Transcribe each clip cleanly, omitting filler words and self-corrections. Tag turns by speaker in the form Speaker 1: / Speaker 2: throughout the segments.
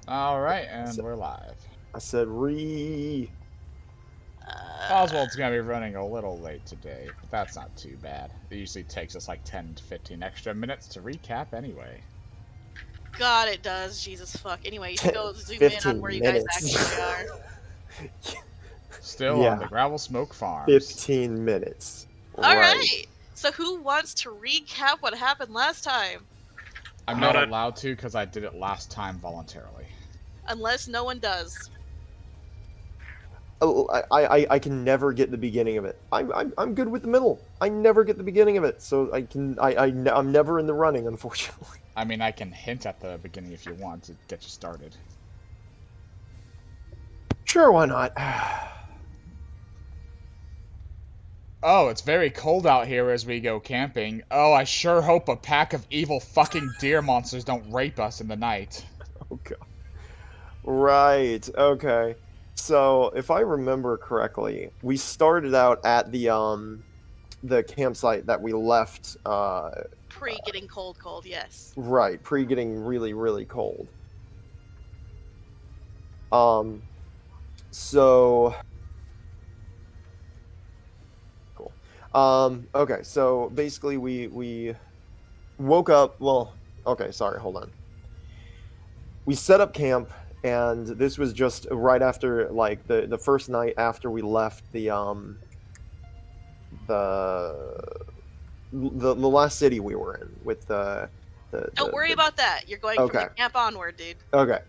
Speaker 1: Alright, and we're live.
Speaker 2: I said
Speaker 1: Oswald's gonna be running a little late today, but that's not too bad. It usually takes us like 10 to 15 extra minutes to recap anyway.
Speaker 3: God, it does. Jesus fuck. Anyway, you should go zoom in
Speaker 2: 15
Speaker 3: on where you guys
Speaker 2: minutes.
Speaker 3: actually are.
Speaker 1: Still
Speaker 2: Yeah.
Speaker 1: on the Gravel Smoke Farms.
Speaker 2: 15 minutes.
Speaker 3: Alright! So who wants to recap what happened last time?
Speaker 1: I'm not allowed to because I did it last time voluntarily.
Speaker 3: Unless no one does.
Speaker 2: Oh, I can never get the beginning of it. I'm good with the middle. I never get the beginning of it, so I'm never in the running, unfortunately.
Speaker 1: I mean, I can hint at the beginning if you want to get you started.
Speaker 2: Sure, why not?
Speaker 1: Oh, it's very cold out here as we go camping. Oh, I sure hope a pack of evil fucking deer monsters don't rape us in the night.
Speaker 2: Oh god. Right. Okay. So, if I remember correctly, we started out at the campsite that we left
Speaker 3: Pre getting cold, yes.
Speaker 2: right, pre getting really, really cold. So cool. Okay, so basically we woke up, well, okay, sorry, hold on. We set up camp, and this was just right after, like, the first night after we left the last city we were in with
Speaker 3: Don't worry about that. You're going from the camp onward, dude.
Speaker 2: Okay.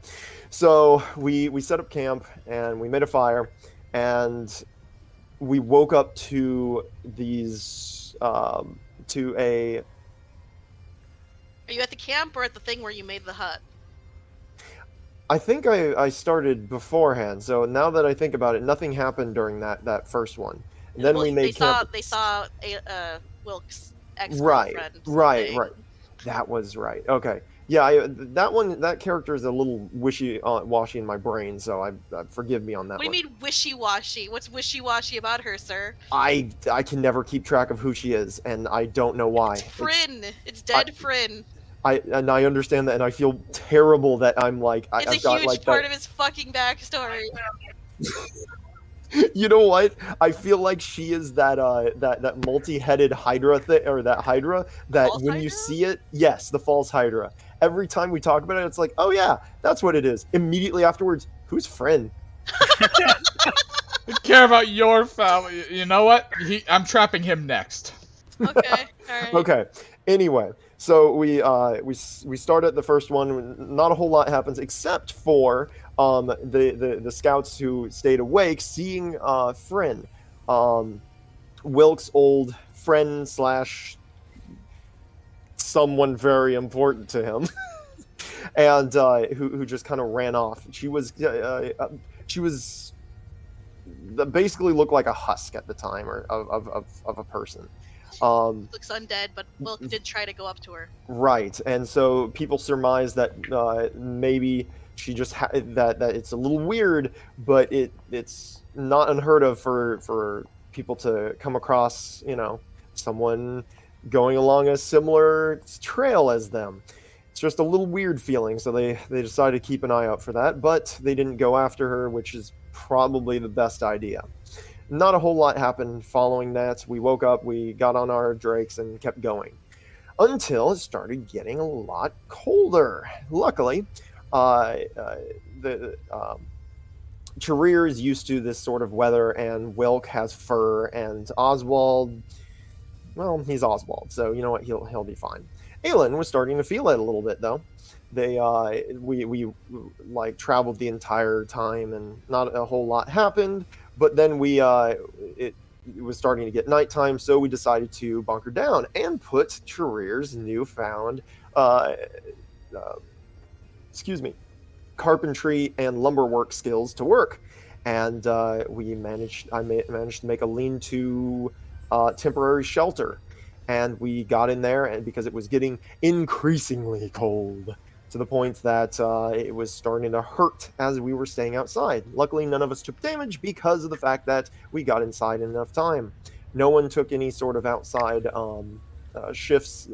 Speaker 2: So we set up camp and we made a fire, and we woke up to these to a.
Speaker 3: Are you at the camp or at the thing where you made the hut?
Speaker 2: I think I started beforehand. So now that I think about it, nothing happened during that first one. And then we made camp.
Speaker 3: They saw Wilk's ex-girlfriend.
Speaker 2: Right. That was right. Okay. Yeah, that character is a little wishy-washy in my brain, so forgive me on that.
Speaker 3: What do you mean wishy-washy? What's wishy-washy about her, sir?
Speaker 2: I can never keep track of who she is, and I don't know why.
Speaker 3: It's Fryn. It's dead Fryn.
Speaker 2: I understand that, and I feel terrible that I'm like
Speaker 3: it's a huge part of his fucking backstory.
Speaker 2: You know what? I feel like she is that multi-headed Hydra thing, or that Hydra that
Speaker 3: false
Speaker 2: when
Speaker 3: Hydra?
Speaker 2: you see it, yes, the false Hydra. Every time we talk about it, it's like, oh yeah, that's what it is. Immediately afterwards, who's Fryn?
Speaker 1: I care about your family. You know what? I'm trapping him next.
Speaker 3: Okay. All right.
Speaker 2: Okay. Anyway, so we start at the first one. Not a whole lot happens except for the scouts who stayed awake, seeing Fryn, Wilk's old friend slash someone very important to him, and who just kind of ran off. She was basically looked like a husk at the time, or of a person.
Speaker 3: Looks undead, but Wilk did try to go up to her.
Speaker 2: Right, and so people surmise that maybe she just that it's a little weird, but it's not unheard of for people to come across, someone going along a similar trail as them. It's just a little weird feeling, so they decided to keep an eye out for that, but they didn't go after her, which is probably the best idea. Not a whole lot happened following that. We woke up, we got on our drakes, and kept going. Until it started getting a lot colder. Luckily, Charir is used to this sort of weather, and Wilk has fur, and Oswald, well, he's Oswald, so you know what, he'll be fine. Aelin was starting to feel it a little bit, though. We like traveled the entire time, and not a whole lot happened. But then it was starting to get nighttime, so we decided to bunker down and put Charir's newfound, carpentry and lumberwork skills to work, and I managed to make a lean-to temporary shelter, and we got in there, and because it was getting increasingly cold, to the point that it was starting to hurt as we were staying outside. Luckily, none of us took damage because of the fact that we got inside in enough time. No one took any sort of outside shifts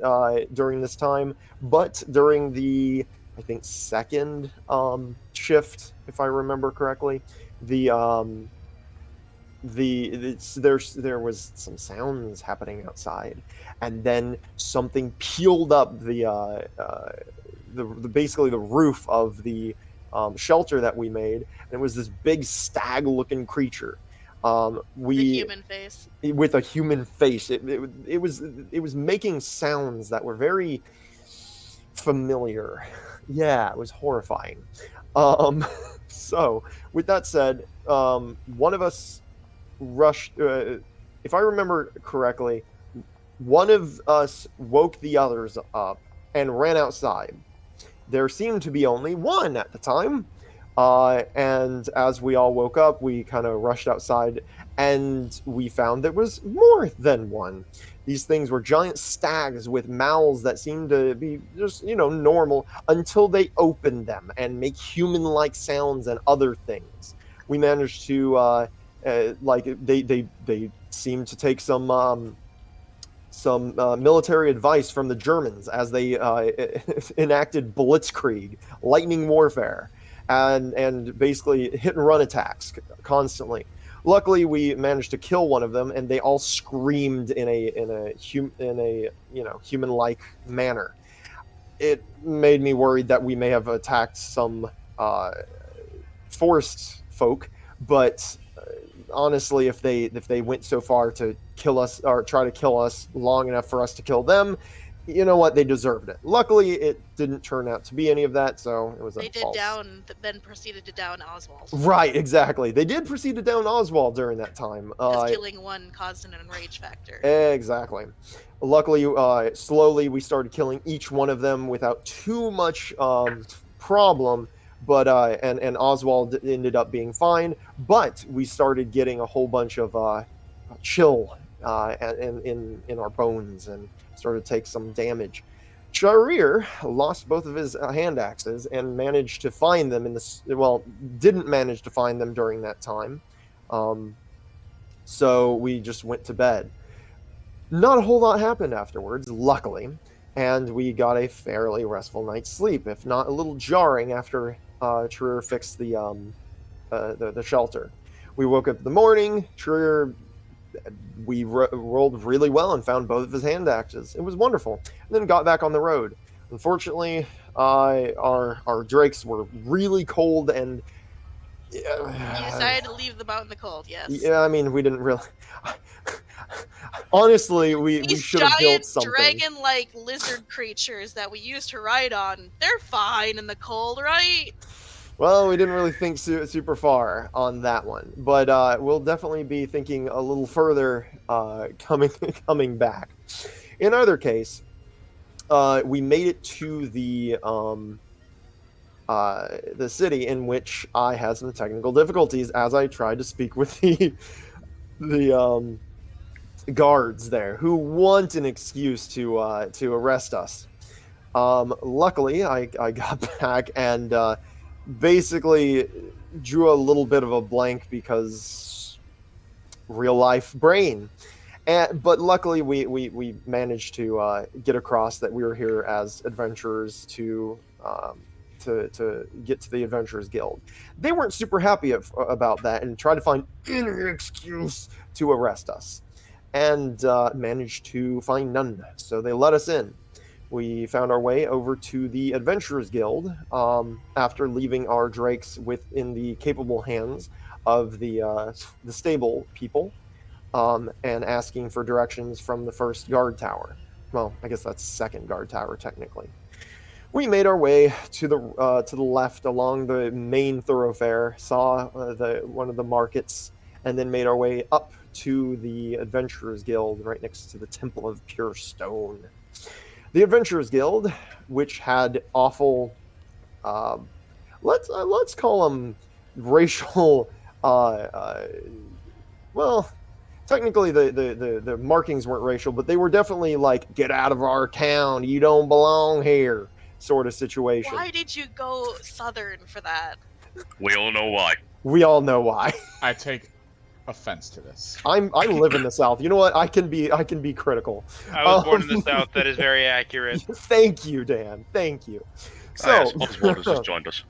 Speaker 2: during this time, but during the, I think, second shift, if I remember correctly. There was some sounds happening outside, and then something peeled up the basically the roof of the shelter that we made, and it was this big stag-looking creature.
Speaker 3: The human face.
Speaker 2: With a human face. It was making sounds that were very familiar. Yeah, it was horrifying. So, with that said, one of us rushed. If I remember correctly, one of us woke the others up and ran outside. There seemed to be only one at the time. And as we all woke up, we kind of rushed outside, and we found there was more than one. These things were giant stags with mouths that seemed to be just, normal until they opened them and make human-like sounds and other things. We managed to, they seemed to take some military advice from the Germans as they enacted blitzkrieg, lightning warfare, and basically hit and run attacks constantly. Luckily, we managed to kill one of them, and they all screamed in a human-like manner. It made me worried that we may have attacked some forest folk, but honestly, if they went so far to kill us or try to kill us long enough for us to kill them, you know what? They deserved it. Luckily, it didn't turn out to be any of that, so it was
Speaker 3: They did then proceeded to down Oswald.
Speaker 2: Right, exactly. They did proceed to down Oswald during that time.
Speaker 3: Killing one caused an enrage factor.
Speaker 2: Exactly. Luckily, slowly we started killing each one of them without too much problem. But and Oswald ended up being fine. But we started getting a whole bunch of chill in our bones and started to take some damage. Charir lost both of his hand axes and managed to find them didn't manage to find them during that time. So we just went to bed. Not a whole lot happened afterwards, luckily, and we got a fairly restful night's sleep, if not a little jarring after Charir fixed the shelter. We woke up in the morning. Charir, we rolled really well and found both of his hand axes. It was wonderful. And then got back on the road. Unfortunately, our drakes were really cold and.
Speaker 3: You decided to leave them out in the cold, yes.
Speaker 2: Yeah, I mean, we didn't really. Honestly, we should have built something.
Speaker 3: These giant dragon-like lizard creatures that we used to ride on, they're fine in the cold, right?
Speaker 2: Well, we didn't really think super far on that one, but we'll definitely be thinking a little further coming back. In either case, we made it to the city, in which I had some technical difficulties as I tried to speak with the guards there, who want an excuse to arrest us. Luckily, I got back and basically drew a little bit of a blank because real life brain. But luckily, we managed to get across that we were here as adventurers to get to the Adventurers Guild. They weren't super happy about that and tried to find any excuse to arrest us, and managed to find none. So they let us in. We found our way over to the Adventurers Guild after leaving our drakes within the capable hands of the stable people, and asking for directions from the first guard tower. Well, I guess that's second guard tower technically. We made our way to the left along the main thoroughfare, saw one of the markets, and then made our way up to the Adventurers Guild right next to the Temple of Pure Stone. The Adventurers Guild, which had awful, let's call them racial, well, technically the markings weren't racial, but they were definitely like, get out of our town, you don't belong here, sort of situation.
Speaker 3: Why did you go southern for that?
Speaker 4: We all know why.
Speaker 2: We all know why.
Speaker 1: I take offense to this.
Speaker 2: I live in the South. You know what? I can be critical.
Speaker 5: I was born in the South. That is very accurate.
Speaker 2: Thank you, Dan. Thank you. So,
Speaker 4: Yes, Oswald has just joined us.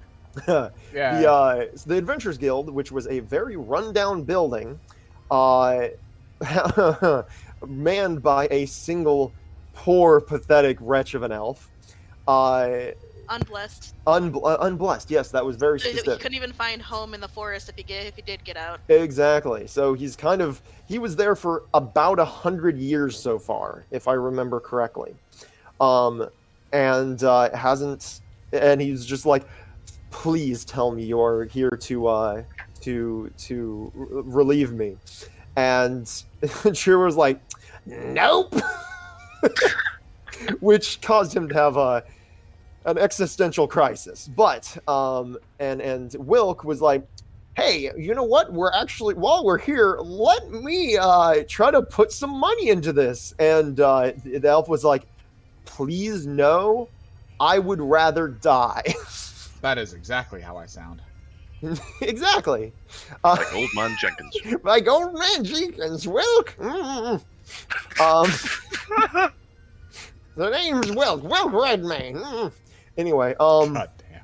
Speaker 1: Yeah.
Speaker 2: The Adventurers Guild, which was a very rundown building, uh, manned by a single poor, pathetic wretch of an elf.
Speaker 3: Unblessed.
Speaker 2: Unblessed. Yes, that was very
Speaker 3: He
Speaker 2: specific.
Speaker 3: couldn't even find home in the forest if he did get out.
Speaker 2: Exactly. So he was there for about 100 years so far, if I remember correctly, and hasn't. And he's just like, please tell me you're here to relieve me. And Charir was like, nope, which caused him to have an existential crisis. But and Wilk was like, hey, you know what? While we're here, let me try to put some money into this. And the elf was like, please no, I would rather die.
Speaker 1: That is exactly how I sound.
Speaker 2: Exactly.
Speaker 4: Like old man Jenkins.
Speaker 2: Like old man Jenkins, Wilk. The name's Wilk Redmane. Anyway,
Speaker 1: God damn.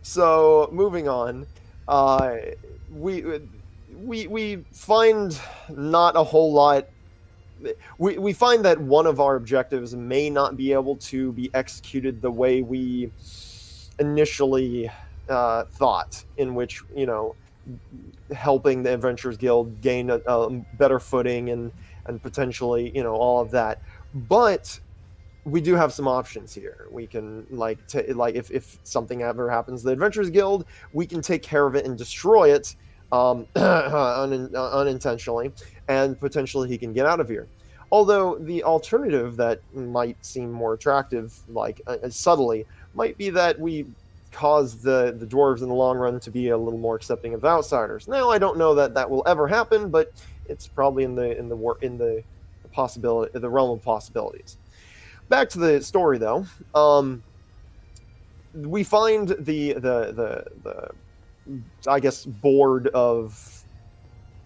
Speaker 2: So moving on, we find not a whole lot. We find that one of our objectives may not be able to be executed the way we initially thought, in which, helping the Adventurers Guild gain a better footing and potentially, all of that. But we do have some options here. We can if something ever happens to the Adventurers Guild, we can take care of it and destroy it unintentionally, and potentially he can get out of here. Although the alternative that might seem more attractive, subtly, might be that we cause the dwarves in the long run to be a little more accepting of outsiders. Now, I don't know that will ever happen, but it's probably in the possibility, the realm of possibilities. Back to the story, though. We find the I guess board of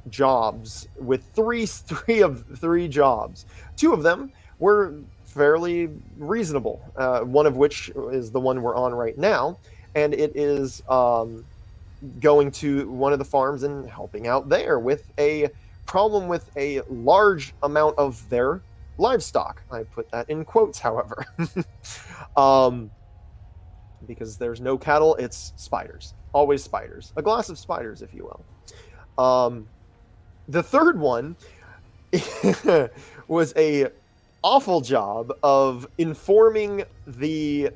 Speaker 2: jobs with three jobs. Two of them were fairly reasonable. One of which is the one we're on right now, and it is going to one of the farms and helping out there with a problem with a large amount of their livestock. I put that in quotes, however, because there's no cattle, it's spiders. Always spiders. A glass of spiders, if you will. The third one was a awful job of informing the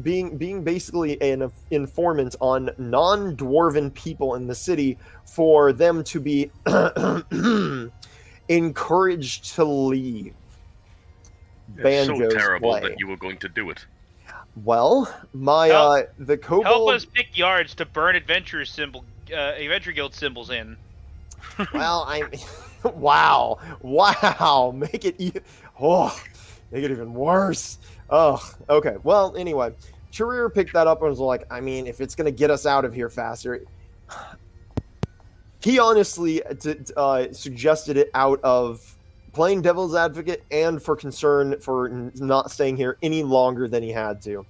Speaker 2: being basically an informant on non-dwarven people in the city for them to be encouraged to leave.
Speaker 4: It's so
Speaker 2: Banjo's
Speaker 4: terrible
Speaker 2: play.
Speaker 4: that you were going to do it.
Speaker 2: Well, the kobold.
Speaker 5: Help us pick yards to burn Adventure Guild symbols in.
Speaker 2: Well, wow, make it even worse. Oh, okay. Well, anyway, Charir picked that up and was like, I mean, if it's gonna get us out of here faster. He honestly suggested it out of playing devil's advocate and for concern for not staying here any longer than he had to.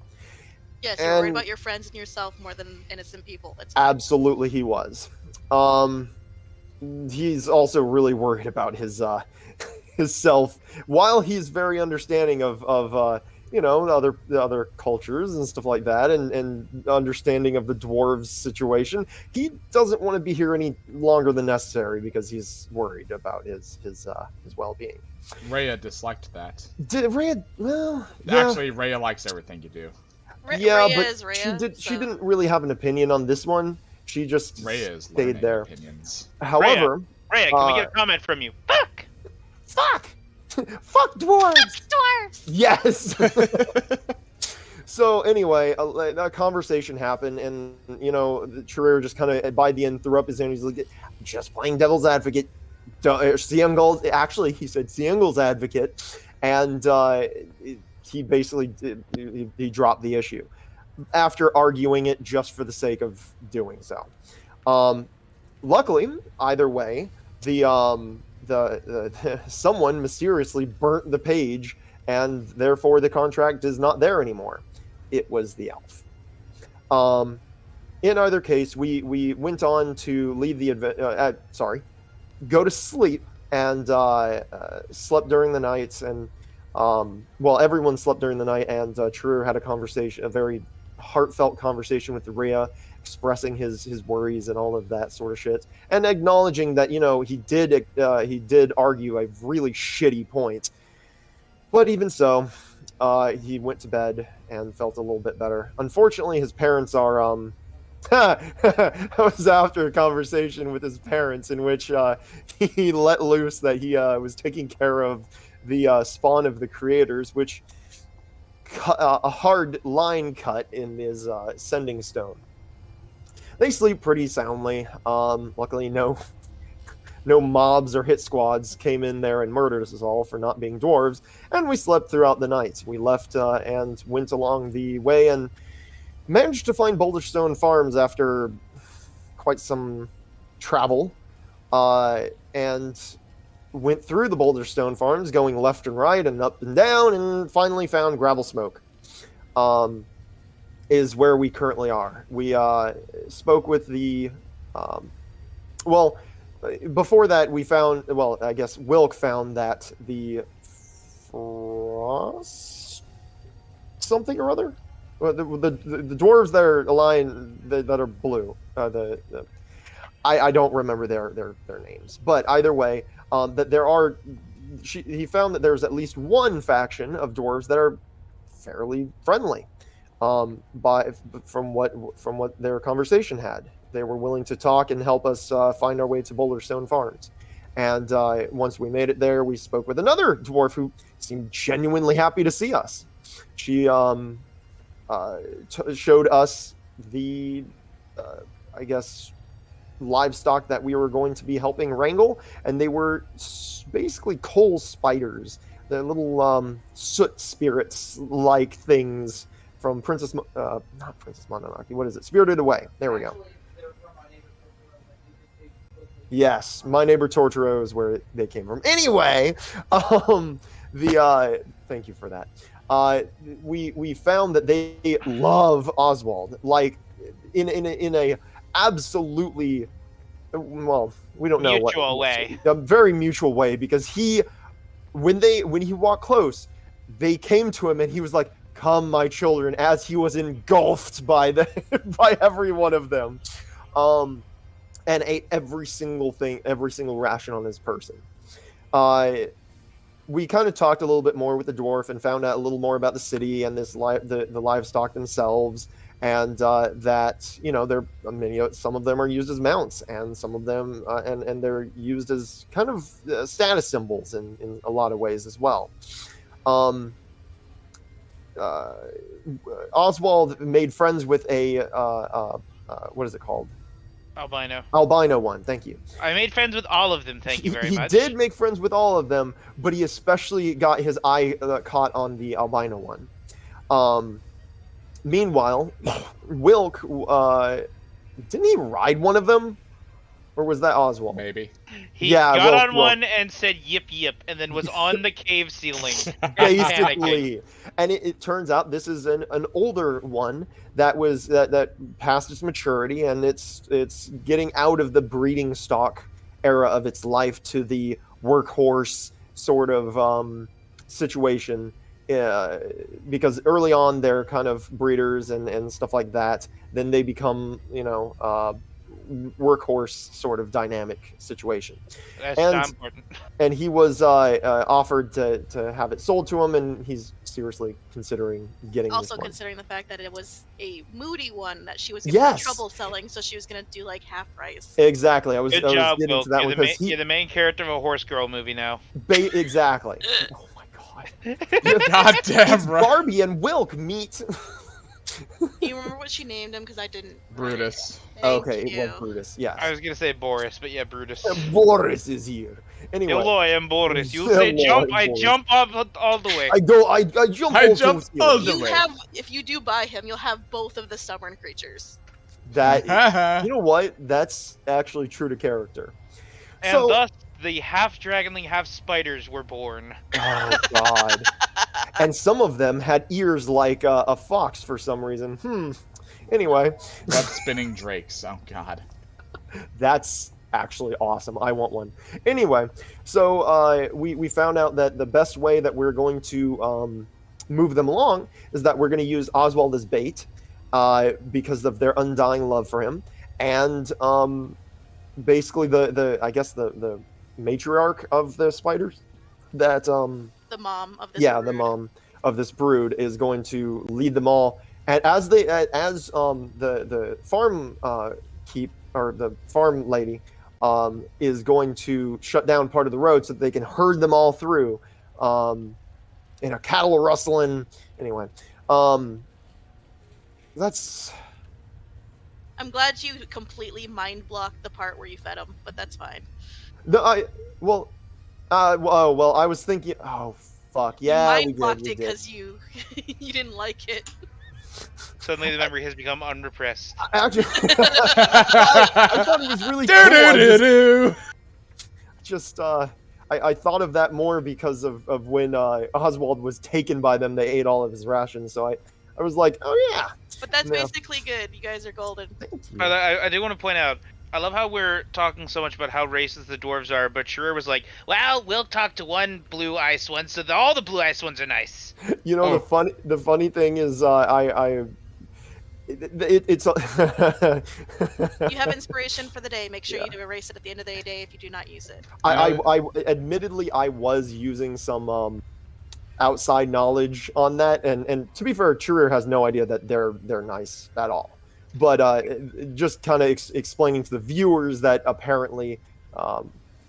Speaker 3: Yes, you're worried about your friends and yourself more than innocent people. That's
Speaker 2: absolutely, he was. He's also really worried about his self. While he's very understanding of the other cultures and stuff like that, and understanding of the dwarves' situation, he doesn't want to be here any longer than necessary because he's worried about his well-being.
Speaker 1: Rhea disliked that.
Speaker 2: Did Rhea? Well, yeah.
Speaker 1: Actually, Rhea likes everything you do.
Speaker 2: Yeah,
Speaker 3: Rhea
Speaker 2: but
Speaker 3: is Rhea,
Speaker 2: she didn't really have an opinion on this one. She just
Speaker 1: Rhea is
Speaker 2: stayed there.
Speaker 1: Opinions.
Speaker 2: However,
Speaker 5: Rhea, can we get a comment from you? Fuck!
Speaker 2: Fuck dwarves!
Speaker 3: dwarves!
Speaker 2: Yes! So anyway, a conversation happened, and Charir just kind of by the end threw up his hand. He's like, "Just playing devil's advocate." Siengold, actually, he said Siengold's advocate, and he basically he dropped the issue after arguing it just for the sake of doing so. Luckily, either way, the someone mysteriously burnt the page, and therefore the contract is not there anymore. it was the elf. In either case, we went on to leave the go to sleep and slept during the night, and everyone slept during the night, and Charir had a very heartfelt conversation with Rhea, expressing his worries and all of that sort of shit, and acknowledging that he did argue a really shitty point, but even so, he went to bed and felt a little bit better. Unfortunately, his parents are I was after a conversation with his parents in which he let loose that he was taking care of the spawn of the creators, which a hard line cut in his sending stone. They sleep pretty soundly. Luckily, no mobs or hit squads came in there and murdered us all for not being dwarves, and we slept throughout the night. We left and went along the way and managed to find Boulderstone Farms after quite some travel, and went through the Boulderstone Farms, going left and right and up and down, and finally found Gravel Smoke, is where we currently are. We spoke with the... before that, we found... Well, I guess Wilk found that the Frost... something or other? Well, the dwarves that are aligned, that are blue, I don't remember their names, but either way, that there are, he found that there's at least one faction of dwarves that are fairly friendly, from what their conversation had. They were willing to talk and help us find our way to Boulderstone Farms, and once we made it there, we spoke with another dwarf who seemed genuinely happy to see us. She showed us the, I guess, livestock that we were going to be helping wrangle, and they were basically coal spiders. They're little soot spirits-like things from not Princess Mononoke. What is it? Spirited Away. There we go. Yes, My Neighbor Totoro is where they came from. Anyway, thank you for that. We found that they love Oswald, like in a absolutely, well, we don't know
Speaker 5: mutual way,
Speaker 2: a very mutual way, because when he walked close, they came to him and he was like, "Come, my children," as he was engulfed by by every one of them, and ate every single ration on his person. We kind of talked a little bit more with the dwarf and found out a little more about the city and the livestock themselves, and that some of them are used as mounts, and some of them and they're used as kind of status symbols in a lot of ways as well. Oswald made friends with a what is it called? Albino one, thank you.
Speaker 5: I made friends with all of them, thank you very much.
Speaker 2: He did make friends with all of them, but he especially got his eye caught on the albino one. Meanwhile, Wilk, didn't he ride one of them? Or was that Oswald?
Speaker 1: Maybe.
Speaker 5: He got on one and said yip yip, and then was on the cave ceiling.
Speaker 2: Basically. And it turns out this is an older one that passed its maturity, and it's getting out of the breeding stock era of its life to the workhorse sort of situation. Because early on they're kind of breeders and stuff like that. Then they become, workhorse sort of dynamic situation.
Speaker 5: That's not important.
Speaker 2: And he was offered to have it sold to him, and he's seriously considering getting
Speaker 3: also
Speaker 2: this one.
Speaker 3: Considering the fact that it was a moody one that she was going to have trouble selling, so she was going to do like half price.
Speaker 2: Exactly. I was getting
Speaker 5: job,
Speaker 2: to
Speaker 5: Wilk.
Speaker 2: that one.
Speaker 5: You're the main character of a horse girl movie now.
Speaker 2: Exactly. Oh my god.
Speaker 1: Goddamn right.
Speaker 2: Barbie and Wilk meet.
Speaker 3: Do you remember what she named him? Because I didn't.
Speaker 1: Brutus.
Speaker 2: Okay, it was Brutus. Yes.
Speaker 5: I was gonna say Boris, but yeah, Brutus.
Speaker 2: Boris is here. Anyway.
Speaker 5: Hello, I am Boris. You say jump, I jump up all the way.
Speaker 2: I jump
Speaker 1: all the way.
Speaker 3: If you do buy him, you'll have both of the stubborn creatures.
Speaker 2: That, you know what? That's actually true to character.
Speaker 5: And thus, the half dragonling, half spiders were born.
Speaker 2: Oh god. and some of them had ears like a fox for some reason. Anyway,
Speaker 1: Web spinning drakes. Oh god.
Speaker 2: that's actually awesome. I want one. Anyway, so we found out that the best way that we're going to move them along is that we're going to use Oswald as bait because of their undying love for him, and basically the I guess the matriarch of the spiders that
Speaker 3: The mom of this.
Speaker 2: yeah,
Speaker 3: brood.
Speaker 2: the mom of this brood is going to lead them all. And as the farm or the farm lady is going to shut down part of the road so that they can herd them all through, cattle rustling. Anyway, that's.
Speaker 3: I'm glad you completely mind blocked the part where you fed him, but that's fine.
Speaker 2: I was thinking. Oh fuck yeah,
Speaker 3: you mind blocked
Speaker 2: we
Speaker 3: it
Speaker 2: did.
Speaker 3: because you you didn't like it.
Speaker 5: Suddenly the memory has become unrepressed.
Speaker 2: Actually, I thought it was really cool. I thought of that more because of when Oswald was taken by them. They ate all of his rations, so I was like, oh yeah.
Speaker 3: But that's
Speaker 2: No.
Speaker 3: basically good. You guys are golden.
Speaker 5: I do want to point out, I love how we're talking so much about how racist the dwarves are, but Charir was like, well, we'll talk to one blue ice one, so all the blue ice ones are nice.
Speaker 2: You know, the funny thing is, it's
Speaker 3: You have inspiration for the day. Make sure you erase it at the end of the day if you do not use it.
Speaker 2: I admittedly I was using some outside knowledge on that, and to be fair, Charir has no idea that they're nice at all. But just kind of explaining to the viewers that apparently,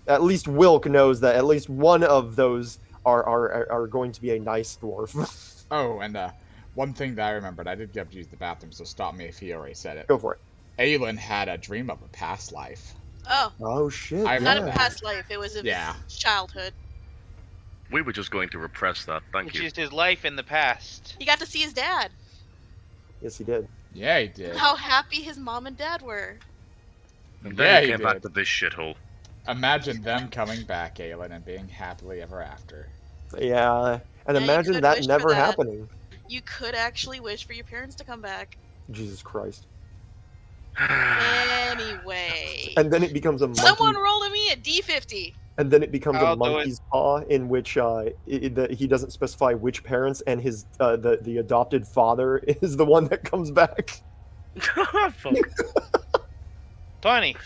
Speaker 2: at least Wilk knows that at least one of those are going to be a nice dwarf.
Speaker 1: Oh, and one thing that I remembered, I did get up to use the bathroom, so stop me if he already said it.
Speaker 2: Go for it.
Speaker 1: Aelin had a dream of a past life.
Speaker 2: Oh shit!
Speaker 1: I
Speaker 3: Not
Speaker 1: remember
Speaker 3: a
Speaker 1: that.
Speaker 3: past life. It was of his childhood.
Speaker 4: We were just going to repress that. Thank
Speaker 5: Which
Speaker 4: you.
Speaker 5: is his life in the past.
Speaker 3: He got to see his dad.
Speaker 2: Yes, he did.
Speaker 1: Yeah, he did.
Speaker 3: How happy his mom and dad were.
Speaker 4: And
Speaker 1: Yeah,
Speaker 4: then
Speaker 1: he
Speaker 4: he came back
Speaker 1: did.
Speaker 4: to this shithole.
Speaker 1: Imagine them coming back, Aelin, and being happily ever after.
Speaker 2: Yeah, and
Speaker 3: Yeah, you
Speaker 2: imagine
Speaker 3: could
Speaker 2: that
Speaker 3: wish for
Speaker 2: never
Speaker 3: that.
Speaker 2: happening.
Speaker 3: You could actually wish for your parents to come back.
Speaker 2: Jesus Christ!
Speaker 3: Anyway.
Speaker 2: And then it becomes a monkey.
Speaker 3: Someone roll to me at D50.
Speaker 2: And then it becomes
Speaker 5: I'll
Speaker 2: a
Speaker 5: do it.
Speaker 2: monkey's paw, in which he doesn't specify which parents, and his the adopted father is the one that comes back.
Speaker 4: Fuck.
Speaker 5: 20.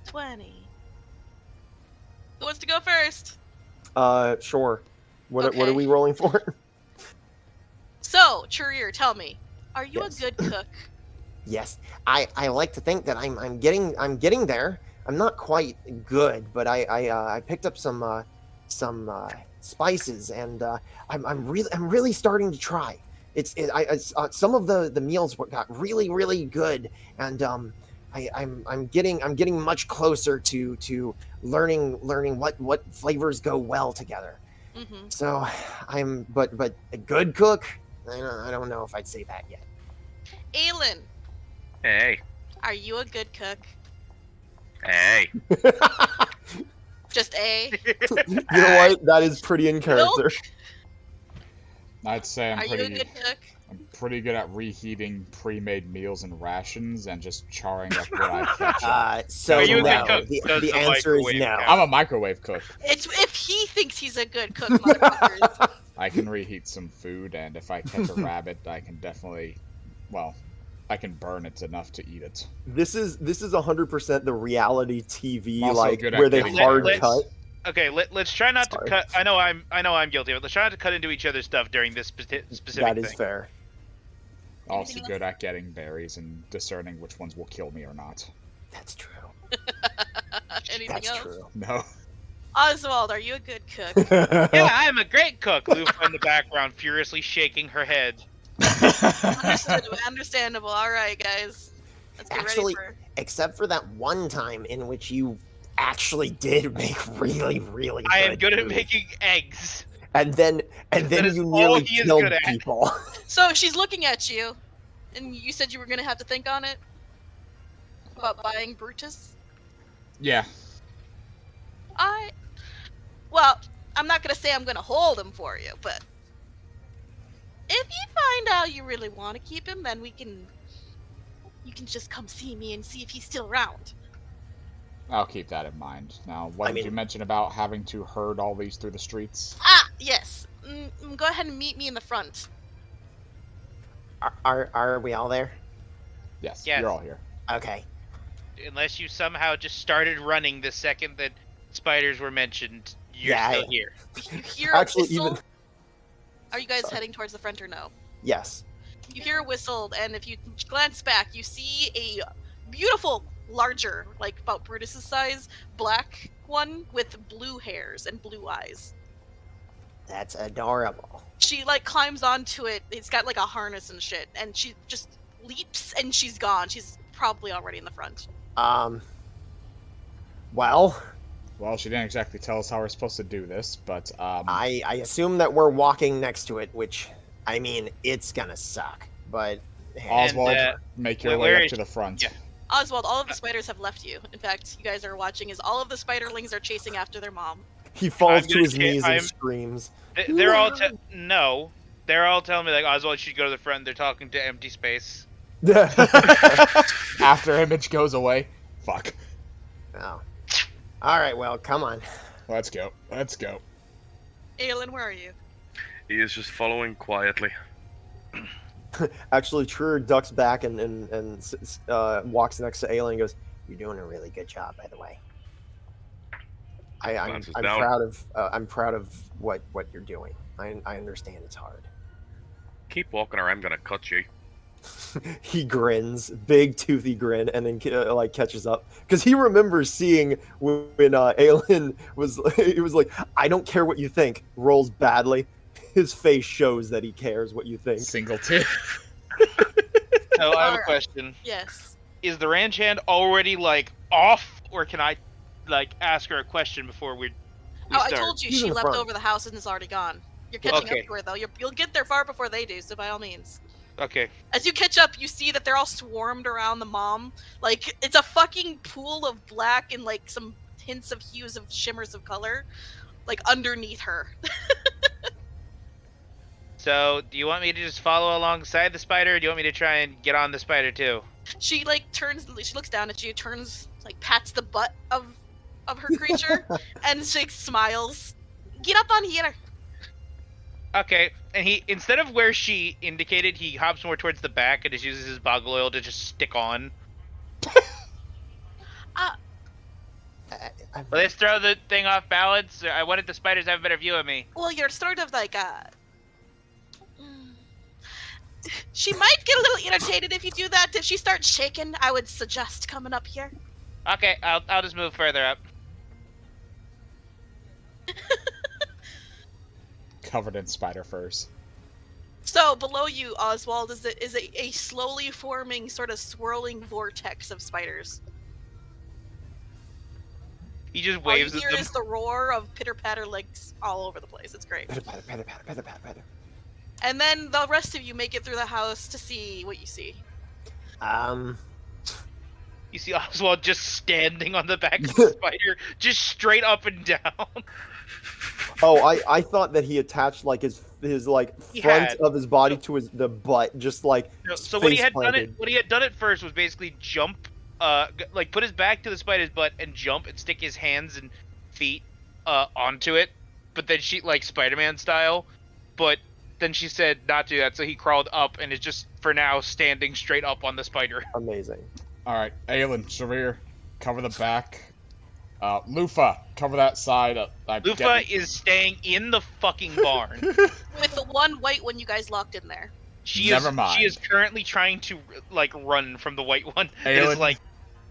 Speaker 3: 20. Who wants to go first?
Speaker 2: Sure. What are
Speaker 3: Okay.
Speaker 2: we rolling for?
Speaker 3: So, Charir, tell me, are you
Speaker 2: Yes.
Speaker 3: a good cook?
Speaker 6: Yes, I like to think that I'm getting there. I'm not quite good, but I picked up some spices, and I'm really starting to try. Some of the meals got really good, and I'm getting much closer to learning what flavors go well together.
Speaker 3: Mm-hmm.
Speaker 6: So but a good cook, I don't know if I'd say that yet.
Speaker 3: Aelin,
Speaker 4: Hey.
Speaker 3: are you a good cook?
Speaker 4: Hey.
Speaker 3: Just A.
Speaker 2: You know what? That is pretty in character.
Speaker 1: I'd say
Speaker 3: Are you a good cook?
Speaker 1: I'm pretty good at reheating pre-made meals and rations and just charring up what I catch up.
Speaker 6: So
Speaker 5: Are you a
Speaker 6: no.
Speaker 5: good cook? Does
Speaker 6: The
Speaker 5: the
Speaker 6: answer is
Speaker 5: microwave
Speaker 6: no.
Speaker 5: count?
Speaker 1: I'm a microwave cook.
Speaker 3: It's if he thinks he's a good cook, motherfuckers.
Speaker 1: I can reheat some food, and if I catch a rabbit, I can definitely, I can burn it enough to eat it.
Speaker 2: This is 100% the reality TV,
Speaker 1: I'm also
Speaker 2: like
Speaker 1: good at
Speaker 2: where they
Speaker 1: getting
Speaker 2: hard
Speaker 5: let's-
Speaker 2: cut.
Speaker 5: Okay, let's try not
Speaker 2: Sorry.
Speaker 5: to cut. I know I'm guilty, but let's try not to cut into each other's stuff during this specific
Speaker 2: That is
Speaker 5: thing.
Speaker 2: fair.
Speaker 1: Also
Speaker 3: Anything
Speaker 1: good at getting berries and discerning which ones will kill me or not.
Speaker 6: That's true.
Speaker 3: Anything
Speaker 6: That's
Speaker 3: else?
Speaker 6: true.
Speaker 1: No.
Speaker 3: Oswald, are you a good cook?
Speaker 5: Yeah, I'm a great cook. Lufa in the background, furiously shaking her head.
Speaker 3: Understandable. All right, guys. Let's get
Speaker 6: Actually,
Speaker 3: ready for.
Speaker 6: except for that one time in which you actually did make really good
Speaker 5: I am good at
Speaker 6: food.
Speaker 5: making eggs.
Speaker 2: And then
Speaker 5: is
Speaker 2: you
Speaker 5: all
Speaker 2: nearly
Speaker 5: he is
Speaker 2: killed
Speaker 5: good at.
Speaker 2: people.
Speaker 3: So she's looking at you, and you said you were gonna have to think on it about buying Brutus.
Speaker 1: Yeah.
Speaker 3: Well, I'm not gonna say I'm gonna hold him for you, but If you find out you really want to keep him, then you can just come see me and see if he's still around.
Speaker 1: I'll keep that in mind. Now, what
Speaker 6: I
Speaker 1: did you
Speaker 6: mean-
Speaker 1: mention about having to herd all these through the streets?
Speaker 3: Ah, yes. Go ahead and meet me in the front.
Speaker 6: Are we all there?
Speaker 1: Yes,
Speaker 5: Yes.
Speaker 1: you're all here.
Speaker 6: Okay.
Speaker 5: Unless you somehow just started running the second that spiders were mentioned, you're
Speaker 6: Yeah,
Speaker 5: still here.
Speaker 3: You hear
Speaker 2: Actually,
Speaker 3: a whistle.
Speaker 2: even-
Speaker 3: Are you guys heading towards the front or no?
Speaker 2: Yes.
Speaker 3: You hear a whistle, and if you glance back, you see a beautiful, larger, like about Brutus's size, black one with blue hairs and blue eyes.
Speaker 6: That's adorable.
Speaker 3: She like climbs onto it. It's got like a harness and shit, and she just leaps and she's gone. She's probably already in the front.
Speaker 6: Well,
Speaker 1: Well, she didn't exactly tell us how we're supposed to do this, but
Speaker 6: I assume that we're walking next to it, which, I mean, it's gonna suck. But hey,
Speaker 1: Oswald,
Speaker 5: And,
Speaker 1: make your
Speaker 5: where
Speaker 1: way up
Speaker 5: is-
Speaker 1: to the front.
Speaker 5: yeah.
Speaker 3: Oswald, all of the spiders have left you. In fact, you guys are watching as all of the spiderlings are chasing after their mom.
Speaker 2: He falls
Speaker 5: I'm
Speaker 2: to
Speaker 5: gonna
Speaker 2: his
Speaker 5: ta-
Speaker 2: knees and
Speaker 5: I'm-
Speaker 2: screams.
Speaker 5: They're all no. They're all telling me like Oswald should go to the front. They're talking to empty space.
Speaker 1: After image goes away. Fuck.
Speaker 6: oh. All right, well, come on.
Speaker 1: Let's go. Let's go.
Speaker 3: Aelin, where are you?
Speaker 7: He is just following quietly.
Speaker 2: Actually, Charir ducks back and walks next to Aelin and goes,
Speaker 6: You're doing a really good job, by the way.
Speaker 2: I'm
Speaker 7: Glances down.
Speaker 2: proud of what you're doing. I understand it's hard.
Speaker 7: Keep walking or I'm gonna cut you.
Speaker 2: He grins, big toothy grin, and then like catches up because he remembers seeing when Aelin was he was like, I don't care what you think. Rolls badly. His face shows that he cares what you think.
Speaker 1: Single tip.
Speaker 5: So I have a
Speaker 3: Alright.
Speaker 5: question:
Speaker 3: Yes.
Speaker 5: is the ranch hand already like off, or can I like ask her a question before we
Speaker 3: Oh, I
Speaker 5: start?
Speaker 3: told you
Speaker 2: He's in
Speaker 3: she
Speaker 2: the
Speaker 3: left
Speaker 2: front.
Speaker 3: over the house and is already gone. You're catching
Speaker 5: Okay.
Speaker 3: up to her though. You'll get there far before they do. So by all means.
Speaker 5: Okay.
Speaker 3: As you catch up, you see that they're all swarmed around the mom. Like, it's a fucking pool of black and, like, some hints of hues of shimmers of color, like, underneath her.
Speaker 5: So, do you want me to just follow alongside the spider, or do you want me to try and get on the spider too?
Speaker 3: She, like, she looks down at you, turns, like, pats the butt of her creature, and she smiles. Get up on here.
Speaker 5: Okay. And he, instead of where she indicated, he hops more towards the back and just uses his boggle oil to just stick on. Let's throw the thing off balance. I wanted the spiders to have a better view of me.
Speaker 3: Well, you're sort of like, she might get a little irritated if you do that. If she starts shaking, I would suggest coming up here.
Speaker 5: Okay, I'll just move further up.
Speaker 1: Covered in spider furs.
Speaker 3: So below you, Oswald, is a slowly forming, sort of swirling vortex of spiders.
Speaker 5: He just
Speaker 3: All you
Speaker 5: waves at
Speaker 3: hear
Speaker 5: them.
Speaker 3: is the roar of pitter patter legs all over the place. It's great.
Speaker 2: Patter, patter, patter, patter, patter, patter, patter.
Speaker 3: And then the rest of you make it through the house to see what you see.
Speaker 5: You see Oswald just standing on the back of the spider, just straight up and down.
Speaker 2: Oh, I thought that he attached like his like
Speaker 5: He
Speaker 2: front
Speaker 5: had.
Speaker 2: of his body to the butt, just like
Speaker 5: So what he
Speaker 2: face
Speaker 5: had done
Speaker 2: planted.
Speaker 5: it, what he had done at first was basically jump, like put his back to the spider's butt and jump and stick his hands and feet, onto it. But then she, like Spider-Man style, but then she said not to do that, so he crawled up and is just for now standing straight up on the spider.
Speaker 2: Amazing.
Speaker 1: Alright, Aelin, Charir, cover the back. Lufa, cover that side.
Speaker 5: Lufa is staying in the fucking barn.
Speaker 3: With the one white one you guys locked in there.
Speaker 1: Never mind.
Speaker 5: She is currently trying to like run from the white one. It
Speaker 1: Aelin.
Speaker 5: is like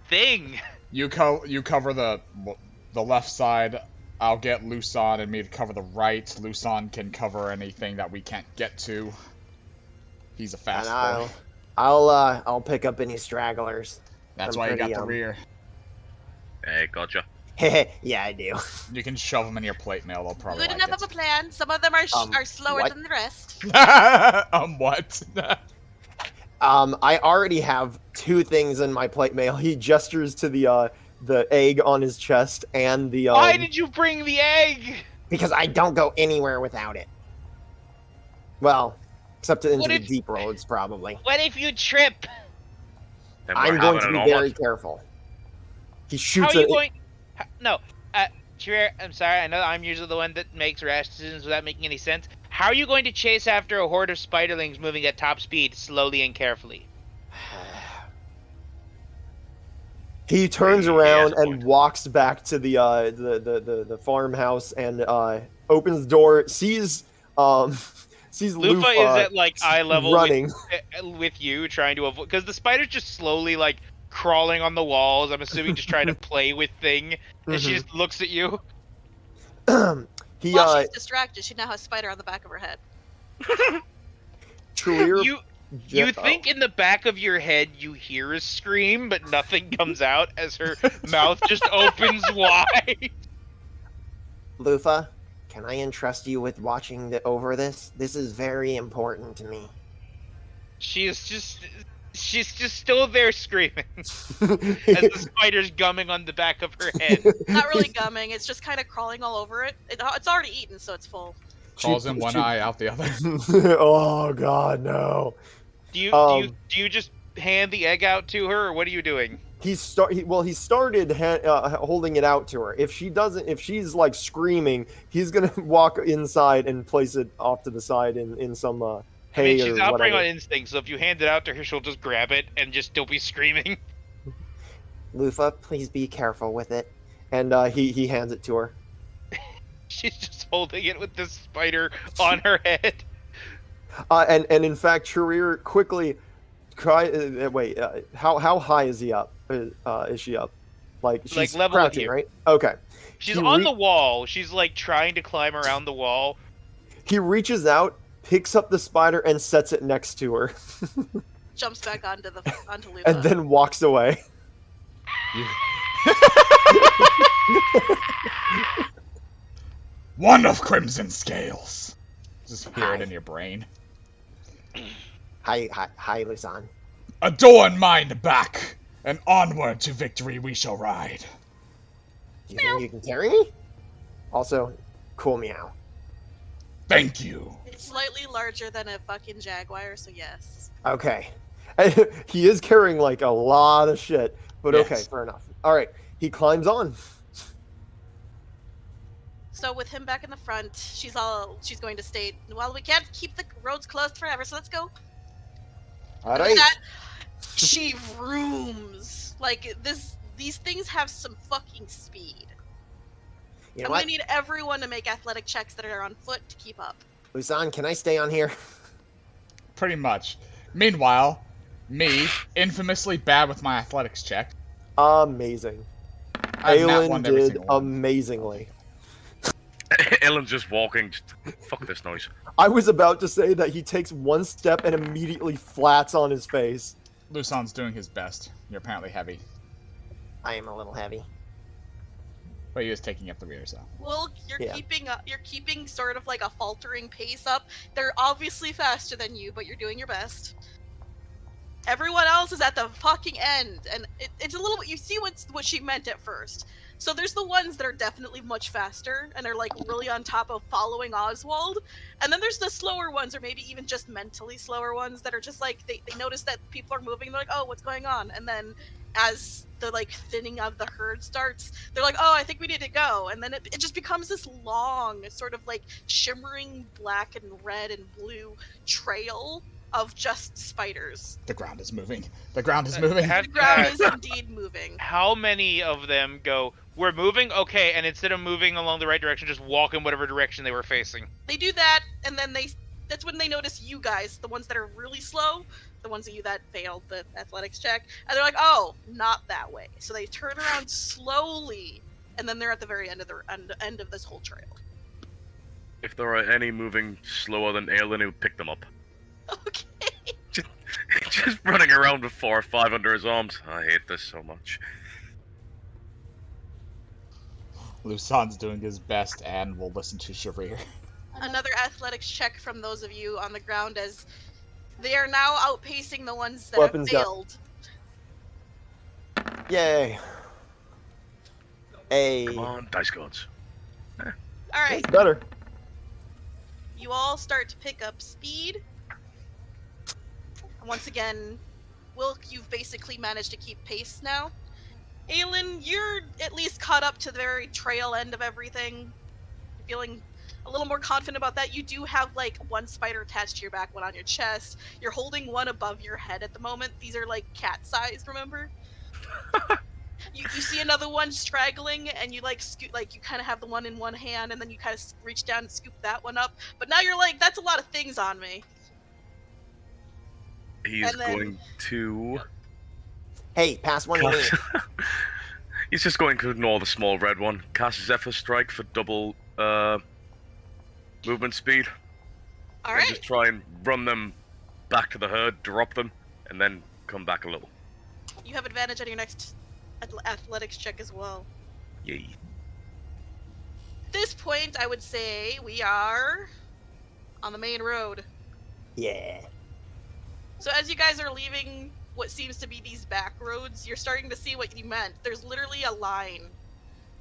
Speaker 5: thing.
Speaker 1: You cover the left side. I'll get Luson and me to cover the right. Luson can cover anything that we can't get to. He's a fast
Speaker 6: And
Speaker 1: boy.
Speaker 6: I'll pick up any stragglers.
Speaker 1: That's
Speaker 6: I'm
Speaker 1: why you got
Speaker 6: pretty,
Speaker 1: the rear.
Speaker 7: Hey, gotcha.
Speaker 6: Yeah, I do.
Speaker 1: You can shove them in your plate mail. They'll probably
Speaker 3: Good
Speaker 1: like
Speaker 3: enough of
Speaker 1: it.
Speaker 3: a plan. Some of them are slower
Speaker 6: what?
Speaker 3: than the rest.
Speaker 1: What?
Speaker 6: I already have 2 things in my plate mail. He gestures to the egg on his chest and the
Speaker 5: Why did you bring the egg?
Speaker 6: because I don't go anywhere without it. Well, except into
Speaker 5: What
Speaker 6: the
Speaker 5: if-
Speaker 6: deep roads, probably.
Speaker 5: What if you trip?
Speaker 7: Then we're
Speaker 6: I'm going to
Speaker 7: having
Speaker 6: be
Speaker 7: an
Speaker 6: very
Speaker 7: almost.
Speaker 6: careful. He
Speaker 5: How
Speaker 6: shoots
Speaker 5: are you
Speaker 6: it.
Speaker 5: going? No, Charir, I'm sorry. I know I'm usually the one that makes rash decisions without making any sense. How are you going to chase after a horde of spiderlings moving at top speed, slowly and carefully?
Speaker 6: He turns
Speaker 7: He has
Speaker 6: around
Speaker 7: a
Speaker 6: and
Speaker 7: point.
Speaker 6: walks back to the farmhouse and opens the door. Sees sees
Speaker 5: Lufa
Speaker 6: Lufa
Speaker 5: is at like eye level
Speaker 6: running.
Speaker 5: with you, trying to avoid because the spider's just slowly like crawling on the walls. I'm assuming just trying to play with thing, and she
Speaker 6: Mhm.
Speaker 5: just looks at you.
Speaker 6: He
Speaker 3: While she's distracted, she now has a spider on the back of her head.
Speaker 6: Charir
Speaker 5: You think in the back of your head you hear a scream, but nothing comes out as her mouth just opens wide.
Speaker 6: Lufa, can I entrust you with watching over this? This is very important to me.
Speaker 5: She's just still there screaming as the spider's gumming on the back of her head.
Speaker 3: Not really gumming, it's just kind of crawling all over it. It's already eaten, so it's full.
Speaker 1: Crawls in one eye, out the other.
Speaker 6: Oh God, no!
Speaker 5: Do you
Speaker 6: Um,
Speaker 5: do you just hand the egg out to her, or what are you doing?
Speaker 6: He started holding it out to her. If she's like screaming, he's gonna walk inside and place it off to the side in some hay
Speaker 5: I mean, she's
Speaker 6: or
Speaker 5: operating
Speaker 6: whatever.
Speaker 5: on instinct, so if you hand it out to her, she'll just grab it and just still be screaming.
Speaker 6: Lufa, please be careful with it. And he hands it to her.
Speaker 5: She's just holding it with this spider on her head.
Speaker 6: And in fact, Charir quickly how high is he up? Is she up? Like she's
Speaker 5: level with
Speaker 6: crouching,
Speaker 5: you.
Speaker 6: right? Okay.
Speaker 5: She's
Speaker 6: He
Speaker 5: on the wall. She's like trying to climb around the wall.
Speaker 6: He reaches out, picks up the spider, and sets it next to her,
Speaker 3: Jumps back onto Lufa.
Speaker 6: and then walks away.
Speaker 1: One of Crimson Scales. Just hear it in your brain.
Speaker 6: Hi, Lusan.
Speaker 1: Adorn mine back, and onward to victory we shall ride.
Speaker 6: Do you think you can carry me? Also, cool meow.
Speaker 1: Thank you.
Speaker 3: It's slightly larger than a fucking jaguar, so yes.
Speaker 6: Okay. He is carrying like a lot of shit, but
Speaker 1: Yes.
Speaker 6: okay, fair enough. All right, he climbs on.
Speaker 3: So with him back in the front, she's going to state, well, we can't keep the roads closed forever, so let's go.
Speaker 6: All
Speaker 3: And with
Speaker 6: right.
Speaker 3: that, she vrooms. Like these things have some fucking speed.
Speaker 6: You know
Speaker 3: I'm
Speaker 6: what,
Speaker 3: gonna need everyone to make athletic checks that are on foot to keep up.
Speaker 6: Lusan? Can I stay on here?
Speaker 1: Pretty much. Meanwhile, me, infamously bad with my athletics check.
Speaker 6: Amazing.
Speaker 1: I've nat
Speaker 6: Aelin
Speaker 1: one every
Speaker 6: did
Speaker 1: single one.
Speaker 6: amazingly.
Speaker 7: Aelin's just walking. Just, fuck this noise.
Speaker 6: I was about to say that he takes one step and immediately flats on his face.
Speaker 1: Lusan's doing his best. You're apparently heavy.
Speaker 6: I am a little heavy.
Speaker 1: But he is taking up the rear, so.
Speaker 3: Wilk, you're
Speaker 6: Yeah.
Speaker 3: keeping sort of like a faltering pace up. They're obviously faster than you, but you're doing your best. Everyone else is at the fucking end, and it's a little bit. You see what she meant at first. So there's the ones that are definitely much faster and are like really on top of following Oswald, and then there's the slower ones, or maybe even just mentally slower ones that are just like they notice that people are moving. They're like, oh, what's going on? And then as the like thinning of the herd starts, they're like, oh, I think we need to go. And then it just becomes this long, sort of like shimmering black and red and blue trail of just spiders.
Speaker 1: The ground is moving. The ground is moving.
Speaker 3: The ground is indeed moving.
Speaker 5: How many of them go, we're moving? Okay, and instead of moving along the right direction, just walk in whatever direction they were facing.
Speaker 3: They do that, and then that's when they notice you guys, the ones that are really slow, the ones of you that failed the athletics check, and they're like, oh, not that way. So they turn around slowly, and then they're at the very end of end of this whole trail.
Speaker 7: If there are any moving slower than Aelin, he'll pick them up.
Speaker 3: Okay.
Speaker 7: Just running around with 4 or 5 under his arms. I hate this so much.
Speaker 1: Lusan's doing his best, and we'll listen to Charir.
Speaker 3: Another athletics check from those of you on the ground, as they are now outpacing the ones that
Speaker 6: Weapons
Speaker 3: have
Speaker 6: down.
Speaker 3: failed.
Speaker 6: Yay.
Speaker 7: Come on, dice gods.
Speaker 3: All right,
Speaker 6: Better.
Speaker 3: you all start to pick up speed. once again, Wilk, you've basically managed to keep pace now. Aelin, you're at least caught up to the very trail end of everything. You're feeling a little more confident about that. You do have, like, one spider attached to your back, one on your chest. You're holding one above your head at the moment. These are, like, cat-sized, remember? You see another one straggling, and you, like, scoot, like, you kind of have the one in one hand, and then you kind of reach down and scoop that one up. But now you're like, that's a lot of things on me.
Speaker 7: He's
Speaker 3: And then-
Speaker 7: going to...
Speaker 6: Hey, pass one to me.
Speaker 7: He's just going to ignore the small red one. Cast Zephyr Strike for double movement speed.
Speaker 3: All
Speaker 7: And
Speaker 3: right.
Speaker 7: just try and run them back to the herd, drop them, and then come back a little.
Speaker 3: You have advantage on your next athletics check as well.
Speaker 7: Yay.
Speaker 3: At this point, I would say we are on the main road.
Speaker 6: Yeah.
Speaker 3: So as you guys are leaving what seems to be these back roads, you're starting to see what you meant. There's literally a line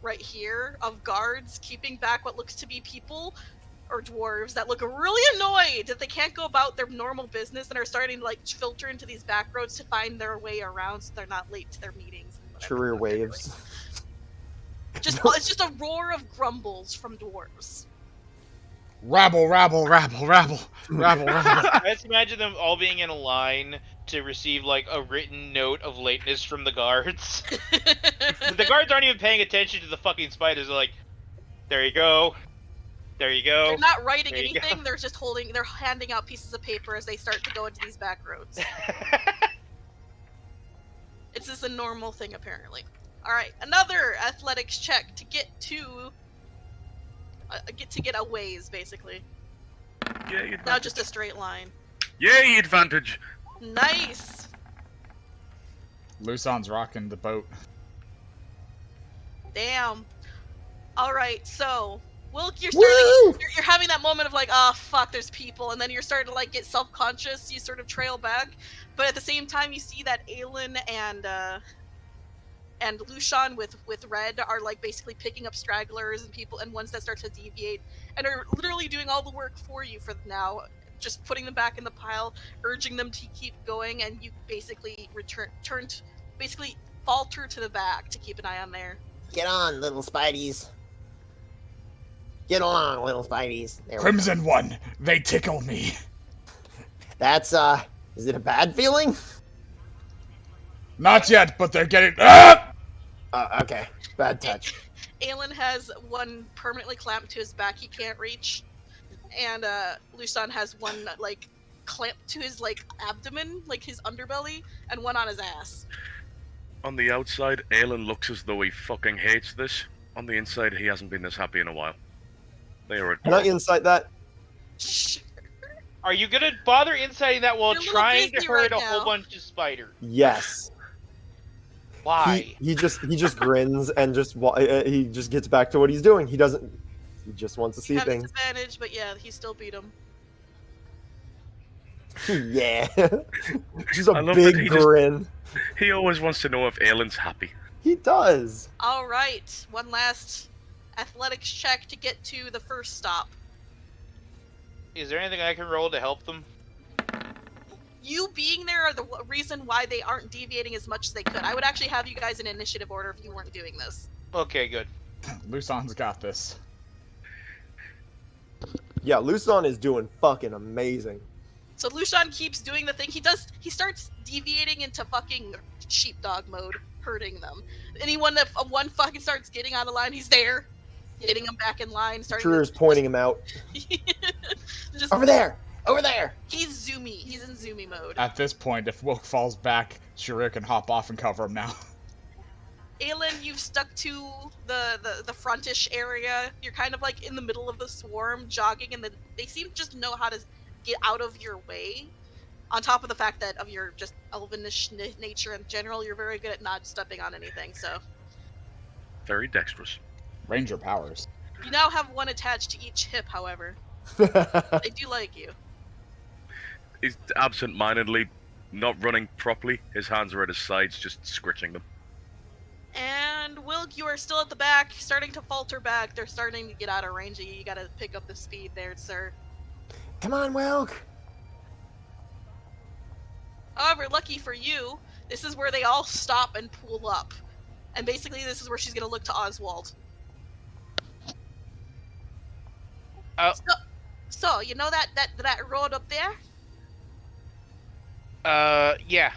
Speaker 3: right here of guards keeping back what looks to be people or dwarves that look really annoyed that they can't go about their normal business and are starting to, like, filter into these back roads to find their way around so they're not late to their meetings. and whatever
Speaker 2: Charir
Speaker 3: the fuck they're
Speaker 2: waves.
Speaker 3: doing. It's just a roar of grumbles from dwarves.
Speaker 1: Rabble, rabble, rabble, rabble, rabble, rabble.
Speaker 5: I just imagine them all being in a line to receive, like, a written note of lateness from the guards. The guards aren't even paying attention to the fucking spiders. They're like, there you go. There you go.
Speaker 3: They're not writing
Speaker 5: There you go.
Speaker 3: anything, they're handing out pieces of paper as they start to go into these back roads. It's just a normal thing, apparently. Alright, another athletics check to get to... get a ways, basically.
Speaker 7: Yay, advantage.
Speaker 3: Now just a straight line.
Speaker 7: Yay, advantage!
Speaker 3: Nice!
Speaker 1: Luson's rocking the boat.
Speaker 3: Damn. Alright, so... Wilk, you're
Speaker 6: Woo!
Speaker 3: you're having that moment of like, oh fuck, there's people, and then you're starting to like get self-conscious, you sort of trail back, but at the same time you see that Aelin and Lushan with Red are like basically picking up stragglers and people and ones that start to deviate and are literally doing all the work for you for now, just putting them back in the pile, urging them to keep going, and you basically basically falter to the back to keep an eye on there.
Speaker 6: Get on, little spideys. Get along, little spideys. There we go.
Speaker 1: Crimson One, they tickle me.
Speaker 6: That's, is it a bad feeling?
Speaker 1: Not yet, but they're getting. Ah!
Speaker 6: Okay. Bad touch.
Speaker 3: Aelin has one permanently clamped to his back he can't reach, and Lushan has one like clamped to his like abdomen, like his underbelly, and one on his ass.
Speaker 7: On the outside, Aelin looks as though he fucking hates this. On the inside, he hasn't been this happy in a while. They are
Speaker 2: Can I
Speaker 7: adorable.
Speaker 2: insight that?
Speaker 5: Are you gonna bother inciting that while
Speaker 3: You're a little
Speaker 5: trying to
Speaker 3: busy
Speaker 5: hurt
Speaker 3: right
Speaker 5: a
Speaker 3: now.
Speaker 5: whole bunch of spiders?
Speaker 2: Yes.
Speaker 5: Why?
Speaker 2: He just grins and he just gets back to what he's doing. He just wants to see
Speaker 3: Have
Speaker 2: things.
Speaker 3: disadvantage, but yeah, he still beat him.
Speaker 2: Yeah. Just a
Speaker 7: I love that
Speaker 2: big
Speaker 7: he just-
Speaker 2: grin.
Speaker 7: He always wants to know if Aelin's happy.
Speaker 2: He does.
Speaker 3: All right, one last athletics check to get to the first stop.
Speaker 5: Is there anything I can roll to help them?
Speaker 3: You being there are the reason why they aren't deviating as much as they could. I would actually have you guys in initiative order if you weren't doing this.
Speaker 5: Okay, good.
Speaker 1: Luson's got this.
Speaker 2: Yeah, Lushan is doing fucking amazing.
Speaker 3: So Lushan keeps doing the thing he does. He starts deviating into fucking sheepdog mode, hurting them. Anyone that one fucking starts getting out of line, he's there, getting them back in line.
Speaker 2: Charir's pointing him out.
Speaker 3: Just,
Speaker 6: Over there! Over there!
Speaker 3: He's zoomy. He's in zoomy mode.
Speaker 1: At this point, if Wilk falls back, Charir can hop off and cover him now.
Speaker 3: Aelin, you've stuck to the frontish area. You're kind of like in the middle of the swarm, jogging, and they seem to just know how to get out of your way. On top of the fact that of your just elvenish nature in general, you're very good at not stepping on anything. So
Speaker 7: Very dexterous.
Speaker 1: Ranger powers.
Speaker 3: you now have one attached to each hip. However, they do like you.
Speaker 7: He's absent-mindedly not running properly. His hands are at his sides, just scritching them.
Speaker 3: And Wilk, you are still at the back, starting to falter back. They're starting to get out of range of you. You gotta pick up the speed there, sir.
Speaker 6: Come on, Wilk!
Speaker 3: However, lucky for you, this is where they all stop and pull up. And basically this is where she's gonna look to Oswald.
Speaker 5: Oh.
Speaker 3: So you know that road up there?
Speaker 5: Yeah.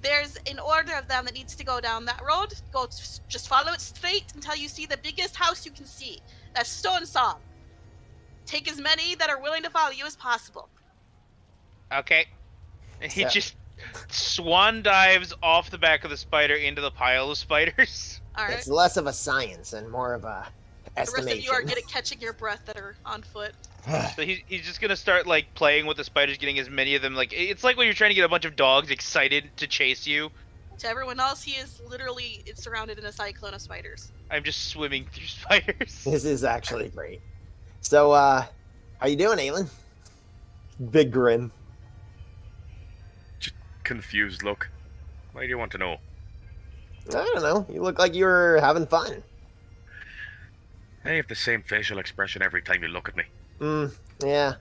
Speaker 3: There's an order of them that needs to go down that road. Just follow it straight until you see the biggest house you can see. That's Stone Song. Take as many that are willing to follow you as possible.
Speaker 5: Okay. And he
Speaker 6: So-
Speaker 5: just swan dives off the back of the spider into the pile of spiders.
Speaker 3: Alright.
Speaker 6: It's less of a science and more of a
Speaker 3: The rest of
Speaker 6: estimation.
Speaker 3: you are good at catching your breath that are on foot.
Speaker 5: So he's just gonna start like playing with the spiders, getting as many of them. Like it's like when you're trying to get a bunch of dogs excited to chase you.
Speaker 3: To everyone else, he is literally surrounded in a cyclone of spiders.
Speaker 5: I'm just swimming through spiders.
Speaker 6: This is actually great. So, how you doing, Aelin?
Speaker 2: Big grin.
Speaker 7: Confused look. Why do you want to know?
Speaker 6: I don't know. You look like you were having fun.
Speaker 7: I have the same facial expression every time you look at me.
Speaker 6: Yeah.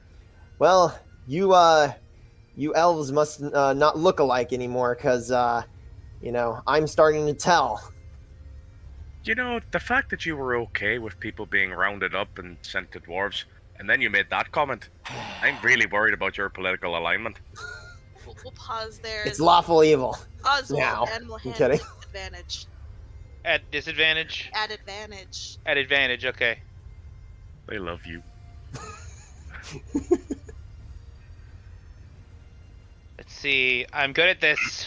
Speaker 6: Well, you elves must not look alike anymore, because, I'm starting to tell.
Speaker 7: You know, the fact that you were okay with people being rounded up and sent to dwarves, and then you made that comment, I'm really worried about your political alignment.
Speaker 3: We'll pause there.
Speaker 6: It's lawful evil.
Speaker 3: Oswald,
Speaker 6: now.
Speaker 3: animal
Speaker 6: I'm
Speaker 3: handling
Speaker 6: kidding.
Speaker 3: advantage.
Speaker 5: At disadvantage?
Speaker 3: At advantage.
Speaker 5: At advantage, okay.
Speaker 7: They love you.
Speaker 5: Let's see. I'm good at this.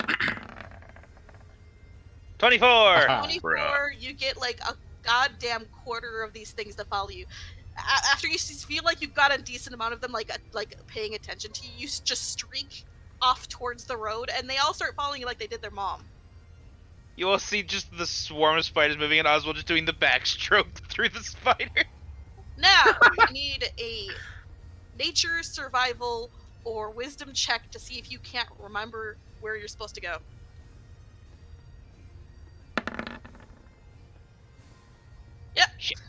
Speaker 5: 24!
Speaker 3: 24, you get like a goddamn quarter of these things to follow you. After you feel like you've got a decent amount of them, like paying attention to you, you just streak off towards the road, and they all start following you like they did their mom.
Speaker 5: You will see just the swarm of spiders moving, and Oswald just doing the backstroke through the spider.
Speaker 3: Now, you need a nature, survival, or wisdom check to see if you can't remember where you're supposed to go. Yep.
Speaker 5: Shit.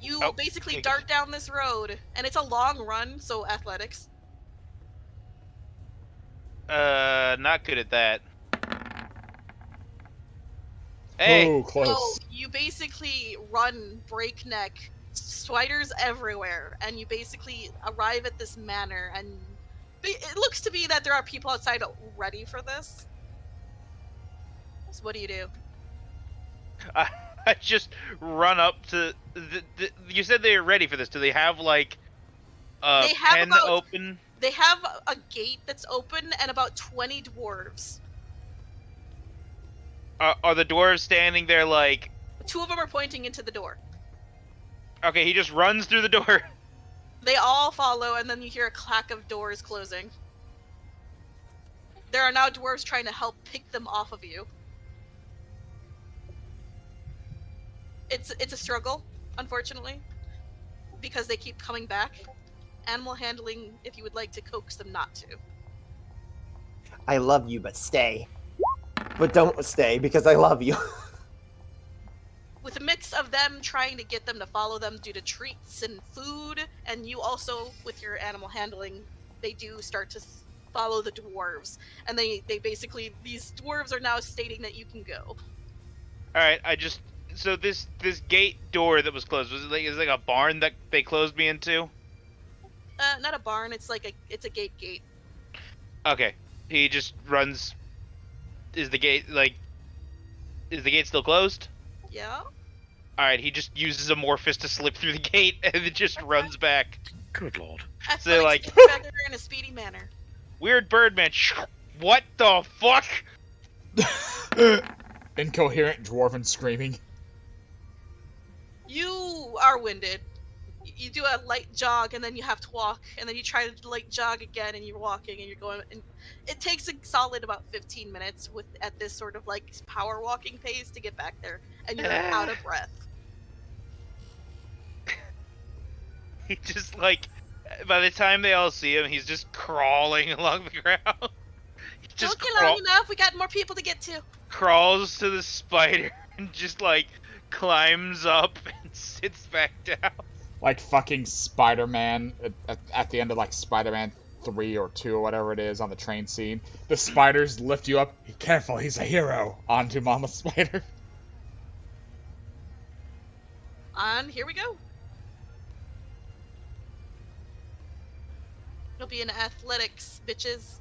Speaker 3: You
Speaker 5: Oh,
Speaker 3: basically
Speaker 5: okay.
Speaker 3: dart down this road, and it's a long run, so athletics.
Speaker 5: Not good at that. Hey!
Speaker 1: Oh, close.
Speaker 3: So you basically run breakneck, spiders everywhere, and you basically arrive at this manor, and it looks to be that there are people outside ready for this. So what do you do?
Speaker 5: I just run up to... you said they were ready for this. Do they have, like, a
Speaker 3: They have
Speaker 5: pen
Speaker 3: about-
Speaker 5: open?
Speaker 3: They have a gate that's open and about 20 dwarves.
Speaker 5: Are the dwarves standing there like...
Speaker 3: Two of them are pointing into the door.
Speaker 5: Okay, he just runs through the door.
Speaker 3: They all follow, and then you hear a clack of doors closing. There are now dwarves trying to help pick them off of you. It's a struggle, unfortunately, because they keep coming back. Animal handling, if you would like to coax them not to.
Speaker 6: I love you, but stay. But don't stay, because I love you.
Speaker 3: With a mix of them trying to get them to follow them due to treats and food, and you also, with your animal handling, they do start to follow the dwarves. And they basically, these dwarves are now stating that you can go.
Speaker 5: Alright, so this gate door that was closed, is it like a barn that they closed me into?
Speaker 3: Not a barn, it's a gate.
Speaker 5: Okay. He just runs... Is the gate still closed?
Speaker 3: Yeah?
Speaker 5: Alright, he just uses Amorphous to slip through the gate and then just runs back.
Speaker 7: Good lord.
Speaker 3: I
Speaker 5: So,
Speaker 3: feel
Speaker 5: like-
Speaker 3: like back there in a speedy manner.
Speaker 5: Weird Birdman. What the fuck?
Speaker 1: Incoherent dwarven screaming.
Speaker 3: You are winded. You do a light jog, and then you have to walk, and then you try to light jog again, and you're walking, and you're going, and it takes a solid about 15 minutes at this sort of like power walking pace to get back there, and you're out of breath.
Speaker 5: He just like, by the time they all see him, he's just crawling along the ground. He just
Speaker 3: Don't get long enough. We got more people to get to.
Speaker 5: crawls to the spider and just like climbs up and sits back down.
Speaker 1: Like fucking Spider-Man at the end of like Spider-Man 3 or 2 or whatever it is on the train scene. The spiders lift you up. Careful, he's a hero. Onto Mama Spider.
Speaker 3: And here we go. It'll be in athletics, bitches.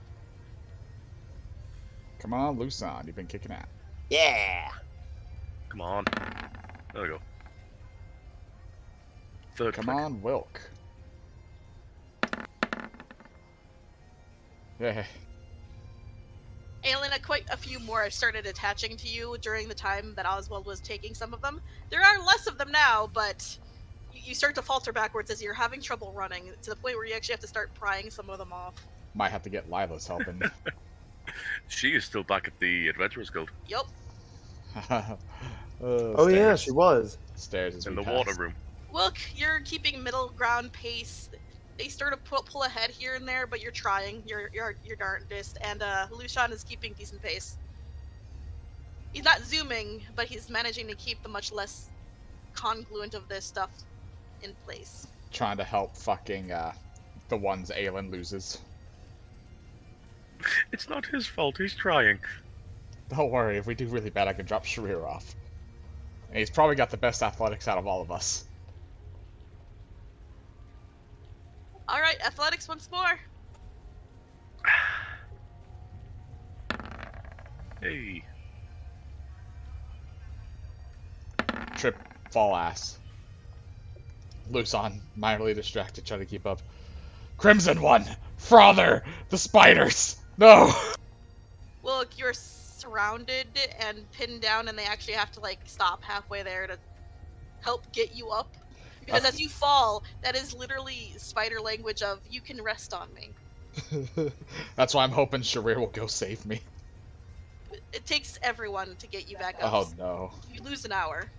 Speaker 1: Come on, Luson. You've been kicking out.
Speaker 6: Yeah.
Speaker 7: Come on. There we go. Third
Speaker 1: Come
Speaker 7: click.
Speaker 1: on, Wilk. Yeah.
Speaker 3: Aelin, quite a few more started attaching to you during the time that Oswald was taking some of them. There are less of them now, but you start to falter backwards as you're having trouble running, to the point where you actually have to start prying some of them off.
Speaker 1: Might have to get Lila's helping.
Speaker 7: She is still back at the Adventurers Guild
Speaker 3: Yup.
Speaker 2: Oh yeah, she was.
Speaker 1: Stairs as
Speaker 7: in
Speaker 1: we
Speaker 7: the
Speaker 1: pass.
Speaker 7: water room.
Speaker 3: Wilk, you're keeping middle ground pace. They sort of pull ahead here and there, but you're trying your darndest. And Lucian is keeping decent pace. He's not zooming, but he's managing to keep the much less congruent of this stuff in place.
Speaker 1: Trying to help fucking the ones Aelin loses.
Speaker 7: It's not his fault, he's trying.
Speaker 1: Don't worry, if we do really bad, I can drop Charir off. And he's probably got the best athletics out of all of us.
Speaker 3: Alright, athletics once more.
Speaker 7: Hey.
Speaker 1: Trip, fall ass. Luson, minorly distracted, trying to keep up. Crimson One! Frother! The spiders! No!
Speaker 3: Wilk, you're surrounded and pinned down, and they actually have to, like, stop halfway there to help get you up. Because as you fall, that is literally spider language of, you can rest on me.
Speaker 1: That's why I'm hoping Charir will go save me.
Speaker 3: It takes everyone to get you back up.
Speaker 1: Oh no.
Speaker 3: You lose an hour.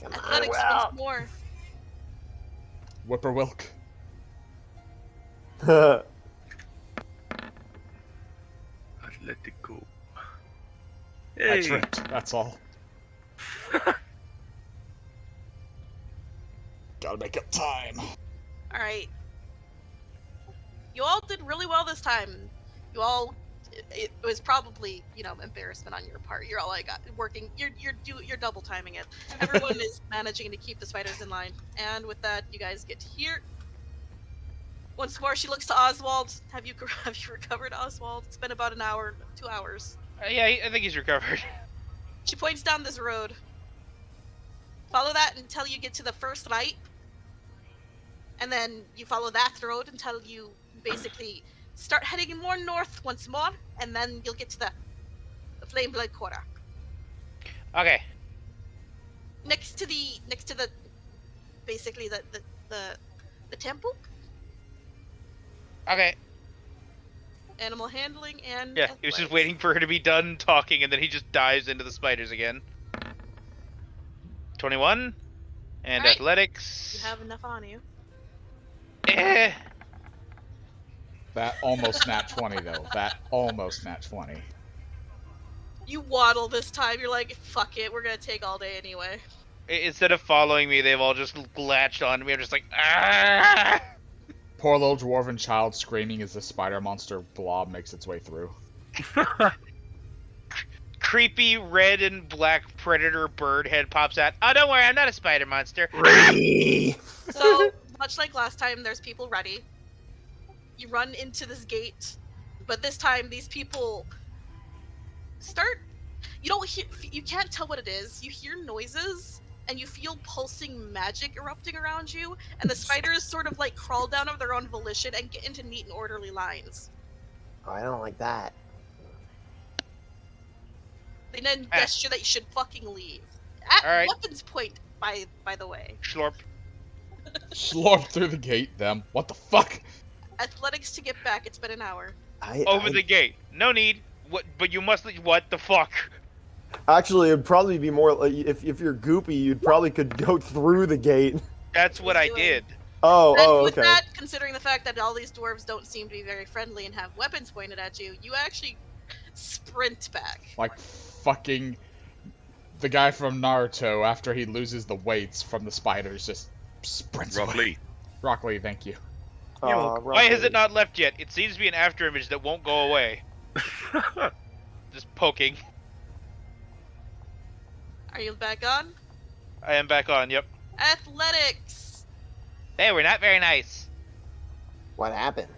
Speaker 6: Come on,
Speaker 3: Athletics
Speaker 6: Will.
Speaker 3: once more.
Speaker 1: Whipper Wilk.
Speaker 7: I'd let it go.
Speaker 1: I
Speaker 7: Hey.
Speaker 1: tripped, that's all. Gotta make up time.
Speaker 3: Alright. You all did really well this time. You all... It was probably, you know, embarrassment on your part. You're all like working. You're double timing it. Everyone is managing to keep the spiders in line. And with that, you guys get to here. Once more, she looks to Oswald. Have you recovered, Oswald? It's been about an hour, 2 hours.
Speaker 5: Yeah, I think he's recovered.
Speaker 3: She points down this road. Follow that until you get to the first light. And then you follow that road until you basically start heading more north once more, and then you'll get to the Flame Blood Quarter.
Speaker 5: Okay.
Speaker 3: Next to the basically the temple.
Speaker 5: Okay.
Speaker 3: Animal handling and
Speaker 5: Yeah, he was just
Speaker 3: athletics.
Speaker 5: waiting for her to be done talking, and then he just dives into the spiders again. 21. And
Speaker 3: Alright.
Speaker 5: athletics.
Speaker 3: You have enough on you.
Speaker 5: Eh.
Speaker 1: That almost nat 20 though. That almost nat 20.
Speaker 3: You waddle this time. You're like, fuck it, we're gonna take all day anyway.
Speaker 5: Instead of following me, they've all just latched onto me. I'm just like, ah!
Speaker 1: Poor little dwarven child screaming as the spider monster blob makes its way through.
Speaker 5: Creepy red and black predator bird head pops out. Oh, don't worry, I'm not a spider monster.
Speaker 3: So, much like last time, there's people ready. You run into this gate, but this time these people start. You don't hear. You can't tell what it is. You hear noises, and you feel pulsing magic erupting around you, and the spiders sort of like crawl down of their own volition and get into neat and orderly lines.
Speaker 6: Oh, I don't like that.
Speaker 3: They then gesture that you should fucking leave. At
Speaker 5: All right.
Speaker 3: weapons point, by the way.
Speaker 5: Schlorp.
Speaker 1: Slurp through the gate, them. What the fuck?
Speaker 3: Athletics to get back. It's been an hour.
Speaker 5: Over the gate. No need. What? But you must. What the fuck?
Speaker 2: Actually, it'd probably be more like if you're goopy, you'd probably could go through the gate.
Speaker 5: That's what I
Speaker 3: Do it.
Speaker 5: did.
Speaker 2: Oh,
Speaker 3: With
Speaker 2: okay.
Speaker 3: that, considering the fact that all these dwarves don't seem to be very friendly and have weapons pointed at you, you actually sprint back.
Speaker 1: Like fucking the guy from Naruto after he loses the weights from the spiders just sprints
Speaker 7: Rock
Speaker 1: away.
Speaker 7: Lee.
Speaker 1: Rock Lee, thank you.
Speaker 5: Why has it not left yet? It seems to be an after image that won't go away. Just poking.
Speaker 3: Are you back on?
Speaker 5: I am back on, yep.
Speaker 3: Athletics!
Speaker 5: They were not very nice.
Speaker 6: What happened?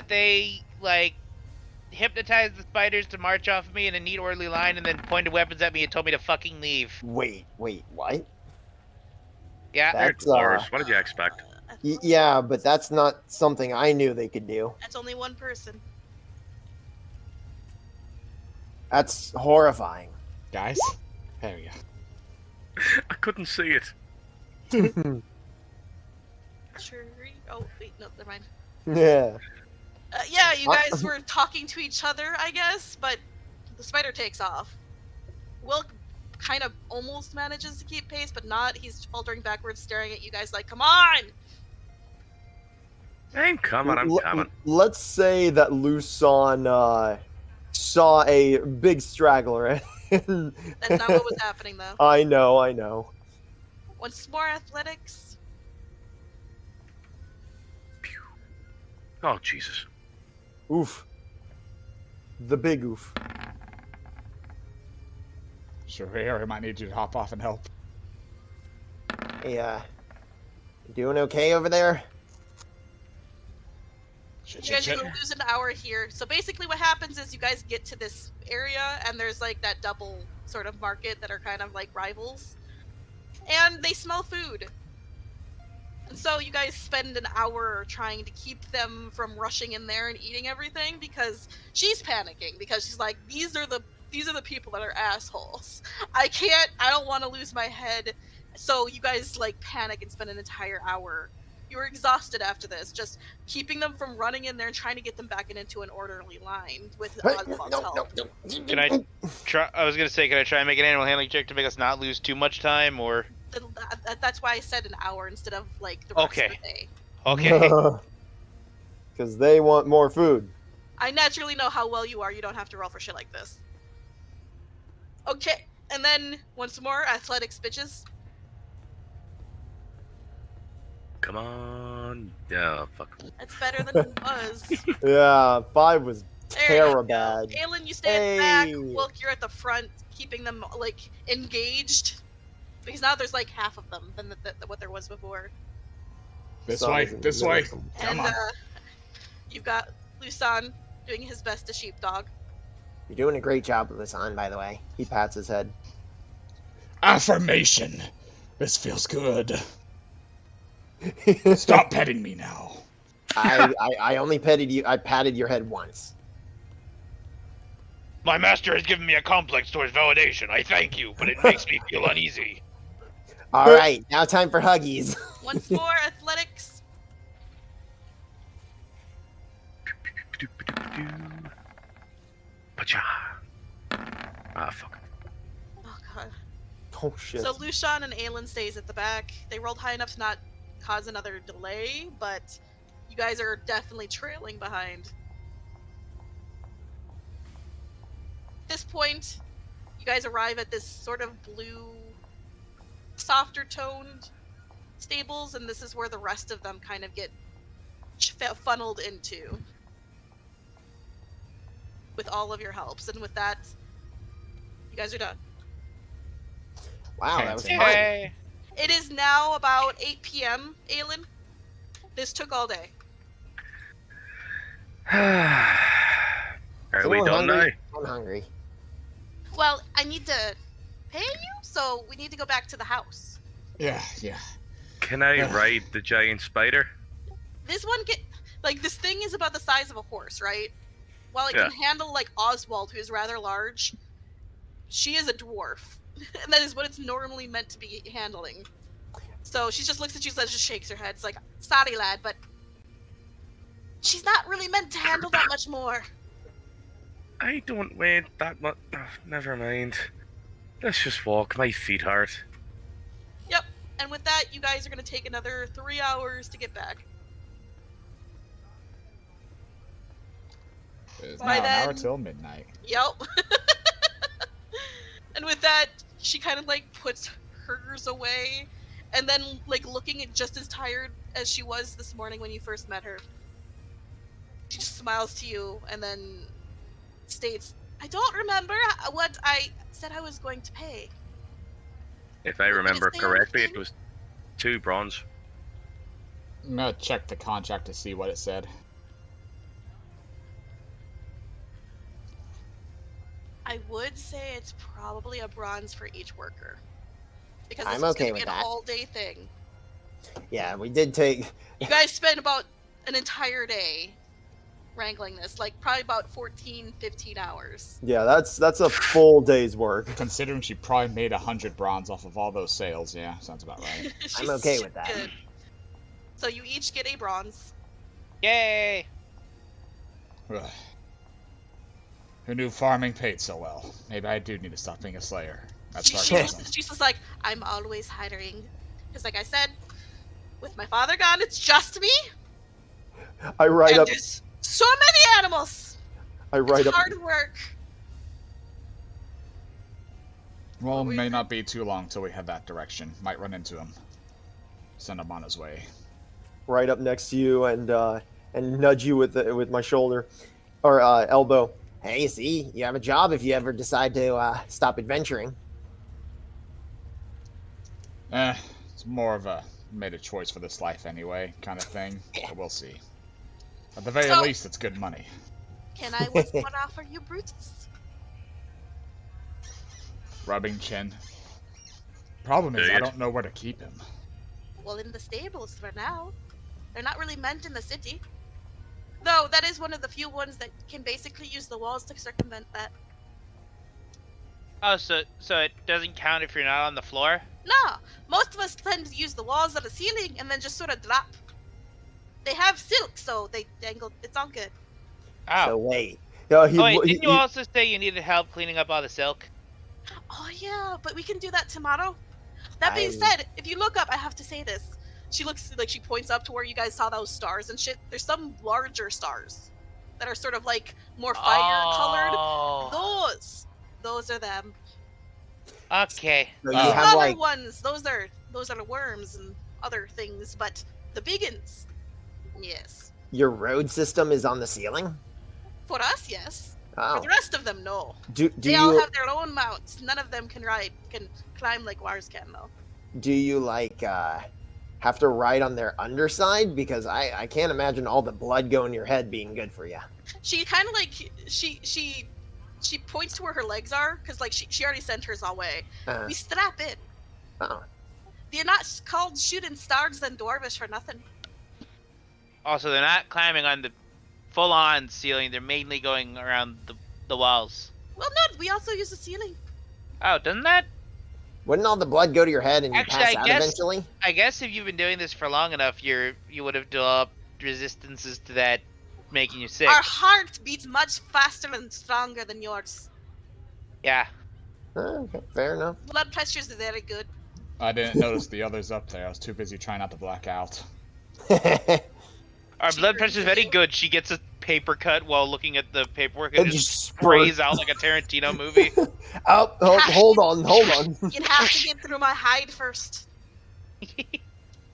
Speaker 5: They, like, hypnotized the spiders to march off of me in a neat orderly line and then pointed weapons at me and told me to fucking leave.
Speaker 6: Wait, what?
Speaker 5: Yeah.
Speaker 7: They're
Speaker 6: That's
Speaker 7: dwarves. What did you expect?
Speaker 6: Yeah, but that's not something I knew they could do.
Speaker 3: That's only one person.
Speaker 6: That's horrifying.
Speaker 1: Guys, there we go.
Speaker 7: I couldn't see it.
Speaker 3: Sure. Oh, wait, no, never mind.
Speaker 6: Yeah.
Speaker 3: Yeah, you guys were talking to each other, I guess, but the spider takes off. Wilk kind of almost manages to keep pace, but not. He's faltering backwards, staring at you guys like, come on!
Speaker 7: I'm coming.
Speaker 6: Let's say that Luson saw a big straggler.
Speaker 3: That's not what was happening, though.
Speaker 6: I know.
Speaker 3: Once more, athletics.
Speaker 7: Oh, Jesus.
Speaker 6: Oof. The big oof.
Speaker 1: Charir, I might need you to hop off and help.
Speaker 6: Hey, you doing okay over there?
Speaker 1: Shit,
Speaker 3: You guys
Speaker 1: shit,
Speaker 3: are
Speaker 1: shit.
Speaker 3: gonna lose an hour here. So basically what happens is you guys get to this area, and there's like that double sort of market that are kind of like rivals. And they smell food. And so you guys spend an hour trying to keep them from rushing in there and eating everything because she's panicking because she's like, these are the people that are assholes. I don't want to lose my head. So you guys like panic and spend an entire hour. You were exhausted after this, just keeping them from running in there and trying to get them back into an orderly line with Oswald's help.
Speaker 5: Can I try? I was gonna say, can I try and make an animal handling check to make us not lose too much time, or?
Speaker 3: That's why I said an hour instead of like the rest of the day.
Speaker 5: Okay.
Speaker 6: Because they want more food.
Speaker 3: I naturally know how well you are. You don't have to roll for shit like this. Okay, and then once more, athletics, bitches.
Speaker 7: Come on. Yeah, fuck.
Speaker 3: That's better than it was.
Speaker 6: Yeah, 5 was
Speaker 3: There you
Speaker 6: terror
Speaker 3: go.
Speaker 6: bad.
Speaker 3: Aelin, you stay at the back.
Speaker 6: Hey.
Speaker 3: Wilk, you're at the front, keeping them like engaged. Because now there's like half of them than what there was before.
Speaker 1: This
Speaker 6: Son
Speaker 1: way,
Speaker 6: is
Speaker 1: this way.
Speaker 6: awesome.
Speaker 1: Come
Speaker 3: And
Speaker 1: on.
Speaker 3: you've got Lusan doing his best to sheepdog.
Speaker 6: You're doing a great job, Lusan, by the way. He pats his head.
Speaker 1: Affirmation. This feels good. Stop petting me now.
Speaker 6: I only petted you. I patted your head once.
Speaker 5: My master has given me a complex towards validation. I thank you, but it makes me feel uneasy.
Speaker 6: All right, now time for huggies.
Speaker 3: Once more, athletics.
Speaker 7: Pacha. Ah, fuck.
Speaker 3: Oh god.
Speaker 6: Oh shit.
Speaker 3: So Lucian and Aelin stays at the back. They rolled high enough to not cause another delay, but you guys are definitely trailing behind. At this point, you guys arrive at this sort of blue, softer toned stables, and this is where the rest of them kind of get funneled into. With all of your helps, and with that, you guys are done.
Speaker 6: Wow, that was fun.
Speaker 5: Yay.
Speaker 3: It is now about 8 p.m., Aelin. This took all day.
Speaker 7: Are we
Speaker 6: Anyone
Speaker 7: done now?
Speaker 6: hungry? I'm hungry.
Speaker 3: Well, I need to pay you, so we need to go back to the house.
Speaker 1: Yeah.
Speaker 7: Can I ride the giant spider?
Speaker 3: This one this thing is about the size of a horse, right? While it
Speaker 7: Yeah.
Speaker 3: can handle like Oswald, who is rather large, she is a dwarf. And that is what it's normally meant to be handling. So she just looks at you and just shakes her head. It's like, sorry lad, but she's not really meant to handle that much more.
Speaker 7: I don't weigh that much. Oh, never mind. Let's just walk. My feet hurt.
Speaker 3: Yep. And with that, you guys are going to take another 3 hours to get back.
Speaker 1: It's
Speaker 3: By
Speaker 1: now an hour
Speaker 3: then-
Speaker 1: till midnight.
Speaker 3: Yep. And with that, she kind of like puts hers away and then like looking at just as tired as she was this morning when you first met her. She just smiles to you and then states, "I don't remember what I said I was going to pay."
Speaker 7: If I
Speaker 3: You want me to
Speaker 7: remember
Speaker 3: say
Speaker 7: correctly,
Speaker 3: anything?
Speaker 7: it was 2 bronze.
Speaker 1: I'm gonna check the contract to see what it said.
Speaker 3: I would say it's probably a bronze for each worker. Because
Speaker 6: I'm
Speaker 3: this is
Speaker 6: okay
Speaker 3: going to
Speaker 6: with
Speaker 3: be an
Speaker 6: that.
Speaker 3: all-day thing.
Speaker 6: Yeah, we did take.
Speaker 3: You guys spend about an entire day wrangling this, like probably about 14, 15 hours.
Speaker 2: Yeah, that's a full day's work.
Speaker 1: Considering she probably made 100 bronze off of all those sales, yeah, sounds about right.
Speaker 6: I'm okay with that.
Speaker 3: Good. So you each get a bronze.
Speaker 5: Yay!
Speaker 1: Ugh. Who knew farming paid so well? Maybe I do need to stop being a slayer. That's sarcasm.
Speaker 3: She's just like, I'm always hiring. Because like I said, with my father gone, it's just me.
Speaker 2: I write
Speaker 3: And
Speaker 2: up.
Speaker 3: there's so many animals.
Speaker 2: I write
Speaker 3: It's
Speaker 2: up.
Speaker 3: hard work.
Speaker 1: Well,
Speaker 3: we
Speaker 1: may
Speaker 3: could-
Speaker 1: not be too long till we head that direction. Might run into him. Send him on his way.
Speaker 2: Right up next to you and nudge you with my shoulder or elbow.
Speaker 6: Hey, see, you have a job if you ever decide to stop adventuring.
Speaker 1: It's more of a made a choice for this life anyway kind of thing. But we'll see. At the very
Speaker 3: So-
Speaker 1: least, it's good money.
Speaker 3: Can I what's one offer you, Brutus?
Speaker 1: Rubbing chin. Problem is, I
Speaker 7: Dude.
Speaker 1: don't know where to keep him.
Speaker 3: Well, in the stables for now. They're not really meant in the city. Though, that is one of the few ones that can basically use the walls to circumvent that.
Speaker 5: Oh, so it doesn't count if you're not on the floor?
Speaker 3: No! Most of us tend to use the walls of the ceiling and then just sort of drop. They have silk, so they dangle. It's all good.
Speaker 5: Oh.
Speaker 6: So wait,
Speaker 5: Oh, wait, didn't you also say you needed help cleaning up all the silk?
Speaker 3: Oh, yeah, but we can do that tomorrow. That being
Speaker 6: I'm-
Speaker 3: said, if you look up, I have to say this. She looks like she points up to where you guys saw those stars and shit. There's some larger stars that are sort of like more fire colored.
Speaker 5: Oh.
Speaker 3: Those are them.
Speaker 5: Okay.
Speaker 6: so you
Speaker 1: Oh.
Speaker 6: have
Speaker 3: Other
Speaker 6: like
Speaker 3: ones, those are the worms and other things, but the biggins, yes.
Speaker 6: your road system is on the ceiling.
Speaker 3: For us, yes. For
Speaker 6: Oh,
Speaker 3: the rest of them, no.
Speaker 6: do
Speaker 3: They all
Speaker 6: you
Speaker 3: have their own mounts. None of them can climb like ours can, though.
Speaker 6: do you like have to ride on their underside? Because I can't imagine all the blood going your head being good for you.
Speaker 3: She kind of like she points to where her legs are because like she already sent hers away.
Speaker 6: Uh,
Speaker 3: We strap in.
Speaker 6: oh,
Speaker 3: They're not called shooting stars and dwarvish for nothing.
Speaker 5: Also, they're not climbing on the full-on ceiling. They're mainly going around the walls.
Speaker 3: Well, no, we also use the ceiling.
Speaker 5: Oh, doesn't that?
Speaker 6: wouldn't all the blood go to your head and you
Speaker 5: Actually,
Speaker 6: pass
Speaker 5: I
Speaker 6: out
Speaker 5: guess-
Speaker 6: eventually?
Speaker 5: I guess if you've been doing this for long enough, you would have developed resistances to that, making you sick.
Speaker 3: Our heart beats much faster and stronger than yours.
Speaker 5: Yeah.
Speaker 6: Okay, fair enough.
Speaker 3: Blood pressures are very good.
Speaker 1: I didn't notice the others up there. I was too busy trying not to black out.
Speaker 5: Our
Speaker 3: She
Speaker 5: blood
Speaker 3: brings
Speaker 5: pressure's very
Speaker 3: you-
Speaker 5: good. She gets a paper cut while looking at the paperwork
Speaker 6: And
Speaker 5: and
Speaker 6: just
Speaker 5: just
Speaker 6: spurt.
Speaker 5: sprays out like a Tarantino movie.
Speaker 2: Oh, hold on.
Speaker 3: You'd have to get through my hide first.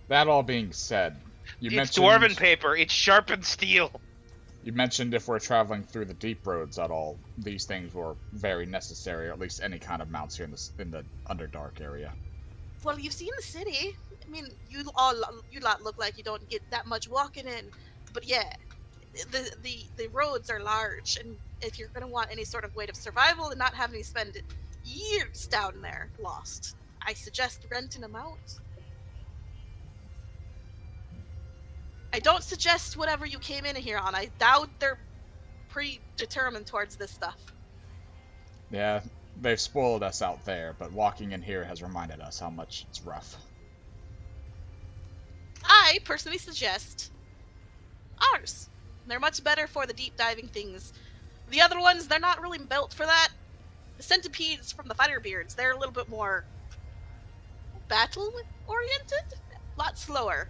Speaker 1: That all being said, you
Speaker 5: It's
Speaker 1: mentioned
Speaker 5: dwarven paper. It's sharpened steel.
Speaker 1: you mentioned if we're traveling through the deep roads at all, these things were very necessary, or at least any kind of mounts here in the Underdark area.
Speaker 3: Well, you've seen the city. I mean, you lot look like you don't get that much walking in, but yeah, the roads are large, and if you're gonna want any sort of way of survival and not having to spend years down there lost, I suggest renting a mount. I don't suggest whatever you came in here on. I doubt they're predetermined towards this stuff.
Speaker 1: Yeah, they've spoiled us out there, but walking in here has reminded us how much it's rough.
Speaker 3: I personally suggest ours. They're much better for the deep diving things. The other ones, they're not really built for that. The centipedes from the Firebeards, they're a little bit more battle oriented, a lot slower.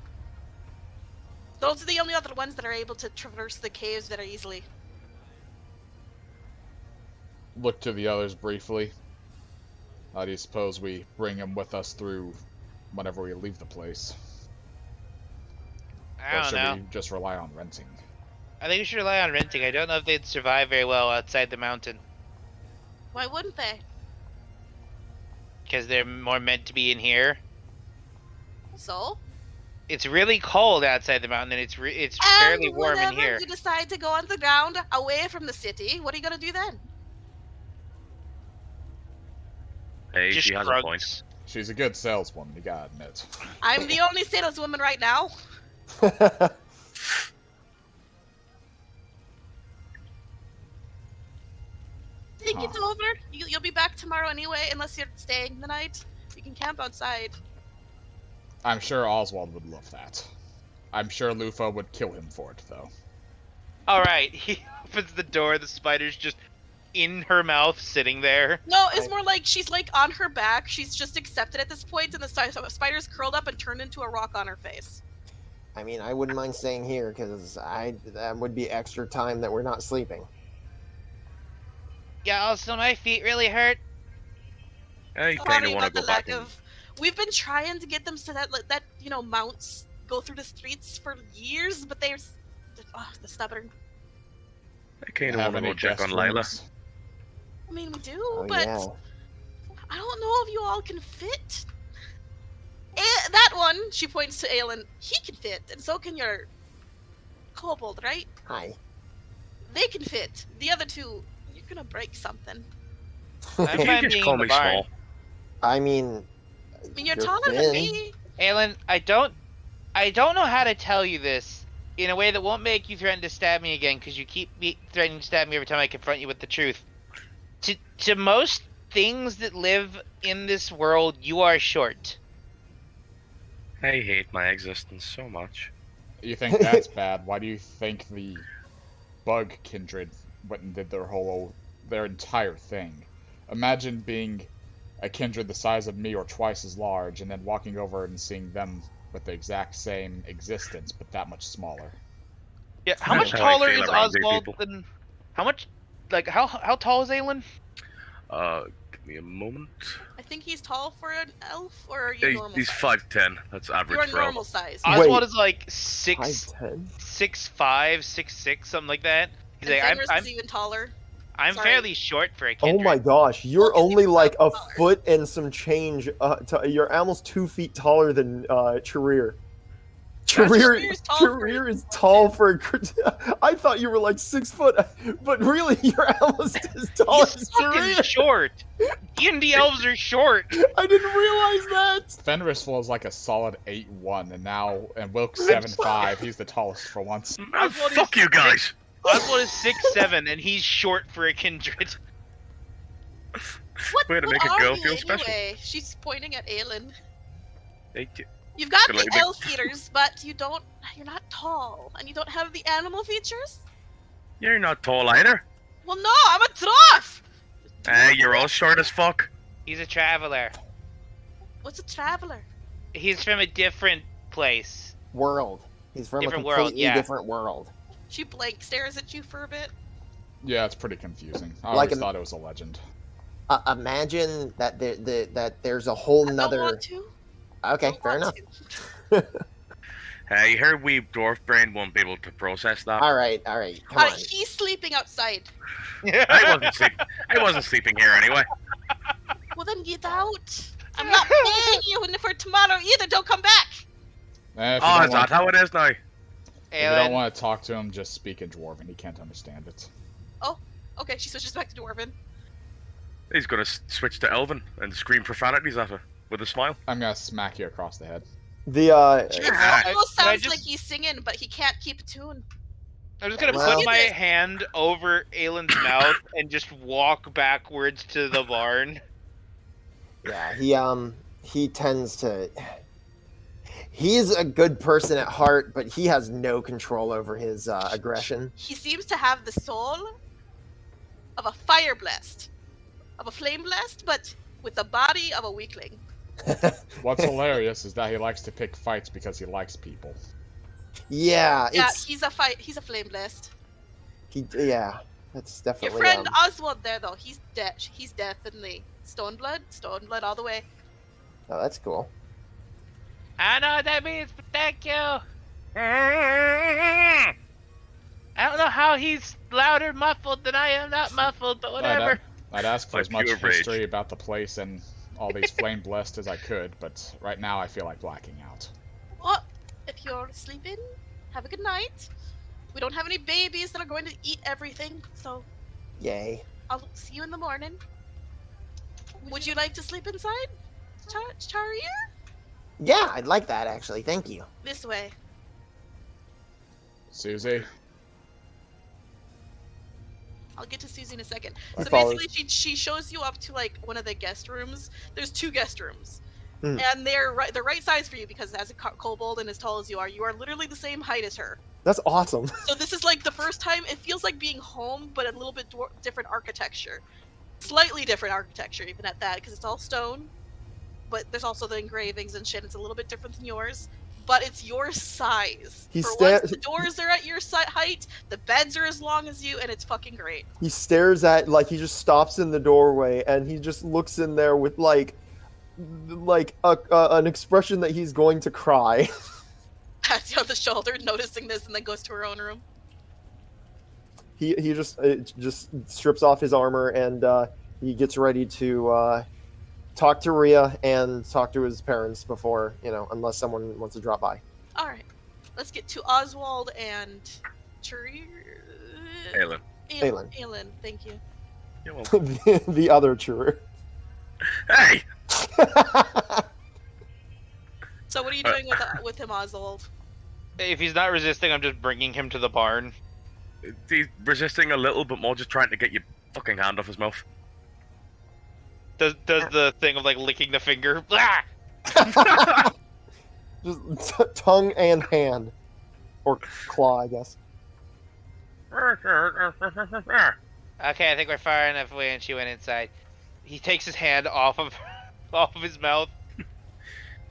Speaker 3: Those are the only other ones that are able to traverse the caves very easily.
Speaker 1: Look to the others briefly. How do you suppose we bring him with us through whenever we leave the place.
Speaker 5: I
Speaker 1: Or
Speaker 5: don't
Speaker 1: should
Speaker 5: know.
Speaker 1: we just rely on renting?
Speaker 5: I think we should rely on renting. I don't know if they'd survive very well outside the mountain.
Speaker 3: Why wouldn't they?
Speaker 5: Because they're more meant to be in here.
Speaker 3: So?
Speaker 5: It's really cold outside the mountain, and it's fairly warm in
Speaker 3: whenever
Speaker 5: here.
Speaker 3: you decide to go on the ground, away from the city, what are you gonna do then?
Speaker 7: Hey,
Speaker 5: Just
Speaker 7: she has a
Speaker 5: shrugs.
Speaker 7: point.
Speaker 1: She's a good saleswoman, you gotta admit.
Speaker 3: I'm the only saleswoman right now. Think it over. You'll be back tomorrow anyway, unless you're staying the night. You can camp outside.
Speaker 1: I'm sure Oswald would love that. I'm sure Lufa would kill him for it, though.
Speaker 5: Alright, he opens the door, the spider's just in her mouth, sitting there.
Speaker 3: No, it's more like she's like on her back. She's just accepted at this point, and the spider's curled up and turned into a rock on her face.
Speaker 6: I mean, I wouldn't mind staying here because that would be extra time that we're not sleeping.
Speaker 5: Yeah, also my feet really hurt.
Speaker 7: I kind
Speaker 3: Sorry
Speaker 7: of want
Speaker 3: about
Speaker 7: to
Speaker 3: the
Speaker 7: go back
Speaker 3: lack
Speaker 7: and...
Speaker 3: of. We've been trying to get them so that mounts go through the streets for years, but they're stubborn.
Speaker 7: I kind of
Speaker 1: Have
Speaker 7: want to
Speaker 1: any
Speaker 7: go check on
Speaker 1: guest
Speaker 7: Lila.
Speaker 1: rooms?
Speaker 3: I mean, we do,
Speaker 6: Oh,
Speaker 3: but
Speaker 6: yeah.
Speaker 3: I don't know if you all can fit. That one, she points to Aelin, he can fit, and so can your kobold, right?
Speaker 6: Hi.
Speaker 3: They can fit. The other two, you're gonna break something.
Speaker 5: I'm
Speaker 7: Could you
Speaker 5: fine
Speaker 7: just
Speaker 5: being
Speaker 7: call
Speaker 5: in the
Speaker 7: me
Speaker 5: barn.
Speaker 7: small?
Speaker 6: I mean,
Speaker 3: I mean, you're
Speaker 6: You're
Speaker 3: taller than
Speaker 6: thin.
Speaker 3: me.
Speaker 5: Aelin, I don't know how to tell you this in a way that won't make you threaten to stab me again, because you keep threatening to stab me every time I confront you with the truth. To most things that live in this world, you are short.
Speaker 7: I hate my existence so much.
Speaker 1: You think that's bad? Why do you think the bug kindred went and did their entire thing? Imagine being a kindred the size of me or twice as large, and then walking over and seeing them with the exact same existence, but that much smaller.
Speaker 5: Yeah, how
Speaker 7: That's
Speaker 5: much
Speaker 7: how I
Speaker 5: taller
Speaker 7: feel
Speaker 5: is
Speaker 7: around big
Speaker 5: Oswald
Speaker 7: people.
Speaker 5: than... How much... Like, how tall is Aelin?
Speaker 7: Give me a moment.
Speaker 3: I think he's tall for an elf, or are you normal
Speaker 7: He's
Speaker 3: size?
Speaker 7: 5'10". That's average
Speaker 3: You're
Speaker 7: for
Speaker 3: normal
Speaker 7: elf.
Speaker 3: size.
Speaker 5: Oswald
Speaker 2: Wait.
Speaker 5: is like 6'5",
Speaker 2: 5'10"?
Speaker 5: 6'6", something like that. He's
Speaker 3: And
Speaker 5: like,
Speaker 3: Fenris
Speaker 5: I'm
Speaker 3: is even taller.
Speaker 5: I'm
Speaker 3: sorry.
Speaker 5: fairly short for a
Speaker 2: Oh
Speaker 5: kindred.
Speaker 2: my gosh, you're
Speaker 3: Well,
Speaker 2: only
Speaker 3: he's
Speaker 2: like a
Speaker 3: taller.
Speaker 2: foot and some change. You're almost 2 feet taller than Charir.
Speaker 3: Charir's tall for a-
Speaker 2: Charir is tall for a. I thought you were like 6 foot, but really you're almost as tall
Speaker 5: He's
Speaker 2: as
Speaker 5: fucking
Speaker 2: Charir.
Speaker 5: short. D&D elves are short.
Speaker 2: I didn't realize that.
Speaker 1: Fenris was like a solid 8'1", and Wilk's 7'5". He's the tallest for once.
Speaker 5: Oswald is
Speaker 7: Fuck you guys!
Speaker 5: Oswald is 6'7", and he's short for a kindred.
Speaker 3: What,
Speaker 7: Way to
Speaker 3: what
Speaker 7: make a
Speaker 3: are
Speaker 7: girl
Speaker 3: you
Speaker 7: feel special.
Speaker 3: anyway? She's pointing at Aelin.
Speaker 7: Thank you.
Speaker 3: You've got
Speaker 7: Good
Speaker 3: the
Speaker 7: lady.
Speaker 3: elf eaters, but you're not tall, and you don't have the animal features?
Speaker 7: You're not tall either.
Speaker 3: Well, no, I'm a dwarf!
Speaker 7: You're all short as fuck.
Speaker 5: He's a traveler.
Speaker 3: What's a traveler?
Speaker 5: He's from a different place.
Speaker 6: World. He's from
Speaker 5: Different
Speaker 6: a
Speaker 5: world,
Speaker 6: completely
Speaker 5: yeah.
Speaker 6: different world.
Speaker 3: She blank stares at you for a bit.
Speaker 1: Yeah, it's pretty confusing. I
Speaker 6: Like
Speaker 1: always
Speaker 6: a-
Speaker 1: thought it was a legend.
Speaker 6: Imagine that that there's a whole
Speaker 3: I
Speaker 6: nother.
Speaker 3: don't want to.
Speaker 6: Okay,
Speaker 3: Don't
Speaker 6: fair enough.
Speaker 3: want to.
Speaker 7: You heard we dwarf brain won't be able to process that.
Speaker 6: All right. Come on.
Speaker 3: He's sleeping outside.
Speaker 7: I wasn't sleeping here anyway.
Speaker 3: Well, then get out. I'm not paying you for tomorrow either. Don't come back.
Speaker 1: If you
Speaker 7: Oh,
Speaker 1: don't
Speaker 7: is
Speaker 1: want-
Speaker 7: that how it is now?
Speaker 1: If you don't
Speaker 5: Aelin,
Speaker 1: want to talk to him, just speak in Dwarven. He can't understand it.
Speaker 3: Okay, she switches back to Dwarven.
Speaker 7: He's gonna switch to Elven and scream profanities at her with a smile.
Speaker 1: I'm gonna smack you across the head.
Speaker 2: The
Speaker 3: It
Speaker 7: Yeah,
Speaker 3: almost
Speaker 5: can I
Speaker 3: sounds
Speaker 5: just-
Speaker 3: like he's singing, but he can't keep a tune.
Speaker 5: I'm just gonna
Speaker 6: Well-
Speaker 5: put my hand over Aelin's mouth and just walk backwards to the barn.
Speaker 6: Yeah, he tends to. He's a good person at heart, but he has no control over his aggression.
Speaker 3: He seems to have the soul of a fire blast, of a flame blast, but with the body of a weakling.
Speaker 1: What's hilarious is that he likes to pick fights because he likes people.
Speaker 6: Yeah,
Speaker 3: Yeah,
Speaker 6: it's
Speaker 3: he's a flame blast.
Speaker 6: yeah, that's
Speaker 3: Your
Speaker 6: definitely.
Speaker 3: friend Oswald there, though, he's definitely Stoneblood all the way.
Speaker 6: Oh, that's cool.
Speaker 5: I know what that means, but thank you. I don't know how he's louder muffled than I am not muffled, but whatever.
Speaker 1: I'd ask for
Speaker 7: By
Speaker 1: as much
Speaker 7: pure rage.
Speaker 1: history about the place and all these flame blessed as I could, but right now I feel like blacking out.
Speaker 3: Well, if you're sleeping, have a good night. We don't have any babies that are going to eat everything, so
Speaker 6: Yay.
Speaker 3: I'll see you in the morning. Would you like to sleep inside, Charir?
Speaker 6: Yeah, I'd like that actually. Thank you.
Speaker 3: This way.
Speaker 1: Susie,
Speaker 3: I'll get to Susie in a second.
Speaker 2: I
Speaker 3: So
Speaker 2: follow.
Speaker 3: basically, she shows you up to like one of the guest rooms. There's 2 guest rooms,
Speaker 2: Mm.
Speaker 3: and they're right size for you because as a kobold and as tall as you are literally the same height as her.
Speaker 2: That's awesome.
Speaker 3: So this is like the first time it feels like being home, but a little bit different architecture, slightly different architecture even at that, because it's all stone, but there's also the engravings and shit. It's a little bit different than yours, but it's your size.
Speaker 2: He
Speaker 3: For
Speaker 2: sta-
Speaker 3: once, the doors are at your height, the beds are as long as you, and it's fucking great.
Speaker 2: He stares at, like, he just stops in the doorway and he just looks in there with like an expression that he's going to cry.
Speaker 3: Pats you on the shoulder, noticing this, and then goes to her own room.
Speaker 2: He just strips off his armor and he gets ready to talk to Rhea and talk to his parents before, unless someone wants to drop by.
Speaker 3: All right, let's get to Oswald and Charir.
Speaker 7: Aelin.
Speaker 2: Aelin.
Speaker 3: Aelin, thank you.
Speaker 7: Yeah, well,
Speaker 2: The other Charir.
Speaker 7: hey!
Speaker 3: So what are you doing with him, Oswald?
Speaker 5: If he's not resisting, I'm just bringing him to the barn.
Speaker 7: He's resisting a little, but more just trying to get your fucking hand off his mouth.
Speaker 5: Does the thing of like licking the finger? Blah!
Speaker 2: Just tongue and hand. Or claw, I guess.
Speaker 5: Okay, I think we're far enough away, and she went inside. He takes his hand off of his mouth.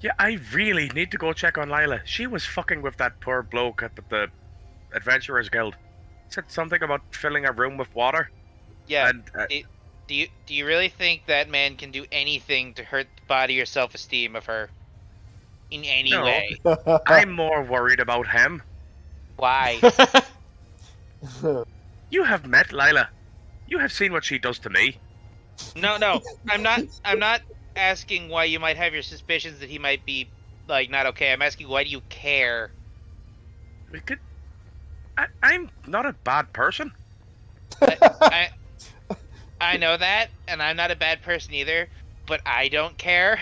Speaker 7: Yeah, I really need to go check on Lila. She was fucking with that poor bloke at the Adventurers Guild. Said something about filling a room with water.
Speaker 5: Yeah.
Speaker 7: And
Speaker 5: Do you really think that man can do anything to hurt the body or self-esteem of her? In any
Speaker 7: No.
Speaker 5: way?
Speaker 7: I'm more worried about him.
Speaker 5: Why?
Speaker 7: You have met Lila. You have seen what she does to me.
Speaker 5: No, I'm not asking why you might have your suspicions that he might be like not okay. I'm asking why do you care?
Speaker 7: I'm not a bad person.
Speaker 5: I know that, and I'm not a bad person either, but I don't care.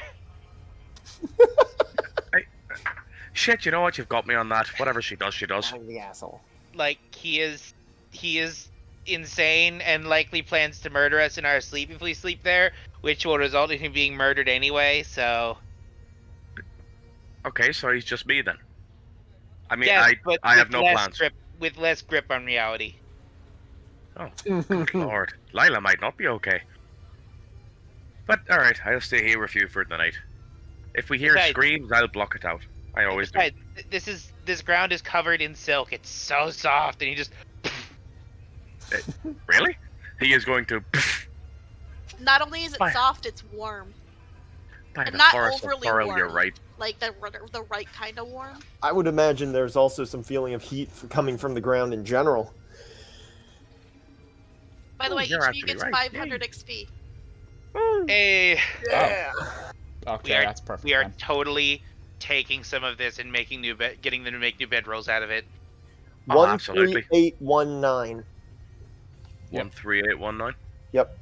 Speaker 7: Shit, you know what? You've got me on that. Whatever she does, she does.
Speaker 6: I'm the asshole.
Speaker 5: Like he is insane and likely plans to murder us in our sleep if we sleep there, which will result in him being murdered anyway. So
Speaker 7: Okay, so he's just me then. I mean,
Speaker 5: yes, but
Speaker 7: I have
Speaker 5: with
Speaker 7: no
Speaker 5: less
Speaker 7: plans.
Speaker 5: with less grip on reality.
Speaker 7: Oh, good lord. Lila might not be okay. But alright, I'll stay here with you for the night. If we hear
Speaker 5: Besides-
Speaker 7: screams, I'll block it out. I always do.
Speaker 5: Besides, this ground is covered in silk. It's so soft, and he just
Speaker 7: Really? He is going to
Speaker 3: Not only is it
Speaker 7: Why?
Speaker 3: soft, it's warm.
Speaker 7: by
Speaker 3: And
Speaker 7: the
Speaker 3: not
Speaker 7: forest of
Speaker 3: overly
Speaker 7: Coral,
Speaker 3: warm.
Speaker 7: you're right.
Speaker 3: Like the right kind of warm.
Speaker 2: I would imagine there's also some feeling of heat coming from the ground in general.
Speaker 3: By the
Speaker 7: Oh,
Speaker 3: way, each
Speaker 7: you're
Speaker 3: of you
Speaker 7: actually
Speaker 3: gets
Speaker 7: right.
Speaker 3: 500 XP.
Speaker 5: hey.
Speaker 2: Yeah.
Speaker 1: Okay, that's perfect.
Speaker 5: We are
Speaker 1: then.
Speaker 5: totally taking some of this and making getting them to make new bedrolls out of it.
Speaker 7: Oh, absolutely.
Speaker 2: 13819.
Speaker 7: 13819.
Speaker 2: Yep.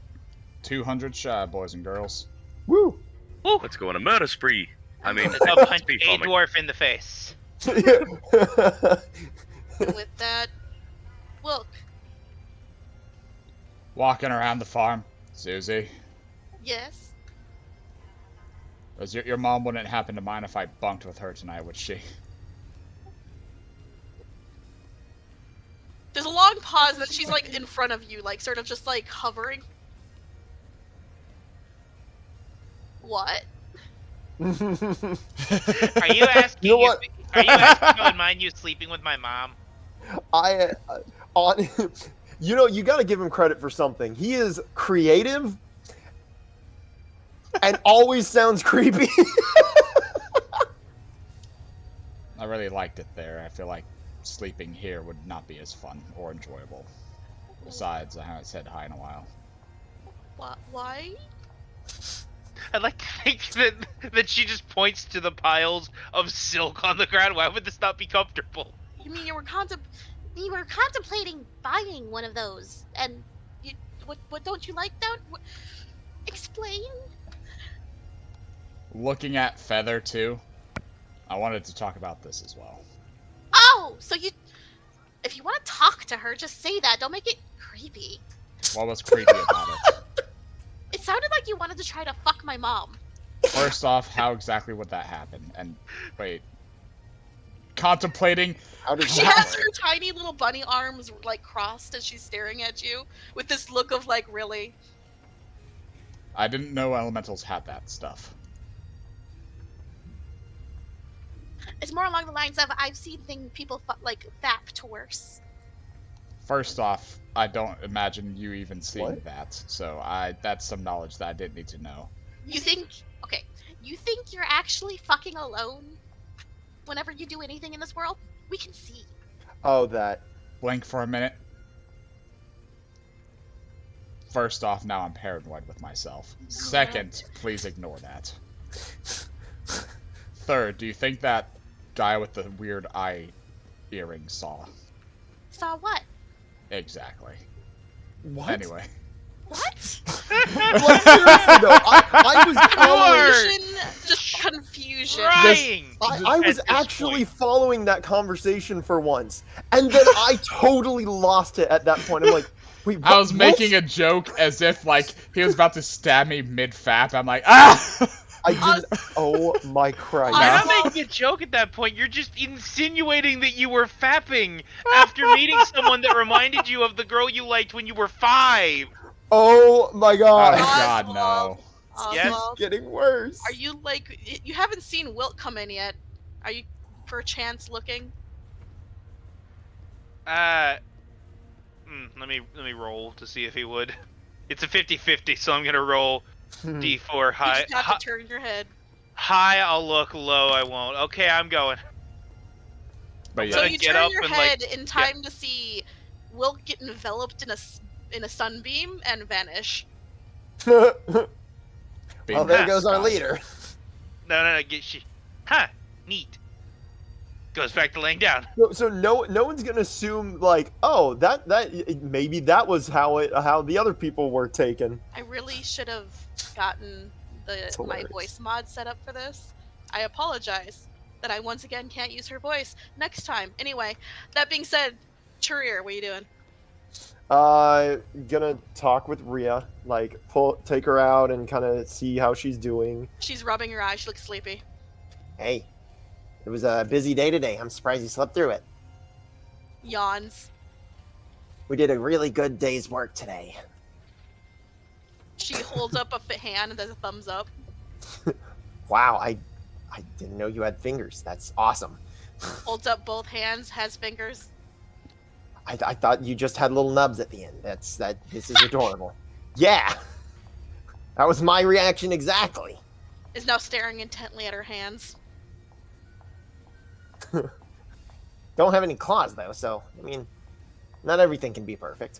Speaker 1: 200 shy, boys and girls.
Speaker 2: Woo!
Speaker 7: Let's go on a murder spree. I mean,
Speaker 5: Let's go punch
Speaker 7: speed
Speaker 5: a
Speaker 7: farming.
Speaker 5: dwarf in the face.
Speaker 3: And with that, Wilk,
Speaker 1: Walking around the farm. Susie,
Speaker 3: yes?
Speaker 1: your mom wouldn't happen to mind if I bunked with her tonight, would she?
Speaker 3: There's a long pause, and then she's like in front of you, like sort of just like hovering. What?
Speaker 5: Are you asking?
Speaker 2: You know what?
Speaker 5: Are you asking if I would mind you sleeping with my mom?
Speaker 2: You got to give him credit for something. He is creative and always sounds creepy.
Speaker 1: I really liked it there. I feel like sleeping here would not be as fun or enjoyable. Besides, I haven't said hi in a while.
Speaker 3: Why?
Speaker 5: I'd like to think that she just points to the piles of silk on the ground. Why would this not be comfortable?
Speaker 3: You mean you were contemplating buying one of those, and what don't you like that? Explain.
Speaker 1: Looking at Feather too, I wanted to talk about this as well.
Speaker 3: Oh, so if you want to talk to her, just say that. Don't make it creepy.
Speaker 1: What was creepy about it?
Speaker 3: It sounded like you wanted to try to fuck my mom.
Speaker 1: First off, how exactly would that happen? And wait, contemplating.
Speaker 2: How did
Speaker 3: She
Speaker 2: that
Speaker 3: has
Speaker 2: work?
Speaker 3: her tiny little bunny arms like crossed as she's staring at you with this look of like, really?
Speaker 1: I didn't know elementals had that stuff.
Speaker 3: It's more along the lines of I've seen people like fap to worse.
Speaker 1: First off, I don't imagine you even seeing
Speaker 2: What?
Speaker 1: that, so that's some knowledge that I didn't need to know.
Speaker 3: You think you're actually fucking alone whenever you do anything in this world? We can see.
Speaker 2: Oh, that.
Speaker 1: Blink for a minute. First off, now I'm paranoid with myself. Second, please ignore that. Third, do you think that guy with the weird eye earrings saw?
Speaker 3: Saw what?
Speaker 1: Exactly.
Speaker 2: What?
Speaker 1: Anyway.
Speaker 3: What?
Speaker 2: Like, seriously though, I was following.
Speaker 3: Confusion. Just confusion.
Speaker 5: Crying.
Speaker 2: I was
Speaker 5: At this
Speaker 2: actually
Speaker 5: point.
Speaker 2: following that conversation for once, and then I totally lost it at that point. I'm like, wait, what?
Speaker 1: I was making a joke as if, like, he was about to stab me mid-fap. I'm like, ah!
Speaker 2: I didn't. Oh my Christ!
Speaker 5: You're
Speaker 3: Oswald-
Speaker 5: not making a joke at that point. You're just insinuating that you were fapping after meeting someone that reminded you of the girl you liked when you were 5.
Speaker 2: Oh my
Speaker 1: Oh,
Speaker 2: God!
Speaker 1: God,
Speaker 3: Oswald.
Speaker 1: no.
Speaker 5: Yes.
Speaker 3: Oswald,
Speaker 2: Getting worse.
Speaker 3: are you like you haven't seen Wilk come in yet? Are you per chance looking?
Speaker 5: Let me roll to see if he would. It's a 50-50, so I'm gonna roll D4
Speaker 3: You
Speaker 5: high.
Speaker 3: just have to turn your head.
Speaker 5: High, I'll look. Low, I won't. Okay, I'm going.
Speaker 1: But
Speaker 3: So
Speaker 1: yeah,
Speaker 3: you
Speaker 5: get
Speaker 3: turn
Speaker 5: up
Speaker 3: your
Speaker 5: and,
Speaker 3: head in time to see Wilk get enveloped in a sunbeam and vanish.
Speaker 2: Well,
Speaker 1: being
Speaker 2: there
Speaker 1: that
Speaker 2: goes our
Speaker 1: guy.
Speaker 2: leader.
Speaker 5: No, get she. Huh? Neat. Goes back to laying down.
Speaker 2: So no one's gonna assume like, oh, that maybe that was how the other people were taken.
Speaker 3: I really should have gotten
Speaker 2: That's
Speaker 3: my
Speaker 2: hilarious.
Speaker 3: voice mod set up for this. I apologize that I once again can't use her voice next time. Anyway, that being said, Charir, what are you doing?
Speaker 2: Gonna talk with Rhea, like take her out and kind of see how she's doing.
Speaker 3: She's rubbing her eyes. She looks sleepy.
Speaker 6: Hey, it was a busy day today. I'm surprised you slept through it.
Speaker 3: Yawns.
Speaker 6: We did a really good day's work today.
Speaker 3: She holds up a hand and does a thumbs up.
Speaker 6: Wow, I didn't know you had fingers. That's awesome.
Speaker 3: Holds up both hands, has fingers.
Speaker 6: I thought you just had little nubs at the end. This is adorable. Yeah. That was my reaction exactly.
Speaker 3: Is now staring intently at her hands.
Speaker 6: Don't have any claws though, so I mean, not everything can be perfect.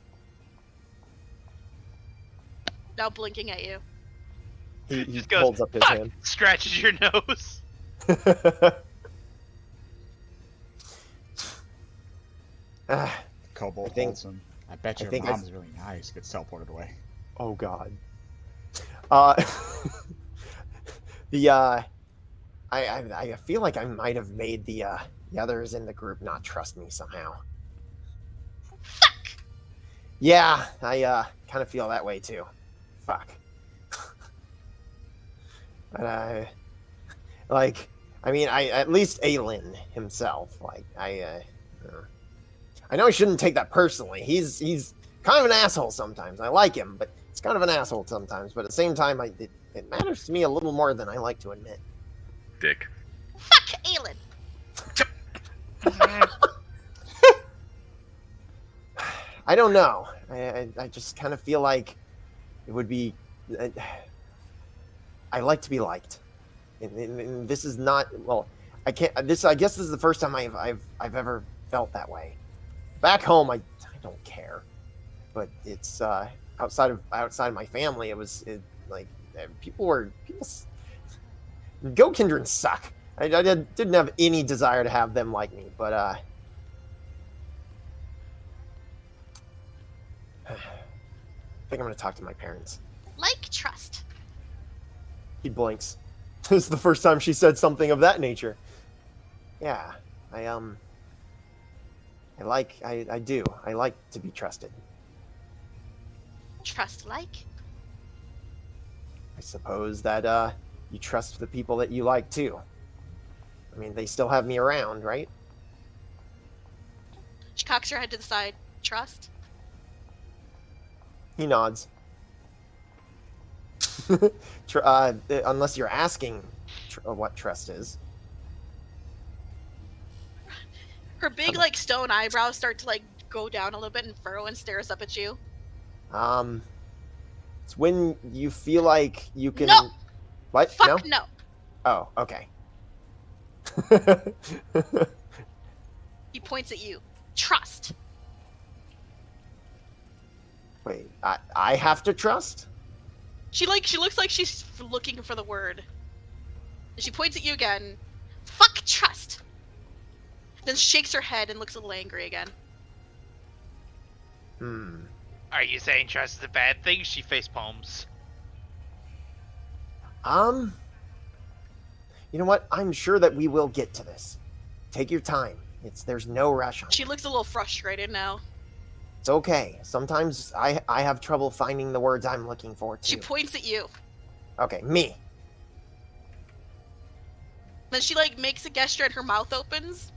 Speaker 3: Now blinking at you.
Speaker 2: He
Speaker 5: Just goes,
Speaker 2: holds up his
Speaker 5: "Fuck,"
Speaker 2: hand.
Speaker 5: scratches your nose.
Speaker 6: Ah,
Speaker 1: Kobold
Speaker 6: I think-
Speaker 1: holds him. I bet
Speaker 6: I
Speaker 1: your
Speaker 6: think
Speaker 1: mom's really nice. Gets teleported away.
Speaker 2: Oh God.
Speaker 6: I feel like I might have made the others in the group not trust me somehow.
Speaker 3: Fuck!
Speaker 6: Yeah, I kind of feel that way too. Fuck. But I mean, at least Aelin himself, I know I shouldn't take that personally. He's kind of an asshole sometimes. I like him, but he's kind of an asshole sometimes. But at the same time, it matters to me a little more than I like to admit.
Speaker 7: Dick.
Speaker 3: Fuck Aelin!
Speaker 6: I don't know. I just kind of feel like it would be. I like to be liked, and this is not. Well, I can't. I guess this is the first time I've ever felt that way. Back home, I don't care, but it's outside of my family. People. Go Kindred suck. I didn't have any desire to have them like me, but I think I'm gonna talk to my parents.
Speaker 3: Like trust.
Speaker 2: He blinks. This is the first time she said something of that nature.
Speaker 6: Yeah, I do. I like to be trusted.
Speaker 3: Trust like?
Speaker 6: I suppose that you trust the people that you like too. I mean, they still have me around, right?
Speaker 3: She cocks her head to the side. Trust?
Speaker 2: He nods.
Speaker 6: Unless you're asking what trust is.
Speaker 3: Her big, like, stone eyebrows start to, like, go down a little bit and furrow and stares up at you.
Speaker 6: It's when you feel like you can...
Speaker 3: No!
Speaker 6: What?
Speaker 3: Fuck
Speaker 6: No?
Speaker 3: no!
Speaker 6: Oh, okay.
Speaker 3: He points at you. Trust.
Speaker 6: Wait, I have to trust?
Speaker 3: She looks like she's looking for the word. And she points at you again. Fuck trust! Then shakes her head and looks a little angry again.
Speaker 5: Are you saying trust is a bad thing? She face palms.
Speaker 6: You know what? I'm sure that we will get to this. Take your time. There's no rush on it.
Speaker 3: She looks a little frustrated now.
Speaker 6: It's okay. Sometimes I have trouble finding the words I'm looking for too.
Speaker 3: She points at you.
Speaker 6: Okay, me.
Speaker 3: Then she, like, makes a gesture and her mouth opens.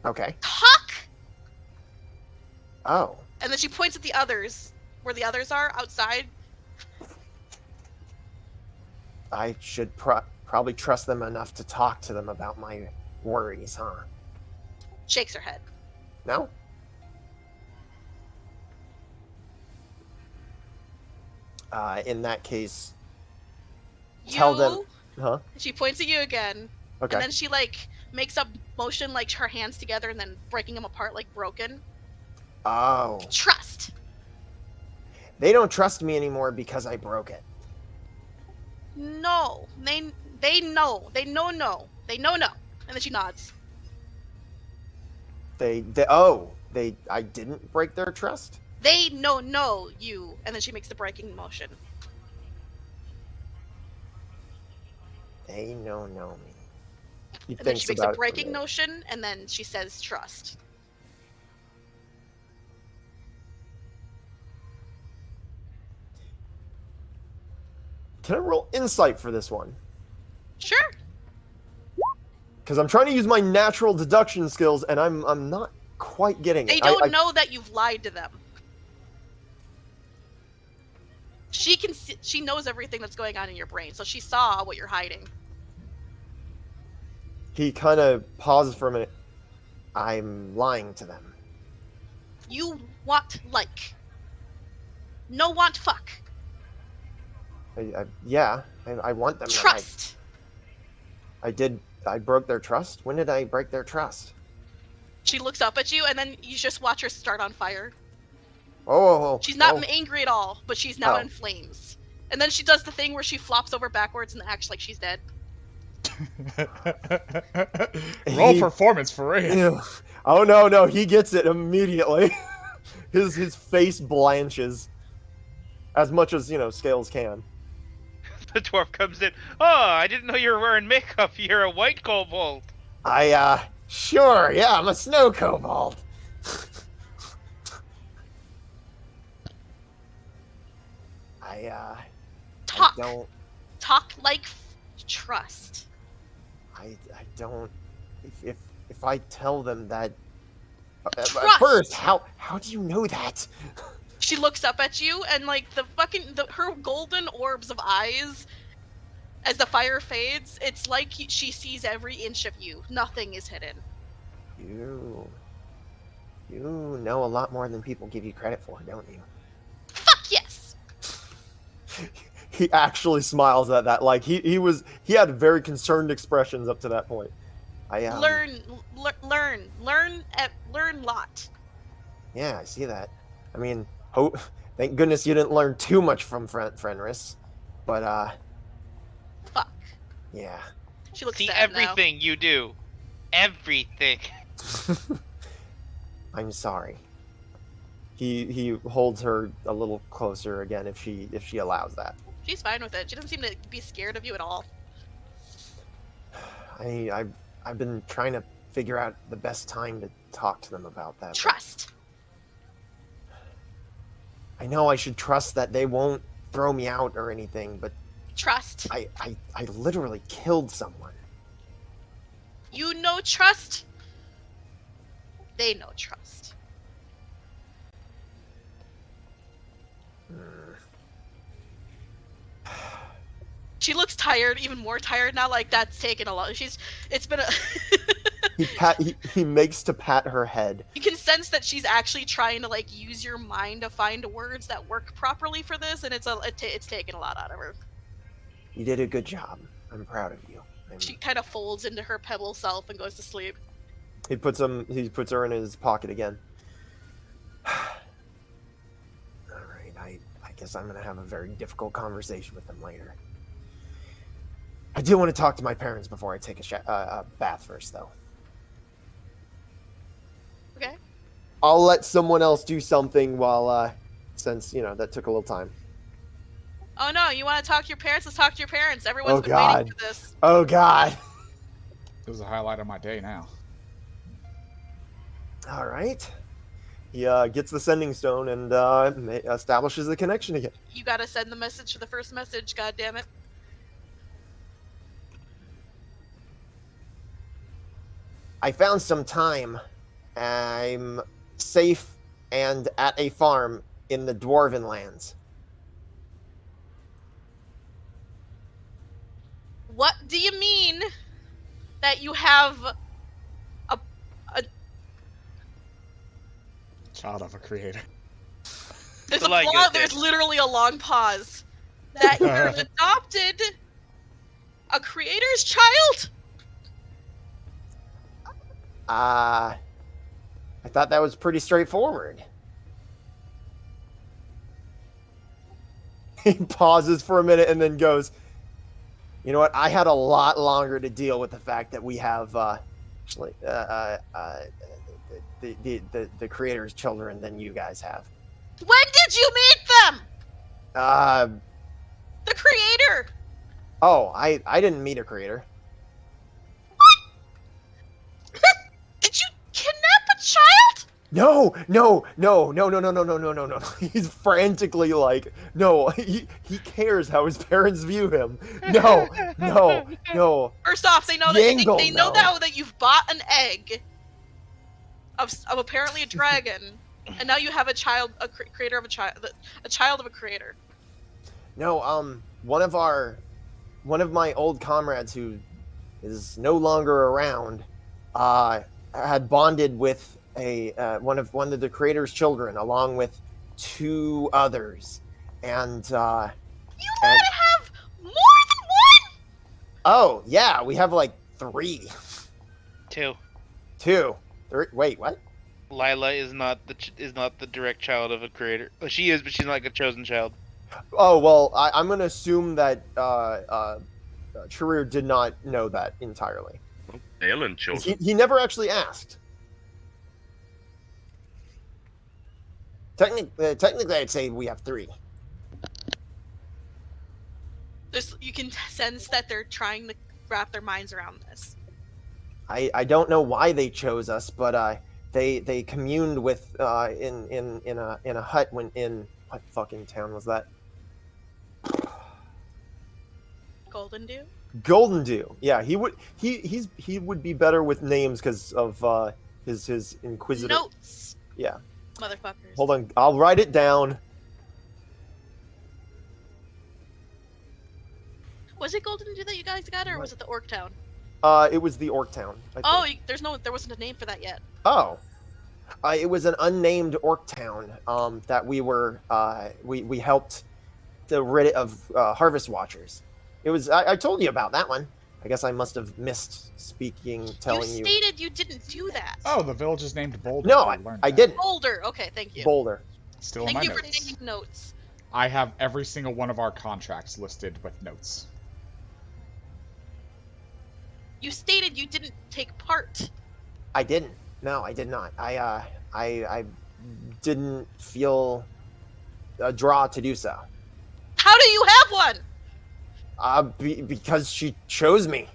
Speaker 6: Okay.
Speaker 3: Talk!
Speaker 6: Oh.
Speaker 3: And then she points at the others. Where the others are, outside.
Speaker 6: I should probably trust them enough to talk to them about my worries, huh?
Speaker 3: Shakes her head.
Speaker 6: No? In that case, tell them... Huh?
Speaker 3: She points at you again.
Speaker 6: Okay.
Speaker 3: And then she, like, makes a motion, like, her hands together and then breaking them apart, like, broken.
Speaker 6: Oh.
Speaker 3: Trust.
Speaker 6: They don't trust me anymore because I broke it.
Speaker 3: No. They know. They know no. They know no. And then she nods.
Speaker 6: I didn't break their trust?
Speaker 3: They know you. And then she makes the breaking motion.
Speaker 6: They know me. He
Speaker 3: And then
Speaker 6: thinks
Speaker 3: she makes
Speaker 6: about
Speaker 3: a
Speaker 6: it for
Speaker 3: breaking
Speaker 6: minute.
Speaker 3: motion, and then she says trust.
Speaker 2: Can I roll insight for this one?
Speaker 3: Sure.
Speaker 2: Because I'm trying to use my natural deduction skills, and I'm not quite getting it.
Speaker 3: They don't know that you've lied to them. She knows everything that's going on in your brain, so she saw what you're hiding.
Speaker 2: He kind of pauses for a minute.
Speaker 6: I'm lying to them.
Speaker 3: You want like. No want fuck.
Speaker 6: I want them.
Speaker 3: Trust.
Speaker 6: I broke their trust? When did I break their trust?
Speaker 3: She looks up at you, and then you just watch her start on fire.
Speaker 6: Oh.
Speaker 3: She's not angry at all, but she's now
Speaker 6: Oh.
Speaker 3: in flames. And then she does the thing where she flops over backwards and acts like she's dead.
Speaker 1: Roll performance for real.
Speaker 2: Yeah. Oh no, he gets it immediately. his face blanches. As much as, scales can.
Speaker 5: The dwarf comes in. Oh, I didn't know you were wearing makeup. You're a white kobold.
Speaker 6: Sure, yeah, I'm a snow kobold.
Speaker 3: Talk.
Speaker 6: I don't.
Speaker 3: Talk like trust.
Speaker 6: I don't. If I tell them that.
Speaker 3: Trust.
Speaker 6: First, how do you know that?
Speaker 3: She looks up at you, and like her golden orbs of eyes, as the fire fades, it's like she sees every inch of you. Nothing is hidden.
Speaker 6: You know a lot more than people give you credit for, don't you?
Speaker 3: Fuck yes.
Speaker 2: he actually smiles at that. Like he had very concerned expressions up to that point.
Speaker 3: Learn lot.
Speaker 6: Yeah, I see that. I mean, thank goodness you didn't learn too much from Fenris. But,
Speaker 3: Fuck.
Speaker 6: yeah.
Speaker 3: She looks
Speaker 5: See
Speaker 3: sad
Speaker 5: everything you do. Everything.
Speaker 6: I'm sorry.
Speaker 2: He holds her a little closer again if she allows that.
Speaker 3: now. She's fine with it. She doesn't seem to be scared of you at all.
Speaker 6: I've been trying to figure out the best time to talk to them about that.
Speaker 3: Trust.
Speaker 6: I know I should trust that they won't throw me out or anything, but
Speaker 3: Trust.
Speaker 6: I literally killed someone.
Speaker 3: You know trust. They know trust. She looks tired, even more tired now. Like that's taken a lot. It's been a.
Speaker 2: He makes to pat her head.
Speaker 3: You can sense that she's actually trying to like use your mind to find words that work properly for this, and it's taken a lot out of her.
Speaker 6: You did a good job. I'm proud of you.
Speaker 3: She kind of folds into her pebble self and goes to sleep.
Speaker 2: He puts her in his pocket again.
Speaker 6: All right, I guess I'm gonna have a very difficult conversation with them later. I do want to talk to my parents before I take a bath first, though.
Speaker 3: Okay.
Speaker 2: I'll let someone else do something while, since that took a little time.
Speaker 3: Oh no, you want to talk to your parents? Let's talk to your parents. Everyone's been
Speaker 2: God.
Speaker 3: waiting for this.
Speaker 2: Oh God.
Speaker 1: It was a highlight of my day now.
Speaker 2: All right. He gets the sending stone and establishes the connection again.
Speaker 3: You gotta send the message to the first message. God damn it.
Speaker 6: I found some time. I'm safe and at a farm in the Dwarven lands.
Speaker 3: What do you mean that you have a
Speaker 1: Child of a creator.
Speaker 3: there's
Speaker 5: Like you
Speaker 3: there's
Speaker 5: did.
Speaker 3: literally a long pause. That you're adopted a creator's child?
Speaker 6: I thought that was pretty straightforward.
Speaker 2: He pauses for a minute and then goes, "You know what? I had a lot longer to deal with the fact that we have the creator's children than you guys have."
Speaker 3: When did you meet them? The creator.
Speaker 2: Oh, I didn't meet a creator.
Speaker 3: Did you kidnap a child?
Speaker 2: No. He's frantically like, no, he cares how his parents view him. No.
Speaker 3: First off, they know
Speaker 2: Yangle,
Speaker 3: they know
Speaker 2: no.
Speaker 3: that you've bought an egg of apparently a dragon, and now you have a child, creator of a child of a creator.
Speaker 6: No, one of my old comrades who is no longer around, had bonded with one of the creator's children along with 2 others, and
Speaker 3: You gotta have more than one.
Speaker 6: oh yeah, we have like 3.
Speaker 5: 2.
Speaker 6: 2. 3. Wait, what?
Speaker 5: Lila is not the direct child of a creator. Well, she is, but she's not like a chosen child.
Speaker 2: Oh, well, I'm going to assume that Charir did not know that entirely.
Speaker 7: Aelin children.
Speaker 2: He never actually asked.
Speaker 6: Technically, I'd say we have 3.
Speaker 3: You can sense that they're trying to wrap their minds around this.
Speaker 6: I don't know why they chose us, but they communed with in a hut when in what fucking town was that?
Speaker 3: Golden Dew?
Speaker 2: Golden Dew. Yeah, he would be better with names because of his inquisitive.
Speaker 3: Notes.
Speaker 2: Yeah.
Speaker 3: Motherfuckers.
Speaker 2: Hold on, I'll write it down.
Speaker 3: Was it Golden Dew that you guys got, or was it the Orc Town?
Speaker 2: It was the Orc Town. I
Speaker 3: Oh,
Speaker 2: think.
Speaker 3: there wasn't a name for that yet.
Speaker 6: Oh, it was an unnamed orc town that we were we helped rid of Harvest Watchers. It was I told you about that one. I guess I must have missed telling you.
Speaker 3: You stated you didn't do that.
Speaker 1: Oh, the village is named Boulder.
Speaker 6: No,
Speaker 1: We learned
Speaker 6: I
Speaker 1: that.
Speaker 6: didn't.
Speaker 3: Boulder. Okay, thank you.
Speaker 6: Boulder.
Speaker 1: Still in
Speaker 3: Thank
Speaker 1: my
Speaker 3: you for
Speaker 1: notes.
Speaker 3: taking notes.
Speaker 1: I have every single one of our contracts listed with notes.
Speaker 3: You stated you didn't take part.
Speaker 6: I didn't. No, I did not. I didn't feel a draw to do so.
Speaker 3: How do you have one?
Speaker 6: Because she chose me,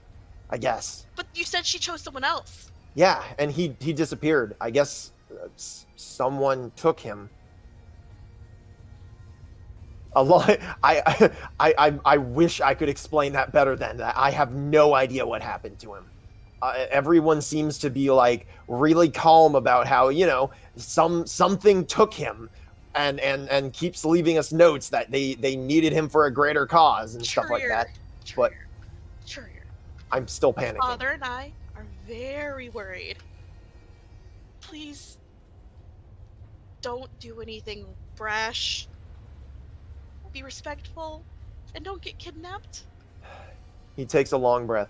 Speaker 6: I guess.
Speaker 3: But you said she chose someone else.
Speaker 6: Yeah, and he disappeared. I guess someone took him. A lot. I wish I could explain that better than that. I have no idea what happened to him. Everyone seems to be like really calm about how, you know, something took him, and keeps leaving us notes that they needed him for a greater cause and stuff like that. But
Speaker 3: Charir.
Speaker 6: I'm still panicking.
Speaker 3: Father and I are very worried. Please don't do anything brash. Be respectful and don't get kidnapped.
Speaker 6: He takes a long breath.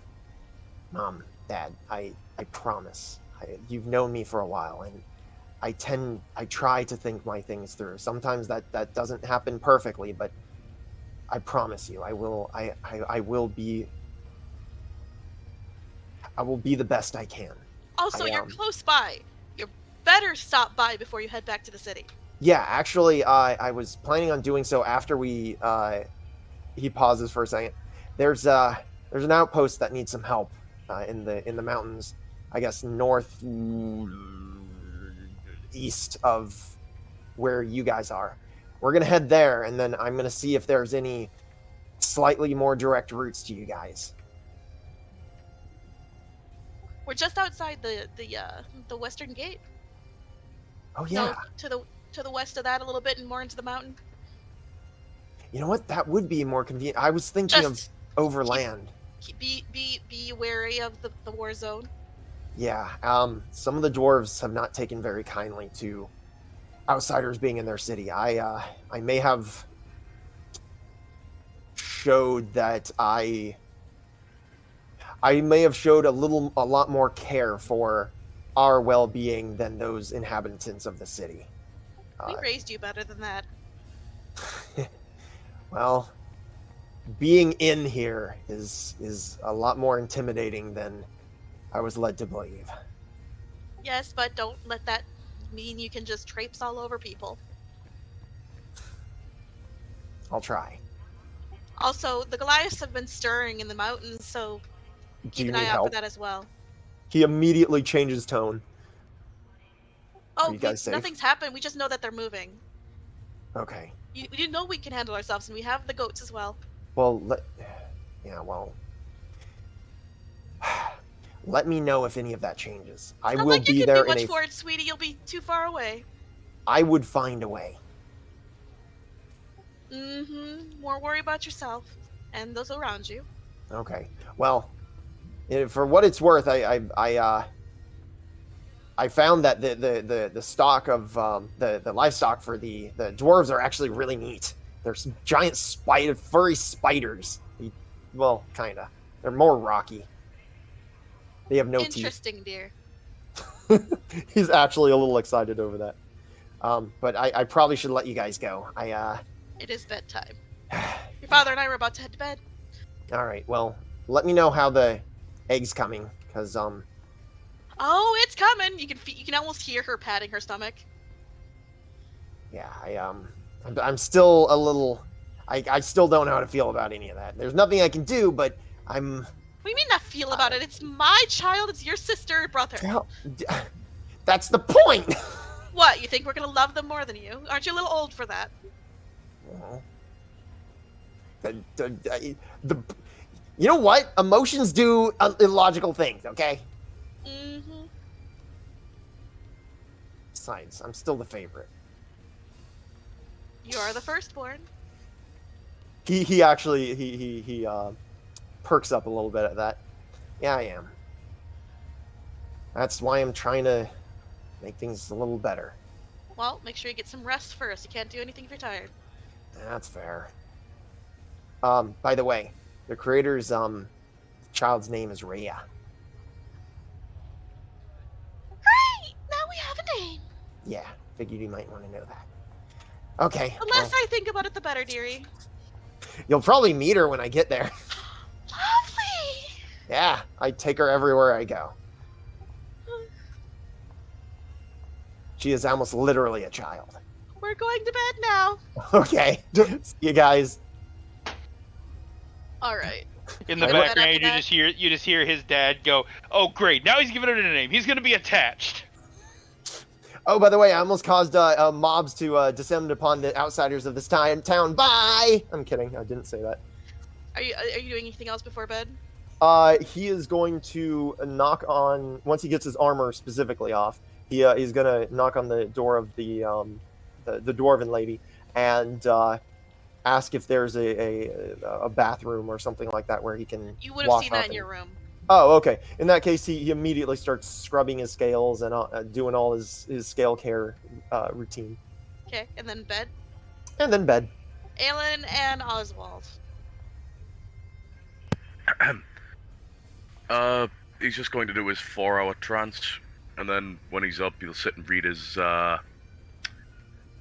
Speaker 6: Mom, Dad, I promise. You've known me for a while, and I try to think my things through. Sometimes that doesn't happen perfectly, but I promise you, I will be the best I can.
Speaker 3: Also, you're close by. You better stop by before you head back to the city.
Speaker 6: Yeah, actually, I was planning on doing so after we. He pauses for a second. There's an outpost that needs some help in the mountains. I guess north east of where you guys are. We're gonna head there, and then I'm gonna see if there's any slightly more direct routes to you guys.
Speaker 3: We're just outside the western gate.
Speaker 6: Oh yeah.
Speaker 3: So, to the west of that a little bit and more into the mountain.
Speaker 6: You know what? That would be more convenient. I was thinking
Speaker 3: Just
Speaker 6: of overland.
Speaker 3: Be wary of the war zone.
Speaker 6: Yeah. Some of the dwarves have not taken very kindly to outsiders being in their city. I may have showed that I may have showed a lot more care for our well-being than those inhabitants of the city.
Speaker 3: We raised you better than that.
Speaker 6: Well, being in here is a lot more intimidating than I was led to believe.
Speaker 3: Yes, but don't let that mean you can just traipse all over people.
Speaker 6: I'll try.
Speaker 3: Also, the Goliaths have been stirring in the mountains, so
Speaker 6: Do
Speaker 3: keep
Speaker 6: you
Speaker 3: an
Speaker 6: need
Speaker 3: eye out
Speaker 6: help?
Speaker 3: for that as well.
Speaker 6: He immediately changes tone.
Speaker 3: Oh,
Speaker 6: you guys safe?
Speaker 3: nothing's happened. We just know that they're moving.
Speaker 6: Okay.
Speaker 3: You know we can handle ourselves, and we have the goats as well.
Speaker 6: Well, let me know if any of that changes. I
Speaker 3: Not
Speaker 6: will
Speaker 3: like you
Speaker 6: be
Speaker 3: can
Speaker 6: there
Speaker 3: do much
Speaker 6: in
Speaker 3: for it, sweetie. You'll be too far away.
Speaker 6: I would find a way.
Speaker 3: More worry about yourself and those around you.
Speaker 6: Okay. Well, for what it's worth, I found that the stock of the livestock for the dwarves are actually really neat. There's giant furry spiders. Well, kinda. They're more rocky. They have no teeth.
Speaker 3: Interesting, dear.
Speaker 6: He's actually a little excited over that. But I probably should let you guys go.
Speaker 3: It is bedtime. Your father and I were about to head to bed.
Speaker 6: All right. Well, let me know how the egg's coming, because
Speaker 3: Oh, it's coming! You can almost hear her patting her stomach.
Speaker 6: yeah, I'm still a little. I still don't know how to feel about any of that. There's nothing I can do, but I'm.
Speaker 3: What do you mean not feel about it? It's my child. It's your sister or brother.
Speaker 6: Well, that's the point.
Speaker 3: What? You think we're gonna love them more than you? Aren't you a little old for that?
Speaker 6: Well, you know what? Emotions do illogical things. Okay. Besides, I'm still the favorite.
Speaker 3: You are the firstborn.
Speaker 6: He actually perks up a little bit at that. Yeah, I am. That's why I'm trying to make things a little better.
Speaker 3: Well, make sure you get some rest first. You can't do anything if you're tired.
Speaker 6: That's fair. By the way, the creator's child's name is Rhea.
Speaker 3: Great! Now we have a name.
Speaker 6: Yeah, figured you might want to know that. Okay.
Speaker 3: The
Speaker 6: well,
Speaker 3: less I think about it, the better, dearie.
Speaker 6: you'll probably meet her when I get there.
Speaker 3: Lovely!
Speaker 6: Yeah, I take her everywhere I go. She is almost literally a child.
Speaker 3: We're going to bed now.
Speaker 6: Okay. See you guys.
Speaker 3: Alright.
Speaker 5: In the
Speaker 6: I
Speaker 3: went
Speaker 5: background,
Speaker 3: after
Speaker 5: you just hear his dad go, "Oh great, now he's giving it a name. He's gonna be attached."
Speaker 6: Oh, by the way, I almost caused mobs to descend upon the outsiders of this town. Bye! I'm kidding. I didn't say that.
Speaker 3: Are you doing anything else before bed?
Speaker 6: He is going to knock on, once he gets his armor specifically off, he's going to knock on the door of the dwarven lady and ask if there's a bathroom or something like that where he can
Speaker 3: You would have
Speaker 6: wash
Speaker 3: seen
Speaker 6: up
Speaker 3: that in
Speaker 6: and-
Speaker 3: your room.
Speaker 6: Oh, okay. In that case, he immediately starts scrubbing his scales and doing all his scale care routine.
Speaker 3: Okay, and then bed.
Speaker 6: And then bed.
Speaker 3: Aelin and Oswald.
Speaker 7: He's just going to do his 4-hour trance, and then when he's up, he'll sit and read his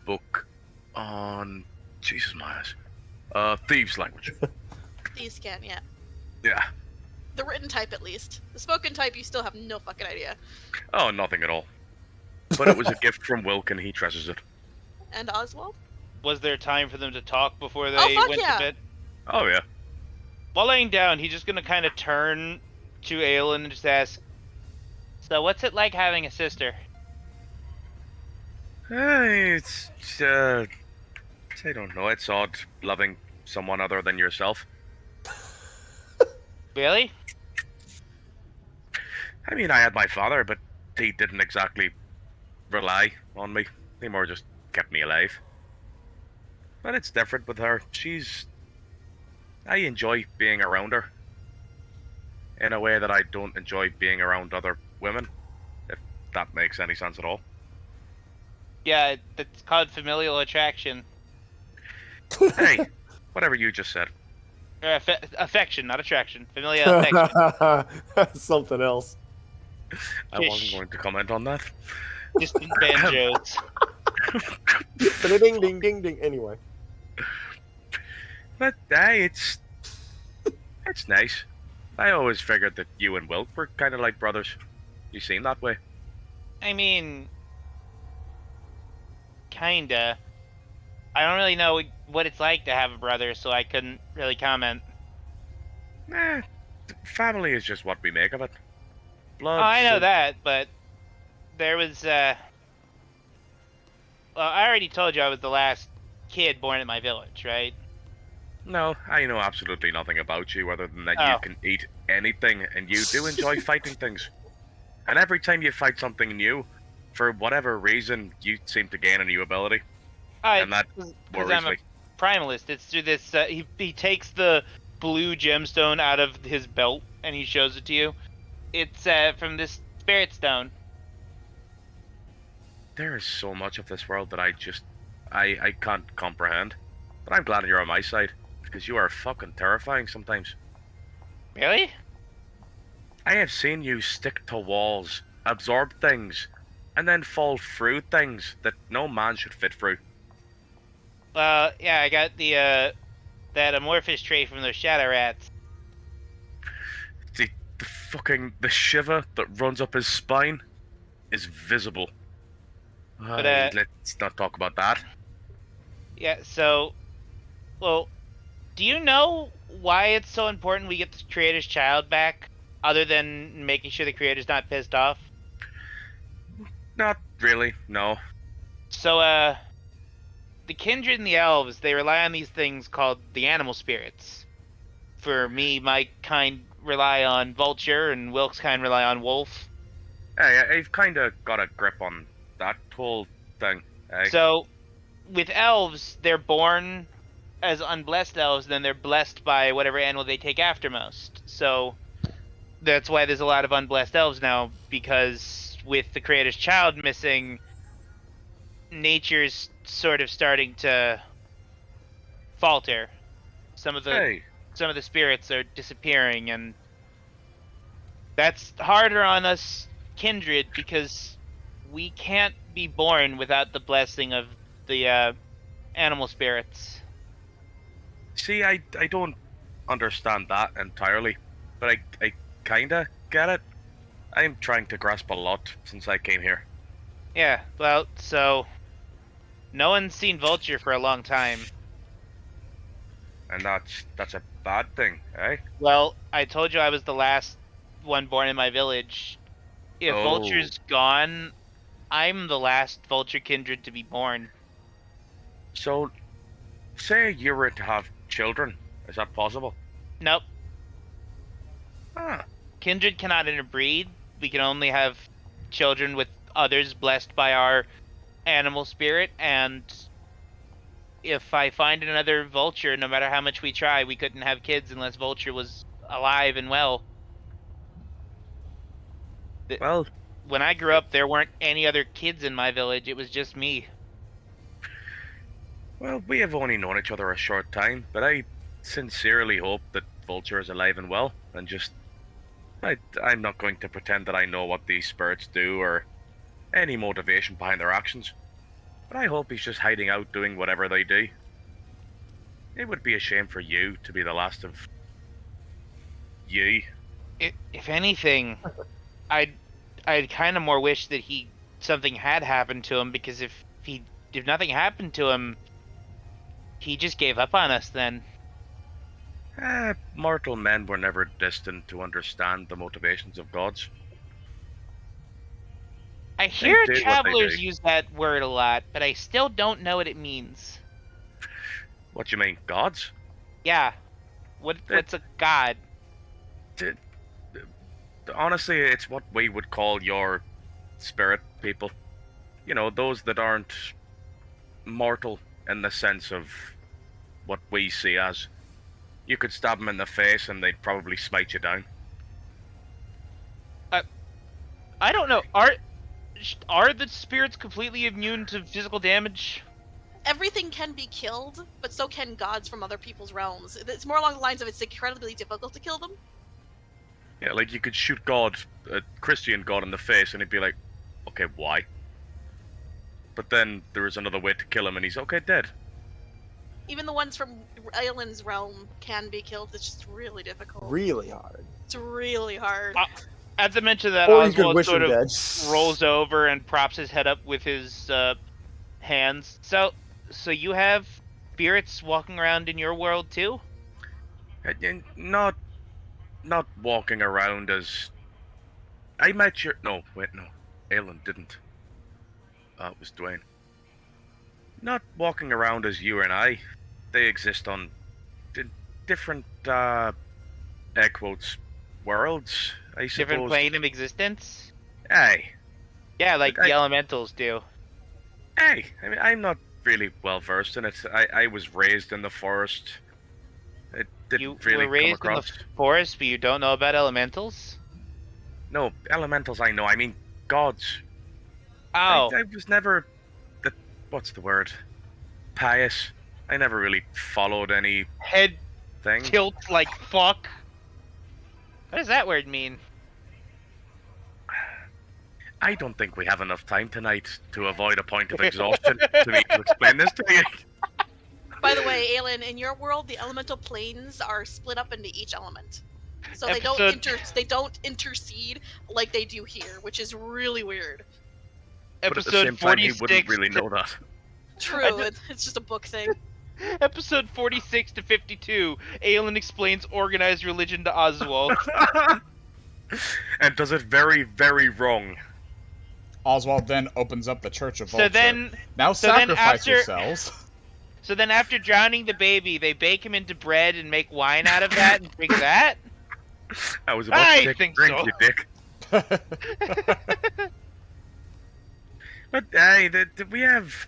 Speaker 7: book on Jesus my ass, thieves' language.
Speaker 3: These can, yeah.
Speaker 7: Yeah.
Speaker 3: The written type, at least. The spoken type, you still have no fucking idea.
Speaker 7: Oh, nothing at all. But it was a gift from Wilk, and he treasures it.
Speaker 3: And Oswald?
Speaker 5: Was there time for them to talk before they
Speaker 3: Oh, fuck
Speaker 5: went
Speaker 3: yeah.
Speaker 5: to bed?
Speaker 7: Oh yeah.
Speaker 5: While laying down, he's just gonna kind of turn to Aelin and just ask, "So what's it like having a sister?"
Speaker 7: It's I don't know. It's odd loving someone other than yourself.
Speaker 5: Really?
Speaker 7: I mean, I had my father, but he didn't exactly rely on me. He more just kept me alive. But it's different with her. I enjoy being around her in a way that I don't enjoy being around other women, if that makes any sense at all.
Speaker 5: Yeah, that's called familial attraction.
Speaker 7: Hey, whatever you just said.
Speaker 5: Or affection, not attraction. Familial affection.
Speaker 2: Something else.
Speaker 7: I wasn't going to comment on that.
Speaker 5: Distant banjos.
Speaker 2: Ding, ding, ding, ding. Anyway.
Speaker 7: But hey, it's nice. I always figured that you and Wilk were kind of like brothers. You seem that way.
Speaker 5: I mean, kinda. I don't really know what it's like to have a brother, so I couldn't really comment.
Speaker 7: Family is just what we make of it. Blood.
Speaker 5: Oh, I know
Speaker 7: so-
Speaker 5: that, but there was, well, I already told you I was the last kid born in my village, right?
Speaker 7: No, I know absolutely nothing about you other than that
Speaker 5: Oh.
Speaker 7: you can eat anything and you do enjoy fighting things. And every time you fight something new, for whatever reason, you seem to gain a new ability. And that
Speaker 5: Because
Speaker 7: worries
Speaker 5: I'm a
Speaker 7: me.
Speaker 5: primalist. It's through this, he takes the blue gemstone out of his belt and he shows it to you. It's from this spirit stone.
Speaker 7: There is so much of this world that I can't comprehend. But I'm glad you're on my side, because you are fucking terrifying sometimes.
Speaker 5: Really?
Speaker 7: I have seen you stick to walls, absorb things, and then fall through things that no man should fit through.
Speaker 5: Well, yeah, I got the that amorphous trait from those shadow rats.
Speaker 7: The shiver that runs up his spine is visible.
Speaker 5: But,
Speaker 7: Let's not talk about that.
Speaker 5: Yeah, so, well, do you know why it's so important we get the creator's child back, other than making sure the creator's not pissed off?
Speaker 7: Not really, no.
Speaker 5: So, the kindred and the elves, they rely on these things called the animal spirits. For me, my kind rely on vulture, and Wilk's kind rely on wolf.
Speaker 7: Hey, I've kind of got a grip on that whole thing. Hey.
Speaker 5: So, with elves, they're born as unblessed elves, then they're blessed by whatever animal they take after most. So, that's why there's a lot of unblessed elves now, because with the creator's child missing, nature's sort of starting to falter. some of the
Speaker 7: Hey,
Speaker 5: spirits are disappearing, and that's harder on us Kindred because we can't be born without the blessing of the animal spirits.
Speaker 7: see, I don't understand that entirely, but I kinda get it. I'm trying to grasp a lot since I came here.
Speaker 5: Yeah, well, so no one's seen Vulture for a long time.
Speaker 7: And that's a bad thing, eh?
Speaker 5: Well, I told you I was the last one born in my village. If
Speaker 7: Oh.
Speaker 5: Vulture's gone, I'm the last Vulture Kindred to be born.
Speaker 7: So, say you were to have children. Is that possible?
Speaker 5: Nope.
Speaker 7: Ah,
Speaker 5: Kindred cannot interbreed. We can only have children with others blessed by our animal spirit, and if I find another Vulture, no matter how much we try, we couldn't have kids unless Vulture was alive and well.
Speaker 7: well,
Speaker 5: When I grew up, there weren't any other kids in my village. It was just me.
Speaker 7: well, we have only known each other a short time, but I sincerely hope that Vulture is alive and well, and just... I'm not going to pretend that I know what these spirits do, or any motivation behind their actions. But I hope he's just hiding out doing whatever they do. It would be a shame for you to be the last of... you.
Speaker 5: If anything, I'd kind of more wish that something had happened to him, because if nothing happened to him, he just gave up on us then.
Speaker 7: Mortal men were never destined to understand the motivations of gods.
Speaker 5: I hear
Speaker 7: do what they
Speaker 5: travelers
Speaker 7: do.
Speaker 5: use that word a lot, but I still don't know what it means.
Speaker 7: What you mean, gods?
Speaker 5: Yeah. What's a god?
Speaker 7: Honestly, it's what we would call your spirit people. You know, those that aren't mortal in the sense of what we see as. You could stab them in the face and they'd probably smite you down.
Speaker 5: I don't know. Are the spirits completely immune to physical damage?
Speaker 3: Everything can be killed, but so can gods from other people's realms. It's more along the lines of it's incredibly difficult to kill them.
Speaker 7: Yeah, like you could shoot God, a Christian God, in the face and he'd be like, okay, why? But then there is another way to kill him and he's okay, dead.
Speaker 3: Even the ones from Aelin's realm can be killed. It's just really difficult.
Speaker 2: Really hard.
Speaker 3: It's really hard.
Speaker 5: At the mention of that,
Speaker 2: Or you could
Speaker 5: Oswald
Speaker 2: wish
Speaker 5: sort
Speaker 2: him
Speaker 5: of
Speaker 2: dead.
Speaker 5: rolls over and props his head up with his hands. So you have spirits walking around in your world too?
Speaker 7: And not walking around as... I met your... No, wait, no. Aelin didn't. It was Dwayne. Not walking around as you and I. They exist on different, air quotes, worlds, I suppose.
Speaker 5: Different plane of existence?
Speaker 7: Aye.
Speaker 5: Yeah, like
Speaker 7: I-
Speaker 5: the elementals do.
Speaker 7: Aye. I mean, I'm not really well versed in it. I was raised in the forest. It didn't
Speaker 5: You
Speaker 7: really
Speaker 5: were raised
Speaker 7: come
Speaker 5: in
Speaker 7: across.
Speaker 5: the forest, but you don't know about elementals?
Speaker 7: No, elementals I know. I mean, gods.
Speaker 5: Oh,
Speaker 7: I was never... what's the word? Pious. I never really followed anything.
Speaker 5: head tilt like fuck. What does that word mean?
Speaker 7: I don't think we have enough time tonight to avoid a point of exhaustion to me to explain this to you.
Speaker 3: By the way, Aelin, in your world, the elemental planes are split up into each element, so they don't intercede like they do here, which is really weird.
Speaker 7: But at the same time, he wouldn't really know that.
Speaker 3: True, it's just a book thing.
Speaker 5: Episode 46 to 52, Aelin explains organized religion to Oswald.
Speaker 7: And does it very, very wrong.
Speaker 1: Oswald then opens up the Church of
Speaker 5: So
Speaker 1: Vulture.
Speaker 5: then
Speaker 1: Now sacrifice
Speaker 5: after-
Speaker 1: yourselves.
Speaker 5: So then after drowning the baby, they bake him into bread and make wine out of that and drink that?
Speaker 7: I was about
Speaker 5: I
Speaker 7: to take
Speaker 5: think
Speaker 7: a drink,
Speaker 5: so.
Speaker 7: you dick. But we have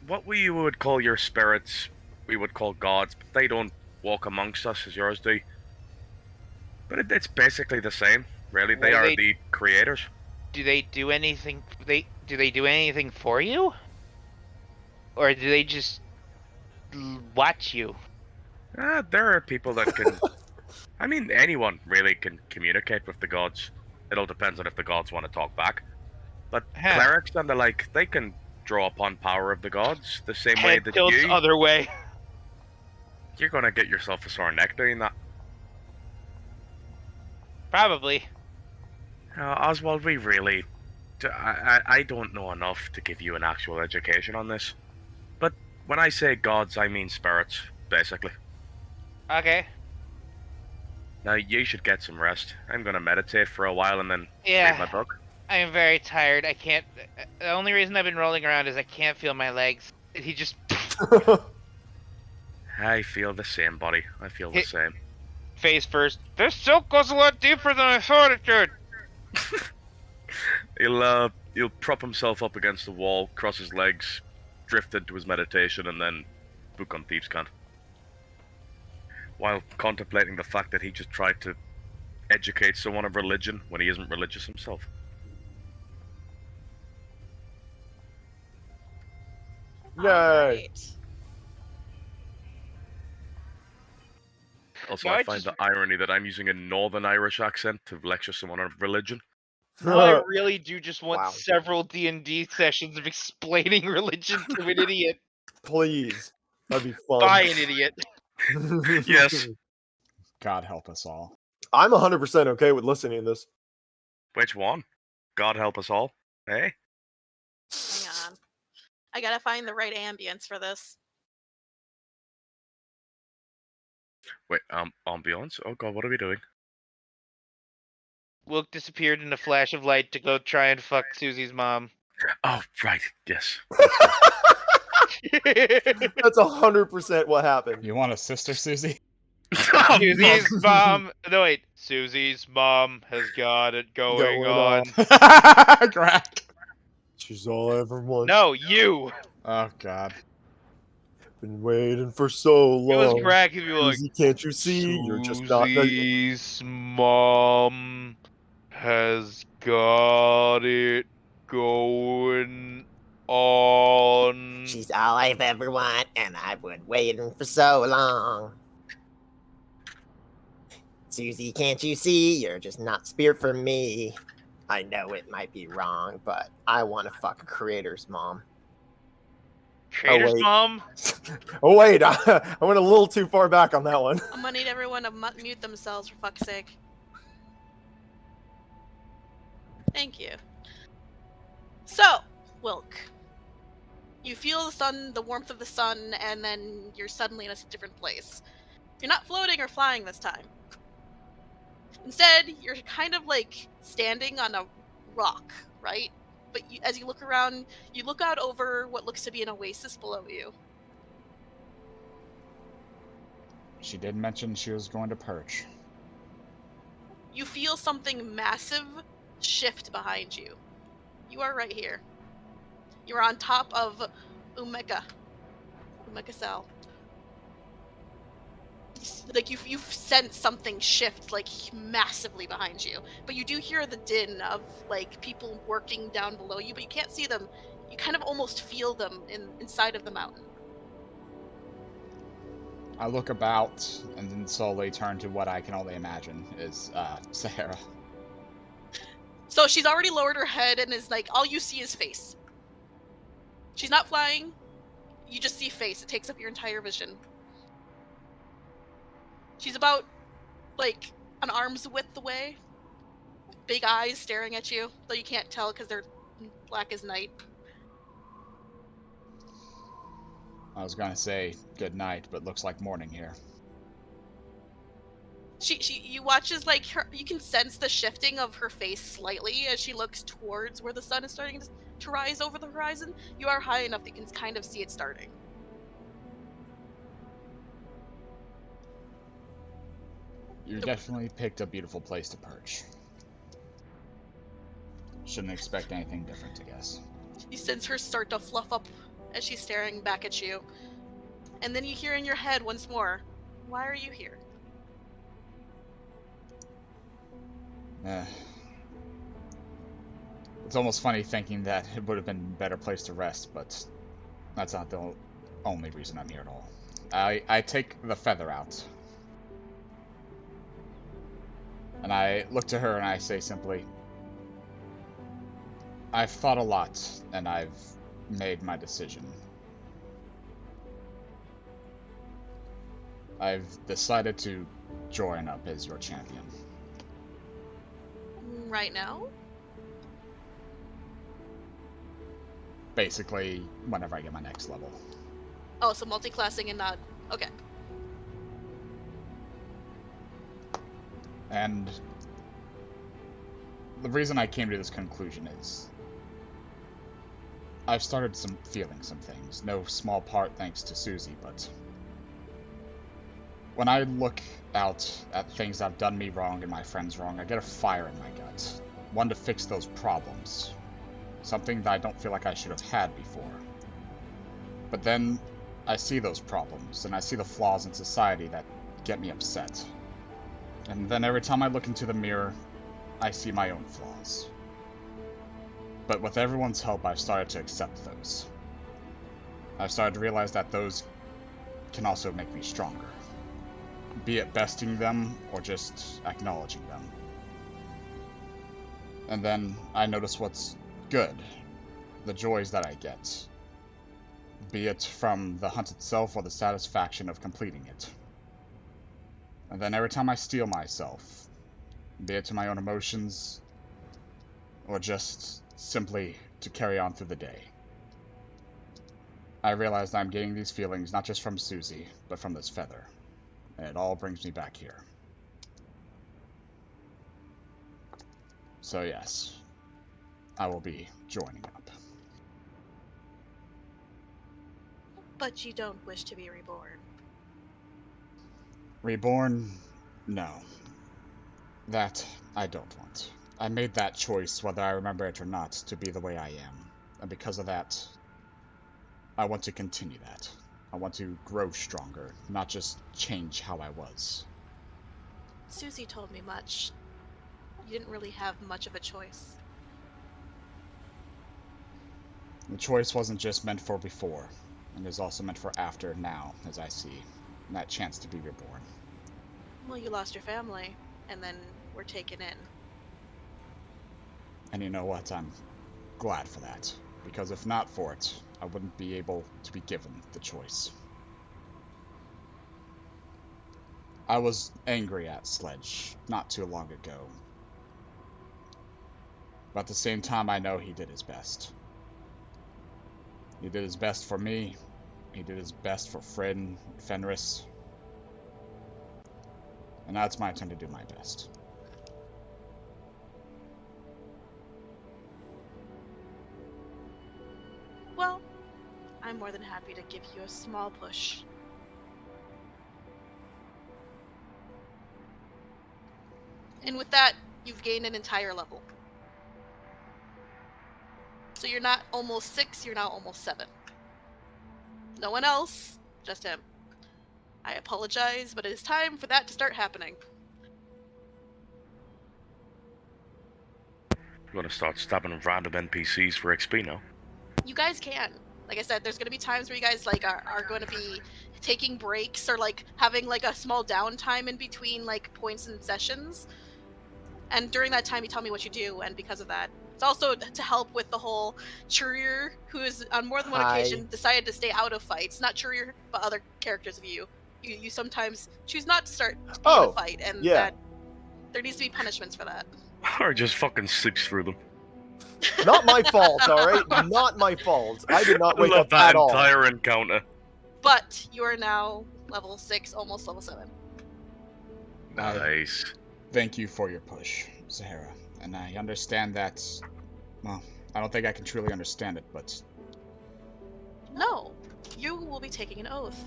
Speaker 7: what we would call your spirits, we would call gods, but they don't walk amongst us as yours do. But it's basically the same, really. They
Speaker 5: Well,
Speaker 7: are
Speaker 5: they-
Speaker 7: the creators.
Speaker 5: Do they do anything? Do they do anything for you, or do they just watch you?
Speaker 7: There are people that can. I mean, anyone really can communicate with the gods. It all depends on if the gods want to talk back. But
Speaker 5: Huh.
Speaker 7: clerics and the like, they can draw upon power of the gods the same way
Speaker 5: Head
Speaker 7: that
Speaker 5: tilts
Speaker 7: you.
Speaker 5: other way.
Speaker 7: You're gonna get yourself a sore neck doing that.
Speaker 5: Probably.
Speaker 7: Oswald, we really. I don't know enough to give you an actual education on this. But when I say gods, I mean spirits, basically.
Speaker 5: Okay.
Speaker 7: Now, you should get some rest. I'm gonna meditate for a while and then
Speaker 5: Yeah.
Speaker 7: read my book.
Speaker 5: I am very tired. I can't. The only reason I've been rolling around is I can't feel my legs. He just.
Speaker 7: I feel the same, buddy. I feel the same.
Speaker 5: Face first. This silk goes a lot deeper than I thought it did.
Speaker 7: He'll prop himself up against the wall, cross his legs, drift into his meditation, and then book on Thieves' Cant. While contemplating the fact that he just tried to educate someone of religion when he isn't religious himself.
Speaker 2: Yay!
Speaker 3: Alright.
Speaker 7: Also,
Speaker 5: No,
Speaker 7: I
Speaker 5: I
Speaker 7: find
Speaker 5: just-
Speaker 7: the irony that I'm using a Northern Irish accent to lecture someone on religion.
Speaker 5: No, I really do just want
Speaker 2: Wow.
Speaker 5: several D&D sessions of explaining religion to an idiot.
Speaker 2: Please, that'd be fun.
Speaker 5: By an idiot.
Speaker 7: Yes.
Speaker 1: God help us all.
Speaker 2: I'm 100% okay with listening to this.
Speaker 7: Which one? God help us all. Hey?
Speaker 3: Hang on. I gotta find the right ambience for this.
Speaker 7: Wait, ambiance? Oh god, what are we doing?
Speaker 5: Wilk disappeared in a flash of light to go try and fuck Susie's mom.
Speaker 7: Oh, right, yes.
Speaker 2: That's 100% what happened.
Speaker 1: You want a sister, Susie?
Speaker 5: Susie's mom. No, wait. Susie's mom has got it going on.
Speaker 1: Crack.
Speaker 2: She's all I ever wanted.
Speaker 5: No, you.
Speaker 1: Oh God.
Speaker 2: Been waiting for so long.
Speaker 5: It was crack if you were like,
Speaker 2: Susie, can't you see? You're just not.
Speaker 5: Susie's mom has got it going on.
Speaker 6: She's all I've ever wanted, and I've been waiting for so long. Susie, can't you see? You're just not spirit for me. I know it might be wrong, but I want to fuck a creator's mom.
Speaker 5: Trader's
Speaker 2: wait.
Speaker 5: mom?
Speaker 2: Oh wait, I went a little too far back on that one.
Speaker 3: I'm gonna need everyone to mute themselves for fuck's sake. Thank you. So, Wilk. You feel the sun, the warmth of the sun, and then you're suddenly in a different place. You're not floating or flying this time. Instead, you're kind of like standing on a rock, right? But as you look around, you look out over what looks to be an oasis below you.
Speaker 1: She did mention she was going to perch.
Speaker 3: You feel something massive shift behind you. You are right here. You're on top of Umeka Cell. Like you sense something shift like massively behind you, but you do hear the din of like people working down below you, but you can't see them. You kind of almost feel them inside of the mountain.
Speaker 1: I look about and then slowly turn to what I can only imagine is Sahara.
Speaker 3: So she's already lowered her head and is like, all you see is face. She's not flying. You just see face. It takes up your entire vision. She's about, like, an arm's width away. Big eyes staring at you, though you can't tell because they're black as night.
Speaker 1: I was gonna say good night, but looks like morning here.
Speaker 3: You watch as, like, you can sense the shifting of her face slightly as she looks towards where the sun is starting to rise over the horizon. You are high enough that you can kind of see it starting.
Speaker 1: You definitely picked a beautiful place to perch. Shouldn't expect anything different, I guess.
Speaker 3: You sense her start to fluff up as she's staring back at you. And then you hear in your head once more, why are you here?
Speaker 1: It's almost funny thinking that it would have been a better place to rest, but that's not the only reason I'm here at all. I take the feather out. And I look to her and I say simply, I've thought a lot, and I've made my decision. I've decided to join up as your champion.
Speaker 3: Right now?
Speaker 1: Basically, whenever I get my next level.
Speaker 3: Oh, so multi-classing and not... Okay.
Speaker 1: And the reason I came to this conclusion is I've started feeling some things. No small part thanks to Susie, but when I look out at things that have done me wrong and my friends wrong, I get a fire in my gut. One to fix those problems. Something that I don't feel like I should have had before. But then I see those problems, and I see the flaws in society that get me upset. And then every time I look into the mirror, I see my own flaws. But with everyone's help, I've started to accept those. I've started to realize that those can also make me stronger. Be it besting them, or just acknowledging them. And then I notice what's good. The joys that I get. Be it from the hunt itself, or the satisfaction of completing it. And then every time I steel myself, be it to my own emotions, or just simply to carry on through the day, I realize that I'm getting these feelings not just from Susie, but from this feather. And it all brings me back here. So yes, I will be joining up.
Speaker 3: But you don't wish to be reborn.
Speaker 1: Reborn? No. That I don't want. I made that choice, whether I remember it or not, to be the way I am. And because of that, I want to continue that. I want to grow stronger, not just change how I was.
Speaker 3: Susie told me much. You didn't really have much of a choice.
Speaker 1: The choice wasn't just meant for before, and is also meant for after now, as I see, and that chance to be reborn.
Speaker 3: Well, you lost your family, and then were taken in.
Speaker 1: And you know what? I'm glad for that, because if not for it, I wouldn't be able to be given the choice. I was angry at Sledge not too long ago. But at the same time, I know he did his best. He did his best for me. He did his best for Friend, Fenris. And now it's my turn to do my best.
Speaker 3: Well, I'm more than happy to give you a small push. And with that, you've gained an entire level. So you're not almost 6, you're now almost 7. No one else, just him. I apologize, but it is time for that to start happening.
Speaker 7: I'm gonna start stabbing random NPCs for XP now.
Speaker 3: You guys can. Like I said, there's going to be times where you guys like are going to be taking breaks or like having like a small downtime in between like points and sessions. And during that time, you tell me what you do, and because of that, it's also to help with the whole Charir, who is on more than one occasion decided to stay out of fights. Not Charir, but other characters of you. You sometimes choose not to start to be in a fight, and that there needs to be punishments for that.
Speaker 7: Or just fucking sleeps through them.
Speaker 2: Not my fault, all right? Not my fault. I did not wake
Speaker 7: love
Speaker 2: up
Speaker 7: that
Speaker 2: at all.
Speaker 7: entire encounter.
Speaker 3: But you are now level 6, almost level 7.
Speaker 7: Nice.
Speaker 1: Thank you for your push, Zahara. And I understand that, well, I don't think I can truly understand it, but...
Speaker 3: No, you will be taking an oath.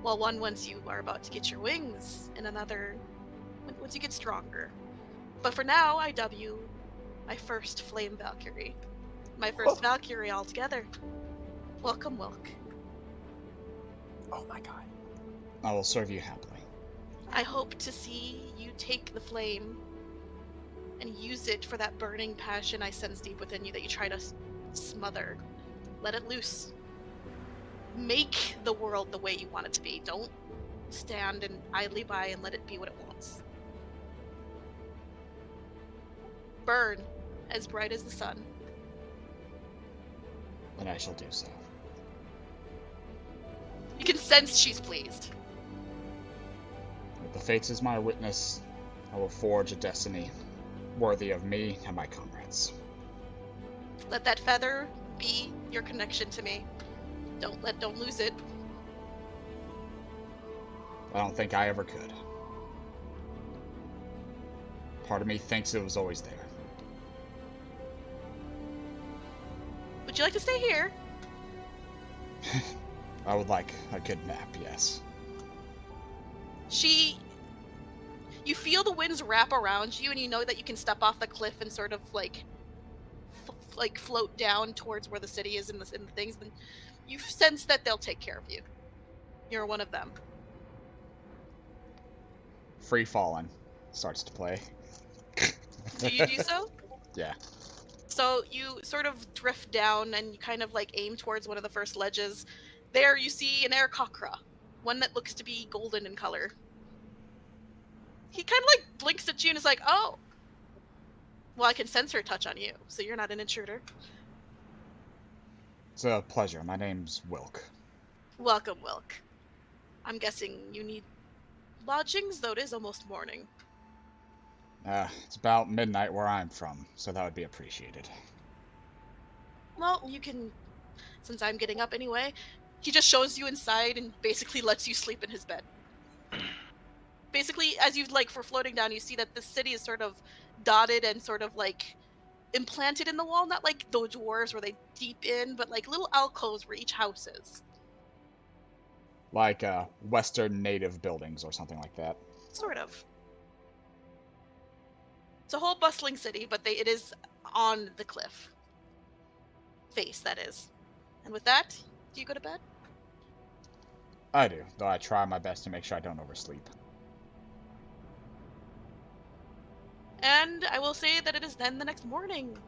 Speaker 3: Well, one once you are about to get your wings, and another once you get stronger. But for now, I dub you my first Flame Valkyrie. My first Valkyrie altogether. Welcome, Wilk.
Speaker 2: Oh my god.
Speaker 1: I will serve you happily.
Speaker 3: I hope to see you take the flame and use it for that burning passion I sense deep within you that you try to smother. Let it loose. make the world the way you want it to be. Don't stand and idly by and let it be what it wants. Burn as bright as the sun.
Speaker 1: And I shall do so.
Speaker 3: You can sense she's pleased.
Speaker 1: With the fates as my witness, I will forge a destiny worthy of me and my comrades.
Speaker 3: Let that feather be your connection to me. Don't lose it.
Speaker 1: I don't think I ever could. Part of me thinks it was always there.
Speaker 3: Would you like to stay here?
Speaker 1: I would like a good nap, yes.
Speaker 3: You feel the winds wrap around you, and you know that you can step off the cliff and sort of like float down towards where the city is in the things. Then you sense that they'll take care of you. You're one of them.
Speaker 1: Free Fallen starts to play.
Speaker 3: Do you do so?
Speaker 1: Yeah.
Speaker 3: So you sort of drift down and you kind of like aim towards one of the first ledges. There you see an Aarakocra, one that looks to be golden in color. He kind of like blinks at you and is like, "Oh, well, I can sense her touch on you, so you're not an intruder."
Speaker 1: It's a pleasure. My name's Wilk.
Speaker 3: Welcome, Wilk. I'm guessing you need lodgings, though it is almost morning.
Speaker 1: It's about midnight where I'm from, so that would be appreciated.
Speaker 3: Well, you can, since I'm getting up anyway. He just shows you inside and basically lets you sleep in his bed. Basically, as you like for floating down, you see that the city is sort of dotted and sort of like implanted in the wall, not like those dwarves where they deep in, but like little alcoves where each house is.
Speaker 1: Like Western native buildings or something like that.
Speaker 3: Sort of. It's a whole bustling city, but it is on the cliff face, that is. And with that, do you go to bed?
Speaker 1: I do, though I try my best to make sure I don't oversleep.
Speaker 3: And I will say that it is then the next morning.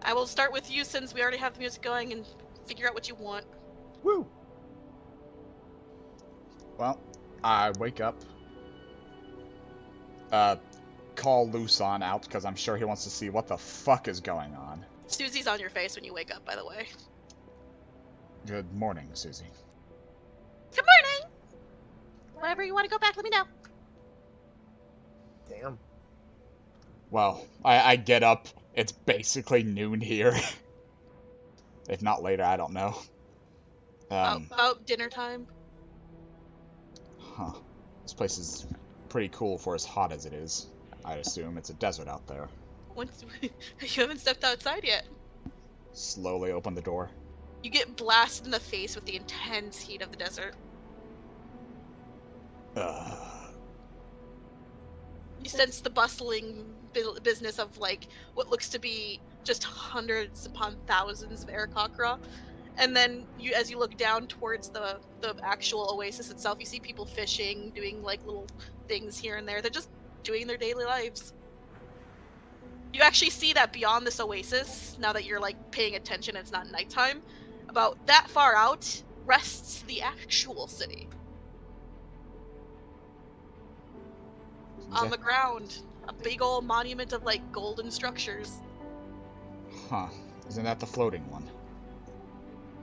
Speaker 3: I will start with you since we already have the music going and figure out what you want.
Speaker 2: Woo!
Speaker 1: Well, I wake up, call Luson out because I'm sure he wants to see what the fuck is going on.
Speaker 3: Susie's on your face when you wake up, by the way.
Speaker 1: Good morning, Susie.
Speaker 3: Good morning! Whenever you want to go back, let me know.
Speaker 2: Damn.
Speaker 1: Well, I get up. It's basically noon here. If not later, I don't know.
Speaker 3: About dinner time.
Speaker 1: Huh. This place is pretty cool for as hot as it is. I'd assume it's a desert out there.
Speaker 3: You haven't stepped outside yet.
Speaker 1: Slowly open the door.
Speaker 3: You get blasted in the face with the intense heat of the desert. You sense the bustling business of like what looks to be just hundreds upon thousands of Aarakocra. And then as you look down towards the actual oasis itself, you see people fishing, doing like little things here and there. They're just doing their daily lives. You actually see that beyond this oasis, now that you're like paying attention, it's not nighttime, about that far out rests the actual city. On the ground, a big old monument of like golden structures.
Speaker 1: Huh. Isn't that the floating one?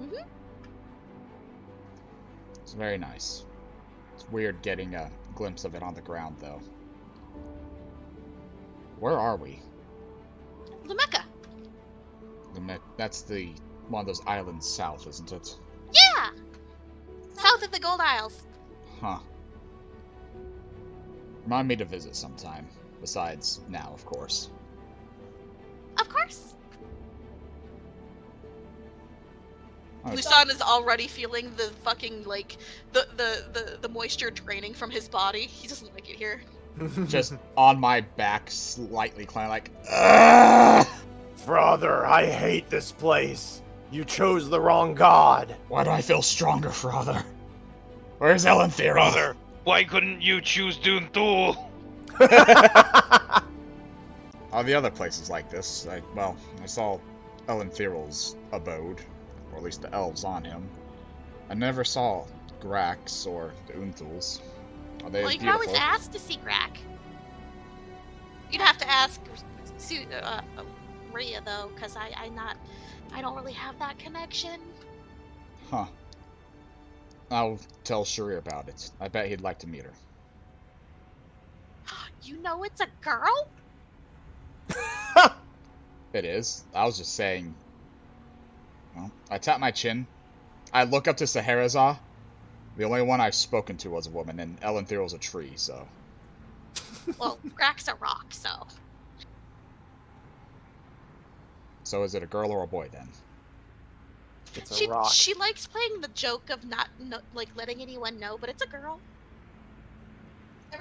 Speaker 3: Mm-hmm.
Speaker 1: It's very nice. It's weird getting a glimpse of it on the ground, though. Where are we?
Speaker 3: The Mecca.
Speaker 1: That's the one of those islands south, isn't it?
Speaker 3: Yeah! South of the Gold Isles.
Speaker 1: Huh. Remind me to visit sometime. Besides now, of course.
Speaker 3: Of course.
Speaker 1: Oh,
Speaker 3: Lusan is already feeling the fucking, like, the moisture draining from his body. He doesn't like it here.
Speaker 1: just on my back, slightly climbing, like, Ugh!
Speaker 2: Father, I hate this place. You chose the wrong god.
Speaker 1: Why do I feel stronger, Father? Where's Aelin?
Speaker 5: Brother, why couldn't you choose Dunthul?
Speaker 1: All the other places like this, I saw Aelin abode. or at least the elves on him. I never saw Grax or the Unthuls. Are they
Speaker 3: Well,
Speaker 1: as
Speaker 3: you can always
Speaker 1: beautiful?
Speaker 3: ask to see Grak. You'd have to ask Rhea though, because I don't really have that connection.
Speaker 1: Huh. I'll tell Charir about it. I bet he'd like to meet her.
Speaker 3: You know it's a girl?
Speaker 1: It is. I was just saying. Well, I tap my chin. I look up to Scheherazade. The only one I've spoken to was a woman, and Elenthyril's a tree, so.
Speaker 3: Well, Grak's a rock, so.
Speaker 1: So is it a girl or a boy then?
Speaker 2: It's a rock.
Speaker 3: She likes playing the joke of not like letting anyone know, but it's a girl.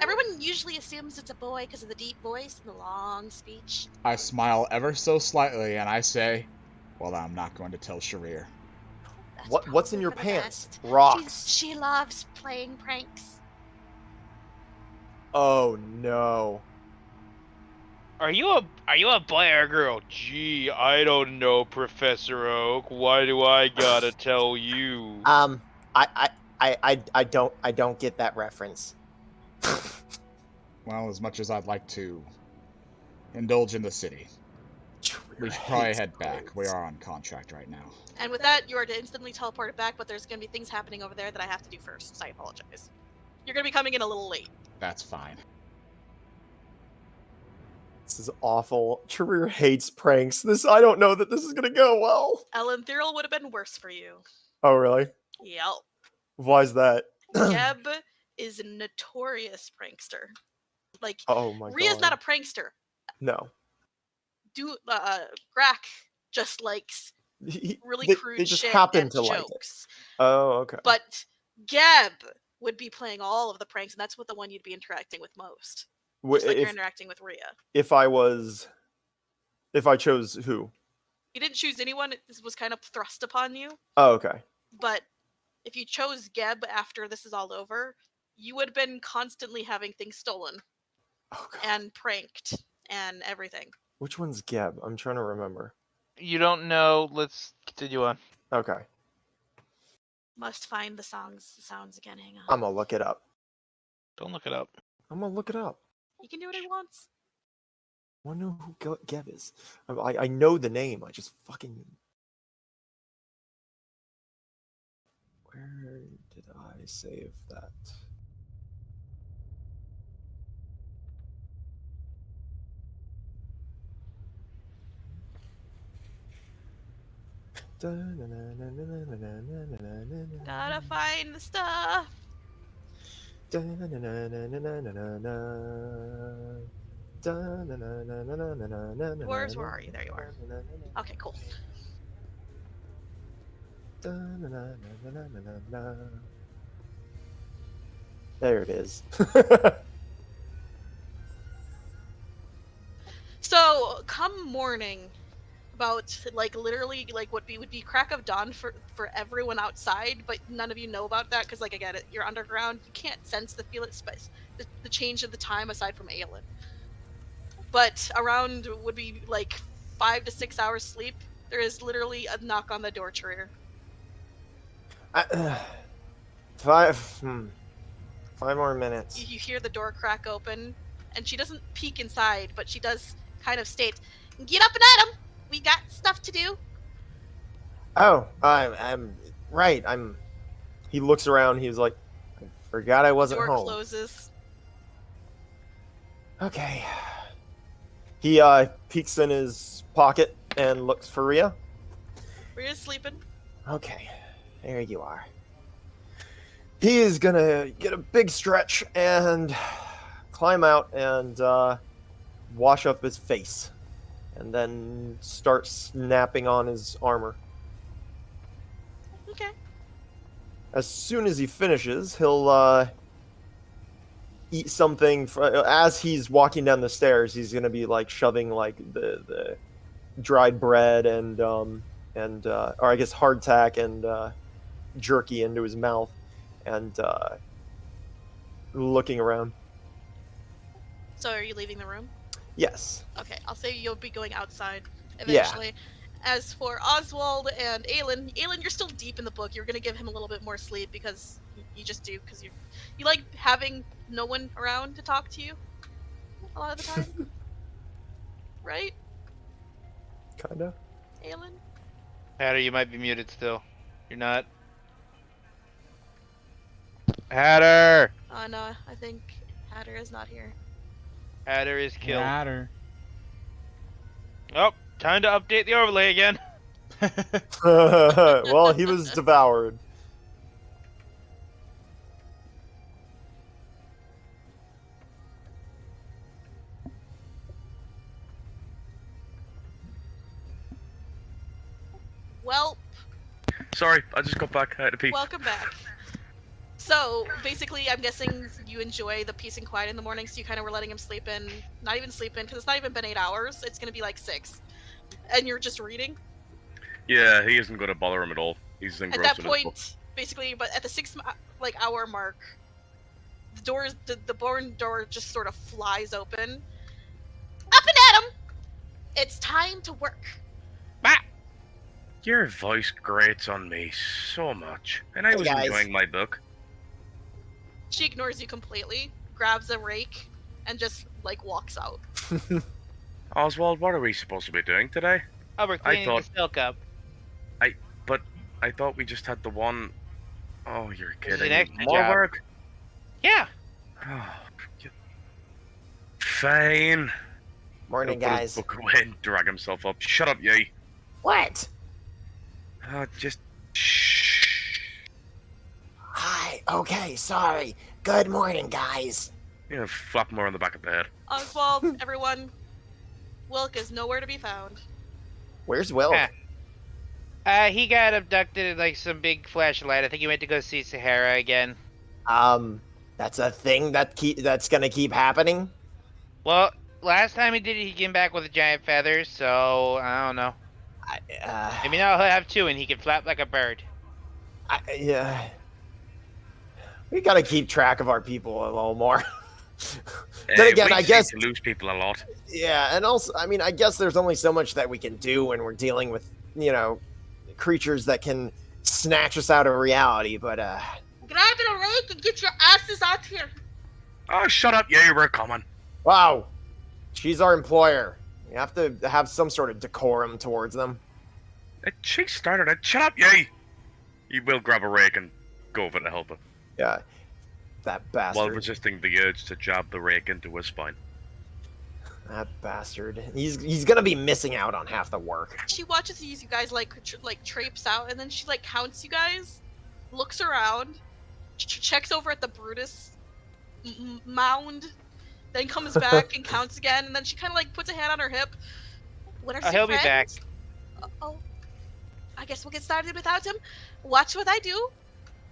Speaker 3: Everyone usually assumes it's a boy because of the deep voice and the long speech.
Speaker 1: I smile ever so slightly and I say, well, I'm not going to tell Charir.
Speaker 3: That's
Speaker 2: What's in
Speaker 3: probably
Speaker 2: your
Speaker 3: for the
Speaker 2: pants?
Speaker 3: best.
Speaker 2: Rocks.
Speaker 3: She loves playing pranks.
Speaker 2: Oh no.
Speaker 5: Are you a boy or a girl? Gee, I don't know, Professor Oak. Why do I gotta tell you?
Speaker 6: I don't get that reference.
Speaker 1: Well, as much as I'd like to indulge in the city, we should probably head back. We are on contract right now.
Speaker 3: And with that, you are instantly teleported back, but there's going to be things happening over there that I have to do first, so I apologize. You're going to be coming in a little late.
Speaker 1: That's fine.
Speaker 2: This is awful. Charir hates pranks. I don't know that this is gonna go well.
Speaker 3: Elenthyral would have been worse for you.
Speaker 2: Oh really?
Speaker 3: Yep.
Speaker 2: Why is that?
Speaker 3: Geb is a notorious prankster. Like,
Speaker 2: Oh my
Speaker 3: Rhea's
Speaker 2: god.
Speaker 3: not a prankster.
Speaker 2: No.
Speaker 3: Grak just likes really
Speaker 2: they
Speaker 3: crude
Speaker 2: just
Speaker 3: shit
Speaker 2: happen
Speaker 3: and
Speaker 2: to like it.
Speaker 3: jokes.
Speaker 2: Oh, okay.
Speaker 3: But Geb would be playing all of the pranks, and that's what the one you'd be interacting with most. Just like you're interacting with Rhea.
Speaker 2: If I chose who?
Speaker 3: You didn't choose anyone, this was kind of thrust upon you.
Speaker 2: Oh, okay.
Speaker 3: But if you chose Geb after this is all over, you would have been constantly having things stolen
Speaker 2: Oh, god.
Speaker 3: and pranked and everything.
Speaker 2: Which one's Geb? I'm trying to remember.
Speaker 5: You don't know. Let's continue on.
Speaker 2: Okay.
Speaker 3: Must find the sounds again. Hang on.
Speaker 2: I'm gonna look it up.
Speaker 5: Don't look it up.
Speaker 2: I'm gonna look it up.
Speaker 3: You can do what he wants.
Speaker 2: I wanna know who Geb is. I know the name. I just fucking. Where did I save that?
Speaker 3: Gotta find the stuff. Dwarves, where are you? There you are. Okay, cool.
Speaker 2: There it is.
Speaker 3: So, come morning, about like literally like what would be crack of dawn for everyone outside, but none of you know about that because, like, again, you're underground. You can't sense the the change of the time aside from Aelin. But around would be like 5 to 6 hours sleep. There is literally a knock on the door, Charir.
Speaker 2: 5 more minutes.
Speaker 3: You hear the door crack open, and she doesn't peek inside, but she does kind of state, "Get up and at 'em. We got stuff to do."
Speaker 2: Oh, I'm right. He looks around. He's like, I forgot I wasn't
Speaker 3: Door
Speaker 2: home.
Speaker 3: closes.
Speaker 2: Okay. He peeks in his pocket and looks for Rhea.
Speaker 3: Rhea's sleeping.
Speaker 2: Okay, there you are. He is gonna get a big stretch and climb out and wash up his face, and then start snapping on his armor.
Speaker 3: Okay.
Speaker 2: As soon as he finishes, he'll eat something. As he's walking down the stairs, he's gonna be like shoving like the dried bread and or I guess hardtack and jerky into his mouth, and looking around.
Speaker 3: So are you leaving the room?
Speaker 2: Yes.
Speaker 3: Okay, I'll say you'll be going outside
Speaker 2: Yeah.
Speaker 3: eventually. As for Oswald and Aelin, you're still deep in the book. You're gonna give him a little bit more sleep because you just do, because you like having no one around to talk to you a lot of the time, right,
Speaker 2: Kinda.
Speaker 3: Aelin?
Speaker 5: Hatter, you might be muted still. You're not. Hatter!
Speaker 3: No, I think Hatter is not here.
Speaker 5: Hatter is killed.
Speaker 1: Matter.
Speaker 5: Oh, time to update the overlay again.
Speaker 2: Well, he was devoured.
Speaker 3: Well,
Speaker 7: Sorry, I just got back. I had to pee.
Speaker 3: welcome back. So, basically, I'm guessing you enjoy the peace and quiet in the morning, so you kind of were letting him sleep in. Not even sleep in, because it's not even been 8 hours. It's going to be like 6. And you're just reading?
Speaker 7: Yeah, he isn't going to bother him at all. He's engrossed
Speaker 3: At that
Speaker 7: in his book.
Speaker 3: point, basically, but at the 6-hour mark, the barn door just sort of flies open. Up and at him! It's time to work.
Speaker 7: Your voice grates on me so much, and I
Speaker 6: Hey,
Speaker 7: was
Speaker 6: guys.
Speaker 7: enjoying my book.
Speaker 3: She ignores you completely, grabs a rake, and just, like, walks out.
Speaker 7: Oswald, what are we supposed to be doing today?
Speaker 5: Oh, we're cleaning
Speaker 7: thought-
Speaker 5: the silk up.
Speaker 7: But I thought we just had the one. Oh, you're
Speaker 5: This is
Speaker 7: kidding.
Speaker 5: an extra
Speaker 7: More
Speaker 5: job.
Speaker 7: work?
Speaker 5: Yeah.
Speaker 7: Oh, fine.
Speaker 6: Morning,
Speaker 7: He'll put
Speaker 6: guys.
Speaker 7: his book away and drag himself up. Shut up, Yay.
Speaker 6: What?
Speaker 7: Just shh.
Speaker 6: Hi. Okay, sorry. Good morning, guys.
Speaker 7: You know, flap more on the back of the head.
Speaker 3: Oswald, everyone, Wilk is nowhere to be found.
Speaker 6: Where's Wilk?
Speaker 5: He got abducted in like some big flashlight. I think he went to go see Sahara again.
Speaker 6: That's a thing that's gonna keep happening.
Speaker 5: Well, last time he did it, he came back with a giant feather, so I don't know. Maybe now he'll have 2 and he can flap like a bird.
Speaker 6: Yeah. We gotta keep track of our people a little more. Then again,
Speaker 7: we
Speaker 6: I
Speaker 7: seem
Speaker 6: guess.
Speaker 7: to lose people a lot.
Speaker 6: Yeah, and also, I mean, I guess there's only so much that we can do when we're dealing with, creatures that can snatch us out of reality. But
Speaker 3: Grab a rake and get your asses out here.
Speaker 7: Oh, shut up, Yay, we're coming.
Speaker 6: wow, she's our employer. We have to have some sort of decorum towards them.
Speaker 7: She started it. Shut up, Yay. You will grab a rake and go over to help her,
Speaker 6: Yeah, that bastard.
Speaker 7: while resisting the urge to jab the rake into his spine.
Speaker 6: That bastard. He's gonna be missing out on half the work.
Speaker 3: She watches you guys like traipse out, and then she like counts you guys, looks around, checks over at the Brutus mound, then comes back and counts again, and then she kind of like puts a hand on her hip. What are
Speaker 5: He'll be back.
Speaker 3: Oh, I guess we'll get started without him. Watch what I do.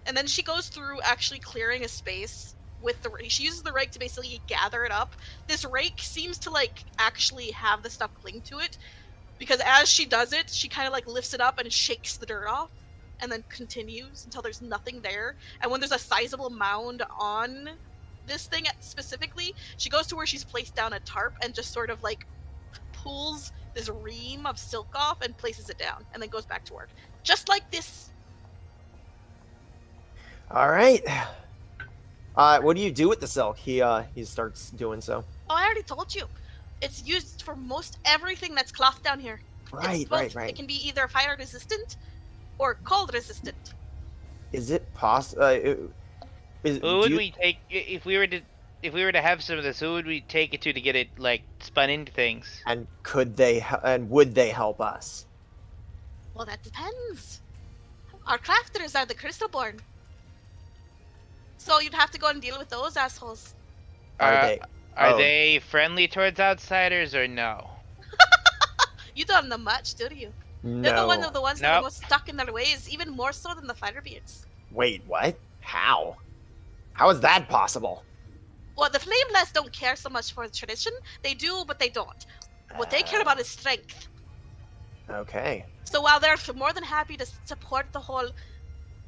Speaker 3: And then she goes through actually clearing a space with the rake. She uses the rake to basically gather it up. This rake seems to like actually have the stuff cling to it, because as she does it, she kind of like lifts it up and shakes the dirt off, and then continues until there's nothing there. And when there's a sizable mound on this thing specifically, she goes to where she's placed down a tarp and just sort of like pulls this ream of silk off and places it down, and then goes back to work. Just like this.
Speaker 6: All right. What do you do with the silk? He starts doing so.
Speaker 3: Oh, I already told you. It's used for most everything that's cloth down here.
Speaker 6: Right,
Speaker 3: It's both.
Speaker 6: right, right.
Speaker 3: It can be either fire resistant or cold resistant.
Speaker 6: Is it possible?
Speaker 5: Who would we take if we were to have some of this? Who would we take it to get it like spun into things?
Speaker 6: And would they help us?
Speaker 3: Well, that depends. Our crafters are the Crystalborn. So you'd have to go and deal with those assholes.
Speaker 5: Are
Speaker 6: Oh.
Speaker 5: they friendly towards outsiders or no?
Speaker 3: You don't know much, do you? They're the
Speaker 6: No.
Speaker 3: ones that are
Speaker 5: Nope.
Speaker 3: most stuck in their ways, even more so than the Firebeards.
Speaker 6: Wait, what? How? How is that possible?
Speaker 3: Well, the Flameless don't care so much for tradition. They do, but they don't. What they care about is strength.
Speaker 6: Okay.
Speaker 3: So while they're more than happy to support the whole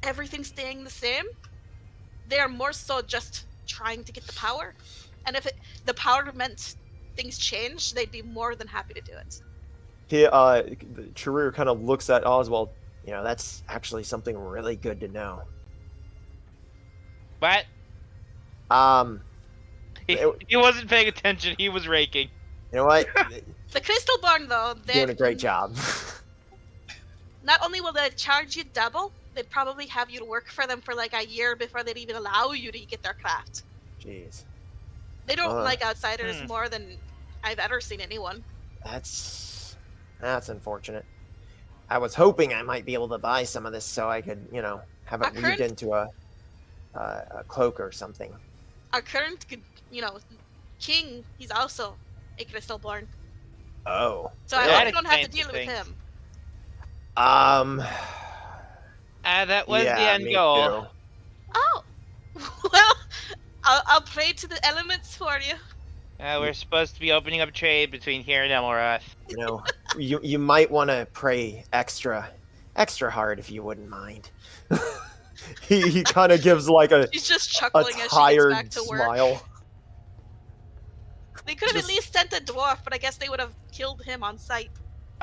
Speaker 3: everything staying the same, they are more so just trying to get the power. And if the power meant things change, they'd be more than happy to do it.
Speaker 2: Charir kind of looks at Oswald. You know, that's actually something really good to know.
Speaker 5: What? He wasn't paying attention. He was raking.
Speaker 2: You know what?
Speaker 3: The Crystalborn, though, they're
Speaker 2: Doing a great job.
Speaker 3: Not only will they charge you double, they'd probably have you work for them for like a year before they'd even allow you to get their craft.
Speaker 2: Jeez.
Speaker 3: They don't like outsiders more than I've ever seen anyone.
Speaker 2: That's unfortunate. I was hoping I might be able to buy some of this so I could, you know, have it weaved into a cloak or something.
Speaker 3: Our current, you know, king, he's also a Crystalborn.
Speaker 2: Oh.
Speaker 3: So I don't have to deal with him.
Speaker 5: That was the end
Speaker 2: me
Speaker 5: goal.
Speaker 2: too.
Speaker 3: Oh. Well, I'll pray to the elements for you.
Speaker 5: We're supposed to be opening up trade between here and Elmoroth.
Speaker 2: You know, you might want to pray extra hard if you wouldn't mind. he kind of gives like
Speaker 3: She's just chuckling as she gets
Speaker 2: tired
Speaker 3: back to work.
Speaker 2: smile.
Speaker 3: They could have at least sent a dwarf, but I guess they would have killed him on sight.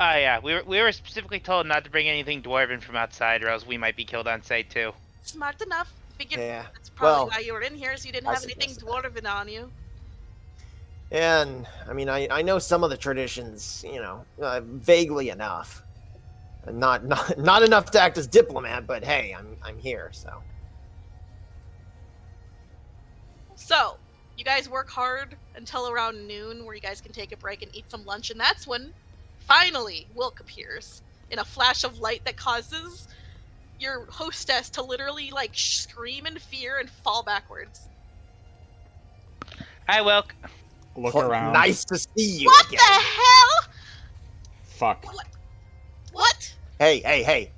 Speaker 5: Yeah, we were specifically told not to bring anything dwarven from outside, or else we might be killed on sight too.
Speaker 3: Smart enough. Figured
Speaker 2: Yeah.
Speaker 3: that's probably
Speaker 2: Well,
Speaker 3: why you were in here, so you didn't
Speaker 2: I
Speaker 3: have anything
Speaker 2: suggested
Speaker 3: dwarven on you.
Speaker 2: And I mean, I know some of the traditions, you know, vaguely enough. Not enough to act as diplomat, but hey, I'm here, so.
Speaker 3: So, you guys work hard until around noon, where you guys can take a break and eat some lunch, and that's when, finally, Wilk appears in a flash of light that causes your hostess to literally, like, scream in fear and fall backwards.
Speaker 5: Hi, Wilk.
Speaker 1: Look around.
Speaker 2: Nice to see you
Speaker 3: What
Speaker 2: again.
Speaker 3: the hell?
Speaker 1: Fuck.
Speaker 3: What?
Speaker 2: Hey,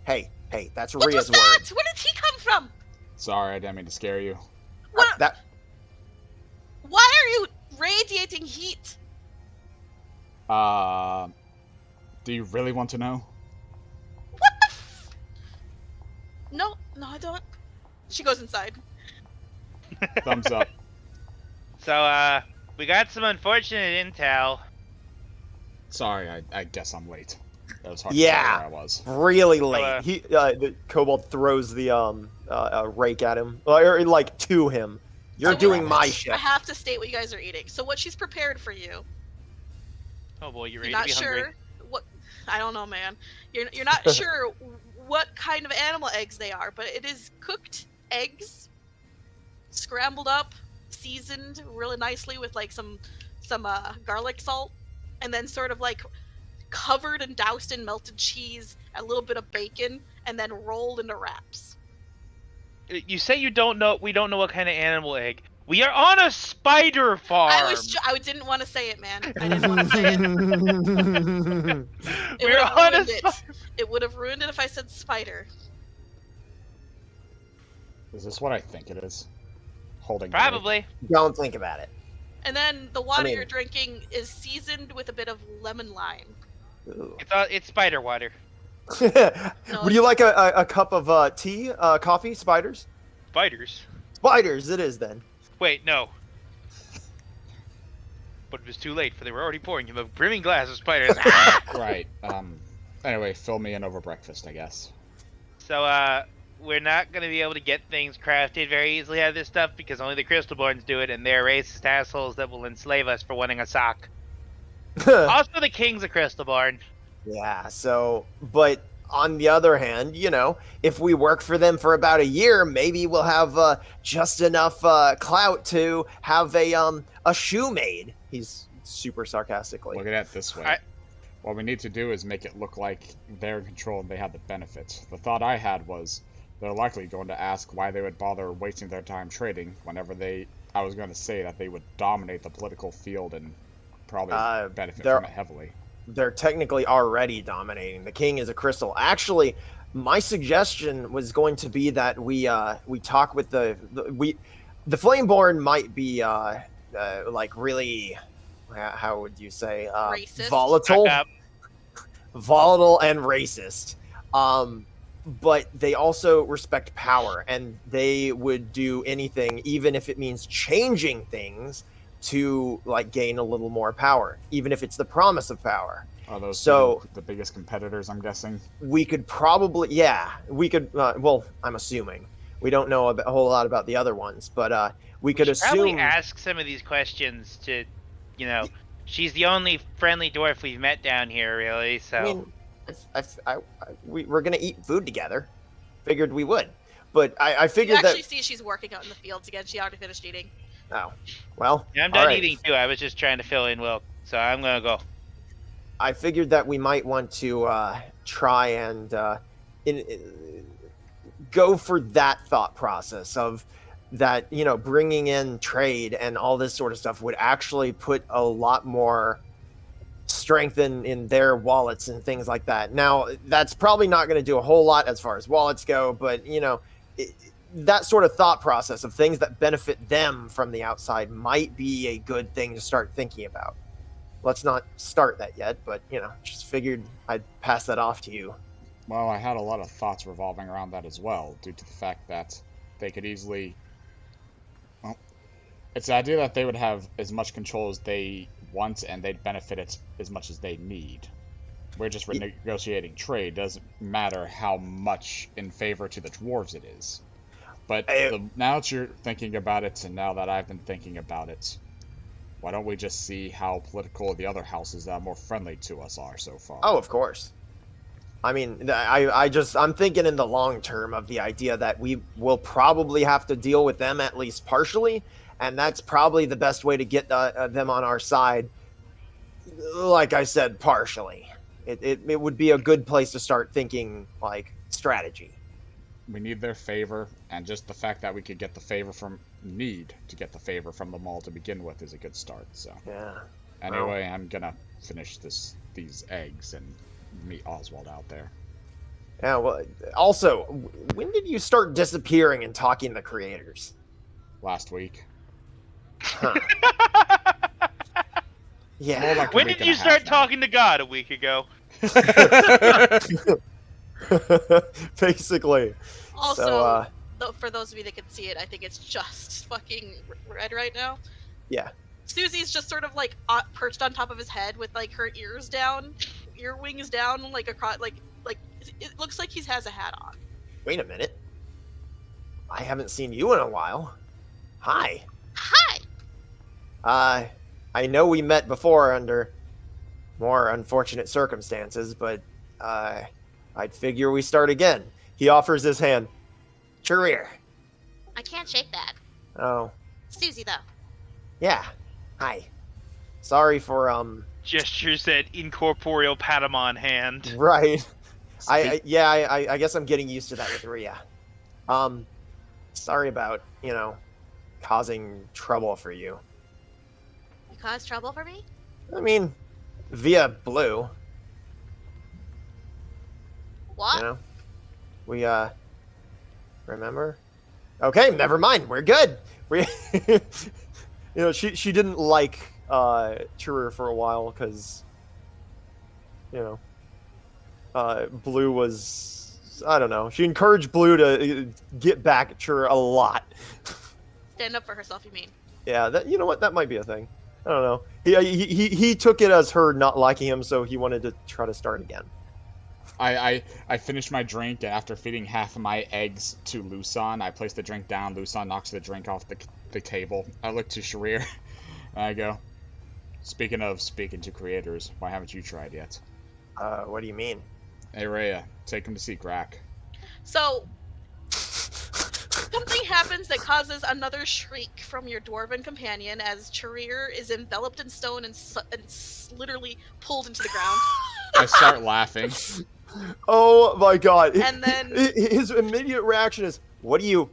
Speaker 2: that's
Speaker 3: What
Speaker 2: Rhea's
Speaker 3: was that?
Speaker 2: word.
Speaker 3: Where did he come from?
Speaker 1: Sorry, I didn't mean to scare you.
Speaker 3: What?
Speaker 2: That
Speaker 3: Why are you radiating heat?
Speaker 1: Do you really want to know?
Speaker 3: What the No, I don't. She goes inside.
Speaker 1: Thumbs up.
Speaker 5: So, we got some unfortunate intel.
Speaker 1: Sorry, I guess I'm late. That was hard
Speaker 2: Yeah.
Speaker 1: to tell where I was.
Speaker 2: really late.
Speaker 5: uh,
Speaker 2: The Kobold throws the rake at him, or like to him. You're
Speaker 3: So
Speaker 2: doing my
Speaker 3: I
Speaker 2: shift.
Speaker 3: have to state what you guys are eating. So what she's prepared for you.
Speaker 5: Oh boy, you
Speaker 3: You're
Speaker 5: ready
Speaker 3: not
Speaker 5: to be
Speaker 3: sure
Speaker 5: hungry?
Speaker 3: what. I don't know, man. You're not sure what kind of animal eggs they are, but it is cooked eggs, scrambled up, seasoned really nicely with like some garlic salt, and then sort of like covered and doused in melted cheese, a little bit of bacon, and then rolled into wraps.
Speaker 5: You say you don't know. We don't know what kind of animal egg. We are on a spider farm.
Speaker 3: I didn't want to say it, man. I didn't want to say it. It
Speaker 5: We're
Speaker 3: would have
Speaker 5: on a
Speaker 3: ruined it. It would have ruined it if I said spider.
Speaker 1: Is this what I think it is? Holding.
Speaker 5: Probably.
Speaker 2: Don't think about it.
Speaker 3: And then the water
Speaker 2: mean-
Speaker 3: you're drinking is seasoned with a bit of lemon lime.
Speaker 2: Ooh.
Speaker 5: It's spider water.
Speaker 2: Would you like a cup of tea, coffee, spiders?
Speaker 5: Spiders.
Speaker 2: Spiders, it is then.
Speaker 5: Wait, no. But it was too late, for they were already pouring him a brimming glass of spiders.
Speaker 1: Right. Anyway, fill me in over breakfast, I guess.
Speaker 5: So, we're not going to be able to get things crafted very easily out of this stuff because only the Crystalborns do it, and they're racist assholes that will enslave us for wanting a sock. Also, the king's a Crystalborn.
Speaker 2: Yeah, so, but on the other hand, you know, if we work for them for about a year, maybe we'll have just enough clout to have a shoe made. He's super sarcastically.
Speaker 1: Look at it this way. What we need to do is make it look like they're in control and they have the benefits. The thought I had was they're likely going to ask why they would bother wasting their time trading whenever I was going to say that they would dominate the political field and probably benefit from it heavily.
Speaker 2: They're technically already dominating. The king is a crystal. Actually, my suggestion was going to be that we talk with the Flameborn might be like really, how would you say,
Speaker 3: Racist.
Speaker 2: volatile,
Speaker 5: Back up.
Speaker 2: volatile and racist. But they also respect power, and they would do anything, even if it means changing things, to like gain a little more power, even if it's the promise of power.
Speaker 1: Are those
Speaker 2: So
Speaker 1: the biggest competitors, I'm guessing?
Speaker 2: we could probably, yeah, we could. Well, I'm assuming we don't know a whole lot about the other ones, but we could
Speaker 5: should probably
Speaker 2: assume.
Speaker 5: ask some of these questions to, you know, she's the only friendly dwarf we've met down here, really. So
Speaker 2: I mean, we're gonna eat food together. Figured we would, but I
Speaker 3: You
Speaker 2: figured
Speaker 3: actually
Speaker 2: that.
Speaker 3: see she's working out in the fields again. She already finished eating.
Speaker 2: Oh, well.
Speaker 5: yeah, I'm
Speaker 2: all
Speaker 5: done
Speaker 2: right.
Speaker 5: eating too. I was just trying to fill in Wilk, so I'm gonna go.
Speaker 2: I figured that we might want to try and go for that thought process of that, bringing in trade and all this sort of stuff would actually put a lot more strength in their wallets and things like that. Now, that's probably not going to do a whole lot as far as wallets go, but, that sort of thought process of things that benefit them from the outside might be a good thing to start thinking about. Let's not start that yet, but, just figured I'd pass that off to you.
Speaker 1: Well, I had a lot of thoughts revolving around that as well, due to the fact that they could easily... Well, it's the idea that they would have as much control as they want, and they'd benefit it as much as they need. We're just renegotiating trade. Doesn't matter how much in favor to the dwarves it is. But now that you're thinking about it, and now that I've been thinking about it, why don't we just see how political the other houses that are more friendly to us are so far?
Speaker 2: Oh, of course. I mean, I'm thinking in the long term of the idea that we will probably have to deal with them at least partially, and that's probably the best way to get them on our side. Like I said, partially. It would be a good place to start thinking, like, strategy.
Speaker 1: We need their favor, and just the fact that we could get the favor from them all to begin with is a good start. So
Speaker 2: Yeah.
Speaker 1: anyway, I'm gonna finish these eggs and meet Oswald out there.
Speaker 2: Yeah. Well, also, when did you start disappearing and talking to creators?
Speaker 1: Last week.
Speaker 2: Huh. Yeah.
Speaker 1: More like a
Speaker 5: When
Speaker 1: week
Speaker 5: did
Speaker 1: and
Speaker 5: you
Speaker 1: a half
Speaker 5: start
Speaker 1: now.
Speaker 5: talking to God? A week ago.
Speaker 2: Basically.
Speaker 3: Also,
Speaker 2: So,
Speaker 3: for those of you that can see it, I think it's just fucking red right now.
Speaker 2: Yeah.
Speaker 3: Susie's just sort of like perched on top of his head with like her ear wings down, like across, like it looks like he has a hat on.
Speaker 2: Wait a minute. I haven't seen you in a while. Hi.
Speaker 3: Hi.
Speaker 2: I know we met before under more unfortunate circumstances, but I'd figure we start again. He offers his hand. Charir.
Speaker 3: I can't shake that.
Speaker 2: Oh,
Speaker 3: Susie though.
Speaker 2: yeah. Hi. Sorry for
Speaker 5: Gestures that incorporeal Patamon hand.
Speaker 2: right. I guess I'm getting used to that with Rhea. Sorry about, causing trouble for you.
Speaker 3: You caused trouble for me?
Speaker 2: I mean, via Blue,
Speaker 3: What?
Speaker 2: We remember? Okay, never mind. We're good. We she didn't like Charir for a while cuz Blue was, I don't know. She encouraged Blue to get back at Charir a lot.
Speaker 3: Stand up for herself, you mean?
Speaker 2: Yeah, that might be a thing. I don't know. He took it as her not liking him, so he wanted to try to start again.
Speaker 1: I finished my drink, and after feeding half of my eggs to Lusan, I place the drink down. Lusan knocks the drink off the table. I look to Charir, and I go, speaking to creators, why haven't you tried yet?
Speaker 2: What do you mean?
Speaker 1: Hey, Rhea, take him to see Grak.
Speaker 3: So, something happens that causes another shriek from your dwarven companion as Charir is enveloped in stone and literally pulled into the ground.
Speaker 1: I start laughing.
Speaker 2: Oh my god.
Speaker 3: And then-
Speaker 2: his immediate reaction is, what do you...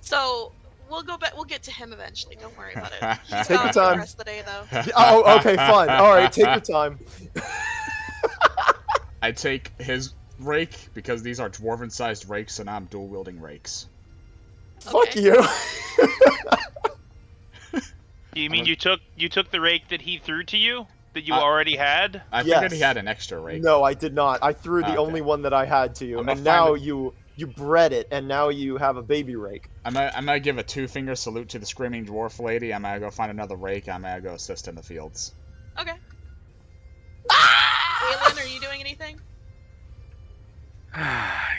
Speaker 3: So, we'll go back. We'll get to him eventually. Don't worry about it. He's
Speaker 2: Take your
Speaker 3: gone for
Speaker 2: time.
Speaker 3: the rest of the day, though.
Speaker 2: Oh, okay, fine. All right, take your time.
Speaker 1: I take his rake, because these are dwarven-sized rakes, and I'm dual-wielding rakes.
Speaker 2: Fuck
Speaker 3: Okay.
Speaker 2: you.
Speaker 5: You mean you took the rake that he threw to you that you
Speaker 1: Uh,
Speaker 5: already had?
Speaker 1: I
Speaker 2: Yes.
Speaker 1: figured he had an extra rake.
Speaker 2: No, I did not. I threw the
Speaker 1: Okay.
Speaker 2: only one that I had to you,
Speaker 1: I'm gonna
Speaker 2: and now
Speaker 1: find
Speaker 2: you bred it, and now you have a baby rake.
Speaker 1: I'm gonna give a 2-finger salute to the screaming dwarf lady. I'm gonna go find another rake. I'm gonna go assist in the fields.
Speaker 3: Okay. Aelin, are you doing anything?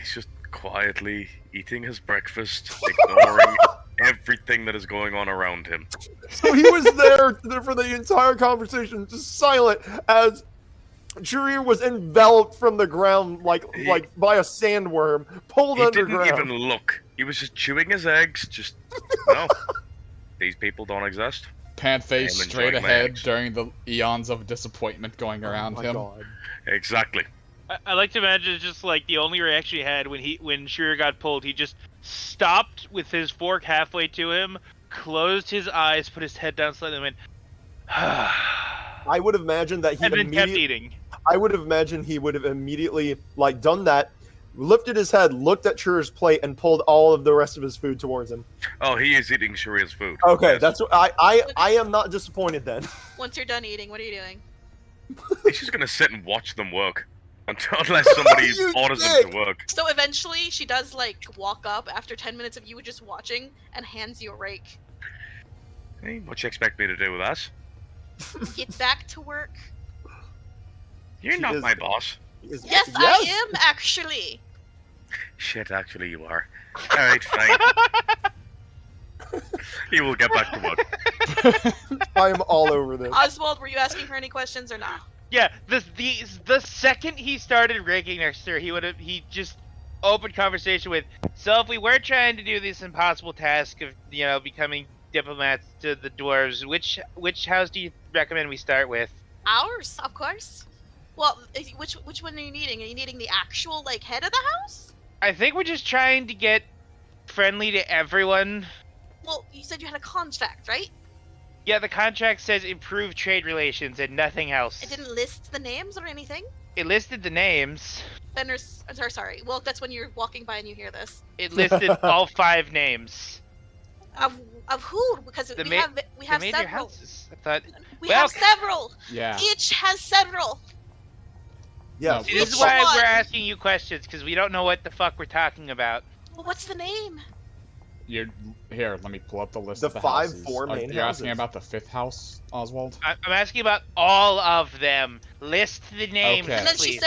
Speaker 7: He's just quietly eating his breakfast, ignoring everything that is going on around him.
Speaker 2: So he was there for the entire conversation, just silent as Charir was enveloped from the ground like by a sandworm, pulled
Speaker 7: He
Speaker 2: underground.
Speaker 7: didn't even look. He was just chewing his eggs. Just no. These people don't exist.
Speaker 1: Pan-faced
Speaker 7: I am
Speaker 1: straight
Speaker 7: enjoying my
Speaker 1: ahead
Speaker 7: eggs.
Speaker 1: during the eons of disappointment going around him.
Speaker 2: God.
Speaker 7: Exactly.
Speaker 5: I like to imagine it's just like the only reaction he had when Sharir got pulled, he just stopped with his fork halfway to him, closed his eyes, put his head down slightly, and went,
Speaker 2: I would have imagined that he
Speaker 5: and then kept eating.
Speaker 2: I would have imagined he would have immediately done that, lifted his head, looked at Charir's plate, and pulled all of the rest of his food towards him.
Speaker 7: Oh, he is eating Sharir's food.
Speaker 2: Okay,
Speaker 7: Yes.
Speaker 2: that's what I am not disappointed then.
Speaker 3: Once you're done eating, what are you doing?
Speaker 7: He's just gonna sit and watch them work unless somebody
Speaker 2: You
Speaker 7: orders him
Speaker 2: dick!
Speaker 7: to work.
Speaker 3: So eventually, she does walk up after 10 minutes of you just watching and hands you a rake.
Speaker 7: Hey, what you expect me to do with that?
Speaker 3: Get back to work.
Speaker 7: You're
Speaker 2: She
Speaker 7: not
Speaker 2: is-
Speaker 7: my boss.
Speaker 3: Yes, I am actually.
Speaker 7: Shit, actually you are. Alright, fine. You will get back to work.
Speaker 2: I am all over this.
Speaker 3: Oswald, were you asking her any questions or not?
Speaker 5: Yeah, the second he started raking next to her, he just opened conversation with, so if we were trying to do this impossible task of, becoming diplomats to the dwarves, which house do you recommend we start with?
Speaker 3: Ours, of course. Well, which one are you needing? Are you needing the actual head of the house?
Speaker 5: I think we're just trying to get friendly to everyone.
Speaker 3: Well, you said you had a contract, right?
Speaker 5: Yeah, the contract says improve trade relations and nothing else.
Speaker 3: It didn't list the names or anything.
Speaker 5: It listed the names.
Speaker 3: Then there's, sorry. Well, that's when you're walking by and you hear this.
Speaker 5: It listed all 5 names.
Speaker 3: Of who? Because we have
Speaker 5: The major
Speaker 3: several.
Speaker 5: houses. I thought.
Speaker 3: We
Speaker 5: Well,
Speaker 3: have several.
Speaker 1: Yeah.
Speaker 3: Each has several.
Speaker 2: Yeah.
Speaker 1: No,
Speaker 5: See, this is
Speaker 3: Which
Speaker 5: why
Speaker 3: one?
Speaker 5: we're asking you questions, because we don't know what the fuck we're talking about.
Speaker 3: Well, what's the name?
Speaker 1: You're here. Let me pull up the list
Speaker 2: The
Speaker 1: of the
Speaker 2: 5
Speaker 1: houses.
Speaker 2: four main
Speaker 1: You're asking
Speaker 2: houses.
Speaker 1: about the 5th house, Oswald?
Speaker 5: I'm asking about all of them. List the names,
Speaker 1: Okay.
Speaker 3: And then
Speaker 5: please.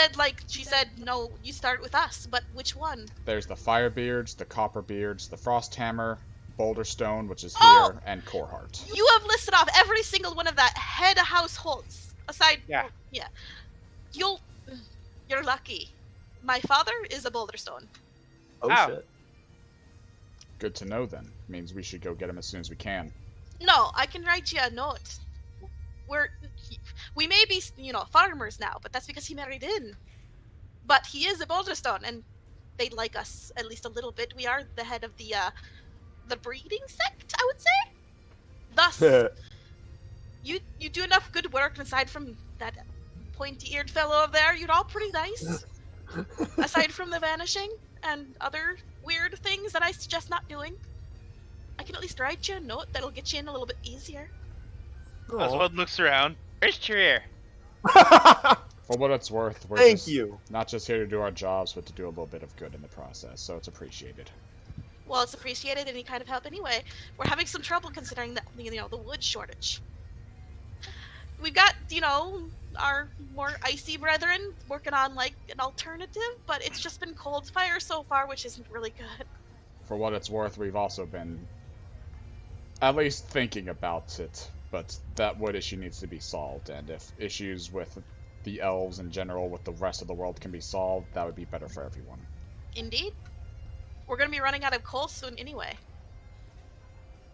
Speaker 3: she said, no, you start with us. But which one?
Speaker 1: There's the Firebeards, the Copperbeards, the Frosthammer, Boulderstone, which is here,
Speaker 3: Oh!
Speaker 1: and Coreheart.
Speaker 3: You have listed off every single one of that head of households. Aside,
Speaker 5: Yeah.
Speaker 3: well, yeah. You're lucky. My father is a Boulderstone.
Speaker 2: Oh
Speaker 5: Ow.
Speaker 2: shit.
Speaker 1: Good to know then. Means we should go get him as soon as we can.
Speaker 3: No, I can write you a note. We may be, farmers now, but that's because he married in. But he is a Boulderstone, and they like us at least a little bit. We are the head of the breeding sect, I would say. Thus, you do enough good work, and aside from that pointy-eared fellow over there, you're all pretty nice. Aside from the vanishing and other weird things that I suggest not doing. I can at least write you a note that'll get you in a little bit easier.
Speaker 5: Oswald looks around. Where's Charir?
Speaker 1: For what it's worth, we're
Speaker 2: Thank
Speaker 1: just
Speaker 2: you.
Speaker 1: not just here to do our jobs, but to do a little bit of good in the process, so it's appreciated.
Speaker 3: Well, it's appreciated any kind of help anyway. We're having some trouble considering that, the wood shortage. We've got, our more icy brethren working on, an alternative, but it's just been cold fire so far, which isn't really good.
Speaker 1: For what it's worth, we've also been at least thinking about it, but that wood issue needs to be solved, and if issues with the elves in general with the rest of the world can be solved, that would be better for everyone.
Speaker 3: Indeed. We're going to be running out of coal soon anyway.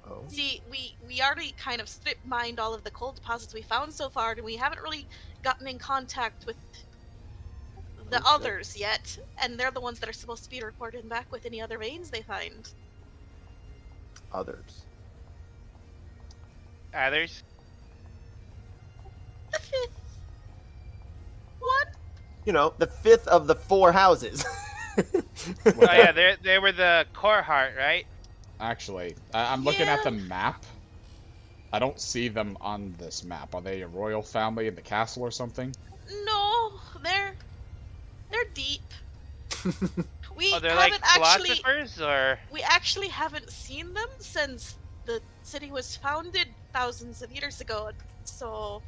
Speaker 2: Oh.
Speaker 3: See, we already kind of strip mined all of the coal deposits we found so far, and we haven't really gotten in contact with the
Speaker 2: shit.
Speaker 3: others yet, and they're the ones that are supposed to be reporting back with any other veins they find.
Speaker 2: Others.
Speaker 5: Others?
Speaker 3: The 5th one?
Speaker 2: The 5th of the 4 houses.
Speaker 5: Oh yeah, they were the Coreheart, right?
Speaker 1: Actually, I'm looking at
Speaker 3: Yeah.
Speaker 1: the map. I don't see them on this map. Are they a royal family in the castle or something?
Speaker 3: No, they're deep. We
Speaker 5: Oh, they're like
Speaker 3: haven't actually
Speaker 5: philosophers, or
Speaker 3: we actually haven't seen them since the city was founded thousands of years ago. So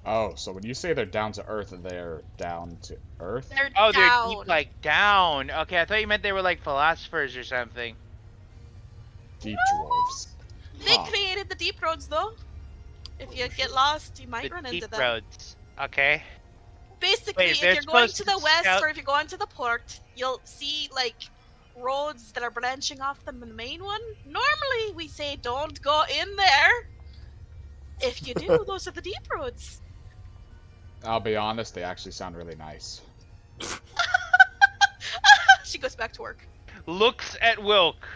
Speaker 1: Oh, so when you say they're down to earth, they're down to earth?
Speaker 3: They're
Speaker 5: Oh, they're
Speaker 3: down.
Speaker 5: deep, like down. Okay, I thought you meant they were like philosophers or something.
Speaker 1: Deep dwarves.
Speaker 3: They
Speaker 1: Huh.
Speaker 3: created the deep roads, though. If you get lost, you might
Speaker 5: The
Speaker 3: run
Speaker 5: deep
Speaker 3: into them.
Speaker 5: roads. Okay.
Speaker 3: Basically,
Speaker 5: Wait,
Speaker 3: if
Speaker 5: they're
Speaker 3: you're going
Speaker 5: supposed
Speaker 3: to
Speaker 5: to
Speaker 3: the west
Speaker 5: scout-
Speaker 3: or if you're going to the port, you'll see like roads that are branching off from the main one. Normally, we say don't go in there. If you do, those are the deep roads.
Speaker 1: I'll be honest, they actually sound really nice.
Speaker 3: She goes back to work.
Speaker 5: Looks at Wilk.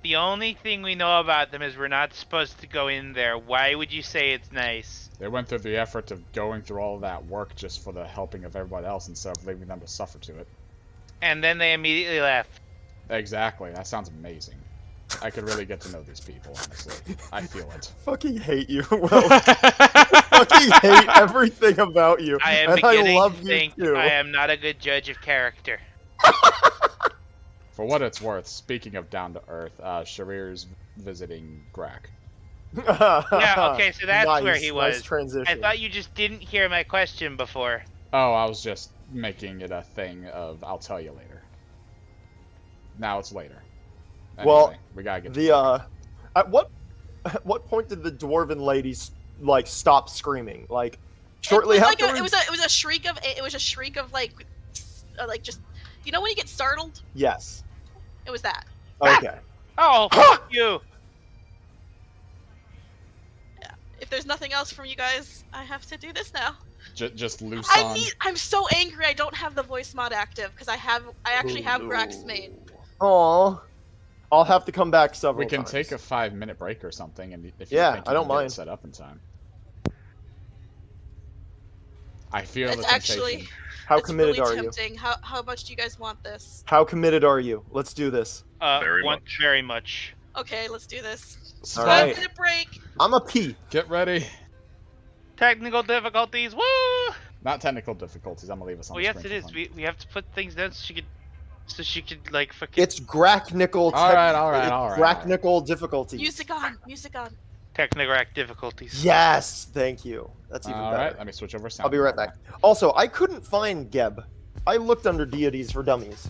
Speaker 5: The only thing we know about them is we're not supposed to go in there. Why would you say it's nice?
Speaker 1: They went through the effort of going through all of that work just for the helping of everybody else instead of leaving them to suffer to it.
Speaker 5: And then they immediately left.
Speaker 1: Exactly, that sounds amazing. I could really get to know these people, honestly. I feel it.
Speaker 2: Fucking hate you, Will. Fucking hate everything about you.
Speaker 5: I am
Speaker 2: and
Speaker 5: beginning
Speaker 2: I love
Speaker 5: to
Speaker 2: you
Speaker 5: think
Speaker 2: too.
Speaker 5: I am not a good judge of character.
Speaker 1: For what it's worth, speaking of down to earth, Charir's visiting Grak.
Speaker 5: Yeah, okay, so that's
Speaker 2: nice,
Speaker 5: where he was.
Speaker 2: Nice transition.
Speaker 5: I thought you just didn't hear my question before.
Speaker 1: Oh, I was just making it a thing of I'll tell you later. Now it's later. Anyway,
Speaker 2: Well,
Speaker 1: we gotta get
Speaker 2: at what point did the dwarven ladies like stop screaming? Like shortly
Speaker 3: it was
Speaker 2: afterwards.
Speaker 3: it was a shriek of like just when you get startled.
Speaker 2: Yes.
Speaker 3: It was that.
Speaker 2: Okay.
Speaker 5: Oh, fuck you!
Speaker 3: If there's nothing else from you guys, I have to do this now.
Speaker 1: just loose
Speaker 3: I
Speaker 1: on.
Speaker 3: I'm so angry I don't have the voice mod active because I actually have Grak's made.
Speaker 2: Aw. I'll have to come back several
Speaker 1: We can
Speaker 2: times.
Speaker 1: take a 5-minute break or something, and if you
Speaker 2: Yeah,
Speaker 1: think
Speaker 2: I
Speaker 1: you
Speaker 2: don't
Speaker 1: can get it
Speaker 2: mind.
Speaker 1: set up in time. I feel
Speaker 3: It's
Speaker 1: the temptation.
Speaker 3: actually
Speaker 2: How
Speaker 3: it's
Speaker 2: committed
Speaker 3: really
Speaker 2: are you?
Speaker 3: tempting. How much do you guys want this?
Speaker 2: How committed are you? Let's do this.
Speaker 7: Very
Speaker 5: Want
Speaker 7: much.
Speaker 5: very much.
Speaker 3: Okay, let's do this.
Speaker 2: All right.
Speaker 3: 5-minute break.
Speaker 2: I'm a P.
Speaker 1: Get ready.
Speaker 5: Technical difficulties, woo!
Speaker 1: Not technical difficulties. I'm gonna leave us on
Speaker 5: Well,
Speaker 1: the
Speaker 5: yes,
Speaker 1: screen
Speaker 5: it
Speaker 1: for
Speaker 5: is.
Speaker 1: fun.
Speaker 5: We have to put things down so she could like fucking
Speaker 2: It's Gracknickel.
Speaker 1: All right.
Speaker 2: Gracknickel difficulty.
Speaker 3: Music on. Music on.
Speaker 5: technical difficulties.
Speaker 2: Yes, thank you. That's even
Speaker 1: All
Speaker 2: better.
Speaker 1: right, let me switch over sound.
Speaker 2: I'll be right back. Also, I couldn't find Geb. I looked under deities for dummies.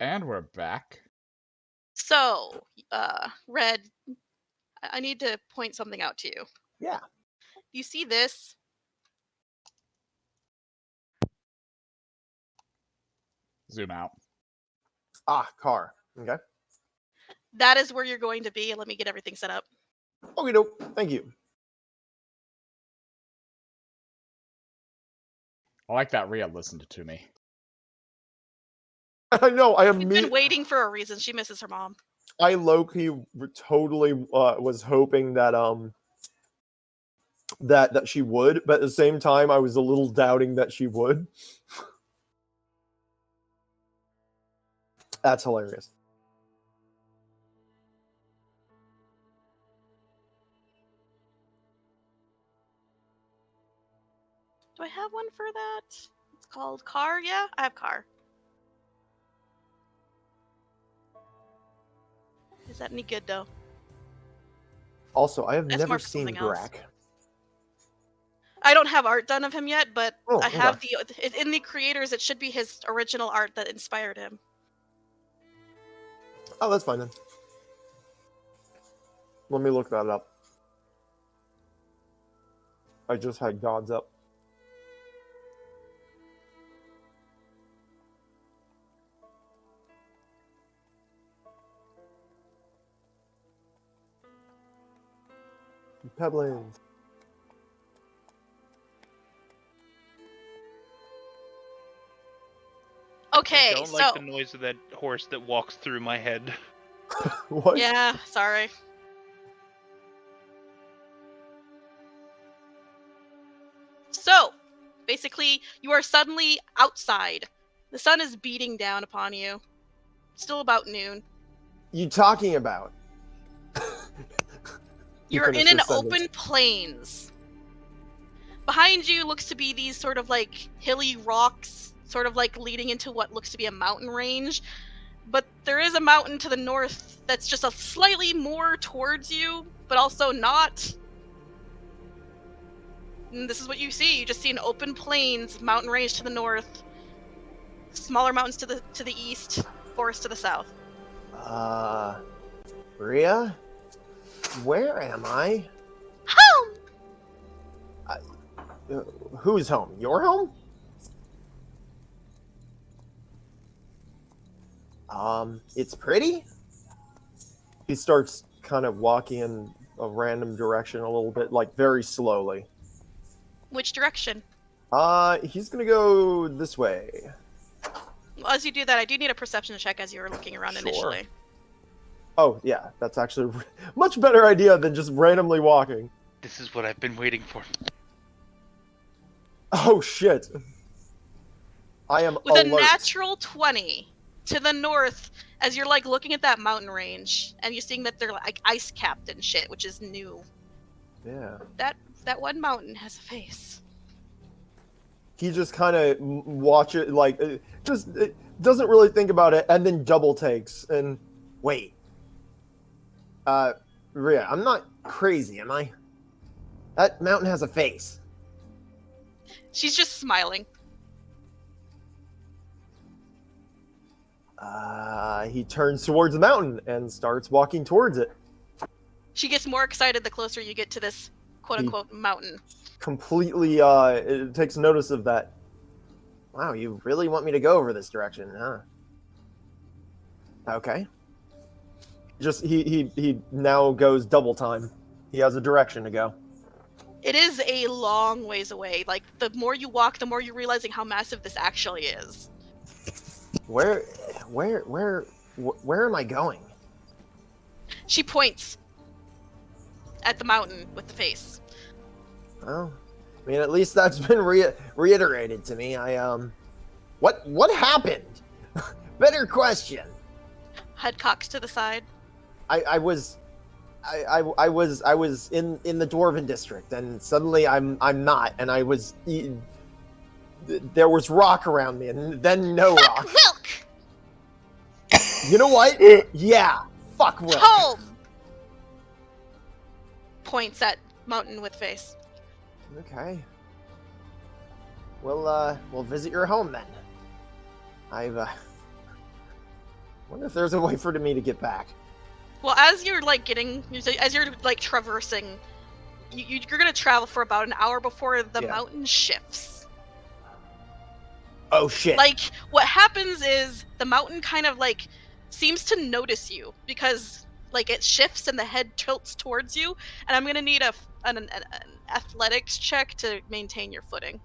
Speaker 1: And we're back.
Speaker 3: So, Red, I need to point something out to you.
Speaker 2: Yeah.
Speaker 3: You see this?
Speaker 1: Zoom out.
Speaker 2: Ah, car. Okay.
Speaker 3: That is where you're going to be. Let me get everything set up.
Speaker 2: Okay, dope. Thank you.
Speaker 1: I like that Rhea listened to me.
Speaker 2: I know. I
Speaker 3: She's been waiting for a reason. She misses her mom.
Speaker 2: I low-key totally was hoping that that she would, but at the same time, I was a little doubting that she would. That's hilarious.
Speaker 3: Do I have one for that? It's called car. Yeah, I have car. Is that any good though?
Speaker 2: Also, I have
Speaker 3: That's
Speaker 2: never
Speaker 3: marked
Speaker 2: seen
Speaker 3: something else.
Speaker 2: Grak.
Speaker 3: I don't have art done of him yet, but
Speaker 2: Oh,
Speaker 3: I have
Speaker 2: okay.
Speaker 3: in the creators. It should be his original art that inspired him.
Speaker 2: Oh, that's fine then. Let me look that up. I just had gods up. Pebblings.
Speaker 3: Okay,
Speaker 5: I don't
Speaker 3: so
Speaker 5: like the noise of that horse that walks through my head.
Speaker 2: What?
Speaker 3: yeah, sorry. So, basically, you are suddenly outside. The sun is beating down upon you. Still about noon.
Speaker 2: You talking about? He
Speaker 3: You're in
Speaker 2: finished
Speaker 3: an
Speaker 2: his sentence.
Speaker 3: open plains. Behind you looks to be these sort of like hilly rocks, sort of like leading into what looks to be a mountain range. But there is a mountain to the north that's just a slightly more towards you, but also not. And this is what you see. You just see an open plains, mountain range to the north, smaller mountains to the east, forest to the south.
Speaker 2: Rhea? Where am I?
Speaker 3: Home!
Speaker 2: Who's home? Your home? It's pretty? He starts kind of walking in a random direction a little bit, like very slowly.
Speaker 3: Which direction?
Speaker 2: He's gonna go this way.
Speaker 3: Well, as you do that, I do need a perception check as you were looking around
Speaker 2: Sure.
Speaker 3: initially.
Speaker 2: Oh, yeah, that's actually a much better idea than just randomly walking.
Speaker 5: This is what I've been waiting for.
Speaker 2: Oh, shit. I am
Speaker 3: With
Speaker 2: alert.
Speaker 3: a natural 20 to the north, as you're like looking at that mountain range, and you're seeing that they're like ice capped and shit, which is new.
Speaker 2: Yeah.
Speaker 3: That one mountain has a face.
Speaker 2: He just kind of watch it, like, just doesn't really think about it, and then double takes. And wait, Rhea, I'm not crazy, am I? That mountain has a face.
Speaker 3: She's just smiling.
Speaker 2: He turns towards the mountain and starts walking towards it.
Speaker 3: She gets more excited the closer you get to this quote-unquote mountain.
Speaker 2: Completely, it takes notice of that. Wow, you really want me to go over this direction, huh? Okay. Just, he now goes double time. He has a direction to go.
Speaker 3: It is a long ways away. Like, the more you walk, the more you're realizing how massive this actually is.
Speaker 2: Where am I going?
Speaker 3: She points at the mountain with the face.
Speaker 2: Well, I mean, at least that's been reiterated to me. What happened? Better question.
Speaker 3: Head cocks to the side.
Speaker 2: I was in the Dwarven district, and suddenly I'm not, and there was rock around me, and then no
Speaker 3: Fuck
Speaker 2: rock.
Speaker 3: Wilk!
Speaker 2: You know what? Yeah, fuck Wilk.
Speaker 3: Home! Points at mountain with face.
Speaker 2: Okay. We'll visit your home then. Wonder if there's a way for me to get back.
Speaker 3: Well, as you're traversing, you're gonna travel for about an hour before the mountain shifts.
Speaker 2: Oh shit!
Speaker 3: Like, what happens is the mountain kind of like seems to notice you because like it shifts and the head tilts towards you, and I'm gonna need an athletics check to maintain your footing.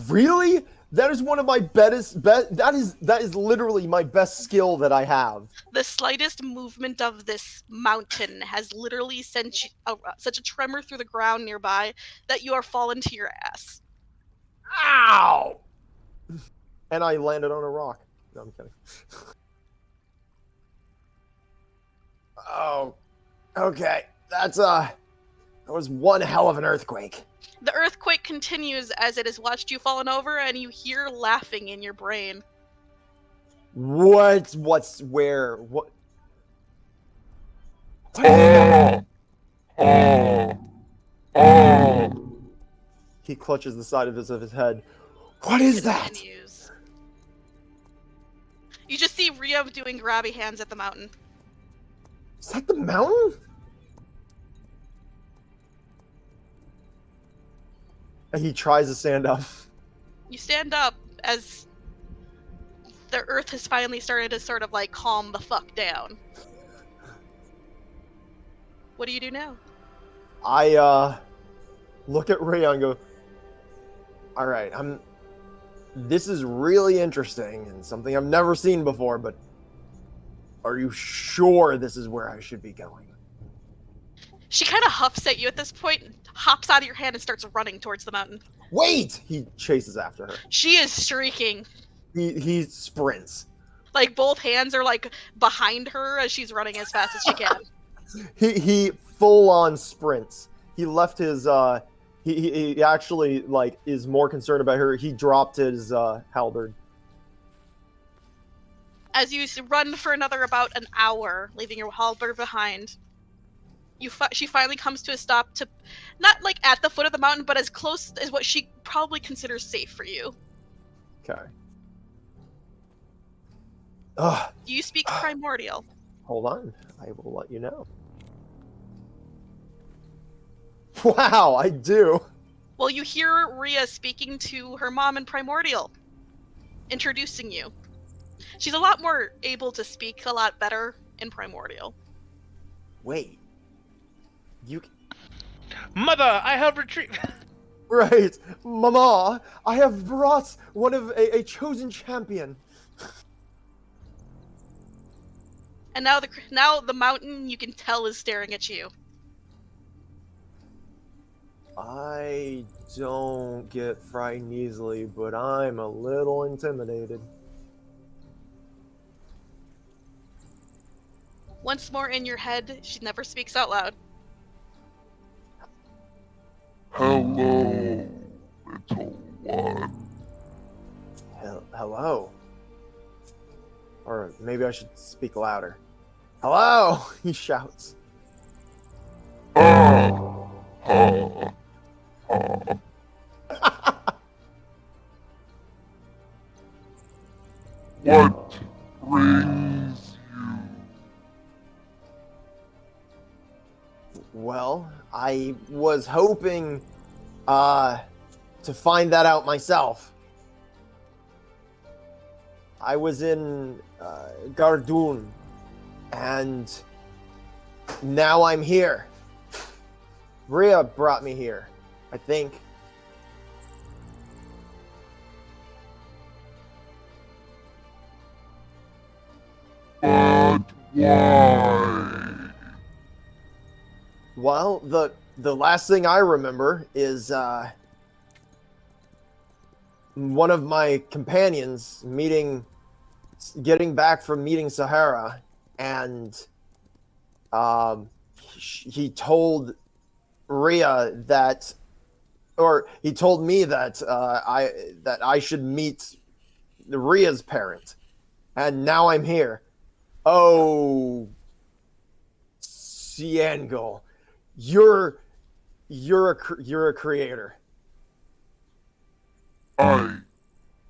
Speaker 2: Really? That is one of my that is literally my best skill that I have.
Speaker 3: The slightest movement of this mountain has literally sent you such a tremor through the ground nearby that you are fallen to your ass.
Speaker 2: Ow! And I landed on a rock. No, I'm kidding. Oh, okay. That was one hell of an earthquake.
Speaker 3: The earthquake continues as it has watched you fallen over, and you hear laughing in your brain.
Speaker 2: What? Where? What? He clutches the side of his head. What is that?
Speaker 3: Continues. You just see Rhea doing grabby hands at the mountain.
Speaker 2: Is that the mountain? And he tries to stand up.
Speaker 3: You stand up as the earth has finally started to sort of like calm the fuck down. What do you do now?
Speaker 2: I look at Rhea and go, all right, this is really interesting and something I've never seen before, but are you sure this is where I should be going?
Speaker 3: She kind of huffs at you at this point, hops out of your hand and starts running towards the mountain.
Speaker 2: Wait! He chases after her.
Speaker 3: She is streaking.
Speaker 2: He sprints.
Speaker 3: Like both hands are like behind her as she's running as fast as she can.
Speaker 2: He full on sprints. He left his he actually like is more concerned about her. He dropped his halberd.
Speaker 3: As you run for another about an hour, leaving your halberd behind, she finally comes to a stop, to not like at the foot of the mountain, but as close as what she probably considers safe for you.
Speaker 2: Okay.
Speaker 3: Do you speak Primordial?
Speaker 2: Hold on. I will let you know. Wow, I do.
Speaker 3: Well, you hear Rhea speaking to her mom in Primordial, introducing you. She's a lot more able to speak a lot better in Primordial.
Speaker 2: Wait.
Speaker 5: Mother, I have retrieved.
Speaker 2: Right. Mama, I have brought one of a chosen champion.
Speaker 3: And now the mountain, you can tell, is staring at you.
Speaker 2: I don't get frightened easily, but I'm a little intimidated.
Speaker 3: Once more in your head, she never speaks out loud.
Speaker 8: Hello, little one.
Speaker 2: Hello. Or maybe I should speak louder. Hello! He shouts.
Speaker 8: Ha, ha. What brings you?
Speaker 2: Well, I was hoping to find that out myself. I was in Gardoon, and now I'm here. Rhea brought me here, I think.
Speaker 8: But why?
Speaker 2: Well, the last thing I remember is one of my companions getting back from meeting Sahara, and he told Rhea that, or he told me that I should meet Rhea's parent, and now I'm here. Oh, Ciengo, you're a creator.
Speaker 8: I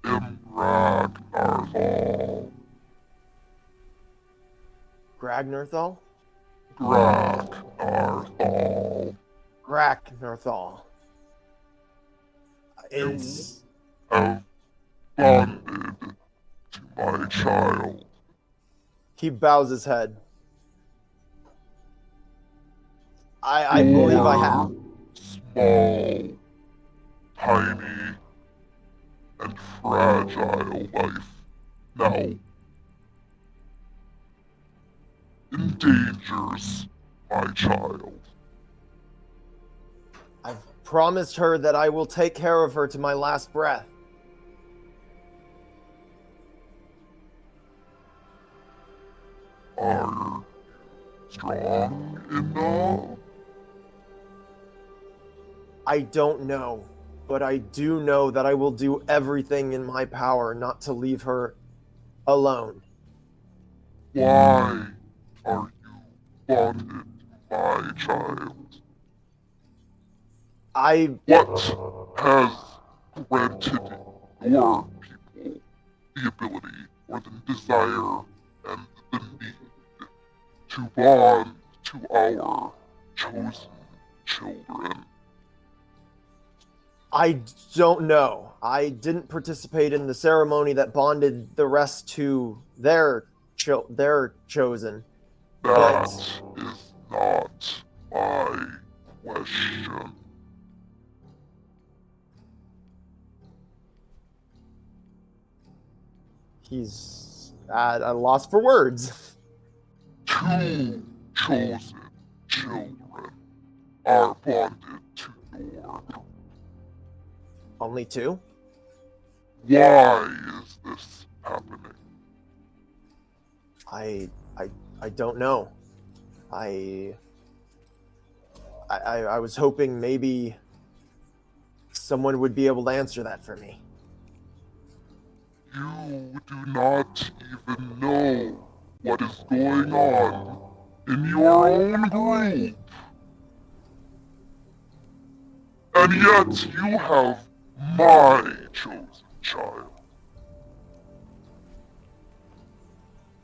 Speaker 8: am Ragnarthal.
Speaker 2: Gragnarthal?
Speaker 8: Ragnarthal.
Speaker 2: Gragnarthal. It's...
Speaker 8: Have bonded to my child.
Speaker 2: He bows his head. I believe I have.
Speaker 8: Small, tiny, and fragile life now endangers my child.
Speaker 2: I've promised her that I will take care of her to my last breath.
Speaker 8: Are you strong enough?
Speaker 2: I don't know, but I do know that I will do everything in my power not to leave her alone.
Speaker 8: Why are you bonded to my child? What has granted your people the ability or the desire and the need to bond to our chosen children?
Speaker 2: I don't know. I didn't participate in the ceremony that bonded the rest to their chosen.
Speaker 8: That is not my question.
Speaker 2: He's at a loss for words.
Speaker 8: Two chosen children are bonded to your group.
Speaker 2: Only two?
Speaker 8: Why is this happening?
Speaker 2: I don't know. I was hoping maybe someone would be able to answer that for me.
Speaker 8: You do not even know what is going on in your own group. And yet you have my chosen child.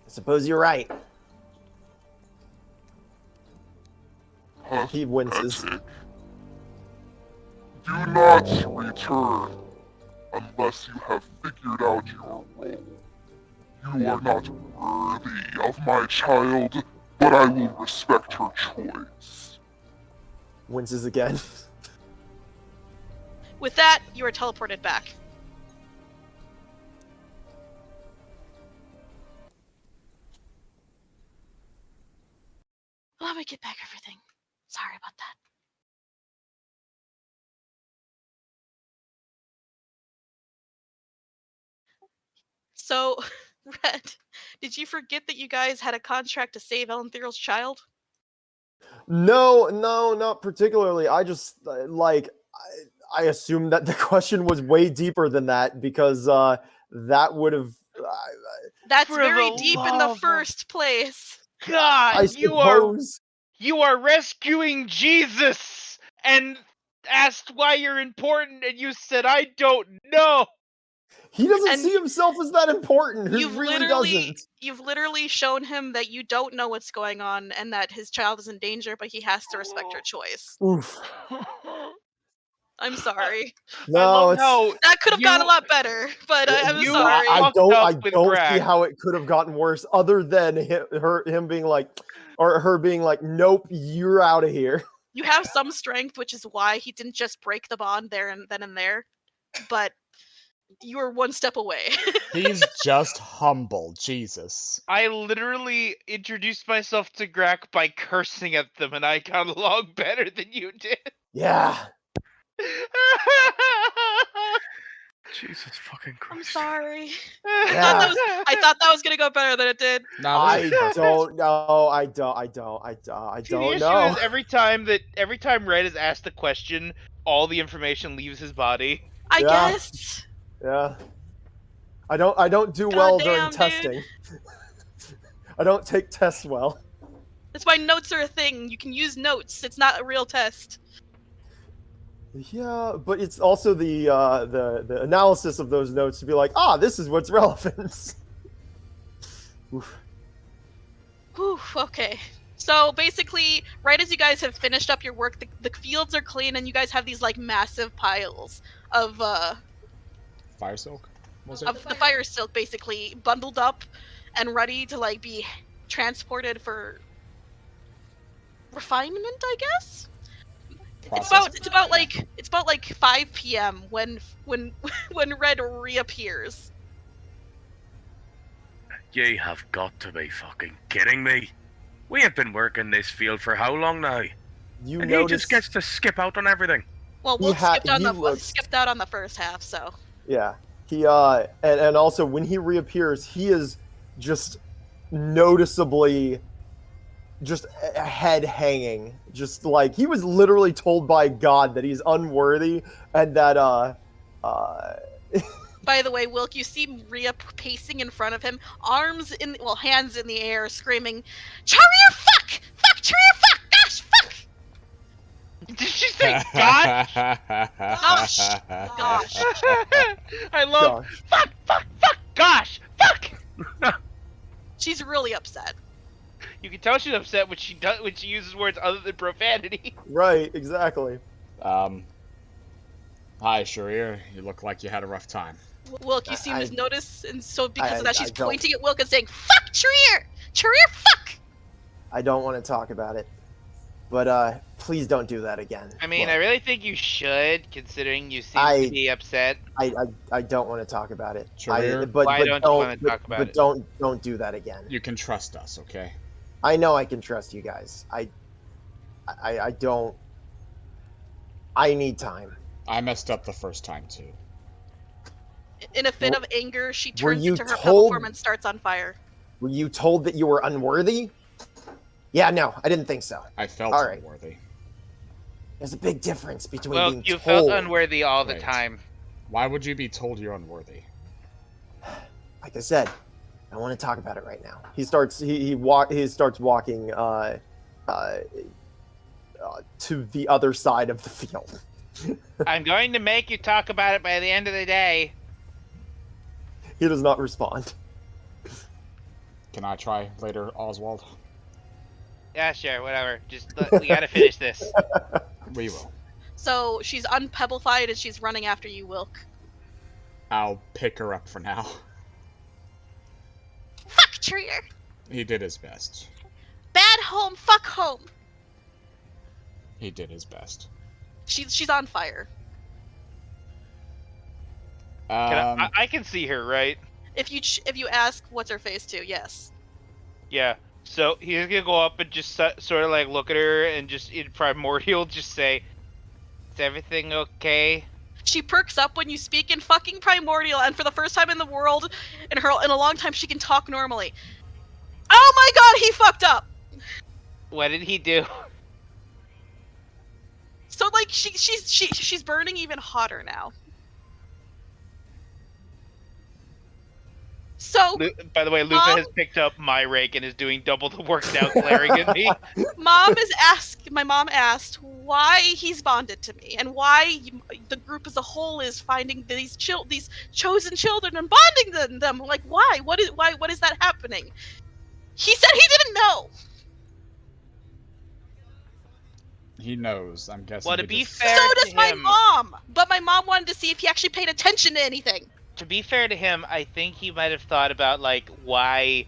Speaker 2: I suppose you're right. He winces.
Speaker 8: Pathetic. Do not return unless you have figured out your role. You are not worthy of my child, but I will respect her choice.
Speaker 2: Winces again.
Speaker 3: With that, you are teleported back. Let me get back everything. Sorry about that. So, Red, did you forget that you guys had a contract to save Ellen Theriel's child?
Speaker 2: No, not particularly. I just I assumed that the question was way deeper than that because that would have.
Speaker 3: That's
Speaker 5: For
Speaker 3: very
Speaker 5: the
Speaker 3: deep in the
Speaker 5: love of
Speaker 3: first place.
Speaker 5: God,
Speaker 2: I
Speaker 5: you
Speaker 2: suppose.
Speaker 5: are rescuing Jesus and asked why you're important, and you said I don't know.
Speaker 2: He doesn't
Speaker 3: And
Speaker 2: see himself as that important. He really doesn't.
Speaker 3: You've literally shown him that you don't know what's going on and that his child is in danger, but he has to respect your choice.
Speaker 2: Oof.
Speaker 3: I'm sorry.
Speaker 5: I
Speaker 2: No,
Speaker 5: love
Speaker 2: it's.
Speaker 5: how
Speaker 3: That could have gone a
Speaker 5: you-
Speaker 3: lot better, but I'm
Speaker 5: you
Speaker 3: sorry.
Speaker 2: I
Speaker 5: fucked
Speaker 2: don't.
Speaker 5: up
Speaker 2: I
Speaker 5: with
Speaker 2: don't see
Speaker 5: Grak.
Speaker 2: how it could have gotten worse, other than him being like, or her being like, "Nope, you're out of here."
Speaker 3: You have some strength, which is why he didn't just break the bond there and then and there, but you were one step away.
Speaker 1: He's just humble, Jesus.
Speaker 5: I literally introduced myself to Grak by cursing at them, and I got along better than you did.
Speaker 2: Yeah.
Speaker 7: Jesus fucking Christ.
Speaker 3: I'm sorry.
Speaker 2: Yeah.
Speaker 3: I thought that was gonna go better than it did.
Speaker 1: Nah, this is
Speaker 2: I
Speaker 1: perfect.
Speaker 2: don't know. I don't
Speaker 5: See, the issue
Speaker 2: know.
Speaker 5: is every time Red is asked a question, all the information leaves his body.
Speaker 3: I
Speaker 2: Yeah.
Speaker 3: guess.
Speaker 2: Yeah. I don't do well during
Speaker 3: Goddamn, dude.
Speaker 2: testing. I don't take tests well.
Speaker 3: That's why notes are a thing. You can use notes. It's not a real test.
Speaker 2: Yeah, but it's also the analysis of those notes to be like, this is what's relevant. Oof.
Speaker 3: Whew, okay. So basically, right as you guys have finished up your work, the fields are clean, and you guys have these like massive piles of
Speaker 1: Fire silk? Was it?
Speaker 3: of the fire silk basically bundled up and ready to like be transported for refinement, I guess.
Speaker 1: Processing?
Speaker 3: It's about like 5 p.m. when Red reappears.
Speaker 7: Ye have got to be fucking kidding me. We have been working this field for how long now?
Speaker 2: You
Speaker 7: And
Speaker 2: notice,
Speaker 7: he just gets to skip out on everything.
Speaker 3: Well,
Speaker 2: He
Speaker 3: we'll
Speaker 2: ha-
Speaker 3: skipped out on the first half, so
Speaker 2: yeah. He and also when he reappears, he is just noticeably just a head hanging, just like he was literally told by God that he's unworthy, and that
Speaker 3: By the way, Wilk, you see Rhea pacing in front of him, hands in the air, screaming, "Charir, fuck! Fuck, Charir, fuck! Gosh, fuck!
Speaker 5: Did she say God?
Speaker 3: Gosh! Gosh!"
Speaker 5: I love
Speaker 2: gosh.
Speaker 5: fuck, gosh, fuck.
Speaker 3: She's really upset.
Speaker 5: You can tell she's upset when she uses words other than profanity.
Speaker 2: Right, exactly.
Speaker 1: Hi, Charir. You look like you had a rough time.
Speaker 3: Wilk, you seem to notice, and so because of that, she's
Speaker 2: I don't.
Speaker 3: pointing at Wilk and saying, "Fuck, Charir! Charir, fuck!"
Speaker 2: I don't want to talk about it, but please don't do that again.
Speaker 5: I mean,
Speaker 2: Look,
Speaker 5: I really think you should, considering you seem to be upset.
Speaker 2: I don't want to talk about it.
Speaker 1: Charir?
Speaker 5: Why don't you want to talk about it?
Speaker 2: But don't do that again.
Speaker 1: You can trust us, okay?
Speaker 2: I know I can trust you guys. I don't. I need time.
Speaker 1: I messed up the first time, too.
Speaker 3: In a fit of anger, she
Speaker 2: Were
Speaker 3: turns
Speaker 2: you
Speaker 3: into her pebble
Speaker 2: told-
Speaker 3: form and starts on fire.
Speaker 2: Were you told that you were unworthy? Yeah, no, I didn't think so.
Speaker 1: I felt
Speaker 2: All right.
Speaker 1: unworthy.
Speaker 2: There's a big difference between
Speaker 5: Well,
Speaker 2: being
Speaker 5: you
Speaker 2: told.
Speaker 5: felt unworthy all the
Speaker 1: Right.
Speaker 5: time.
Speaker 1: Why would you be told you're unworthy?
Speaker 2: Like I said, I want to talk about it right now. He starts walking to the other side of the field.
Speaker 5: I'm going to make you talk about it by the end of the day.
Speaker 2: He does not respond.
Speaker 1: Can I try later, Oswald?
Speaker 5: Yeah, sure, whatever. Just we gotta finish this.
Speaker 1: We will.
Speaker 3: So she's unpebblified and she's running after you, Wilk.
Speaker 1: I'll pick her up for now.
Speaker 3: Fuck, Charir!
Speaker 1: He did his best.
Speaker 3: Bad home, fuck home!
Speaker 1: He did his best.
Speaker 3: She's on fire.
Speaker 5: I can see her, right?
Speaker 3: If you ask what's her face to, yes.
Speaker 5: Yeah. So he's gonna go up and just sort of like look at her and just in primordial just say, "Is everything okay?"
Speaker 3: She perks up when you speak in fucking primordial, and for the first time in the world, in a long time, she can talk normally. Oh my god, he fucked up!
Speaker 5: What did he do?
Speaker 3: So like she's burning even hotter now. So
Speaker 5: By the way, Luca has picked up my rake and is doing double the work now, glaring at me.
Speaker 3: my mom asked why he's bonded to me and why the group as a whole is finding these chosen children and bonding them. Like why? What is that happening? He said he didn't know.
Speaker 1: He knows, I'm guessing.
Speaker 5: Well, to
Speaker 1: he
Speaker 5: be
Speaker 1: just-
Speaker 5: fair
Speaker 3: So
Speaker 5: to
Speaker 3: does my
Speaker 5: him,
Speaker 3: mom. But my mom wanted to see if he actually paid attention to anything.
Speaker 5: to be fair to him, I think he might have thought about like why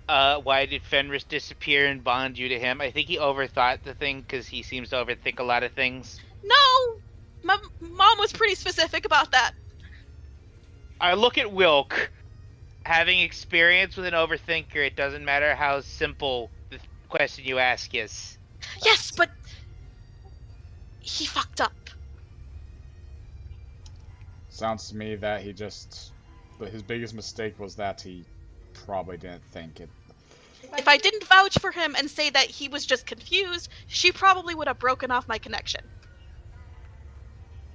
Speaker 5: did Fenris disappear and bond you to him? I think he overthought the thing because he seems to overthink a lot of things.
Speaker 3: No, my mom was pretty specific about that.
Speaker 5: I look at Wilk, having experience with an overthinker. It doesn't matter how simple the question you ask is.
Speaker 3: Yes, but he fucked up.
Speaker 1: Sounds to me that his biggest mistake was that he probably didn't think it.
Speaker 3: If I didn't vouch for him and say that he was just confused, she probably would have broken off my connection.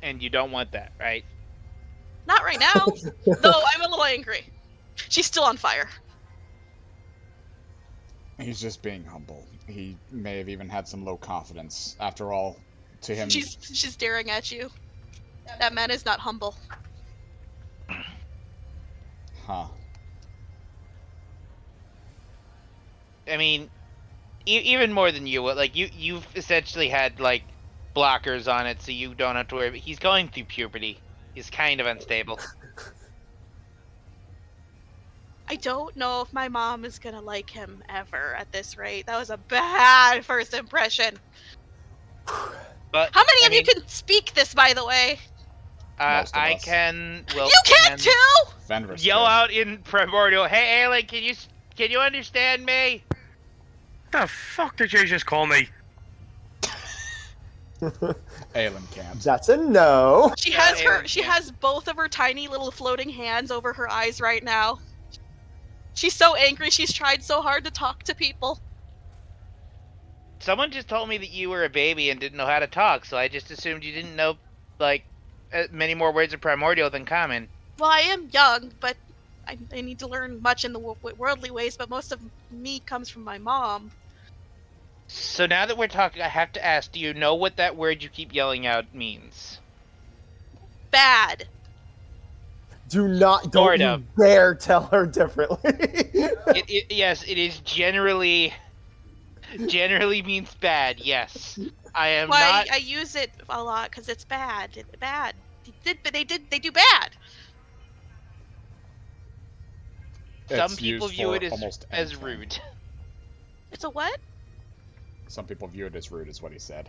Speaker 5: And you don't want that, right?
Speaker 3: Not right now, though I'm a little angry. She's still on fire.
Speaker 1: He's just being humble. He may have even had some low confidence. After all, to him.
Speaker 3: She's staring at you. That man is not humble.
Speaker 1: Huh.
Speaker 5: I mean, even more than you. Like you've essentially had like blockers on it, so you don't have to worry. But he's going through puberty. He's kind of unstable.
Speaker 3: I don't know if my mom is gonna like him ever at this rate. That was a bad first impression.
Speaker 5: But
Speaker 3: How many
Speaker 5: I
Speaker 3: of you can speak this, by the way?
Speaker 1: Most of
Speaker 5: I
Speaker 1: us.
Speaker 5: can. Wilk
Speaker 3: You can too!
Speaker 1: Fenris
Speaker 5: yell
Speaker 1: could.
Speaker 5: out in primordial. Hey, Aelin, can you understand me?
Speaker 7: The fuck did you just call me?
Speaker 1: Aelin can't.
Speaker 2: That's a no.
Speaker 3: She
Speaker 5: Yeah,
Speaker 3: has
Speaker 5: Aelin
Speaker 3: she
Speaker 5: can.
Speaker 3: has both of her tiny little floating hands over her eyes right now. She's so angry. She's tried so hard to talk to people.
Speaker 5: Someone just told me that you were a baby and didn't know how to talk, so I just assumed you didn't know, like, many more words of primordial than common.
Speaker 3: Well, I am young, but I need to learn much in the worldly ways, but most of me comes from my mom.
Speaker 5: So now that we're talking, I have to ask, do you know what that word you keep yelling out means?
Speaker 3: Bad.
Speaker 2: Don't
Speaker 5: Sort
Speaker 2: you
Speaker 5: of.
Speaker 2: dare tell her differently.
Speaker 5: Yes, it is generally means bad, yes. I am
Speaker 3: Why
Speaker 5: not...
Speaker 3: I use it a lot because it's bad. It's bad. They do bad.
Speaker 5: Some
Speaker 1: It's
Speaker 5: people
Speaker 1: used
Speaker 5: view
Speaker 1: for
Speaker 5: it
Speaker 1: almost
Speaker 5: as
Speaker 1: anything.
Speaker 5: rude.
Speaker 3: It's a what?
Speaker 1: Some people view it as rude, is what he said.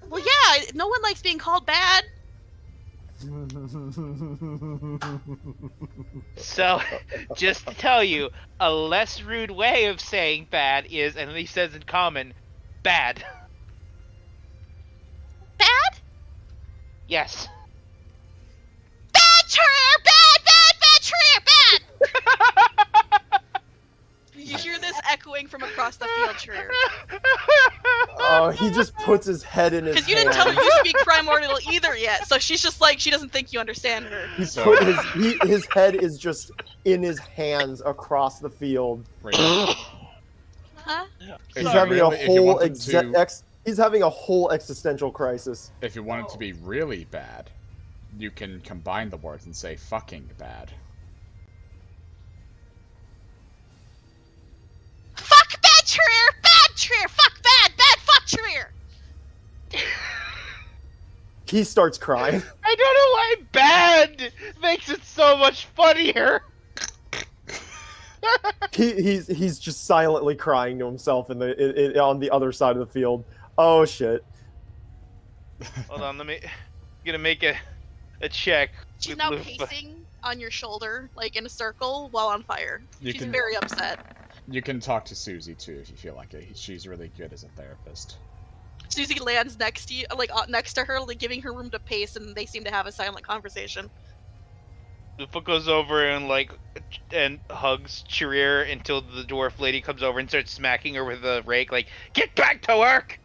Speaker 3: Well, yeah. No one likes being called bad.
Speaker 5: So, just to tell you, a less rude way of saying bad is, and he says in common, bad.
Speaker 3: Bad?
Speaker 5: Yes.
Speaker 3: Bad Charir! Bad Charir! Bad! You hear this echoing from across the field, Charir.
Speaker 2: Oh, he just puts his head in his
Speaker 3: Because you didn't tell her
Speaker 2: hands.
Speaker 3: you speak primordial either yet, so she's just like, she doesn't think you understand her.
Speaker 2: He
Speaker 1: So-
Speaker 2: put his head is just in his hands across the field.
Speaker 1: Right.
Speaker 3: Huh?
Speaker 1: If
Speaker 2: He's
Speaker 1: you
Speaker 2: having
Speaker 1: really-
Speaker 2: a
Speaker 1: if you
Speaker 2: whole
Speaker 1: want them to-
Speaker 2: he's having a whole existential crisis.
Speaker 1: If you want it to be really bad, you can combine the words and say fucking bad.
Speaker 3: Fuck bad Charir! Bad Charir! Fuck bad! Bad fuck Charir!
Speaker 2: He starts crying.
Speaker 5: I don't know why bad makes it so much funnier.
Speaker 2: He's just silently crying to himself on the other side of the field. Oh shit.
Speaker 5: Hold on, gonna make a check.
Speaker 3: She's
Speaker 5: with
Speaker 3: now
Speaker 5: Lufa.
Speaker 3: pacing on your shoulder, like in a circle, while on fire.
Speaker 1: You
Speaker 3: She's
Speaker 1: can-
Speaker 3: very upset.
Speaker 1: You can talk to Susie too if you feel like it. She's really good as a therapist.
Speaker 3: Susie lands next to you, like next to her, like giving her room to pace, and they seem to have a silent conversation.
Speaker 5: Lufa goes over and hugs Charir until the dwarf lady comes over and starts smacking her with a rake, like, get back to work!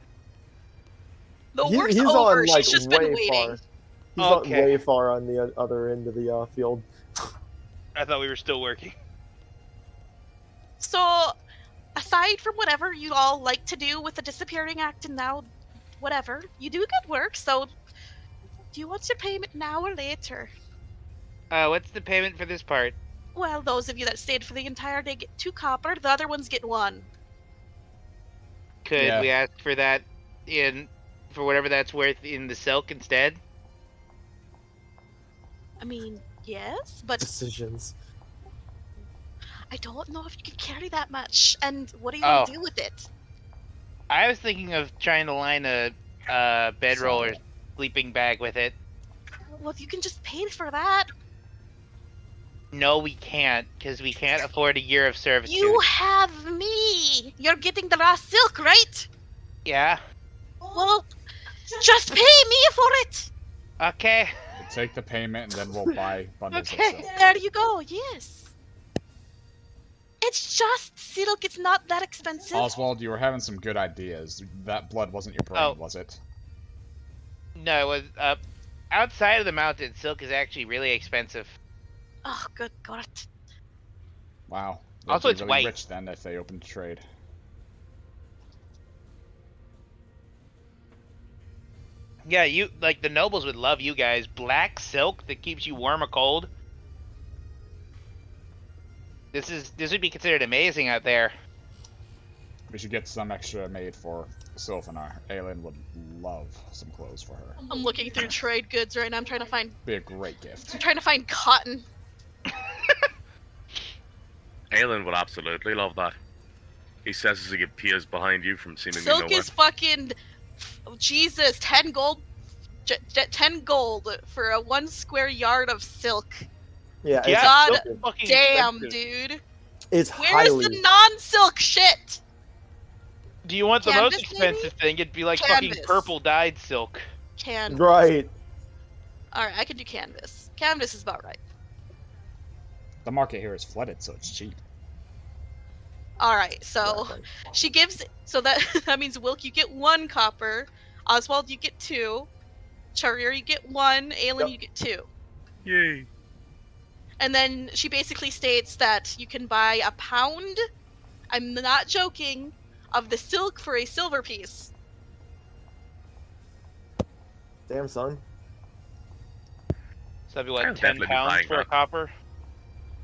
Speaker 3: The
Speaker 2: He-
Speaker 3: work's
Speaker 2: he's
Speaker 3: over.
Speaker 2: on, like,
Speaker 3: She's just been
Speaker 2: way
Speaker 3: waiting.
Speaker 2: far. He's on
Speaker 5: Okay.
Speaker 2: way far on the other end of the field.
Speaker 5: I thought we were still working.
Speaker 3: So, aside from whatever you all like to do with the disappearing act and now, whatever, you do good work, so do you want your payment now or later?
Speaker 5: What's the payment for this part?
Speaker 3: Well, those of you that stayed for the entire day get 2 copper, the other ones get 1.
Speaker 5: Could
Speaker 1: Yeah.
Speaker 5: we ask for that for whatever that's worth in the silk instead?
Speaker 3: I mean, yes, but
Speaker 2: Decisions.
Speaker 3: I don't know if you can carry that much, and what are you going to do with it?
Speaker 5: I was thinking of trying to line a bedroll or sleeping bag with it.
Speaker 3: Well, you can just pay for that.
Speaker 5: No, we can't, because we can't afford a year of servitude.
Speaker 3: You have me! You're getting the raw silk, right?
Speaker 5: Yeah?
Speaker 3: Well, just pay me for it!
Speaker 5: Okay.
Speaker 1: We'll take the payment and then we'll buy bundles
Speaker 5: Okay.
Speaker 1: of silk.
Speaker 3: There you go, yes. It's just silk, it's not that expensive.
Speaker 1: Oswald, you were having some good ideas. That blood wasn't your brain,
Speaker 5: Oh.
Speaker 1: was it?
Speaker 5: No, it was, outside of the mountain, silk is actually really expensive.
Speaker 3: Oh, good God.
Speaker 1: Wow. They'd
Speaker 5: Also,
Speaker 1: be
Speaker 5: it's
Speaker 1: really
Speaker 5: white.
Speaker 1: rich then if they opened trade.
Speaker 5: Yeah, you like the nobles would love you guys. Black silk that keeps you warm or cold. This would be considered amazing out there.
Speaker 1: We should get some extra made for Sylvanar. Aelin would love some clothes for her.
Speaker 3: I'm looking through trade goods right now. I'm trying to find
Speaker 1: Be a great gift.
Speaker 3: cotton.
Speaker 7: Aelin would absolutely love that. He says as he appears behind you from seemingly
Speaker 3: Silk
Speaker 7: nowhere.
Speaker 3: is fucking Jesus. 10 gold. 10 gold for a 1 square yard of silk.
Speaker 2: Yeah,
Speaker 5: Yeah,
Speaker 3: God
Speaker 5: silk's fucking
Speaker 3: Damn,
Speaker 5: expensive.
Speaker 3: dude.
Speaker 2: it's
Speaker 3: Where's
Speaker 2: highly.
Speaker 3: the non-silk shit?
Speaker 5: Do you want the
Speaker 3: Canvas,
Speaker 5: most expensive thing? It'd be like
Speaker 3: Canvas.
Speaker 5: fucking purple dyed silk.
Speaker 3: Canvas.
Speaker 2: Right.
Speaker 3: Alright, I can do canvas. Canvas is about right.
Speaker 1: The market here is flooded, so it's cheap.
Speaker 3: Alright, so
Speaker 2: Right.
Speaker 3: she gives, so that that means Wilk, you get 1 copper. Oswald, you get 2. Charir, you get 1. Aelin,
Speaker 2: Yep.
Speaker 3: you get 2.
Speaker 7: Yay.
Speaker 3: And then she basically states that you can buy a pound, I'm not joking, of the silk for a silver piece.
Speaker 2: Damn, son.
Speaker 5: So that'd be
Speaker 7: I'll
Speaker 5: what, 10
Speaker 7: definitely be
Speaker 5: pounds
Speaker 7: buying
Speaker 5: for a
Speaker 7: that.
Speaker 5: copper?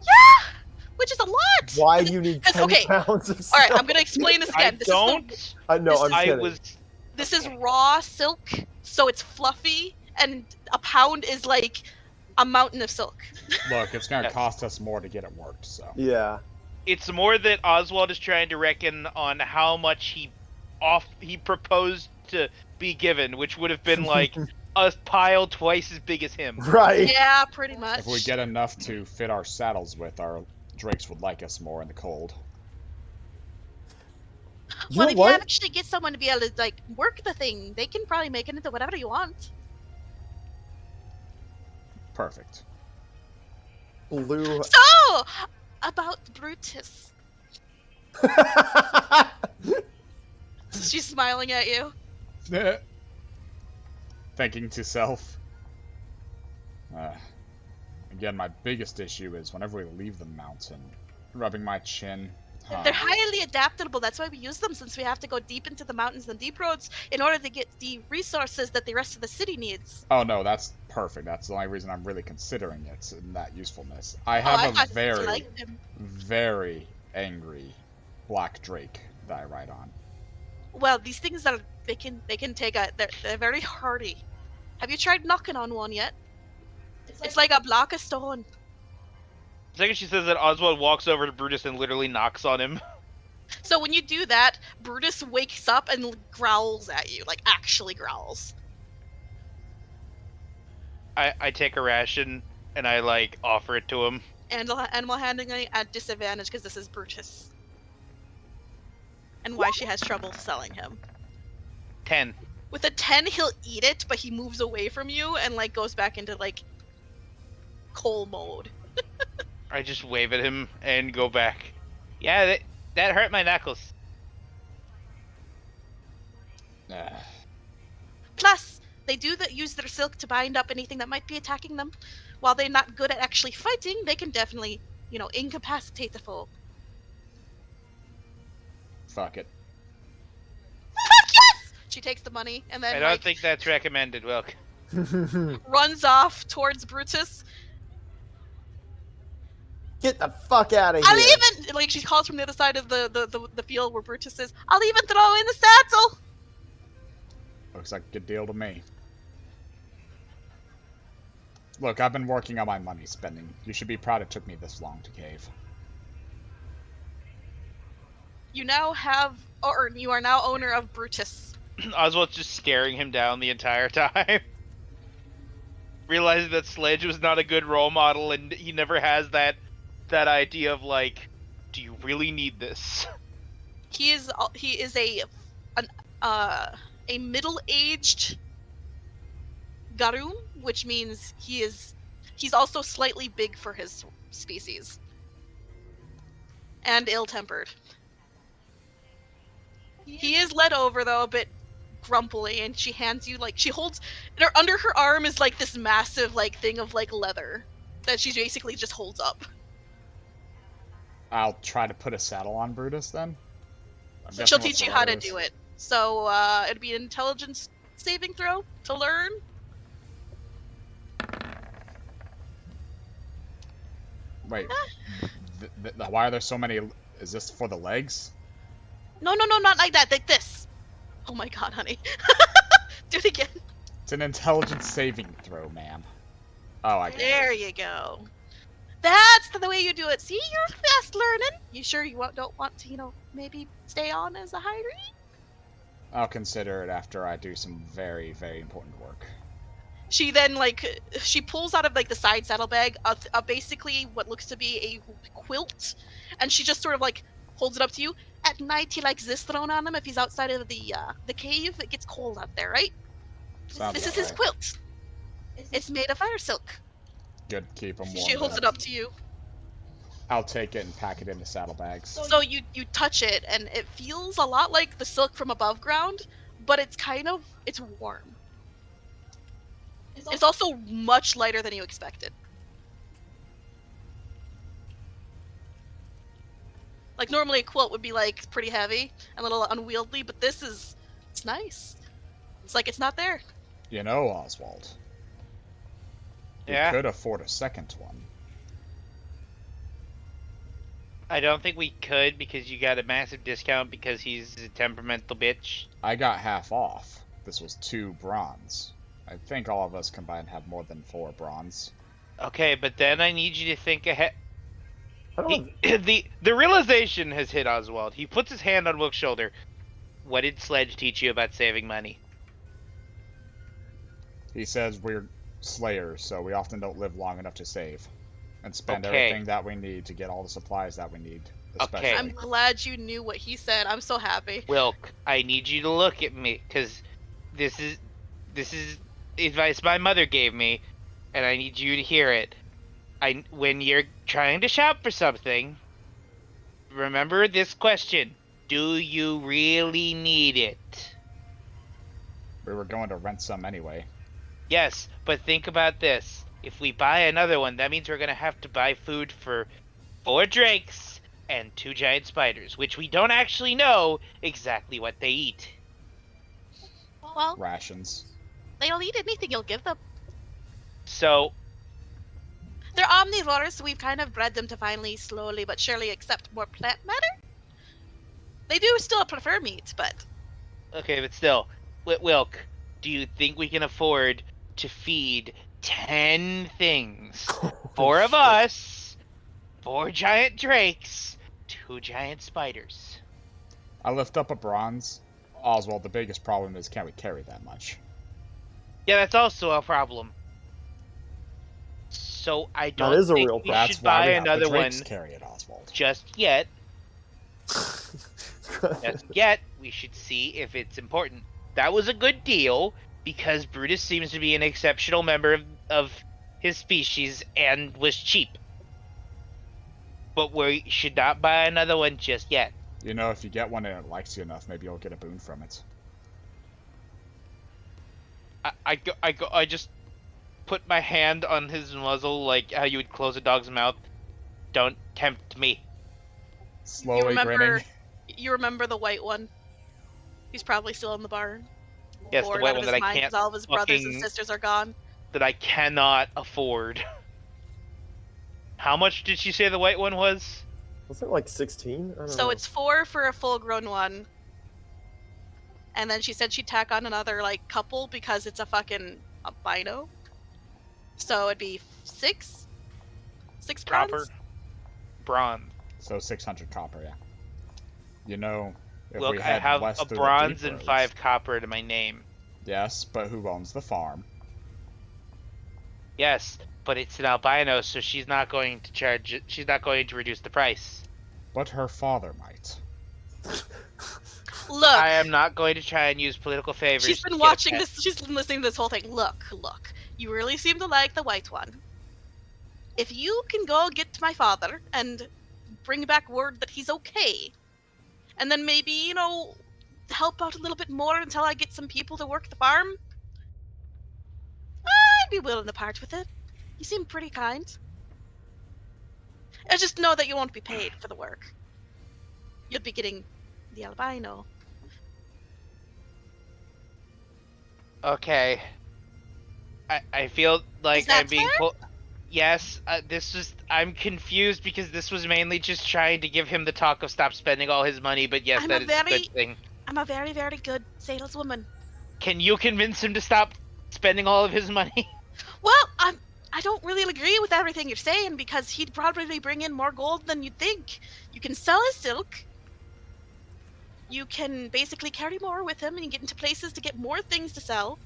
Speaker 3: Yeah! Which is a lot!
Speaker 2: Why you need 10
Speaker 3: okay.
Speaker 2: pounds of silk?
Speaker 3: Alright, I'm gonna explain this
Speaker 5: I
Speaker 3: again. This is
Speaker 5: don't.
Speaker 2: I know, I'm
Speaker 5: I
Speaker 2: kidding.
Speaker 5: was.
Speaker 3: This is raw silk, so it's fluffy, and a pound is like a mountain of silk.
Speaker 1: Look, it's gonna
Speaker 5: Yes.
Speaker 1: cost us more to get it worked, so.
Speaker 2: Yeah.
Speaker 5: It's more that Oswald is trying to reckon on how much he proposed to be given, which would have been like a pile twice as big as him.
Speaker 2: Right.
Speaker 3: Yeah, pretty much.
Speaker 1: If we get enough to fit our saddles with, our drakes would like us more in the cold.
Speaker 2: You
Speaker 3: Well,
Speaker 2: know
Speaker 3: if
Speaker 2: what?
Speaker 3: you actually get someone to be able to like work the thing, they can probably make it into whatever you want.
Speaker 1: Perfect.
Speaker 2: Blue.
Speaker 3: So, about Brutus. She's smiling at you.
Speaker 1: Thinking to self. Again, my biggest issue is whenever we leave the mountain, rubbing my chin.
Speaker 3: They're highly adaptable. That's why we use them, since we have to go deep into the mountains and deep roads in order to get the resources that the rest of the city needs.
Speaker 1: Oh no, that's perfect. That's the only reason I'm really considering it in that usefulness. I
Speaker 3: I
Speaker 1: have
Speaker 3: thought
Speaker 1: a
Speaker 3: you
Speaker 1: very,
Speaker 3: liked them.
Speaker 1: very angry black drake that I ride on.
Speaker 3: Well, these things are they can take a they're very hardy. Have you tried knocking on one yet? It's like a block of stone.
Speaker 5: The second she says that, Oswald walks over to Brutus and literally knocks on him.
Speaker 3: So when you do that, Brutus wakes up and growls at you, like actually growls.
Speaker 5: I take a ration and I like offer it to him.
Speaker 3: Animal handling at disadvantage because this is Brutus. And why she has trouble selling him.
Speaker 5: 10.
Speaker 3: With a 10, he'll eat it, but he moves away from you and like goes back into like coal mode.
Speaker 5: I just wave at him and go back. Yeah, that hurt my knuckles.
Speaker 3: Plus, they do use their silk to bind up anything that might be attacking them. While they're not good at actually fighting, they can definitely, incapacitate the foe.
Speaker 1: Fuck it.
Speaker 3: Fuck yes! She takes the money and
Speaker 5: I
Speaker 3: then
Speaker 5: don't think that's recommended, Wilk.
Speaker 3: runs off towards Brutus.
Speaker 2: Get the fuck out of here.
Speaker 3: I'll even she calls from the other side of the field where Brutus is. I'll even throw in the saddle.
Speaker 1: Looks like a good deal to me. Look, I've been working on my money spending. You should be proud it took me this long to cave.
Speaker 3: You now have, or you are now owner of Brutus.
Speaker 5: Oswald's just staring him down the entire time. Realizing that Sledge was not a good role model and he never has that idea of like, do you really need this?
Speaker 3: He is a middle-aged Garum, which means he's also slightly big for his species. And ill-tempered. He is led over though a bit grumpily, and she hands you under her arm is like this massive thing of leather that she basically just holds up.
Speaker 1: I'll try to put a saddle on Brutus then.
Speaker 3: She'll teach you how to do it. So it'd be an intelligence saving throw to learn.
Speaker 1: Wait, why are there so many? Is this for the legs?
Speaker 3: No, not like that. Like this. Oh my god, honey. Do it again.
Speaker 1: It's an intelligence saving throw, ma'am. Oh, I get it.
Speaker 3: There you go. That's the way you do it. See, you're fast learning. You sure you don't want to, maybe stay on as a hybrid?
Speaker 1: I'll consider it after I do some very, very important work.
Speaker 3: She then, she pulls out of, the side saddlebag basically what looks to be a quilt, and she just sort of, holds it up to you. At night, he likes this thrown on him. If he's outside of the cave, it gets cold out there, right?
Speaker 1: Sounds
Speaker 3: This is
Speaker 1: about
Speaker 3: his
Speaker 1: right.
Speaker 3: quilt. It's made of fire silk.
Speaker 1: Good, keep them warm.
Speaker 3: She holds it up to you.
Speaker 1: I'll take it and pack it into saddlebags.
Speaker 3: So you touch it, and it feels a lot like the silk from above ground, but it's warm. It's also much lighter than you expected. Normally a quilt would be pretty heavy and a little unwieldy, but it's nice. It's it's not there.
Speaker 1: You know, Oswald. We
Speaker 5: Yeah?
Speaker 1: could afford a second one.
Speaker 5: I don't think we could because you got a massive discount because he's a temperamental bitch.
Speaker 1: I got half off. This was 2 bronze. I think all of us combined have more than 4 bronze.
Speaker 5: Okay, but then I need you to think ahead.
Speaker 2: I don't
Speaker 5: The realization has hit Oswald. He puts his hand on Wilk's shoulder. What did Sledge teach you about saving money?
Speaker 1: He says we're slayers, so we often don't live long enough to save. And spend
Speaker 5: Okay.
Speaker 1: everything that we need to get all the supplies that we need. Especially.
Speaker 5: Okay.
Speaker 3: I'm glad you knew what he said. I'm so happy.
Speaker 5: Wilk, I need you to look at me, because this is advice my mother gave me, and I need you to hear it. When you're trying to shop for something, remember this question. Do you really need it?
Speaker 1: We were going to rent some anyway.
Speaker 5: Yes, but think about this. If we buy another one, that means we're going to have to buy food for 4 drakes and 2 giant spiders, which we don't actually know exactly what they eat.
Speaker 3: Well,
Speaker 1: Rations.
Speaker 3: they'll eat anything you'll give them.
Speaker 5: So,
Speaker 3: They're omnivores, so we've kind of bred them to finally, slowly but surely accept more plant matter. They do still prefer meat, but
Speaker 5: okay, but still, Wilk, do you think we can afford to feed 10 things? 4 of us, 4 giant drakes, 2 giant spiders.
Speaker 1: I lift up a bronze. Oswald, the biggest problem is can we carry that much?
Speaker 5: Yeah, that's also a problem. So I don't
Speaker 2: is a
Speaker 5: think
Speaker 2: real
Speaker 5: we
Speaker 2: problem.
Speaker 1: That's
Speaker 5: should
Speaker 1: why
Speaker 5: buy
Speaker 1: we have
Speaker 5: another
Speaker 1: the drakes
Speaker 5: one
Speaker 1: carry it, Oswald.
Speaker 5: just yet. Just yet, we should see if it's important. That was a good deal because Brutus seems to be an exceptional member of his species and was cheap. But we should not buy another one just yet.
Speaker 1: You know, if you get one and it likes you enough, maybe you'll get a boon from it.
Speaker 5: I just put my hand on his muzzle like how you would close a dog's mouth. Don't tempt me.
Speaker 1: Slowly grinning.
Speaker 3: you remember the white one. He's probably still in the barn.
Speaker 5: Yes, the
Speaker 3: Bored
Speaker 5: white
Speaker 3: out of
Speaker 5: one
Speaker 3: his
Speaker 5: that I
Speaker 3: mind
Speaker 5: can't
Speaker 3: 'cause all of his brothers and
Speaker 5: fucking-
Speaker 3: sisters are gone.
Speaker 5: That I cannot afford. How much did she say the white one was?
Speaker 2: Was it like 16? I don't
Speaker 3: So
Speaker 2: know.
Speaker 3: it's 4 for a full-grown one. And then she said she'd tack on another couple because it's a fucking albino. So it'd be 6? 6 bronze?
Speaker 5: Copper. Bronze.
Speaker 1: So 600 copper, yeah. You know, if
Speaker 5: Look,
Speaker 1: we
Speaker 5: I
Speaker 1: head
Speaker 5: have
Speaker 1: west
Speaker 5: a
Speaker 1: through the
Speaker 5: bronze
Speaker 1: deep
Speaker 5: and
Speaker 1: roads-
Speaker 5: 5 copper to my name.
Speaker 1: Yes, but who owns the farm?
Speaker 5: Yes, but it's an albino, so she's not going to charge it. She's not going to reduce the price.
Speaker 1: But her father might.
Speaker 3: Look,
Speaker 5: I am not going to try and use political favors.
Speaker 3: she's
Speaker 5: to
Speaker 3: been
Speaker 5: get a
Speaker 3: watching
Speaker 5: pet.
Speaker 3: this. She's been listening to this whole thing. Look. You really seem to like the white one. If you can go get to my father and bring back word that he's okay, and then maybe, help out a little bit more until I get some people to work the farm, I'd be willing to part with it. You seem pretty kind. I just know that you won't be paid for the work. You'll be getting the albino.
Speaker 5: Okay. I feel like
Speaker 3: Is that
Speaker 5: I'm being
Speaker 3: fair?
Speaker 5: pulled. Yes, I'm confused because this was mainly just trying to give him the talk of stop spending all his money, but yes,
Speaker 3: I'm
Speaker 5: that
Speaker 3: a
Speaker 5: is a
Speaker 3: very-
Speaker 5: good thing.
Speaker 3: I'm a very, very good saleswoman.
Speaker 5: Can you convince him to stop spending all of his money?
Speaker 3: Well, I don't really agree with everything you're saying because he'd probably bring in more gold than you'd think. You can sell his silk. You can basically carry more with him and you get into places to get more things to sell.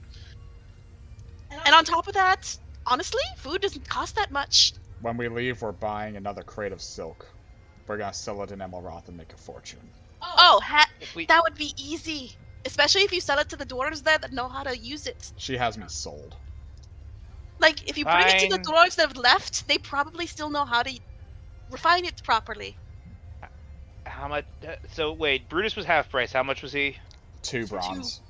Speaker 3: And on top of that, honestly, food doesn't cost that much.
Speaker 1: When we leave, we're buying another crate of silk. We're gonna sell it in Emerald and make a fortune.
Speaker 3: Oh,
Speaker 5: If we,
Speaker 3: that would be easy. Especially if you sell it to the dwarves there that know how to use it.
Speaker 1: She has me sold.
Speaker 3: Like, if you bring it to the
Speaker 5: Fine.
Speaker 3: dwarves that have left, they probably still know how to refine it properly.
Speaker 5: how much? So wait, Brutus was half price. How much was he?
Speaker 1: 2 bronze.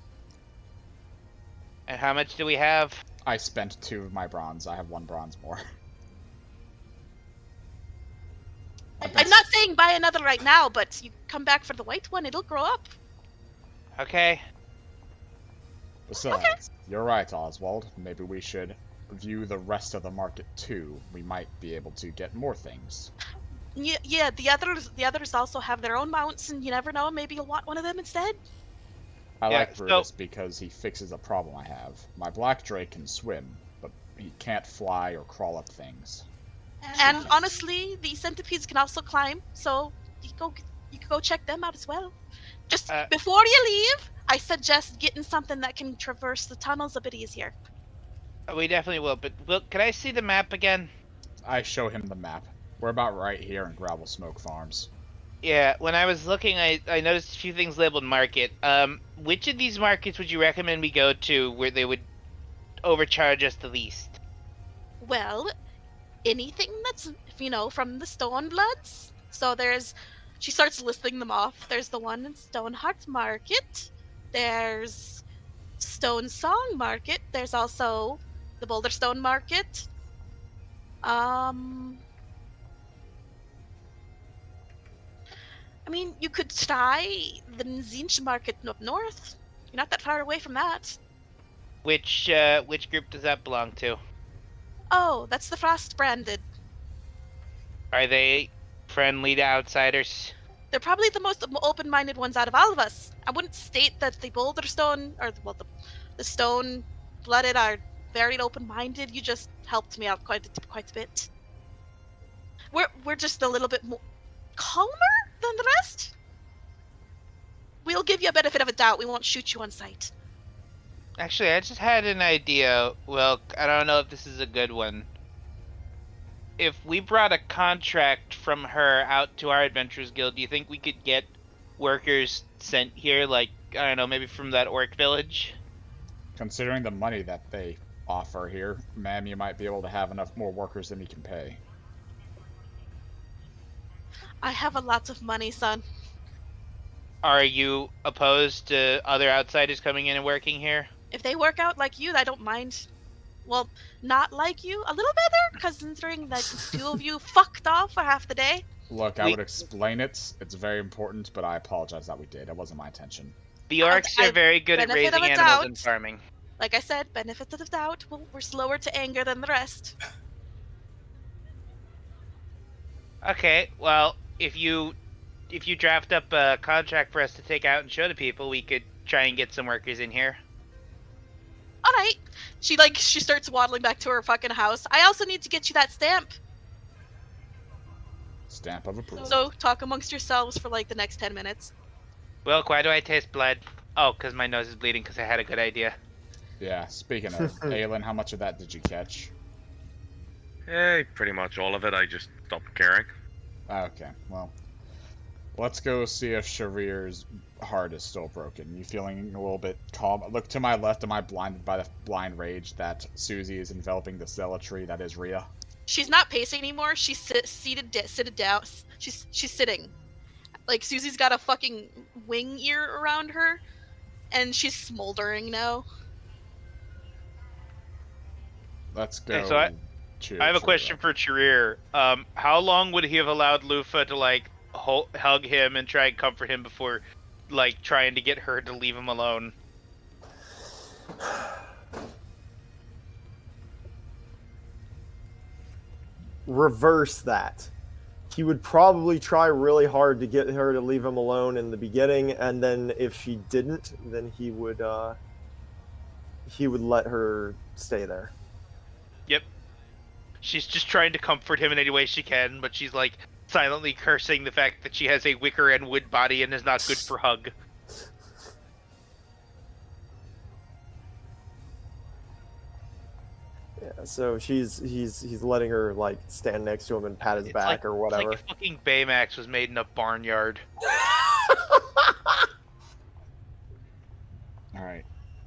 Speaker 5: And how much do we have?
Speaker 1: I spent 2 of my bronze. I have 1 bronze more.
Speaker 3: I'm not saying buy another right now, but you come back for the white one, it'll grow up.
Speaker 5: Okay.
Speaker 1: Besides, you're right, Oswald. Maybe we should view the rest of the market too. We might be able to get more things.
Speaker 3: Yeah, the others also have their own mounts, and you never know, maybe you'll want one of them instead.
Speaker 1: I
Speaker 5: Yeah,
Speaker 1: like Brutus because he fixes a problem I have. My black drake can swim, but he can't fly or crawl up things.
Speaker 3: And honestly, the centipedes can also climb, so you can go check them out as well. Just before you leave, I suggest getting something that can traverse the tunnels a bit easier.
Speaker 5: We definitely will, but Wilk, can I see the map again?
Speaker 1: I show him the map. We're about right here in Gravel Smoke Farms.
Speaker 5: Yeah, when I was looking, I noticed a few things labeled market. Which of these markets would you recommend we go to where they would overcharge us the least?
Speaker 3: Well, anything that's, from the Stone Bloods. So she starts listing them off. There's the one in Stoneheart Market. There's Stone Song Market. There's also the Boulderstone Market. I mean, you could try the Nzinch Market up north. You're not that far away from that.
Speaker 5: Which group does that belong to?
Speaker 3: Oh, that's the Frost Branded.
Speaker 5: Are they friendly to outsiders?
Speaker 3: They're probably the most open-minded ones out of all of us. I wouldn't state that the Boulderstone, or the Stone-Blooded are very open-minded. You just helped me out quite a bit. We're just a little bit more calmer than the rest. We'll give you a benefit of a doubt. We won't shoot you on sight.
Speaker 5: Actually, I just had an idea. Well, I don't know if this is a good one. If we brought a contract from her out to our Adventurers Guild, do you think we could get workers sent here, like, I don't know, maybe from that orc village?
Speaker 1: Considering the money that they offer here, ma'am, you might be able to have enough more workers than you can pay.
Speaker 3: I have a lot of money, son.
Speaker 5: Are you opposed to other outsiders coming in and working here?
Speaker 3: If they work out like you, I don't mind. Well, not like you. A little better, considering that the 2 of you fucked off for half the day.
Speaker 1: Look, I would explain it. It's very important, but I apologize that we did. It wasn't my intention.
Speaker 5: The orcs are very good at
Speaker 3: benefit of
Speaker 5: raising
Speaker 3: a
Speaker 5: animals
Speaker 3: doubt.
Speaker 5: and farming.
Speaker 3: Like I said, benefit of the doubt. We're slower to anger than the rest.
Speaker 5: Okay, well, if you draft up a contract for us to take out and show to people, we could try and get some workers in here.
Speaker 3: All right. She starts waddling back to her fucking house. I also need to get you that stamp.
Speaker 1: Stamp of approval.
Speaker 3: So talk amongst yourselves for like the next 10 minutes.
Speaker 5: Wilk, why do I taste blood? Oh, because my nose is bleeding because I had a good idea.
Speaker 1: Yeah, speaking of, Aelin, how much of that did you catch?
Speaker 7: Hey, pretty much all of it. I just stopped caring.
Speaker 1: Okay, well, let's go see if Charir's heart is still broken. You feeling a little bit calm? Look to my left. Am I blinded by the blind rage that Susie is enveloping the zealotry that is Rhea?
Speaker 3: She's not pacing anymore. She's seated down. She's sitting. Like Susie's got a fucking wing ear around her, and she's smoldering now.
Speaker 1: Let's go.
Speaker 5: Okay, so I have a question for Charir. How long would he have allowed Lufa to like hug him and try and comfort him before, like, trying to get her to leave him alone?
Speaker 2: Reverse that. He would probably try really hard to get her to leave him alone in the beginning, and then if she didn't, then he would let her stay there.
Speaker 5: Yep. She's just trying to comfort him in any way she can, but she's like silently cursing the fact that she has a wicker and wood body and is not good for hug.
Speaker 2: Yeah, so he's letting her like stand next to him and pat his back or whatever.
Speaker 5: It's like fucking Baymax was made in a barnyard.
Speaker 1: Alright.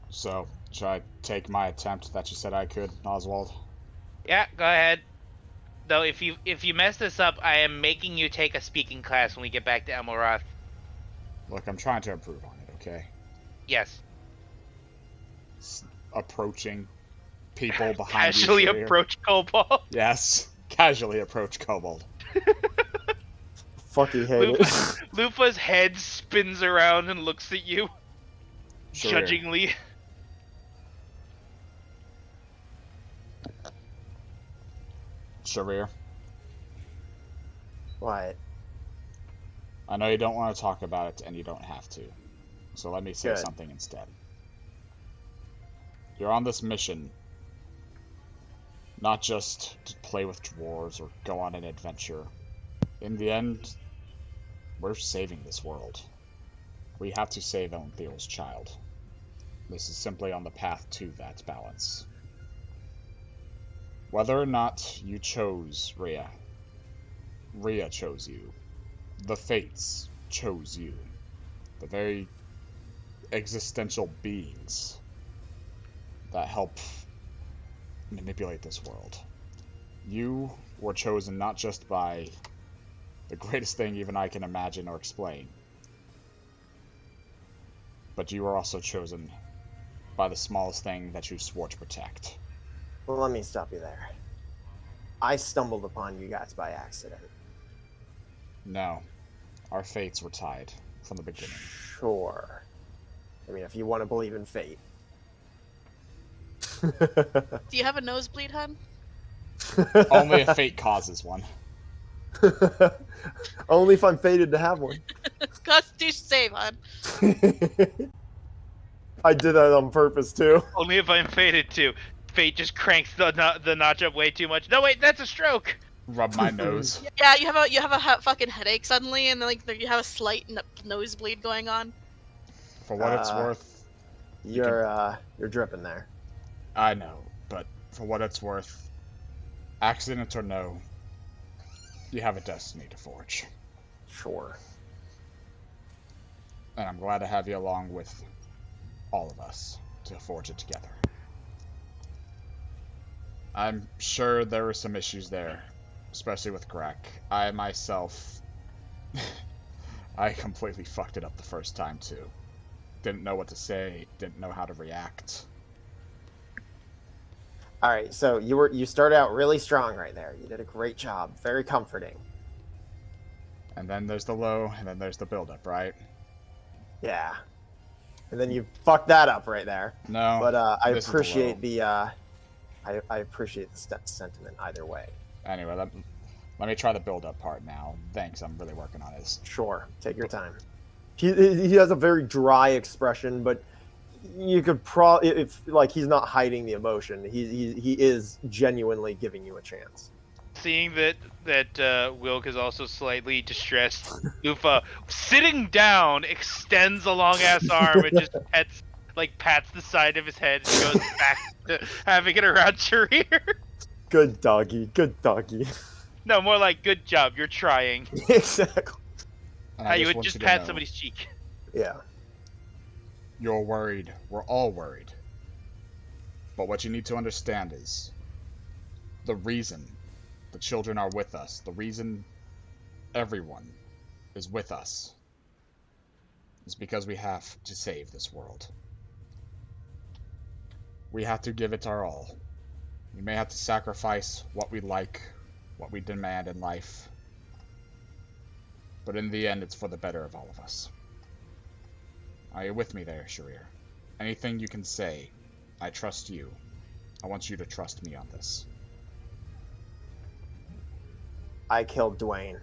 Speaker 1: So, should I take my attempt that you said I could, Oswald?
Speaker 5: Yeah, go ahead. Though if you mess this up, I am making you take a speaking class when we get back to Emelroth.
Speaker 1: Look, I'm trying to improve on it, okay?
Speaker 5: Yes.
Speaker 1: Approaching people behind you.
Speaker 5: Casually
Speaker 1: Charir.
Speaker 5: approach Kobold.
Speaker 1: Yes. Casually approach Kobold.
Speaker 2: Fucking hate it.
Speaker 5: Lufa's head spins around and looks at you,
Speaker 1: Charir.
Speaker 5: judgingly.
Speaker 1: Charir,
Speaker 2: What?
Speaker 1: I know you don't want to talk about it, and you don't have to. So let me say
Speaker 2: Good.
Speaker 1: something instead. You're on this mission not just to play with dwarves or go on an adventure. In the end, we're saving this world. We have to save Elenthiel's child. This is simply on the path to that balance. Whether or not you chose Rhea chose you. The Fates chose you. The very existential beings that help manipulate this world. You were chosen not just by the greatest thing even I can imagine or explain, but you were also chosen by the smallest thing that you swore to protect.
Speaker 2: Well, let me stop you there. I stumbled upon you guys by accident.
Speaker 1: No, our fates were tied from the beginning.
Speaker 2: Sure. I mean, if you want to believe in fate.
Speaker 3: Do you have a nosebleed, hun?
Speaker 1: Only if fate causes one.
Speaker 2: Only if I'm fated to have one.
Speaker 3: Constitution save, hun.
Speaker 2: I did that on purpose too.
Speaker 5: Only if I'm fated to. Fate just cranks the notch up way too much. No, wait, that's a stroke.
Speaker 1: Rub my nose.
Speaker 3: Yeah, you have a fucking headache suddenly, and then, like you have a slight nosebleed going on.
Speaker 1: For what it's worth,
Speaker 2: You're dripping there.
Speaker 1: I know, but for what it's worth, accident or no, you have a destiny to forge.
Speaker 2: Sure.
Speaker 1: And I'm glad to have you along with all of us to forge it together. I'm sure there were some issues there, especially with Greg. I myself, I completely fucked it up the first time too. Didn't know what to say, didn't know how to react.
Speaker 2: All right, so you started out really strong right there. You did a great job. Very comforting.
Speaker 1: And then there's the low, and then there's the build-up, right?
Speaker 2: Yeah. And then you fucked that up right there.
Speaker 1: No,
Speaker 2: But I
Speaker 1: this is the
Speaker 2: appreciate
Speaker 1: low.
Speaker 2: I appreciate the sentiment either way.
Speaker 1: Anyway, let me try the build-up part now. Thanks, I'm really working on this.
Speaker 2: Sure, take your time. He has a very dry expression, but you could if like he's not hiding the emotion. He is genuinely giving you a chance.
Speaker 5: Seeing that Wilk is also slightly distressed, Lufa, sitting down, extends a long ass arm and just pats the side of his head and goes back to having it around Charir.
Speaker 2: Good doggy, good doggy.
Speaker 5: No, more like good job, you're trying.
Speaker 2: Exactly.
Speaker 1: And
Speaker 5: How
Speaker 1: I
Speaker 5: you would
Speaker 1: want
Speaker 5: just
Speaker 1: to
Speaker 5: pat
Speaker 1: know,
Speaker 5: somebody's cheek.
Speaker 2: Yeah.
Speaker 1: You're worried. We're all worried. But what you need to understand is the reason the children are with us, the reason everyone is with us, is because we have to save this world. We have to give it our all. We may have to sacrifice what we like, what we demand in life, but in the end, it's for the better of all of us. Are you with me there, Charir? Anything you can say I trust you. I want you to trust me on this.
Speaker 6: I killed Dwayne.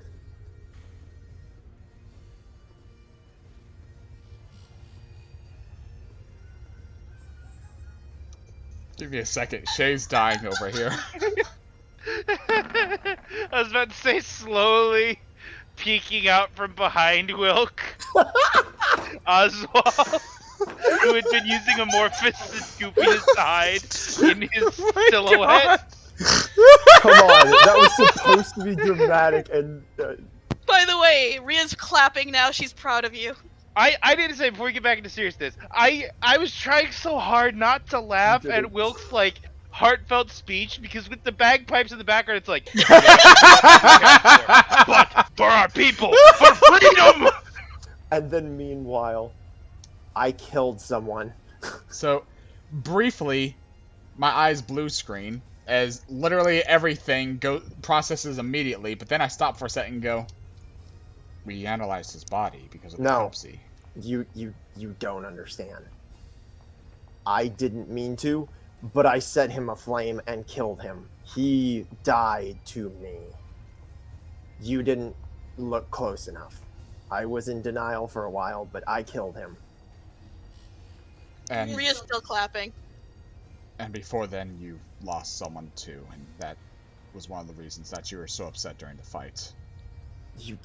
Speaker 1: Give me a second. Shay's dying over here.
Speaker 5: I was about to say slowly peeking out from behind Wilk. Oswald, who had been using amorphous and scooping his side in his silhouette.
Speaker 2: Come on, that was supposed to be dramatic and.
Speaker 3: By the way, Rhea's clapping now. She's proud of you.
Speaker 5: I need to say before we get back into seriousness, I was trying so hard not to laugh at Wilk's like heartfelt speech because with the bagpipes in the background, it's like, but for our people, for freedom.
Speaker 2: And then meanwhile,
Speaker 6: I killed someone.
Speaker 1: So, briefly, my eyes blue screen as literally everything processes immediately, but then I stop for a second and go, we analyzed his body because of the autopsy.
Speaker 6: You don't understand. I didn't mean to, but I set him aflame and killed him. He died to me. You didn't look close enough. I was in denial for a while, but I killed him.
Speaker 1: And
Speaker 3: Rhea's still clapping.
Speaker 1: And before then, you lost someone too, and that was one of the reasons that you were so upset during the fight.
Speaker 6: You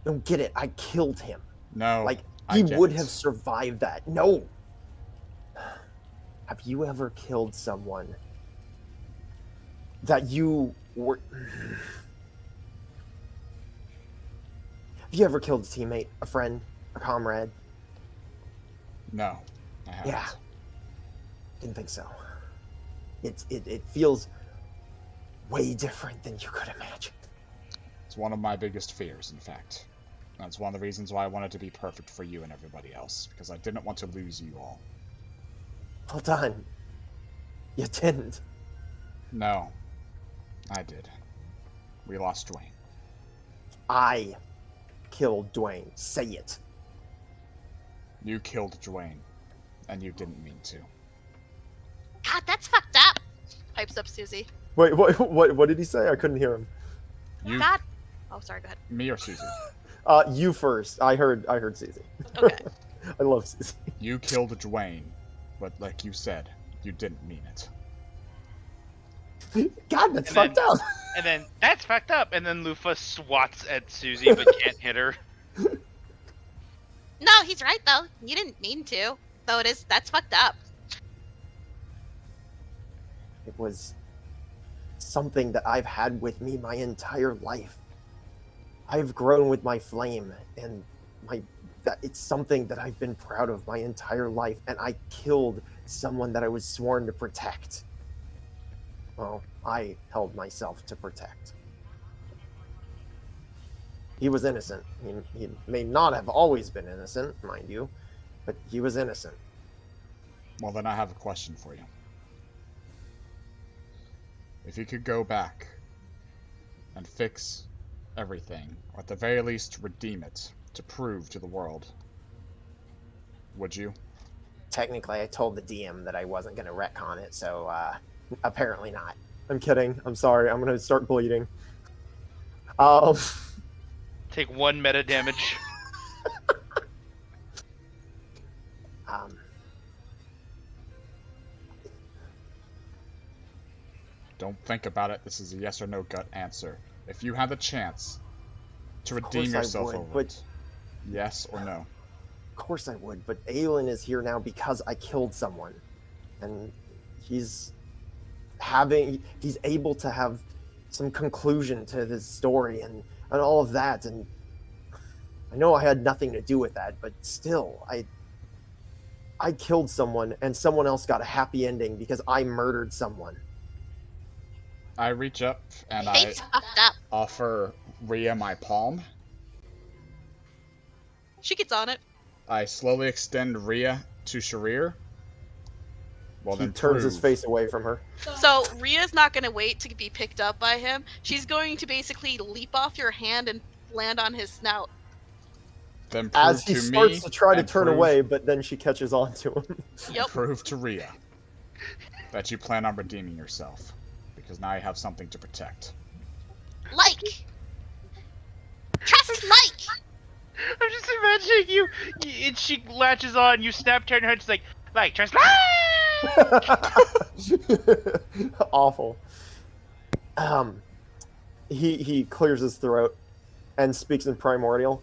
Speaker 6: don't get it. I killed him.
Speaker 1: No,
Speaker 6: like he would have survived that. No. Have you ever killed someone that you were? Have you ever killed a teammate, a friend, a comrade?
Speaker 1: No, I haven't.
Speaker 6: Yeah. Didn't think so. It feels way different than you could imagine.
Speaker 1: It's one of my biggest fears, in fact. That's one of the reasons why I wanted to be perfect for you and everybody else, because I didn't want to lose you all.
Speaker 6: Well done. You didn't.
Speaker 1: No, I did. We lost Dwayne.
Speaker 6: I killed Dwayne. Say it.
Speaker 1: You killed Dwayne, and you didn't mean to.
Speaker 3: God, that's fucked up. Pipes up Susie.
Speaker 2: Wait, what did he say? I couldn't hear him.
Speaker 1: You,
Speaker 3: God. Oh, sorry. Go ahead.
Speaker 1: me or Susie?
Speaker 2: You first. I heard Susie.
Speaker 3: Okay.
Speaker 2: I love Susie.
Speaker 1: You killed Dwayne, but like you said, you didn't mean it.
Speaker 6: God, that's fucked up.
Speaker 5: And then that's fucked up. And then Lufa swats at Susie but can't hit her.
Speaker 3: No, he's right though. You didn't mean to. Though that's fucked up.
Speaker 6: It was something that I've had with me my entire life. I've grown with my flame, and it's something that I've been proud of my entire life, and I killed someone that I was sworn to protect. Well, I held myself to protect. He was innocent. He may not have always been innocent, mind you, but he was innocent.
Speaker 1: Well, then I have a question for you. If you could go back and fix everything, or at the very least redeem it, to prove to the world, would you?
Speaker 6: Technically, I told the DM that I wasn't going to retcon it, so apparently not.
Speaker 2: I'm kidding. I'm sorry. I'm gonna start bleeding.
Speaker 5: Take 1 meta damage.
Speaker 1: Don't think about it. This is a yes or no gut answer. If you had the chance to redeem yourself over it, yes or no?
Speaker 6: Of course I would, but Aelin is here now because I killed someone. And he's able to have some conclusion to this story and all of that, and I know I had nothing to do with that, but still, I killed someone and someone else got a happy ending because I murdered someone.
Speaker 1: I reach up and
Speaker 3: Fate's fucked up.
Speaker 1: offer Rhea my palm.
Speaker 3: She gets on it.
Speaker 1: I slowly extend Rhea to Charir. Well,
Speaker 2: he
Speaker 1: then
Speaker 2: turns his
Speaker 1: prove.
Speaker 2: face away from her.
Speaker 3: So Rhea's not going to wait to be picked up by him. She's going to basically leap off your hand and land on his snout.
Speaker 1: Then
Speaker 2: As
Speaker 1: prove
Speaker 2: he
Speaker 1: to
Speaker 2: starts
Speaker 1: me
Speaker 2: to try to
Speaker 1: and
Speaker 2: turn
Speaker 1: prove-
Speaker 2: away, but then she catches on to him.
Speaker 3: Yep.
Speaker 1: Prove to Rhea that you plan on redeeming yourself, because now you have something to protect.
Speaker 3: Like! Trust like!
Speaker 5: I'm just imagining you and she latches on, you snap, turn her head, she's like, trust
Speaker 2: Awful. He clears his throat and speaks in Primordial.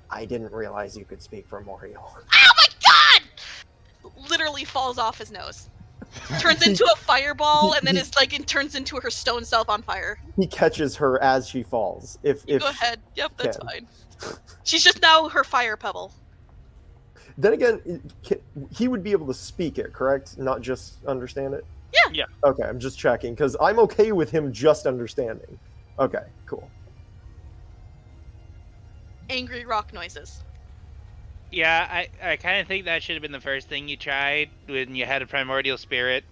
Speaker 2: I didn't realize you could speak Primordial.
Speaker 3: Oh my god! Literally falls off his nose. Turns into a fireball, and then it turns into her stone self on fire.
Speaker 2: He catches her as she falls. If
Speaker 3: Go ahead. Yep, that's
Speaker 2: can.
Speaker 3: fine. She's just now her fire pebble.
Speaker 2: Then again, he would be able to speak it, correct? Not just understand it?
Speaker 3: Yeah.
Speaker 2: Okay, I'm just checking, because I'm okay with him just understanding. Okay, cool.
Speaker 3: Angry rock noises.
Speaker 5: Yeah, I kind of think that should have been the first thing you tried when you had a primordial spirit.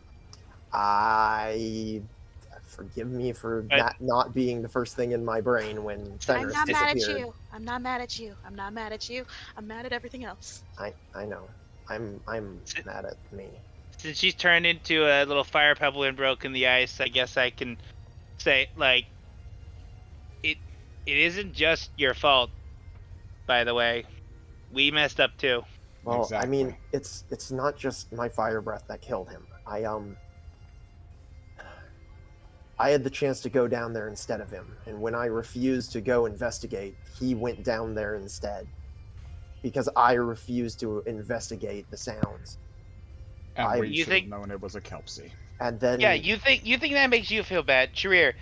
Speaker 2: Forgive me for that not being the first thing in my brain when Fenris
Speaker 3: I'm not mad at
Speaker 2: disappeared.
Speaker 3: you. I'm not mad at you. I'm not mad at you. I'm mad at everything else.
Speaker 2: I know. I'm mad at me.
Speaker 5: Since she's turned into a little fire pebble and broken the ice, I guess I can say, like, it isn't just your fault, by the way. We messed up too.
Speaker 2: Well,
Speaker 1: Exactly.
Speaker 2: I mean, it's not just my fire breath that killed him. I had the chance to go down there instead of him, and when I refused to go investigate, he went down there instead. Because I refused to investigate the sounds.
Speaker 1: And we
Speaker 5: You
Speaker 1: should
Speaker 5: think-
Speaker 1: have known it was a Kelpsie.
Speaker 2: And then
Speaker 5: Yeah, you think that makes you feel bad, Charir?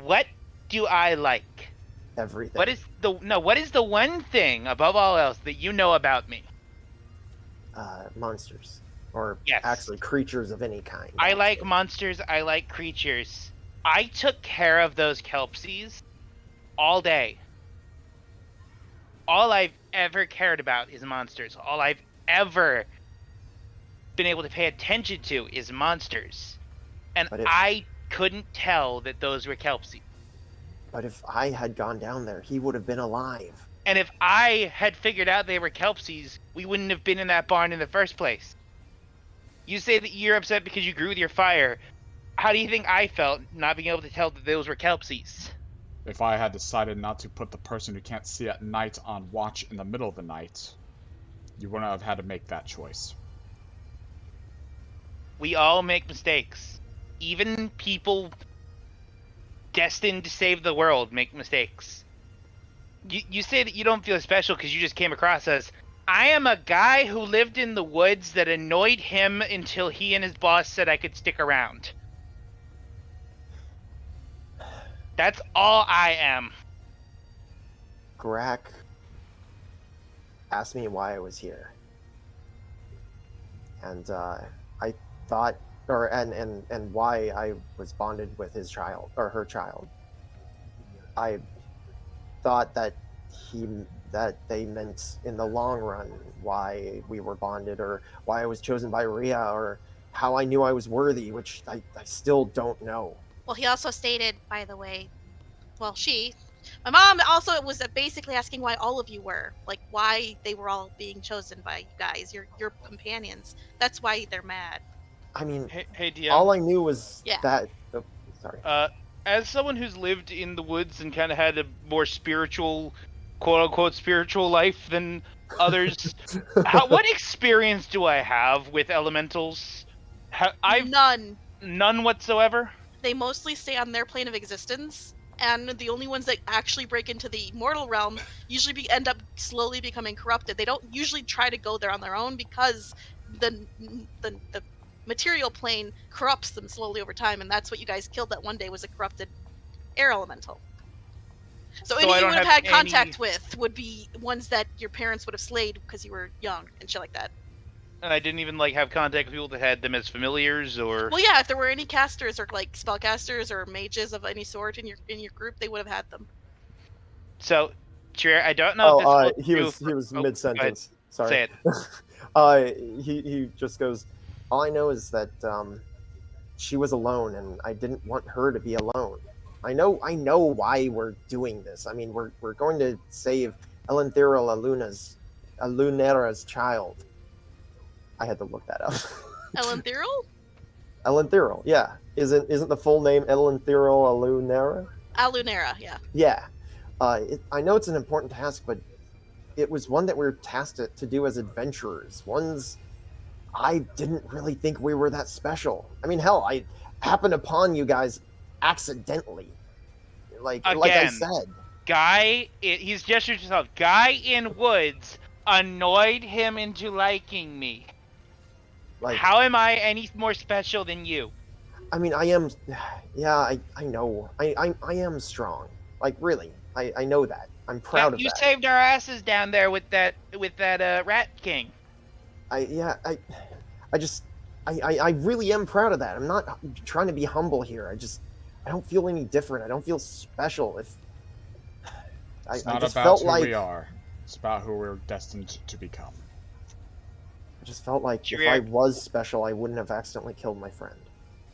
Speaker 5: What do I like?
Speaker 2: everything.
Speaker 5: What is the one thing above all else that you know about me?
Speaker 2: Monsters. Or
Speaker 5: Yes.
Speaker 2: actually creatures of any kind.
Speaker 5: I like
Speaker 2: actually.
Speaker 5: monsters, I like creatures. I took care of those Kelpsies all day. All I've ever cared about is monsters. All I've ever been able to pay attention to is monsters. And
Speaker 2: But if-
Speaker 5: I couldn't tell that those were Kelpsies.
Speaker 2: But if I had gone down there, he would have been alive.
Speaker 5: And if I had figured out they were Kelpsies, we wouldn't have been in that barn in the first place. You say that you're upset because you grew with your fire. How do you think I felt not being able to tell that those were Kelpsies?
Speaker 1: If I had decided not to put the person who can't see at night on watch in the middle of the night, you wouldn't have had to make that choice.
Speaker 5: We all make mistakes. Even people destined to save the world make mistakes. You say that you don't feel special because you just came across us. I am a guy who lived in the woods that annoyed him until he and his boss said I could stick around. That's all I am.
Speaker 2: Grak asked me why I was here. And I thought and why I was bonded with his child or her child. I thought that they meant in the long run why we were bonded, or why I was chosen by Rhea, or how I knew I was worthy, which I still don't know.
Speaker 3: Well, he also stated, by the way, well, my mom also was basically asking why all of you were, like, why they were all being chosen by you guys, your companions. That's why they're mad.
Speaker 2: I mean,
Speaker 5: Hey DM.
Speaker 2: all I knew was
Speaker 3: Yeah.
Speaker 2: that. Oh, sorry.
Speaker 5: As someone who's lived in the woods and kind of had a more spiritual, quote-unquote spiritual life than others, what experience do I have with elementals? I've none whatsoever.
Speaker 3: They mostly stay on their plane of existence, and the only ones that actually break into the mortal realm usually end up slowly becoming corrupted. They don't usually try to go there on their own because the material plane corrupts them slowly over time, and that's what you guys killed that one day, was a corrupted air elemental. So any
Speaker 5: I
Speaker 3: you
Speaker 5: don't
Speaker 3: would have
Speaker 5: have
Speaker 3: had contact
Speaker 5: any-
Speaker 3: with would be ones that your parents would have slayed because you were young and shit like that.
Speaker 5: And I didn't even have contact with people that had them as familiars or.
Speaker 3: Well, yeah, if there were any casters or spellcasters or mages of any sort in your group, they would have had them.
Speaker 5: So, Chair, I don't know.
Speaker 2: Oh,
Speaker 5: if this
Speaker 2: he
Speaker 5: holds
Speaker 2: was
Speaker 5: true for-
Speaker 2: mid sentence. Sorry.
Speaker 5: Say it.
Speaker 2: He just goes, all I know is that she was alone, and I didn't want her to be alone. I know why we're doing this. I mean, we're going to save Elenthyra Luna's Lunera's child. I had to look that up.
Speaker 3: Elenthirol?
Speaker 2: Elenthirol, yeah. Isn't the full name Elenthirol Lunera?
Speaker 3: Alunera, yeah.
Speaker 2: Yeah. I know it's an important task, but it was one that we were tasked to do as adventurers. I didn't really think we were that special. I mean, hell, I happened upon you guys accidentally. Like I
Speaker 5: Again.
Speaker 2: said.
Speaker 5: He's gestured to himself. Guy in woods annoyed him into liking me.
Speaker 2: Like,
Speaker 5: How am I any more special than you?
Speaker 2: I mean, I am. Yeah, I know. I am strong. Like, really, I know that. I'm proud of
Speaker 5: You
Speaker 2: that.
Speaker 5: saved our asses down there with that rat king.
Speaker 2: I really am proud of that. I'm not trying to be humble here. I don't feel any different. I don't feel special.
Speaker 1: It's
Speaker 2: I
Speaker 1: not
Speaker 2: just
Speaker 1: about
Speaker 2: felt
Speaker 1: who
Speaker 2: like
Speaker 1: we are. It's about who we're destined to become.
Speaker 2: I just felt like if
Speaker 5: Charir.
Speaker 2: I was special, I wouldn't have accidentally killed my friend.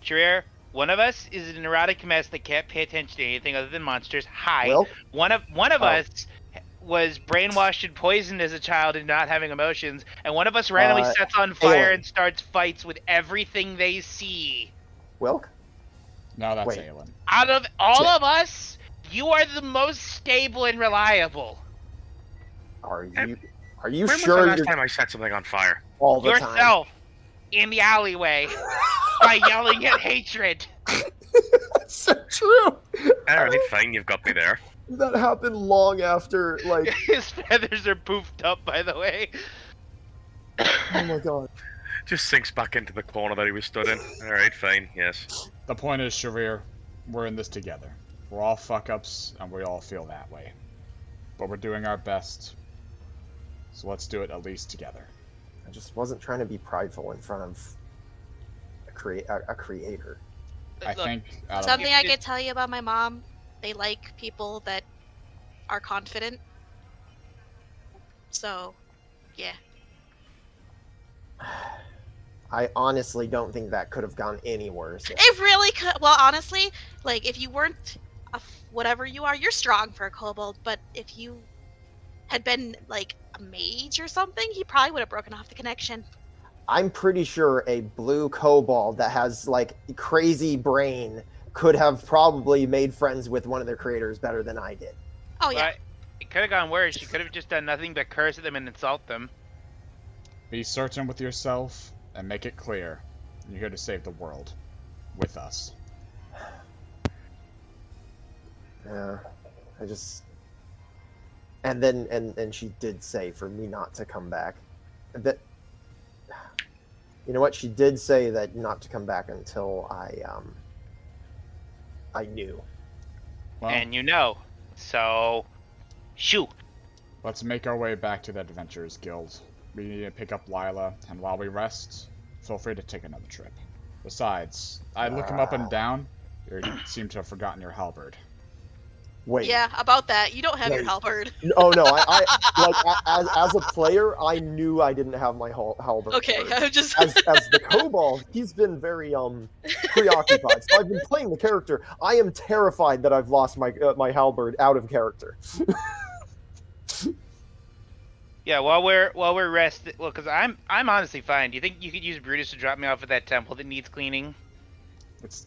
Speaker 5: Charir, one of us is a neurotic mess that can't pay attention to anything other than monsters. Hi.
Speaker 2: Well,
Speaker 5: One of
Speaker 2: Oh.
Speaker 5: us was brainwashed and poisoned as a child and not having emotions, and one of us randomly sets on fire
Speaker 2: Aelin.
Speaker 5: and starts fights with everything they see.
Speaker 2: Wilk?
Speaker 1: No, that's
Speaker 2: Wait.
Speaker 1: Aelin.
Speaker 5: Out of all
Speaker 2: Yeah.
Speaker 5: of us, you are the most stable and reliable.
Speaker 2: Are you
Speaker 7: When
Speaker 2: sure
Speaker 7: was the last
Speaker 2: you're
Speaker 7: time I set something on fire?
Speaker 2: all the time?
Speaker 5: Yourself in the alleyway by yelling at hatred.
Speaker 2: That's so true.
Speaker 7: Alright, fine, you've got me there.
Speaker 2: That happened long after, like,
Speaker 5: His feathers are poofed up, by the way.
Speaker 2: oh my god.
Speaker 7: Just sinks back into the corner that he was stood in. Alright, fine, yes.
Speaker 1: The point is, Charir, we're in this together. We're all fuck-ups, and we all feel that way. But we're doing our best. So let's do it at least together.
Speaker 2: I just wasn't trying to be prideful in front of a creator.
Speaker 1: I
Speaker 5: Look,
Speaker 1: think out of
Speaker 3: Something I
Speaker 5: it-
Speaker 3: could tell you about my mom, they like people that are confident. So, yeah.
Speaker 2: I honestly don't think that could have gone any worse.
Speaker 3: It really could. Well, honestly, like, if you weren't whatever you are, you're strong for a kobold, but if you had been, like, a mage or something, he probably would have broken off the connection.
Speaker 2: I'm pretty sure a blue kobold that has, like, crazy brain could have probably made friends with one of their creators better than I did.
Speaker 3: Oh, yeah.
Speaker 5: But it could have gone worse. You could have just done nothing but curse at them and insult them.
Speaker 1: Be certain with yourself and make it clear you're here to save the world with us.
Speaker 2: Yeah, I just... And then, and she did say for me not to come back. That, you know what? She did say that not to come back until I knew.
Speaker 1: Well,
Speaker 5: And you know. So, shoot.
Speaker 1: let's make our way back to the Adventurers Guild. We need to pick up Lila, and while we rest, feel free to take another trip. Besides, I look him up and down. You seem to have forgotten your halberd.
Speaker 2: Wait.
Speaker 3: Yeah, about that. You don't have your
Speaker 2: Wait.
Speaker 3: halberd.
Speaker 2: Oh no! As a player, I knew I didn't have my halberd.
Speaker 3: Okay, I'm just...
Speaker 2: As the kobold, he's been very preoccupied. So I've been playing the character. I am terrified that I've lost my my halberd out of character.
Speaker 5: Yeah, while we're resting, well, because I'm honestly fine. Do you think you could use Brutus to drop me off at that temple that needs cleaning?
Speaker 1: It's,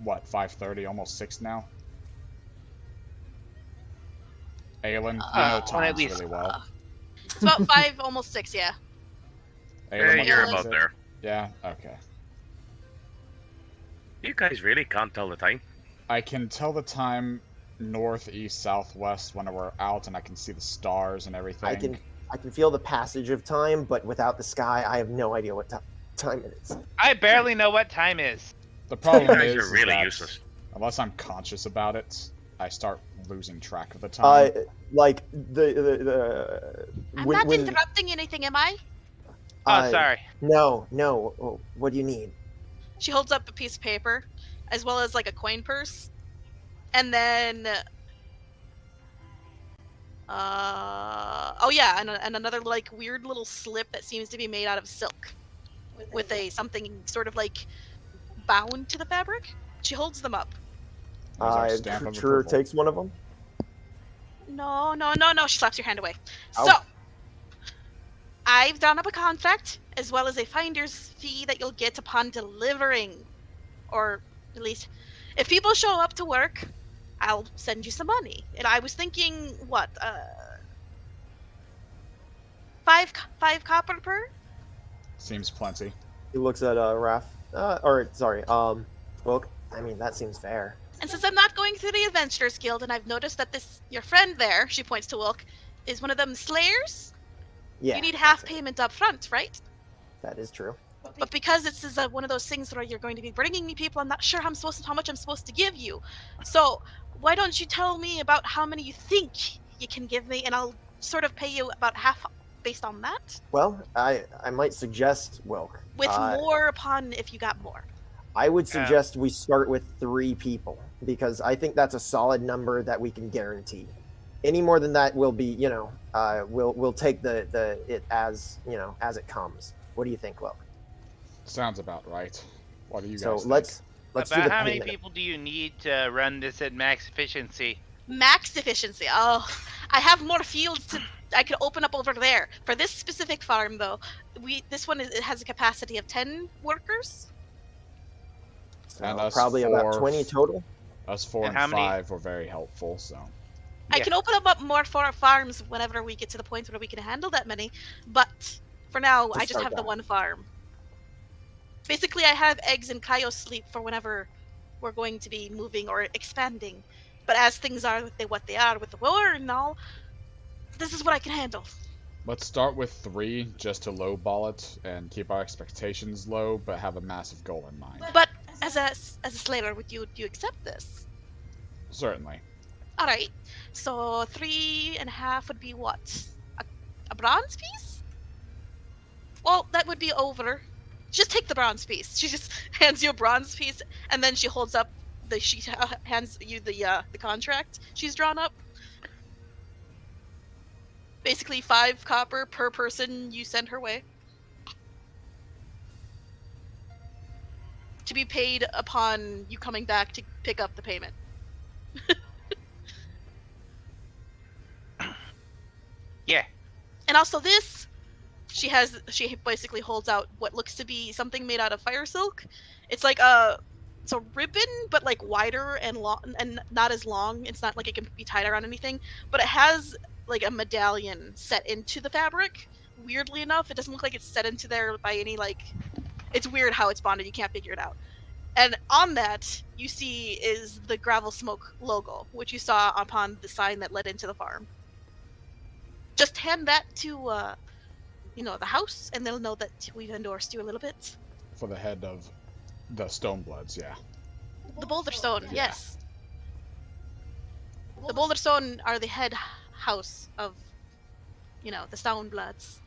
Speaker 1: what, 5:30, almost 6 now? Aelin, you know
Speaker 5: at
Speaker 1: times
Speaker 5: least,
Speaker 1: really well.
Speaker 3: It's about 5, almost 6, yeah.
Speaker 1: Aelin,
Speaker 7: Hey,
Speaker 1: what
Speaker 7: you're
Speaker 1: time is
Speaker 7: about
Speaker 1: it?
Speaker 7: there.
Speaker 1: Yeah, okay.
Speaker 7: You guys really can't tell the time.
Speaker 1: I can tell the time north, east, southwest when we're out, and I can see the stars and everything.
Speaker 2: I can feel the passage of time, but without the sky, I have no idea what time it is.
Speaker 5: I barely know what time is.
Speaker 1: The problem
Speaker 7: You guys
Speaker 1: is
Speaker 7: are really
Speaker 1: that
Speaker 7: useless.
Speaker 1: unless I'm conscious about it, I start losing track of the time.
Speaker 2: Like the
Speaker 3: I'm not interrupting anything, am I?
Speaker 5: Oh, sorry.
Speaker 2: No. Oh, what do you need?
Speaker 3: She holds up a piece of paper, as well as, like, a coin purse. And then... oh yeah, and another, like, weird little slip that seems to be made out of silk. With something sort of, like, bound to the fabric. She holds them up.
Speaker 1: There's our stamp of
Speaker 2: Charir
Speaker 1: approval.
Speaker 2: takes one of them.
Speaker 3: No, she slaps your hand away.
Speaker 2: Ow.
Speaker 3: So, I've drawn up a contract, as well as a finder's fee that you'll get upon delivering. Or, at least, if people show up to work, I'll send you some money. And I was thinking, what, five copper per?
Speaker 1: Seems plenty.
Speaker 2: He looks at Wilk. I mean, that seems fair.
Speaker 3: And since I'm not going through the Adventurers Guild, and I've noticed that your friend there, she points to Wilk, is one of them slayers,
Speaker 2: Yeah.
Speaker 3: you need half
Speaker 2: that's it.
Speaker 3: payment up front, right?
Speaker 2: That is true.
Speaker 3: But because this is one of those things where you're going to be bringing me people, I'm not sure how much I'm supposed to give you. So why don't you tell me about how many you think you can give me, and I'll sort of pay you about half based on that,
Speaker 2: Well, I might suggest, Wilk.
Speaker 3: with more upon if you got more.
Speaker 2: I would suggest we start with 3 people, because I think that's a solid number that we can guarantee. Any more than that will be, we'll take it as, as it comes. What do you think, Wilk?
Speaker 1: Sounds about right. What do you guys
Speaker 2: So
Speaker 1: think?
Speaker 2: let's do
Speaker 5: About
Speaker 2: the
Speaker 5: how many
Speaker 2: payment.
Speaker 5: people do you need to run this at max efficiency?
Speaker 3: Max efficiency. Oh, I have more fields I could open up over there. For this specific farm, though, it has a capacity of 10 workers.
Speaker 2: So
Speaker 1: And us
Speaker 2: probably about
Speaker 1: 4
Speaker 2: 20 total.
Speaker 1: Us 4
Speaker 5: And
Speaker 1: and
Speaker 5: how many-
Speaker 1: 5 were very helpful, so.
Speaker 3: I
Speaker 5: Yeah.
Speaker 3: can open up more for our farms whenever we get to the point where we can handle that many. But for now,
Speaker 2: To
Speaker 3: I just
Speaker 2: start
Speaker 3: have the
Speaker 2: that.
Speaker 3: one farm. Basically, I have eggs and cryo sleep for whenever we're going to be moving or expanding. But as things are what they are with the war and all, this is what I can handle.
Speaker 1: Let's start with 3 just to lowball it and keep our expectations low, but have a massive goal in mind.
Speaker 3: But as a slayer, do you accept this?
Speaker 1: Certainly.
Speaker 3: All right. So 3.5 would be what? A bronze piece? Well, that would be over. Just take the bronze piece. She just hands you a bronze piece, and then she holds up she hands you the contract she's drawn up. Basically 5 copper per person you send her way. To be paid upon you coming back to pick up the payment.
Speaker 5: Yeah.
Speaker 3: And also this, she basically holds out what looks to be something made out of fire silk. It's like it's a ribbon, but like wider and long, and not as long. It's not like it can be tied around anything, but it has like a medallion set into the fabric. Weirdly enough, it doesn't look like it's set into there by any it's weird how it's bonded. You can't figure it out. And on that, you see is the Gravel Smoke logo, which you saw upon the sign that led into the farm. Just hand that to, the house, and they'll know that we've endorsed you a little bit.
Speaker 1: For the head of the Stonebloods, yeah.
Speaker 3: The Boulderstone,
Speaker 1: Yeah.
Speaker 3: yes. The Boulderstone are the head house of, the Stonebloods.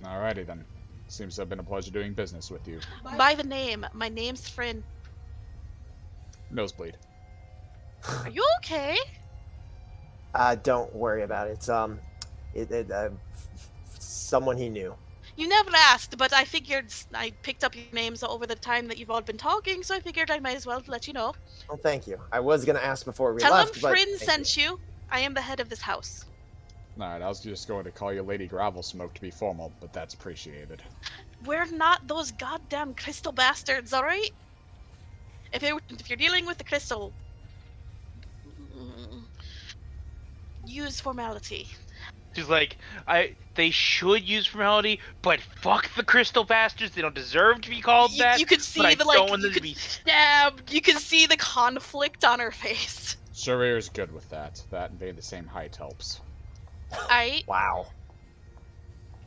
Speaker 1: Alrighty then. Seems to have been a pleasure doing business with you.
Speaker 3: By the name, my name's Friend.
Speaker 1: Nosebleed.
Speaker 3: Are you okay?
Speaker 2: Don't worry about it. Someone he knew.
Speaker 3: You never asked, but I figured I picked up your names over the time that you've all been talking, so I figured I might as well let you know.
Speaker 2: Well, thank you. I was gonna ask before we
Speaker 3: Tell
Speaker 2: left,
Speaker 3: him
Speaker 2: but
Speaker 3: Friend
Speaker 2: thank
Speaker 3: sent you. I am the head of this house.
Speaker 1: Alright, I was just going to call you Lady Gravelsmoke to be formal, but that's appreciated.
Speaker 3: We're not those goddamn crystal bastards, alright? If you're dealing with the crystal, use formality.
Speaker 5: She's like, they should use formality, but fuck the crystal bastards. They don't deserve to be called that.
Speaker 3: You could see
Speaker 5: but I
Speaker 3: the
Speaker 5: don't want them to be stabbed.
Speaker 3: You can see the conflict on her face.
Speaker 1: Charir's good with that. That and being the same height helps.
Speaker 3: Alright.
Speaker 2: Wow.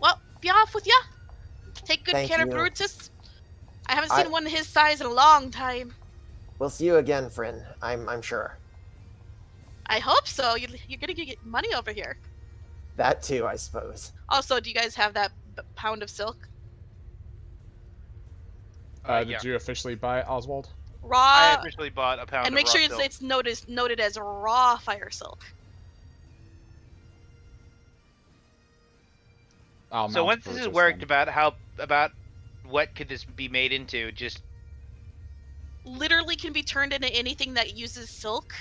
Speaker 3: Well, be off with ya. Take good
Speaker 2: Thank
Speaker 3: care of
Speaker 2: you.
Speaker 3: Brutus. I haven't seen one his size in a long time.
Speaker 2: We'll see you again, friend. I'm sure.
Speaker 3: I hope so. You're gonna get money over here.
Speaker 2: That too, I suppose.
Speaker 3: Also, do you guys have that pound of silk?
Speaker 1: Did
Speaker 5: yeah.
Speaker 1: you officially buy it, Oswald?
Speaker 5: I
Speaker 3: Raw,
Speaker 5: officially bought a pound
Speaker 3: and
Speaker 5: of
Speaker 3: make
Speaker 5: raw
Speaker 3: sure
Speaker 5: silk.
Speaker 3: it's noted as raw fire silk.
Speaker 1: I'll
Speaker 5: So
Speaker 1: mount
Speaker 5: once this is
Speaker 1: Brutus
Speaker 5: worked
Speaker 1: then.
Speaker 5: about what could this be made into, just
Speaker 3: Literally can be turned into anything that uses silk,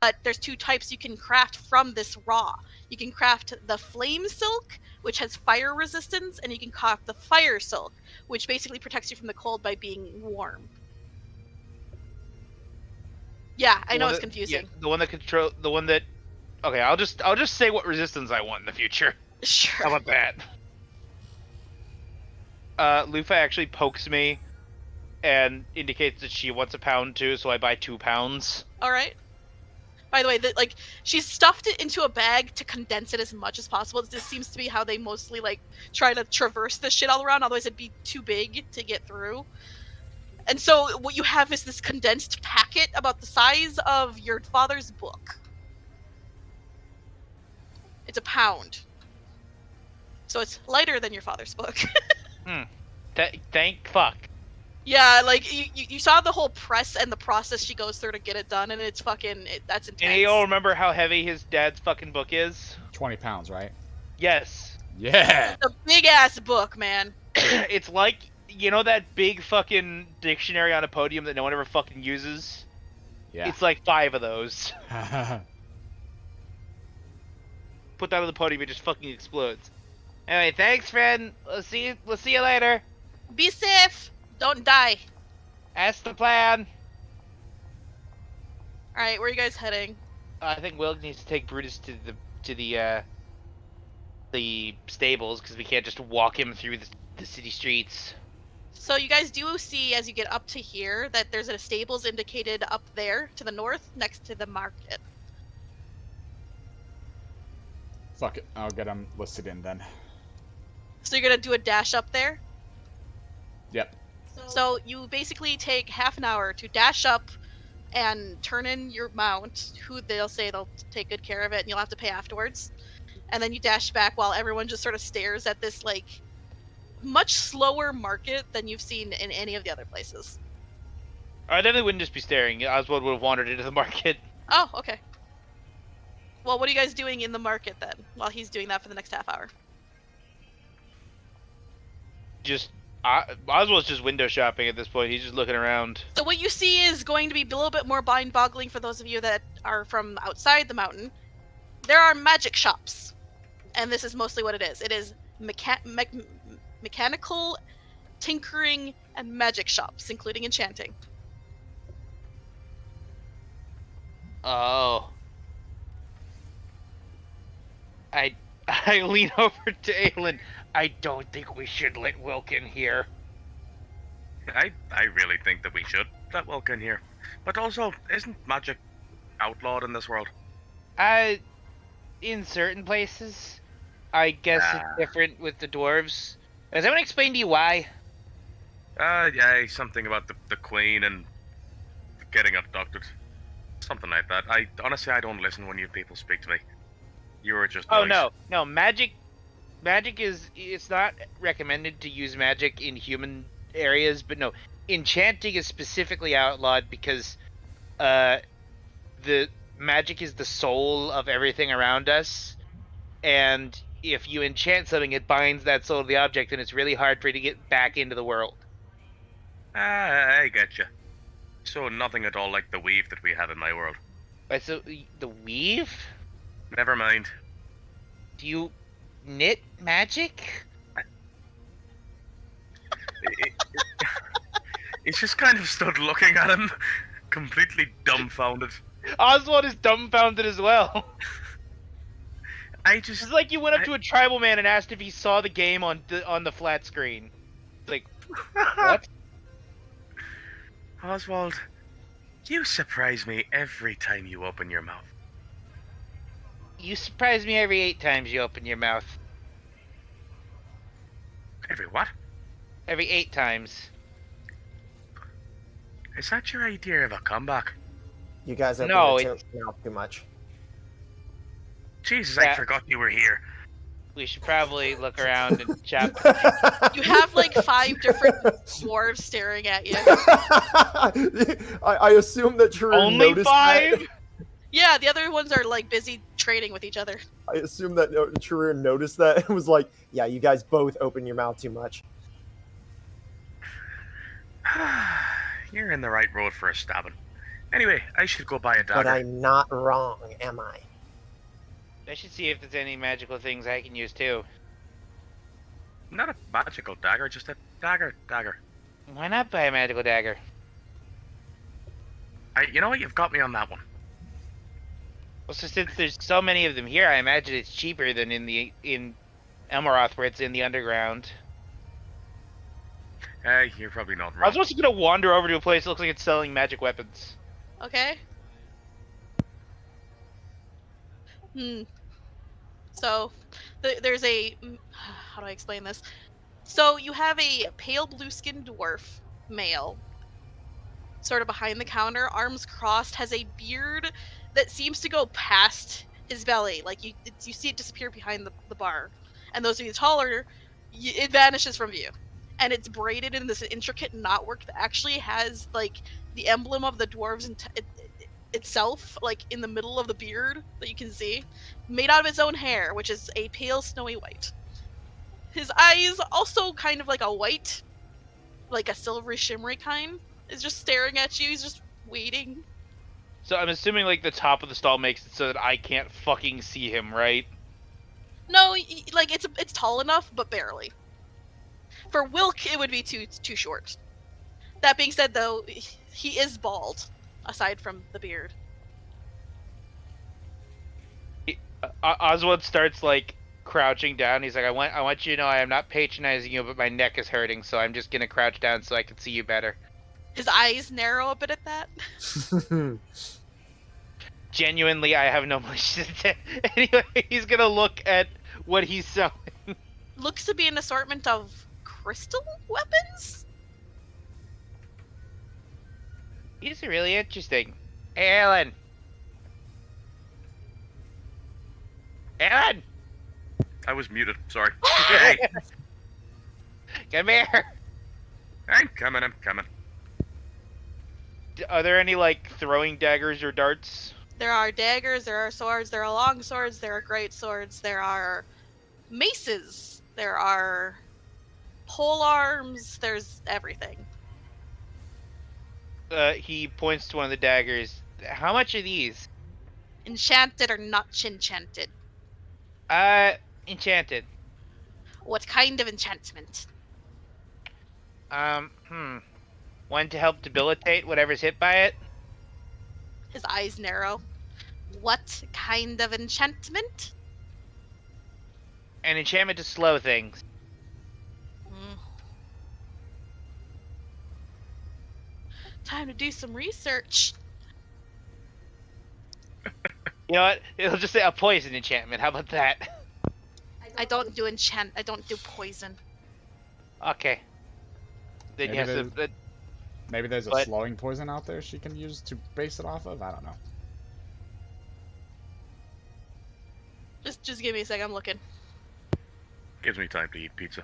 Speaker 3: but there's 2 types you can craft from this raw. You can craft the flame silk, which has fire resistance, and you can craft the fire silk, which basically protects you from the cold by being warm. Yeah, I know it's confusing.
Speaker 5: Yeah, the one that. Okay, I'll just say what resistance I want in the future.
Speaker 3: Sure.
Speaker 5: How about that? Lufa actually pokes me and indicates that she wants a pound too, so I buy 2 pounds.
Speaker 3: All right. By the way, she's stuffed it into a bag to condense it as much as possible. This seems to be how they mostly try to traverse this shit all around. Otherwise, it'd be too big to get through. And so what you have is this condensed packet about the size of your father's book. It's a pound. So it's lighter than your father's book.
Speaker 5: Thank fuck.
Speaker 3: Yeah, you saw the whole press and the process she goes through to get it done, and it's that's intense.
Speaker 5: And you all remember how heavy his dad's fucking book is?
Speaker 1: 20 pounds, right?
Speaker 5: Yes.
Speaker 1: Yeah!
Speaker 3: It's a big-ass book, man.
Speaker 5: It's like, you know that big fucking dictionary on a podium that no one ever fucking uses?
Speaker 1: Yeah.
Speaker 5: It's like 5 of those. Put that on the podium, it just fucking explodes. Anyway, thanks, friend. We'll see you later.
Speaker 3: Be safe. Don't die.
Speaker 5: That's the plan.
Speaker 3: All right, where are you guys heading?
Speaker 5: I think Wilk needs to take Brutus to the stables because we can't just walk him through the city streets.
Speaker 3: So you guys do see as you get up to here that there's a stables indicated up there to the north next to the market.
Speaker 1: Fuck it, I'll get him listed in then.
Speaker 3: So you're gonna do a dash up there?
Speaker 1: Yep.
Speaker 3: So you basically take half an hour to dash up and turn in your mount, who they'll say they'll take good care of it and you'll have to pay afterwards. And then you dash back while everyone just sort of stares at this much slower market than you've seen in any of the other places.
Speaker 5: I definitely wouldn't just be staring. Oswald would have wandered into the market.
Speaker 3: Oh, okay. Well, what are you guys doing in the market then, while he's doing that for the next half hour?
Speaker 5: Oswald's just window shopping at this point. He's just looking around.
Speaker 3: So what you see is going to be a little bit more mind-boggling for those of you that are from outside the mountain. There are magic shops, and this is mostly what it is. It is mechanical, tinkering, and magic shops, including enchanting.
Speaker 5: Oh. I lean over to Aelin. I don't think we should let Wilk in here.
Speaker 7: I really think that we should let Wilk in here. But also, isn't magic outlawed in this world?
Speaker 5: In certain places. I guess it's different with the dwarves. Has anyone explained to you why?
Speaker 7: Yeah, something about the queen and getting abducted. Something like that. Honestly, I don't listen when you people speak to me. You were just
Speaker 5: Oh,
Speaker 7: noise.
Speaker 5: no, magic it's not recommended to use magic in human areas, but no, enchanting is specifically outlawed because the magic is the soul of everything around us, and if you enchant something, it binds that soul to the object, and it's really hard for it to get back into the world.
Speaker 7: I get you. So nothing at all like the weave that we have in my world.
Speaker 5: Right, so the weave?
Speaker 7: Never mind.
Speaker 5: Do you knit magic?
Speaker 7: He's just kind of stood looking at him, completely dumbfounded.
Speaker 5: Oswald is dumbfounded as well. It's like you went up to a tribal man and asked if he saw the game on the flat screen. It's like, what?
Speaker 7: Oswald, you surprise me every time you open your mouth.
Speaker 5: You surprise me every 8 times you open your mouth.
Speaker 7: Every what?
Speaker 5: Every 8 times.
Speaker 7: Is that your idea of a comeback?
Speaker 6: You guys open
Speaker 5: No,
Speaker 6: your mouth too much.
Speaker 7: Jesus,
Speaker 5: Yeah.
Speaker 7: I forgot you were here.
Speaker 5: We should probably look around and chat.
Speaker 3: You have 5 different dwarves staring at you.
Speaker 2: I assume that Charir
Speaker 5: Only
Speaker 2: noticed
Speaker 5: 5?
Speaker 2: that.
Speaker 3: Yeah, the other ones are busy trading with each other.
Speaker 2: I assume that Charir noticed that and was like, yeah, you guys both open your mouth too much.
Speaker 7: You're in the right road for a stabbing. Anyway, I should go buy a
Speaker 6: But
Speaker 7: dagger.
Speaker 6: I'm not wrong, am I?
Speaker 5: I should see if there's any magical things I can use too.
Speaker 7: Not a magical dagger, just a dagger.
Speaker 5: Why not buy a magical dagger?
Speaker 7: You know what? You've got me on that one.
Speaker 5: Well, so since there's so many of them here, I imagine it's cheaper than in Elmaroth, where it's in the underground.
Speaker 7: You're probably not
Speaker 5: I
Speaker 7: wrong.
Speaker 5: was also gonna wander over to a place that looks like it's selling magic weapons.
Speaker 3: Okay. So, there's a. How do I explain this? So, you have a pale blue skinned dwarf male, sort of behind the counter, arms crossed, has a beard that seems to go past his belly. Like, you see it disappear behind the bar. And those of you taller, it vanishes from view. And it's braided in this intricate knotwork that actually has, like, the emblem of the dwarves itself, like, in the middle of the beard that you can see, made out of its own hair, which is a pale snowy white. His eyes, also kind of like a white, like a silvery shimmery kind, is just staring at you. He's just waiting.
Speaker 5: So I'm assuming like the top of the stall makes it so that I can't fucking see him, right?
Speaker 3: No, like it's tall enough, but barely. For Wilk, it would be too short. That being said, though, he is bald, aside from the beard.
Speaker 5: Oswald starts like crouching down. He's like, I want you to know I am not patronizing you, but my neck is hurting, so I'm just gonna crouch down so I can see you better.
Speaker 3: His eyes narrow a bit at that.
Speaker 5: Genuinely, I have no malicious intent. Anyway, he's gonna look at what he's selling.
Speaker 3: Looks to be an assortment of crystal weapons?
Speaker 5: These are really interesting. Hey, Aelin! Aelin!
Speaker 7: I was muted, sorry. Hey!
Speaker 5: Come here!
Speaker 7: I'm coming.
Speaker 5: Are there any, like, throwing daggers or darts?
Speaker 3: There are daggers, there are swords, there are long swords, there are great swords, there are maces, there are pole arms, there's everything.
Speaker 5: He points to one of the daggers. How much are these?
Speaker 3: Enchanted or not enchanted?
Speaker 5: Enchanted.
Speaker 3: What kind of enchantment?
Speaker 5: One to help debilitate whatever's hit by it?
Speaker 3: His eyes narrow. What kind of enchantment?
Speaker 5: An enchantment to slow things.
Speaker 3: Time to do some research.
Speaker 5: You know what? It'll just say a poison enchantment. How about that?
Speaker 3: I don't do I don't do poison.
Speaker 5: Okay. Then
Speaker 1: Maybe
Speaker 5: yes,
Speaker 1: there's- Maybe there's a
Speaker 5: But-
Speaker 1: slowing poison out there she can use to base it off of? I don't know.
Speaker 3: Just give me a sec, I'm looking.
Speaker 7: Gives me time to eat pizza.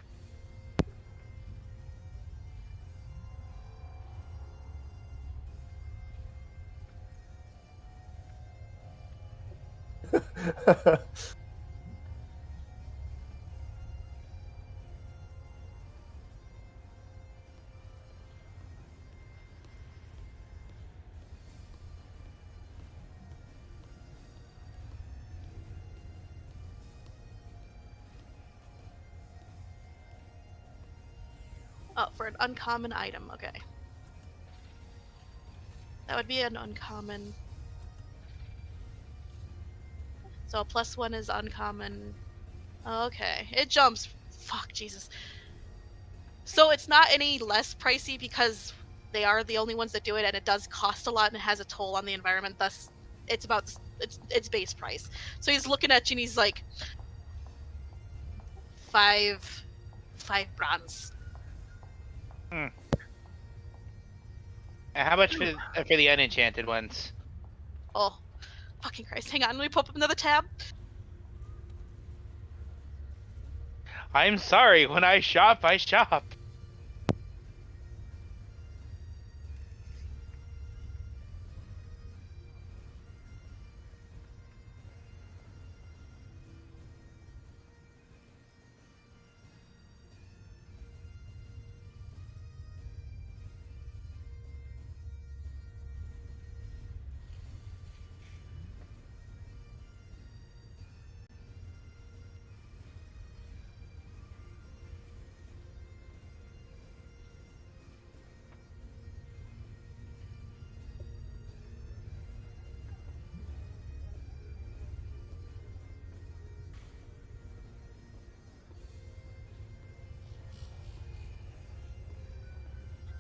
Speaker 3: Oh, for an uncommon item, okay. That would be an uncommon. So a +1 is uncommon. Okay, it jumps. Fuck, Jesus. So it's not any less pricey because they are the only ones that do it, and it does cost a lot and it has a toll on the environment. Thus, it's about its base price. So he's looking at you and he's like, five bronze.
Speaker 5: And how much for the unenchanted ones?
Speaker 3: Oh, fucking Christ! Hang on, let me pop up another tab.
Speaker 5: I'm sorry. When I shop, I shop.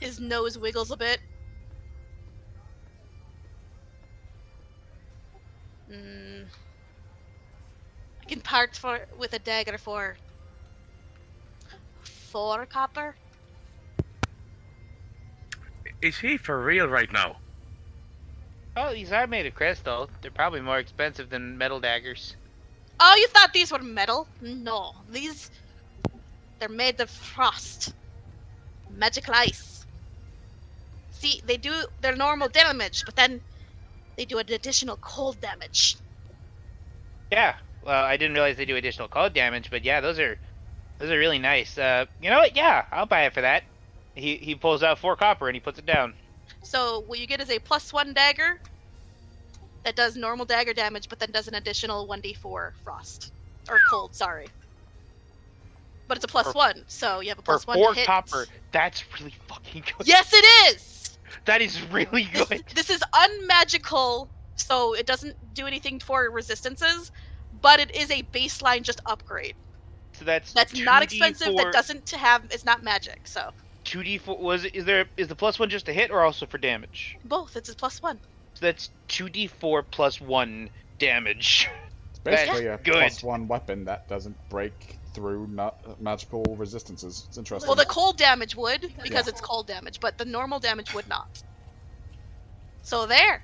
Speaker 3: His nose wiggles a bit. I can part with a dagger for 4 copper.
Speaker 7: Is he for real right now?
Speaker 5: Oh, these are made of crystal. They're probably more expensive than metal daggers.
Speaker 3: Oh, you thought these were metal? No, they're made of frost. Magical ice. See, they do their normal damage, but then they do an additional cold damage.
Speaker 5: Yeah. Well, I didn't realize they do additional cold damage, but yeah, those are really nice. You know what? Yeah, I'll buy it for that. He pulls out 4 copper and he puts it down.
Speaker 3: So what you get is a +1 dagger that does normal dagger damage, but then does an additional 1d4 frost. Or cold, sorry. But it's a +1, so you have a
Speaker 5: For
Speaker 3: +1
Speaker 5: 4
Speaker 3: to hit.
Speaker 5: copper, that's really fucking good.
Speaker 3: Yes, it is!
Speaker 5: That is really good.
Speaker 3: This is unmagical, so it doesn't do anything for resistances, but it is a baseline just upgrade.
Speaker 5: So that's
Speaker 3: not expensive,
Speaker 5: 2d4
Speaker 3: that doesn't have, it's not magic, so.
Speaker 5: 2d4 is the +1 just a hit or also for damage?
Speaker 3: Both, it's a +1.
Speaker 5: So that's 2d4 plus 1 damage.
Speaker 1: It's basically a
Speaker 5: good.
Speaker 1: +1 weapon that doesn't break through magical resistances. It's interesting.
Speaker 3: Well, the cold damage would, because
Speaker 1: Yeah.
Speaker 3: it's cold damage, but the normal damage would not. So there.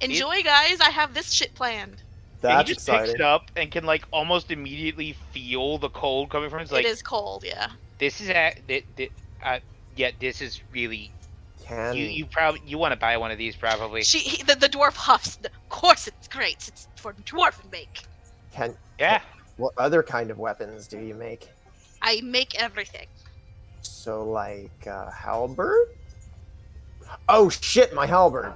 Speaker 3: Enjoy, guys. I have this shit planned.
Speaker 2: That's
Speaker 5: he just
Speaker 2: exciting.
Speaker 5: picks it up and can like almost immediately feel the cold coming from it. It's like,
Speaker 3: It is cold, yeah.
Speaker 5: this is yeah, this is really.
Speaker 2: Can
Speaker 5: You want to buy one of these probably.
Speaker 3: The dwarf huffs. Of course, it's great. It's for dwarf make.
Speaker 2: can
Speaker 5: Yeah.
Speaker 2: what other kind of weapons do you make?
Speaker 3: I make everything.
Speaker 2: So like halberd? Oh shit, my halberd.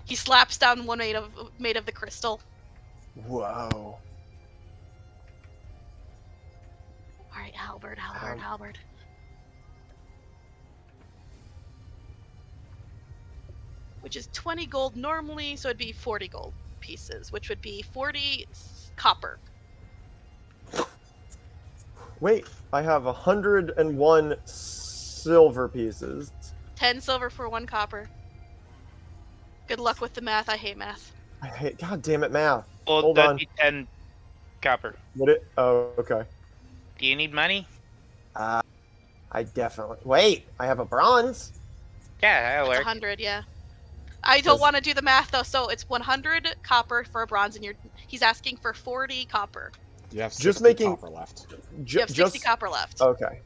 Speaker 3: He slaps down one made of the crystal.
Speaker 2: Whoa.
Speaker 3: All right, halberd. Which is 20 gold normally, so it'd be 40 gold pieces, which would be 40 copper.
Speaker 2: Wait, I have 101 silver pieces.
Speaker 3: 10 silver for 1 copper. Good luck with the math. I hate math.
Speaker 2: I hate, god damn it, math.
Speaker 5: Well,
Speaker 2: Hold
Speaker 5: that'd
Speaker 2: on.
Speaker 5: be 10 copper.
Speaker 2: Would it? Oh, okay.
Speaker 5: Do you need money?
Speaker 2: I definitely. Wait, I have a bronze.
Speaker 5: Yeah, that'll
Speaker 3: It's
Speaker 5: work.
Speaker 3: 100, yeah. I don't
Speaker 2: Does-
Speaker 3: want to do the math though, so it's 100 copper for a bronze, and he's asking for 40 copper.
Speaker 1: You have
Speaker 2: Just
Speaker 1: 60
Speaker 2: making-
Speaker 1: copper left.
Speaker 3: You have 60 copper left,
Speaker 2: Okay.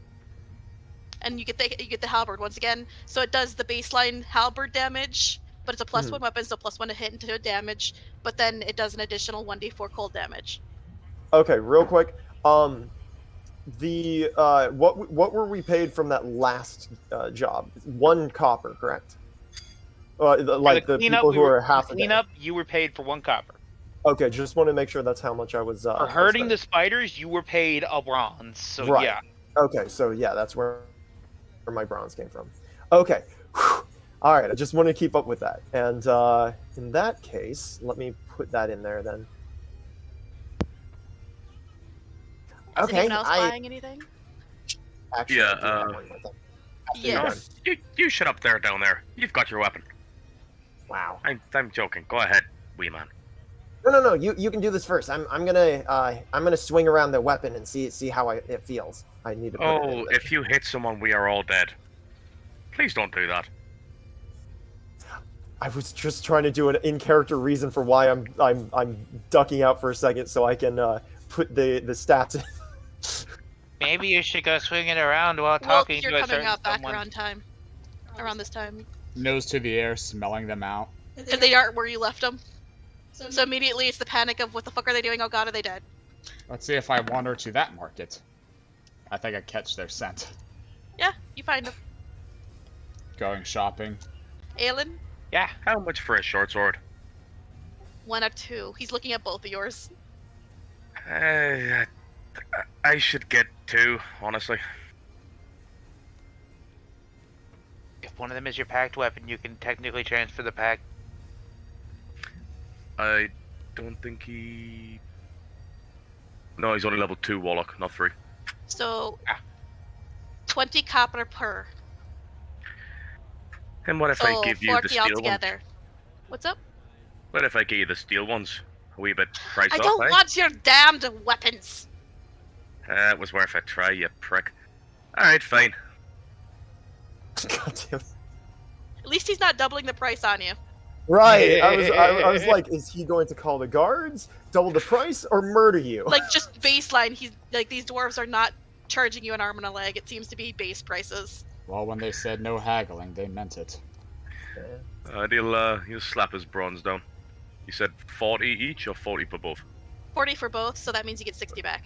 Speaker 3: and you get the halberd once again. So it does the baseline halberd damage, but it's a +1 weapon, so +1 to hit and to damage. But then it does an additional 1d4 cold damage.
Speaker 2: Okay, real quick. The what were we paid from that last job? 1 copper, correct? Like the
Speaker 5: cleanup,
Speaker 2: people who are half a day.
Speaker 5: cleanup, you were paid for 1 copper.
Speaker 2: Okay, just want to make sure that's how much I was.
Speaker 5: For hurting the spiders, you were paid a bronze. So
Speaker 2: Right.
Speaker 5: yeah.
Speaker 2: Okay, so yeah, that's where my bronze came from. Okay. Whew. All right, I just want to keep up with that. And in that case, let me put that in there then.
Speaker 3: Is
Speaker 2: Okay,
Speaker 3: anyone else buying anything?
Speaker 2: actually
Speaker 7: Yeah,
Speaker 2: I do have one more thing. After you're
Speaker 3: Yes.
Speaker 2: done.
Speaker 7: You shut up there, down there. You've got your weapon.
Speaker 2: Wow.
Speaker 7: I'm joking. Go ahead, wee man.
Speaker 2: No. You can do this first. I'm gonna swing around the weapon and see how it feels. I need to. Put it in
Speaker 7: Oh,
Speaker 2: there.
Speaker 7: if you hit someone, we are all dead. Please don't do that.
Speaker 2: I was just trying to do an in-character reason for why I'm ducking out for a second so I can put the stats in.
Speaker 5: Maybe you should go swinging around while
Speaker 3: Well,
Speaker 5: talking
Speaker 3: you're
Speaker 5: to a
Speaker 3: coming
Speaker 5: certain
Speaker 3: out back
Speaker 5: someone.
Speaker 3: around this time,
Speaker 1: Nose to the air, smelling them out.
Speaker 3: because they aren't where you left them. So immediately it's the panic of what the fuck are they doing? Oh god, are they dead?
Speaker 1: Let's see if I wander to that market. I think I catch their scent.
Speaker 3: Yeah, you find them.
Speaker 1: Going shopping.
Speaker 3: Aelin,
Speaker 5: Yeah.
Speaker 7: How much for a short sword?
Speaker 3: 1 or 2. He's looking at both of yours.
Speaker 7: I should get 2, honestly.
Speaker 5: If one of them is your packed weapon, you can technically transfer the pack.
Speaker 7: I don't think he. No, he's only level 2 warlock, not 3.
Speaker 3: So
Speaker 5: Ah.
Speaker 3: 20 copper per.
Speaker 7: And what if
Speaker 3: So
Speaker 7: I give you the
Speaker 3: 40
Speaker 7: steel ones?
Speaker 3: altogether. What's up?
Speaker 7: What if I give you the steel ones? A wee bit priced
Speaker 3: I
Speaker 7: off,
Speaker 3: don't
Speaker 7: eh?
Speaker 3: want your damned weapons.
Speaker 7: It was worth a try, you prick. Alright, fine.
Speaker 2: God damn.
Speaker 3: At least he's not doubling the price on you.
Speaker 2: Right. I was like, is he going to call the guards, double the price, or murder you?
Speaker 3: Like, just baseline, he's like, these dwarves are not charging you an arm and a leg. It seems to be base prices.
Speaker 1: Well, when they said no haggling, they meant it.
Speaker 7: He'll slap his bronze down. You said 40 each or 40 for both?
Speaker 3: 40 for both, so that means you get 60 back.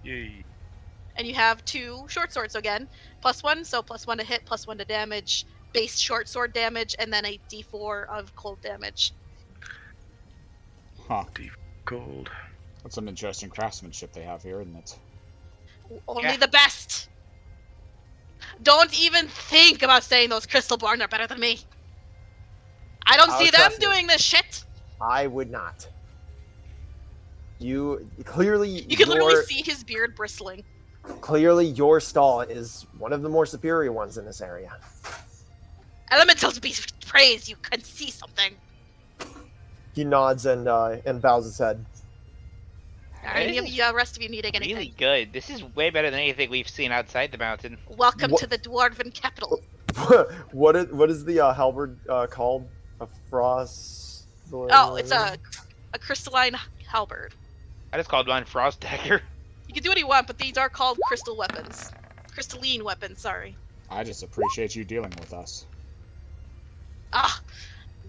Speaker 7: Yay.
Speaker 3: And you have 2 short swords again. +1, so +1 to hit, +1 to damage, base short sword damage, and then a d4 of cold damage.
Speaker 1: Huh.
Speaker 7: Gold.
Speaker 1: That's some interesting craftsmanship they have here, isn't it?
Speaker 3: Only
Speaker 5: Yeah.
Speaker 3: the best! Don't even think about saying those Crystalborn are better than me. I don't
Speaker 2: Oh,
Speaker 3: see them
Speaker 2: trust me.
Speaker 3: doing this shit.
Speaker 2: I would not. You clearly
Speaker 3: You can literally see his beard bristling.
Speaker 2: clearly your stall is one of the more superior ones in this area.
Speaker 3: Elementals be praised, you can see something.
Speaker 2: He nods and bows his head.
Speaker 3: Are any of you rest of you needing anything?
Speaker 5: Really good. This is way better than anything we've seen outside the mountain.
Speaker 3: Welcome
Speaker 2: What-
Speaker 3: to the Dwarven capital.
Speaker 2: what is the halberd called? A frost.
Speaker 3: Oh, it's a crystalline halberd.
Speaker 5: I just called mine Frost Dagger.
Speaker 3: You can do what you want, but these are called crystal weapons. Crystalline weapons, sorry.
Speaker 1: I just appreciate you dealing with us.
Speaker 3: Ah,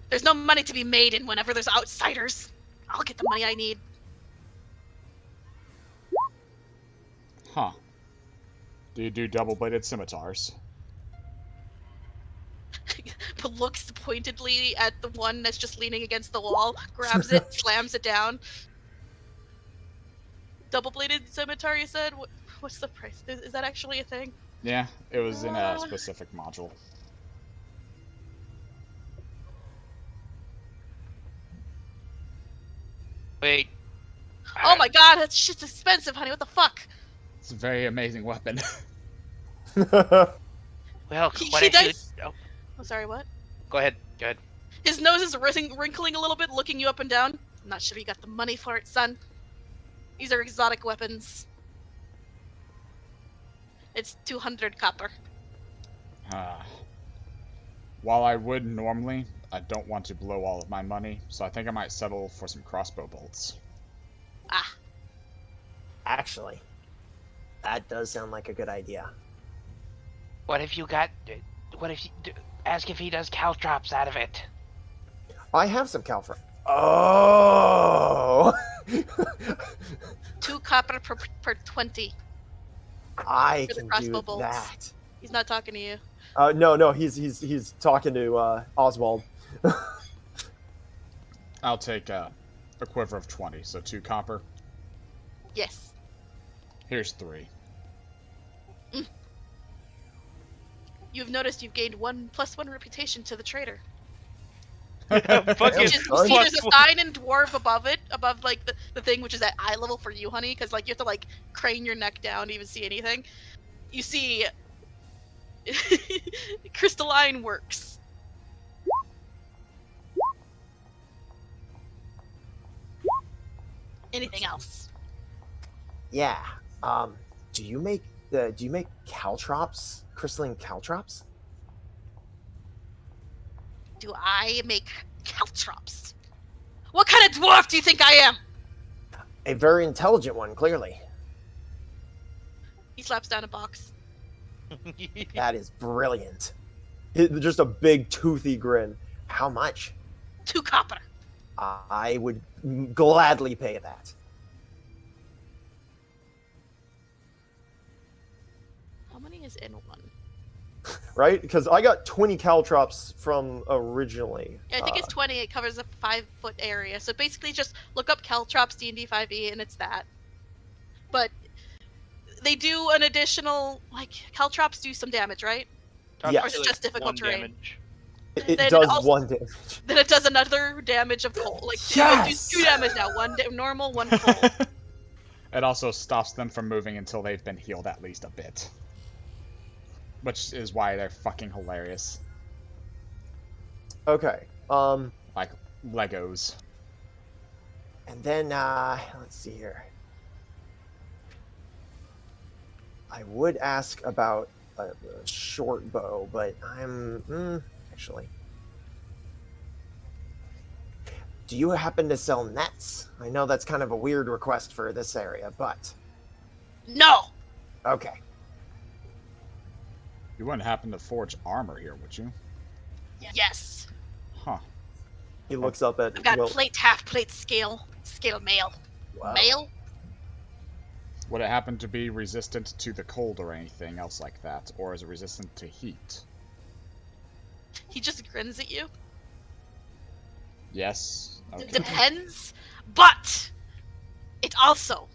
Speaker 3: there's no money to be made in whenever there's outsiders. I'll get the money I need.
Speaker 1: Huh. Do you do double-bladed scimitars?
Speaker 3: But looks pointedly at the one that's just leaning against the wall, grabs it, slams it down. Double-bladed scimitar, you said? What's the price? Is that actually a thing?
Speaker 1: Yeah, it was in a specific module.
Speaker 5: Wait.
Speaker 3: Oh my god, that shit's expensive, honey. What the fuck?
Speaker 1: It's a very amazing weapon.
Speaker 5: Well,
Speaker 3: He
Speaker 5: what if
Speaker 3: does-
Speaker 5: you... Oh,
Speaker 3: Oh, sorry, what?
Speaker 5: go ahead. Go ahead.
Speaker 3: His nose is wrinkling a little bit, looking you up and down. I'm not sure you got the money for it, son. These are exotic weapons. It's 200 copper.
Speaker 1: While I would normally, I don't want to blow all of my money, so I think I might settle for some crossbow bolts.
Speaker 3: Ah,
Speaker 6: Actually, that does sound like a good idea.
Speaker 5: What if you got... What if you... Ask if he does caltrops out of it.
Speaker 2: I have some Calfra. Oh!
Speaker 3: 2 copper per 20.
Speaker 2: I
Speaker 3: For the
Speaker 2: can
Speaker 3: crossbow
Speaker 2: do
Speaker 3: bolts.
Speaker 2: that.
Speaker 3: He's not talking to you.
Speaker 2: No, he's talking to Oswald.
Speaker 1: I'll take a quiver of 20, so 2 copper.
Speaker 3: Yes.
Speaker 1: Here's 3.
Speaker 3: You've noticed you've gained +1 reputation to the trader.
Speaker 5: Fucking
Speaker 3: Which is, you see
Speaker 5: plus
Speaker 3: there's a sign in dwarf above it, above like the thing which is at eye level for you, honey, because like you have to like crane your neck down to even see anything. You see crystalline works. Anything else?
Speaker 6: Yeah. Do you make caltrops? Crystalline caltrops?
Speaker 3: Do I make caltrops? What kind of dwarf do you think I am?
Speaker 6: A very intelligent one, clearly.
Speaker 3: He slaps down a box.
Speaker 6: That is brilliant.
Speaker 2: Just a big toothy grin.
Speaker 6: How much?
Speaker 3: 2 copper.
Speaker 6: I would gladly pay that.
Speaker 3: How many is in one?
Speaker 2: Right? Because I got 20 caltrops from originally.
Speaker 3: Yeah, I think it's 20. It covers a 5-foot area. So basically, just look up caltrops D&D 5e, and it's that. But they do an additional, like, caltrops do some damage, right?
Speaker 2: Yes.
Speaker 3: Or is it just difficult
Speaker 5: 1
Speaker 3: terrain?
Speaker 5: damage.
Speaker 2: It
Speaker 3: Then it
Speaker 2: does
Speaker 3: also-
Speaker 2: 1 damage.
Speaker 3: Then it does another damage of cold. Like,
Speaker 2: Yes!
Speaker 3: it do 2 damage now. 1 normal, 1 cold.
Speaker 1: It also stops them from moving until they've been healed at least a bit. Which is why they're fucking hilarious.
Speaker 2: Okay.
Speaker 1: Like Legos.
Speaker 2: And then let's see here. I would ask about a short bow, but I'm actually. Do you happen to sell nets? I know that's kind of a weird request for this area, but
Speaker 3: No.
Speaker 2: okay.
Speaker 1: You wouldn't happen to forge armor here, would you?
Speaker 3: Yes.
Speaker 1: Huh.
Speaker 2: He looks up at
Speaker 3: I've got
Speaker 2: Wilk.
Speaker 3: plate, half plate, scale mail.
Speaker 2: Wow.
Speaker 3: Mail?
Speaker 1: Would it happen to be resistant to the cold or anything else like that? Or is it resistant to heat?
Speaker 3: He just grins at you.
Speaker 1: Yes. Okay.
Speaker 3: Depends, but it also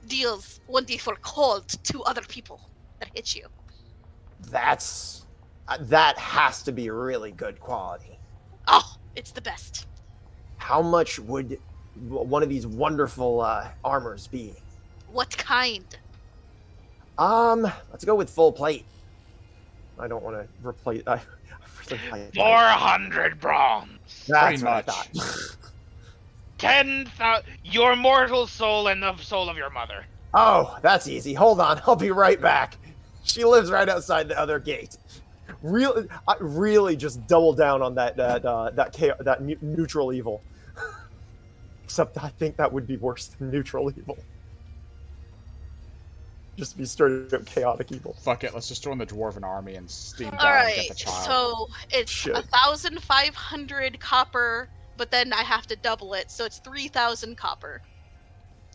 Speaker 3: deals 1d4 cold to other people that hit you.
Speaker 2: That's that has to be really good quality.
Speaker 3: Oh, it's the best.
Speaker 2: How much would one of these wonderful armors be?
Speaker 3: What kind?
Speaker 2: Let's go with full plate. I don't want to replace. I really like
Speaker 5: 400 bronze.
Speaker 2: That's
Speaker 1: Pretty
Speaker 2: what I
Speaker 1: much.
Speaker 2: thought.
Speaker 5: 10,000. Your mortal soul and the soul of your mother.
Speaker 2: Oh, that's easy. Hold on, I'll be right back. She lives right outside the other gate. Really, just double down on that neutral evil. Except I think that would be worse than neutral evil. Just be straight up chaotic evil.
Speaker 1: Fuck it, let's just join the Dwarven army and steam down and
Speaker 3: Alright,
Speaker 1: get the child.
Speaker 3: so it's
Speaker 2: Shit.
Speaker 3: 1,500 copper, but then I have to double it, so it's 3,000 copper.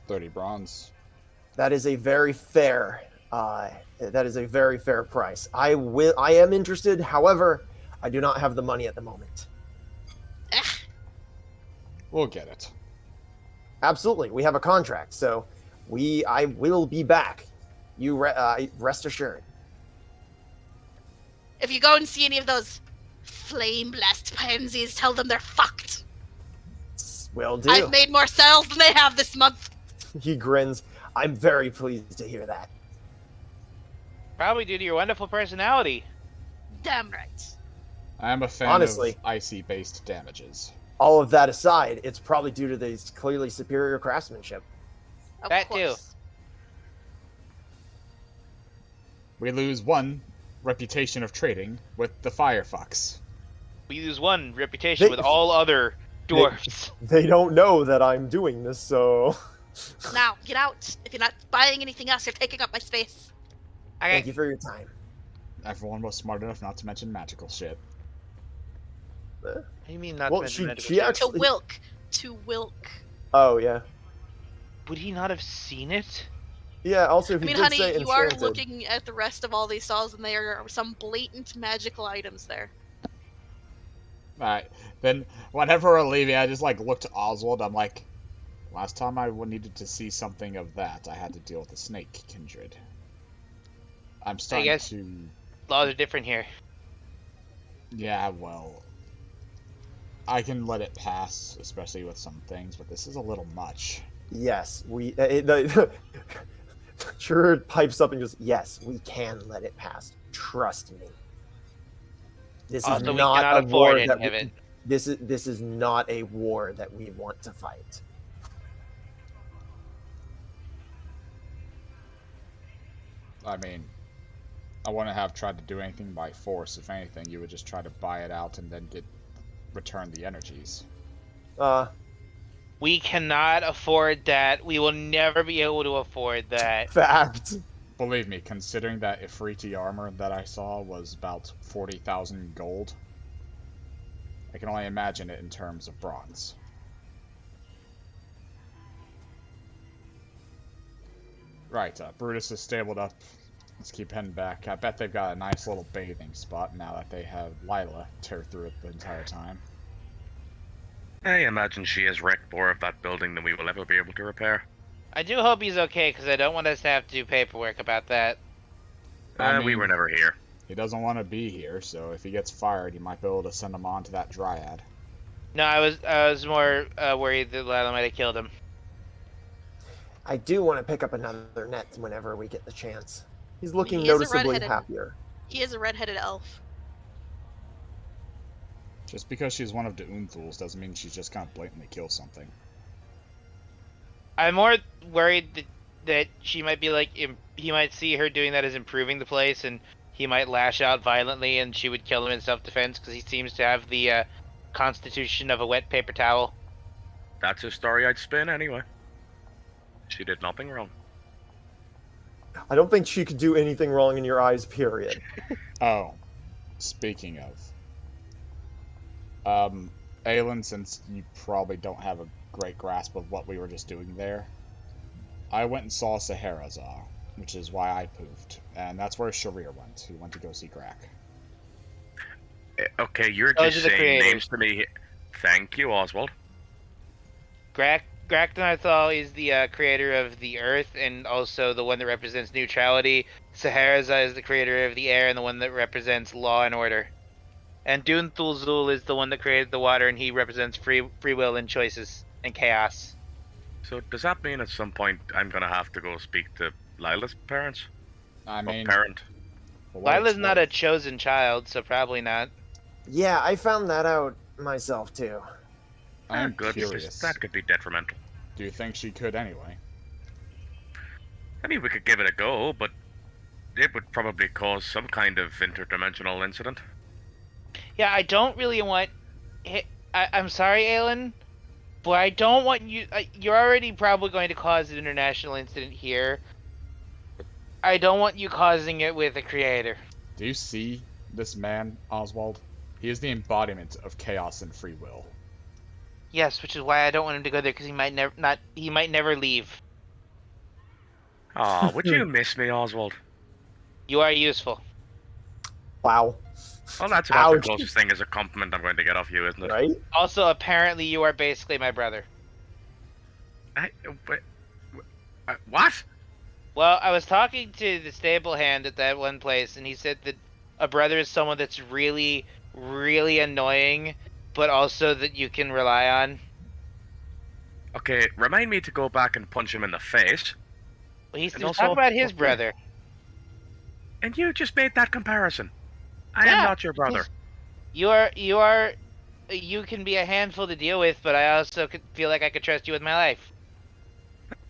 Speaker 1: 30 bronze.
Speaker 2: That is a very fair. That is a very fair price. I am interested. However, I do not have the money at the moment.
Speaker 3: Eh,
Speaker 1: We'll get it.
Speaker 2: Absolutely, we have a contract, so I will be back. You rest assured.
Speaker 3: if you go and see any of those flame blessed pansies, tell them they're fucked.
Speaker 2: Will do.
Speaker 3: I've made more sales than they have this month.
Speaker 2: He grins. I'm very pleased to hear that.
Speaker 5: Probably due to your wonderful personality.
Speaker 3: Damn right.
Speaker 1: I am a fan
Speaker 2: Honestly.
Speaker 1: of icy-based damages.
Speaker 2: All of that aside, it's probably due to these clearly superior craftsmanship.
Speaker 3: Of
Speaker 5: That too.
Speaker 3: course.
Speaker 1: We lose one reputation of trading with the Firefox.
Speaker 5: We lose one reputation
Speaker 2: They-
Speaker 5: with all other dwarves.
Speaker 2: They don't know that I'm doing this, so
Speaker 3: Now, get out. If you're not buying anything else, you're taking up my space.
Speaker 5: Okay.
Speaker 2: thank you for your time.
Speaker 1: Everyone was smart enough not to mention magical shit.
Speaker 5: What do you mean not
Speaker 2: Well,
Speaker 5: to mention magical
Speaker 2: she
Speaker 5: shit?
Speaker 2: actually-
Speaker 3: To Wilk. To Wilk.
Speaker 2: Oh yeah,
Speaker 5: Would he not have seen it?
Speaker 2: yeah. Also,
Speaker 3: I
Speaker 2: he
Speaker 3: mean,
Speaker 2: did
Speaker 3: honey,
Speaker 2: say
Speaker 3: you are
Speaker 2: enchanted.
Speaker 3: looking at the rest of all these stalls, and there are some blatant magical items there.
Speaker 1: Alright, then whenever we're leaving, I just like look to Oswald. I'm like, last time I needed to see something of that, I had to deal with the snake kindred. I'm starting
Speaker 5: guess-
Speaker 1: to.
Speaker 5: Laws are different here.
Speaker 1: Yeah, well, I can let it pass, especially with some things, but this is a little much.
Speaker 2: Yes, Charir pipes up and goes, "Yes, we can let it pass. Trust me. This is
Speaker 5: Also, we
Speaker 2: not
Speaker 5: cannot
Speaker 2: a war
Speaker 5: afford any
Speaker 2: that
Speaker 5: of it.
Speaker 2: this is not a war that we want to fight."
Speaker 1: I mean, I wouldn't have tried to do anything by force. If anything, you would just try to buy it out and then return the energies.
Speaker 5: We cannot afford that. We will never be able to afford that.
Speaker 2: Fact.
Speaker 1: Believe me, considering that Ifriti armor that I saw was about 40,000 gold, I can only imagine it in terms of bronze. Right, Brutus is stabled up. Let's keep heading back. I bet they've got a nice little bathing spot now that they have Lila tear through it the entire time.
Speaker 7: I imagine she has wrecked more of that building than we will ever be able to repair.
Speaker 5: I do hope he's okay, because I don't want us to have to do paperwork about that.
Speaker 1: I
Speaker 7: We
Speaker 1: mean-
Speaker 7: were never here.
Speaker 1: He doesn't want to be here, so if he gets fired, you might be able to send him on to that dryad.
Speaker 5: No, I was more worried that Lila might have killed him.
Speaker 2: I do want to pick up another net whenever we get the chance. He's looking
Speaker 3: He is a
Speaker 2: noticeably
Speaker 3: redheaded-
Speaker 2: happier.
Speaker 3: He is a redheaded elf.
Speaker 1: Just because she's one of the Unthuls doesn't mean she's just gonna blatantly kill something.
Speaker 5: I'm more worried that she might be like, he might see her doing that as improving the place, and he might lash out violently, and she would kill him in self-defense because he seems to have the constitution of a wet paper towel.
Speaker 7: That's a story I'd spin anyway. She did nothing wrong.
Speaker 2: I don't think she could do anything wrong in your eyes, period.
Speaker 1: Oh, speaking of, Aelin, since you probably don't have a great grasp of what we were just doing there, I went and saw Scheherazade, which is why I poofed, and that's where Charir went. He went to go see Grak.
Speaker 7: Okay, you're
Speaker 5: Those
Speaker 7: just
Speaker 5: are the
Speaker 7: saying
Speaker 5: creators.
Speaker 7: names to me. Thank you, Oswald.
Speaker 5: Grak Narthal is the creator of the earth, and also the one that represents neutrality. Scheherazade is the creator of the air, and the one that represents law and order. And Dunthulzul is the one that created the water, and he represents free will and choices and chaos.
Speaker 7: So does that mean at some point I'm gonna have to go speak to Lila's parents?
Speaker 1: I mean,
Speaker 7: Parent?
Speaker 1: for what
Speaker 5: Lila's
Speaker 1: it's
Speaker 5: not a
Speaker 1: worth,
Speaker 5: chosen child, so probably not.
Speaker 6: Yeah, I found that out myself too.
Speaker 1: I'm
Speaker 7: Good, because
Speaker 1: curious.
Speaker 7: that could be detrimental.
Speaker 1: Do you think she could anyway?
Speaker 7: I mean, we could give it a go, but it would probably cause some kind of interdimensional incident.
Speaker 5: Yeah, I don't really want. I'm sorry, Aelin, but I don't want you. You're already probably going to cause an international incident here. I don't want you causing it with a creator.
Speaker 1: Do you see this man, Oswald? He is the embodiment of chaos and free will.
Speaker 5: Yes, which is why I don't want him to go there, because he might never He might never leave.
Speaker 7: Aw, would you miss me, Oswald?
Speaker 5: You are useful.
Speaker 2: Wow.
Speaker 7: Well, that's about
Speaker 2: Ouch.
Speaker 7: the closest thing as a compliment I'm going to get off you, isn't it?
Speaker 2: Right?
Speaker 5: Also, apparently, you are basically my brother.
Speaker 7: What?
Speaker 5: Well, I was talking to the stable hand at that one place, and he said that a brother is someone that's really, really annoying, but also that you can rely on.
Speaker 7: Okay, remind me to go back and punch him in the face.
Speaker 5: Well, he's
Speaker 7: And
Speaker 5: talking
Speaker 7: also-
Speaker 5: about his brother.
Speaker 7: And you just made that comparison. I
Speaker 5: Yeah,
Speaker 7: am not your brother.
Speaker 5: You can be a handful to deal with, but I also feel like I could trust you with my life.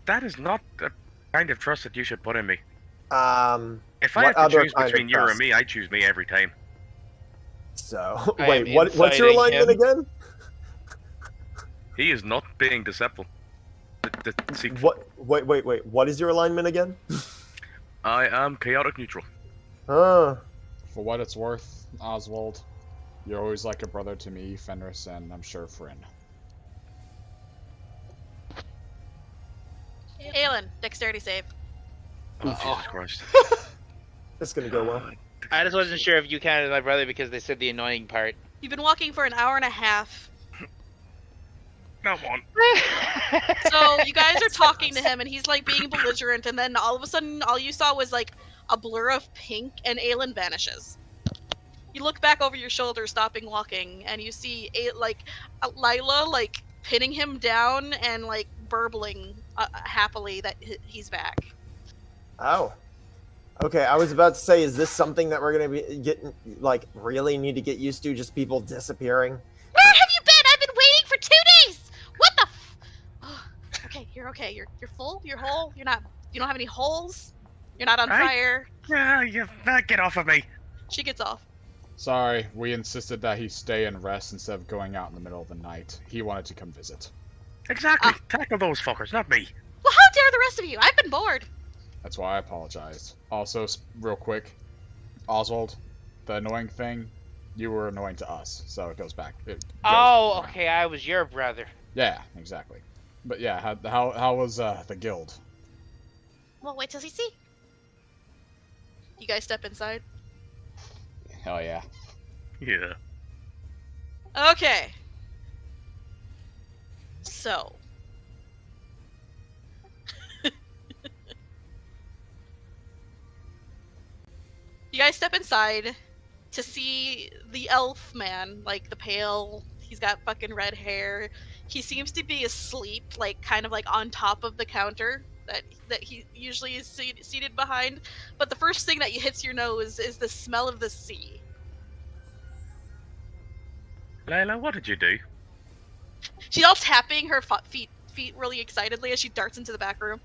Speaker 7: That is not the kind of trust that you should put in me. If I
Speaker 2: What
Speaker 7: have to
Speaker 2: other
Speaker 7: choose
Speaker 2: kind of
Speaker 7: between you or
Speaker 2: trust?
Speaker 7: me, I choose me every time.
Speaker 2: So,
Speaker 5: I
Speaker 2: wait,
Speaker 5: am
Speaker 2: what's your
Speaker 5: inciting
Speaker 2: alignment
Speaker 5: him.
Speaker 2: again?
Speaker 7: He is not being deceptive. See,
Speaker 2: Wait, what is your alignment again?
Speaker 7: I am chaotic neutral.
Speaker 2: Ah,
Speaker 1: For what it's worth, Oswald, you're always like a brother to me, Fenris, and I'm sure Fryn.
Speaker 3: Aelin, dexterity save.
Speaker 7: Oh, Jesus Christ.
Speaker 2: it's gonna go well.
Speaker 5: I just wasn't sure if you counted as my brother because they said the annoying part.
Speaker 3: You've been walking for an hour and a half.
Speaker 7: Not one.
Speaker 3: So you guys are talking to him, and he's like being belligerent, and then all of a sudden, all you saw was like a blur of pink, and Aelin vanishes. You look back over your shoulder, stopping walking, and you see Lila like pinning him down and like burbling happily that he's back.
Speaker 2: Oh. Okay, I was about to say, is this something that we're gonna be getting, like, really need to get used to? Just people disappearing?
Speaker 3: Where have you been? I've been waiting for 2 days. What the? Okay, you're okay. You're full. You're whole. You're not. You don't have any holes. You're not on
Speaker 7: Right.
Speaker 3: fire.
Speaker 7: Yeah, you get off of me.
Speaker 3: She gets off.
Speaker 1: Sorry, we insisted that he stay and rest instead of going out in the middle of the night. He wanted to come visit.
Speaker 7: Exactly. Tackle those fuckers, not me.
Speaker 3: Well, how dare the rest of you? I've been bored.
Speaker 1: That's why I apologized. Also, real quick, Oswald, the annoying thing, you were annoying to us, so it goes back.
Speaker 5: Oh, okay, I was your brother.
Speaker 1: Yeah, exactly. But yeah, how was the guild?
Speaker 3: Well, wait till you see. You guys step inside.
Speaker 1: Hell yeah.
Speaker 7: Yeah.
Speaker 3: Okay. So. You guys step inside to see the elf man, like the pale, he's got fucking red hair. He seems to be asleep, like kind of like on top of the counter that he usually is seated behind. But the first thing that hits your nose is the smell of the sea.
Speaker 7: Layla, what did you do?
Speaker 3: She's all tapping her feet really excitedly as she darts into the back room.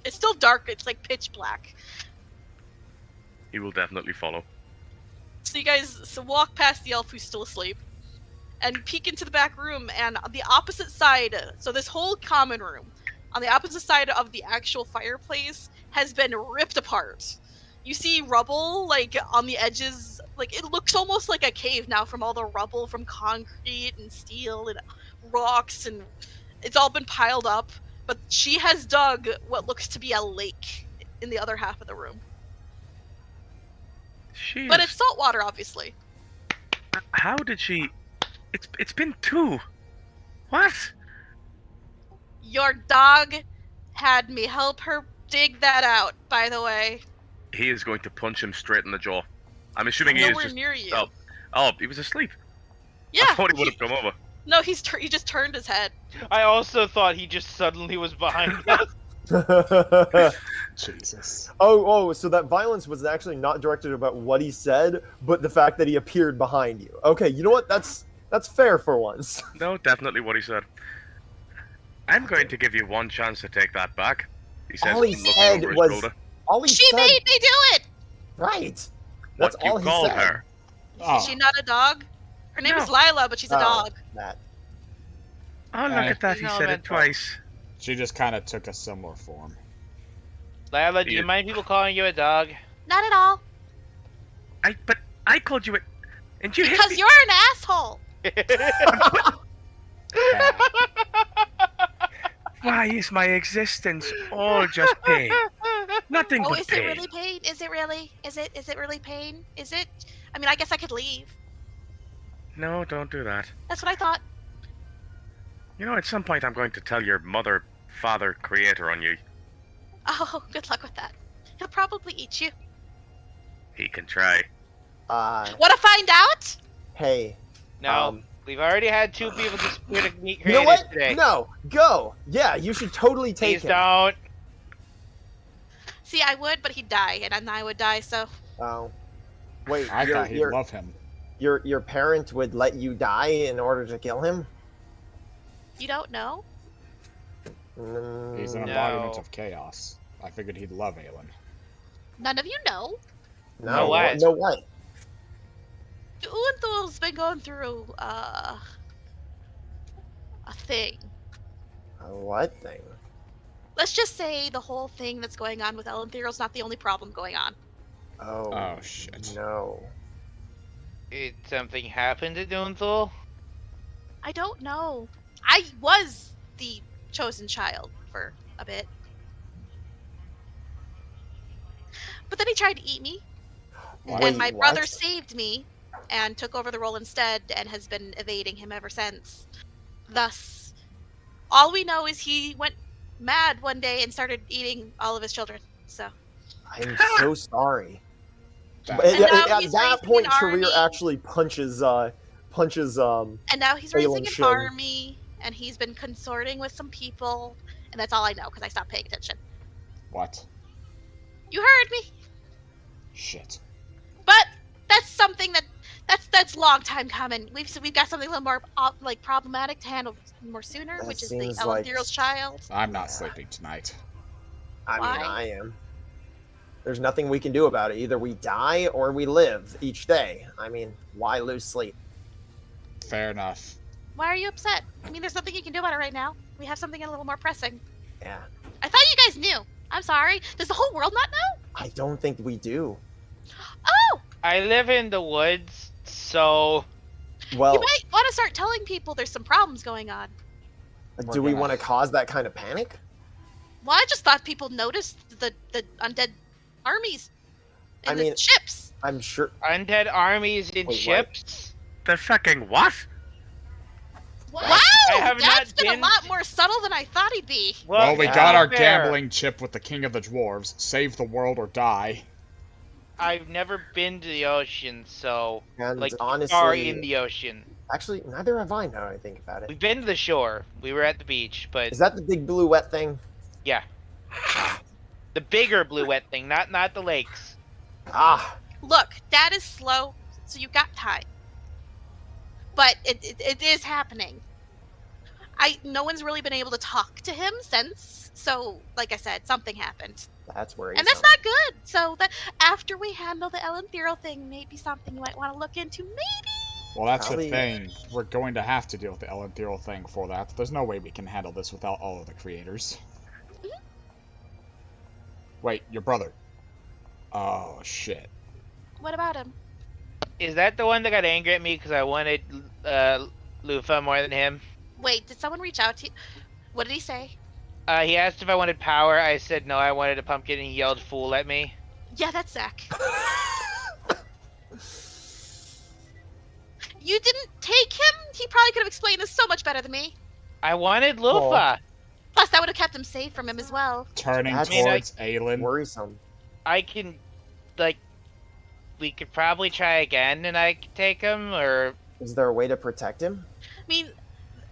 Speaker 3: It's still dark. It's like pitch black.
Speaker 7: He will definitely follow.
Speaker 3: So you guys walk past the elf who's still asleep and peek into the back room, and on the opposite side, so this whole common room, on the opposite side of the actual fireplace has been ripped apart. You see rubble, like, on the edges. Like, it looks almost like a cave now from all the rubble from concrete and steel and rocks, and it's all been piled up. But she has dug what looks to be a lake in the other half of the room.
Speaker 7: She
Speaker 3: But it's salt water, obviously.
Speaker 7: How did she... It's been 2. What?
Speaker 3: Your dog had me help her dig that out, by the way.
Speaker 7: He is going to punch him straight in the jaw. I'm assuming he is
Speaker 3: Nowhere
Speaker 7: just...
Speaker 3: near you.
Speaker 7: Oh, he was asleep.
Speaker 3: Yeah.
Speaker 7: I thought he would have come over.
Speaker 3: No, he just turned his head.
Speaker 5: I also thought he just suddenly was behind us.
Speaker 1: Jesus.
Speaker 2: Oh, so that violence was actually not directed about what he said, but the fact that he appeared behind you. Okay, you know what? That's fair for once.
Speaker 7: No, definitely what he said. I'm going to give you one chance to take that back. He says,
Speaker 2: All he
Speaker 7: looking
Speaker 2: said
Speaker 7: over his
Speaker 2: was-
Speaker 7: shoulder.
Speaker 2: All he
Speaker 3: She
Speaker 2: said,
Speaker 3: made me do it!
Speaker 2: right. That's
Speaker 7: What
Speaker 2: all
Speaker 7: you
Speaker 2: he
Speaker 7: called
Speaker 2: said.
Speaker 7: her.
Speaker 1: Oh,
Speaker 3: Is she not a dog? Her name
Speaker 7: No.
Speaker 3: is Lila, but she's a
Speaker 2: Oh,
Speaker 3: dog.
Speaker 2: That.
Speaker 7: Oh, look
Speaker 1: Hey.
Speaker 7: at that. He
Speaker 5: No,
Speaker 7: said it
Speaker 5: that's all.
Speaker 7: twice.
Speaker 1: she just kind of took a similar form.
Speaker 5: Lila, do you
Speaker 7: Yeah.
Speaker 5: mind people calling you a dog?
Speaker 3: Not at all.
Speaker 7: But I called you it. And you hit
Speaker 3: Because
Speaker 7: me.
Speaker 3: you're an asshole.
Speaker 7: Why is my existence all just pain? Nothing
Speaker 3: Oh,
Speaker 7: but
Speaker 3: is
Speaker 7: pain.
Speaker 3: it really pain? Is it really? Is it really pain? Is it? I mean, I guess I could leave.
Speaker 7: No, don't do that.
Speaker 3: That's what I thought.
Speaker 7: You know, at some point I'm going to tell your mother, father, creator on you.
Speaker 3: Oh, good luck with that. He'll probably eat you.
Speaker 7: He can try.
Speaker 3: Want to find out?
Speaker 2: Hey.
Speaker 5: No, we've already had 2 people disappear to meet
Speaker 2: You know
Speaker 5: creators
Speaker 2: what?
Speaker 5: today.
Speaker 2: No, go. Yeah, you should totally take
Speaker 5: Please
Speaker 2: him.
Speaker 5: don't.
Speaker 3: See, I would, but he'd die, and then I would die. So
Speaker 2: Oh. Wait,
Speaker 1: I
Speaker 2: your,
Speaker 1: thought he'd
Speaker 2: your,
Speaker 1: love him.
Speaker 2: your parent would let you die in order to kill him?
Speaker 3: you don't know.
Speaker 1: He's an
Speaker 2: Mm,
Speaker 1: embodiment
Speaker 5: No.
Speaker 1: of chaos. I figured he'd love Aelin.
Speaker 3: None of you know.
Speaker 2: no,
Speaker 5: No what?
Speaker 2: no what?
Speaker 3: Uenthal's been going through a thing.
Speaker 2: A what thing?
Speaker 3: Let's just say the whole thing that's going on with Elenthyril's not the only problem going on.
Speaker 2: Oh.
Speaker 1: Oh, shit.
Speaker 2: No.
Speaker 5: Did something happen to Dunthal?
Speaker 3: I don't know. I was the chosen child for a bit. But then he tried to eat me,
Speaker 1: Wait,
Speaker 3: and my brother
Speaker 2: what?
Speaker 3: saved me and took over the role instead and has been evading him ever since. Thus, all we know is he went mad one day and started eating all of his children. So,
Speaker 2: I'm so sorry.
Speaker 1: That-
Speaker 2: But
Speaker 3: And now
Speaker 2: at
Speaker 3: he's
Speaker 2: that
Speaker 3: raising
Speaker 2: point,
Speaker 3: an
Speaker 2: Charir
Speaker 3: army.
Speaker 2: actually punches
Speaker 3: and now he's
Speaker 2: Aelin
Speaker 3: raising an
Speaker 2: Shin.
Speaker 3: army, and he's been consorting with some people, and that's all I know because I stopped paying attention.
Speaker 1: What?
Speaker 3: You heard me.
Speaker 1: Shit.
Speaker 3: But that's something that's long time coming. We've got something a little more like problematic to handle more sooner,
Speaker 2: That
Speaker 3: which is the
Speaker 2: seems like-
Speaker 3: Elenthyril's child.
Speaker 1: I'm not
Speaker 2: Yeah.
Speaker 1: sleeping tonight.
Speaker 2: I
Speaker 3: Why?
Speaker 2: mean, I am. There's nothing we can do about it. Either we die or we live each day. I mean, why lose sleep?
Speaker 1: Fair enough.
Speaker 3: Why are you upset? I mean, there's nothing you can do about it right now. We have something a little more pressing.
Speaker 2: Yeah,
Speaker 3: I thought you guys knew. I'm sorry. Does the whole world not know?
Speaker 2: I don't think we do.
Speaker 3: Oh,
Speaker 5: I live in the woods, so
Speaker 2: Well,
Speaker 3: you might want to start telling people there's some problems going on.
Speaker 2: do we
Speaker 1: gonna-
Speaker 2: want to cause that kind of panic?
Speaker 3: Well, I just thought people noticed the undead armies in
Speaker 2: I
Speaker 3: the
Speaker 2: mean-
Speaker 3: ships.
Speaker 2: I'm sure.
Speaker 5: undead armies in
Speaker 2: Wait, what?
Speaker 5: ships.
Speaker 7: The fucking what?
Speaker 3: Wow,
Speaker 5: I have
Speaker 3: that's
Speaker 5: not
Speaker 3: been
Speaker 5: been
Speaker 3: a lot more subtle than I thought he'd be.
Speaker 1: Well, we
Speaker 2: yeah.
Speaker 1: got our
Speaker 5: fair.
Speaker 1: gambling chip with the king of the dwarves. Save the world or die.
Speaker 5: I've never been to the ocean, so
Speaker 2: And
Speaker 5: like
Speaker 2: honestly,
Speaker 5: far in the ocean.
Speaker 2: actually, neither have I. Now that I think about it.
Speaker 5: We've been to the shore. We were at the beach, but
Speaker 2: Is that the big blue wet thing?
Speaker 5: yeah, the bigger blue wet thing, not the lakes.
Speaker 2: Ah,
Speaker 3: Look, Dad is slow, so you got time. but it is happening. No one's really been able to talk to him since. So, like I said, something happened,
Speaker 2: That's where
Speaker 3: and that's not good. So that after we handle the Elendiro thing, maybe something you might want to look into. Maybe.
Speaker 1: Well, that's
Speaker 2: Probably-
Speaker 1: the thing. We're going to have to deal with the Elendiro thing for that. There's no way we can handle this without all of the creators.
Speaker 3: Mhm.
Speaker 1: Wait, your brother. Oh, shit.
Speaker 3: What about him?
Speaker 5: Is that the one that got angry at me because I wanted Lufa more than him?
Speaker 3: Wait, did someone reach out to you? What did he say?
Speaker 5: He asked if I wanted power. I said no, I wanted a pumpkin, and he yelled "fool" at me.
Speaker 3: Yeah, that's Zach. You didn't take him? He probably could have explained this so much better than me.
Speaker 5: I wanted Lufa.
Speaker 3: Plus, that would have kept him safe from him as well.
Speaker 1: Turning
Speaker 2: That's
Speaker 1: towards Aelin.
Speaker 2: worrisome.
Speaker 5: I can, like, we could probably try again, and I could take him, or
Speaker 2: Is there a way to protect him?
Speaker 3: I mean,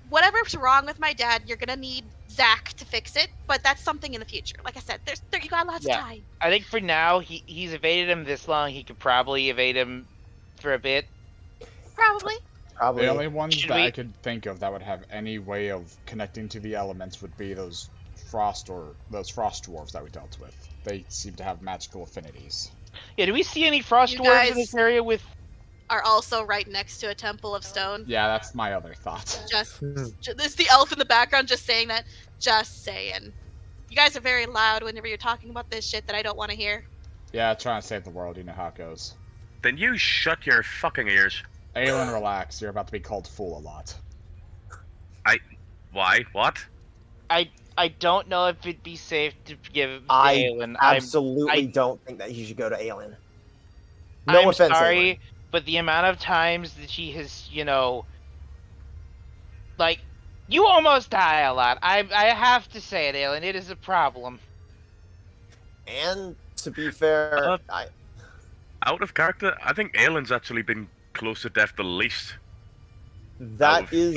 Speaker 3: whatever's wrong with my dad, you're gonna need Zach to fix it, but that's something in the future. Like I said, you got lots
Speaker 5: Yeah.
Speaker 3: of time.
Speaker 5: I think for now he's evaded him this long. He could probably evade him for a bit.
Speaker 3: Probably.
Speaker 2: Probably.
Speaker 1: The only ones
Speaker 5: Should
Speaker 1: that
Speaker 5: we-
Speaker 1: I could think of that would have any way of connecting to the elements would be those frost dwarves that we dealt with. They seem to have magical affinities.
Speaker 5: Yeah, do we see any frost
Speaker 3: You
Speaker 5: dwarves in
Speaker 3: guys-
Speaker 5: this area with?
Speaker 3: Are also right next to a temple of stone.
Speaker 1: Yeah, that's my other thought.
Speaker 3: This is the elf in the background just saying that. Just saying. You guys are very loud whenever you're talking about this shit that I don't want to hear.
Speaker 1: Yeah, trying to save the world, you know how it goes.
Speaker 7: Then you shut your fucking ears.
Speaker 1: Aelin, relax. You're about to be called fool a lot.
Speaker 7: Why? What?
Speaker 5: I don't know if it'd be safe to give
Speaker 2: I
Speaker 5: Aelin.
Speaker 2: Absolutely
Speaker 5: I-
Speaker 2: don't think that he should go to Aelin. No
Speaker 5: I'm
Speaker 2: offense,
Speaker 5: sorry,
Speaker 2: Aelin.
Speaker 5: but the amount of times that she has, like, you almost die a lot. I have to say it, Aelin. It is a problem.
Speaker 2: And to be fair,
Speaker 7: Uh,
Speaker 2: I,
Speaker 7: Out of character, I think Aelin's actually been close to death the least.
Speaker 2: that
Speaker 7: out of,
Speaker 2: is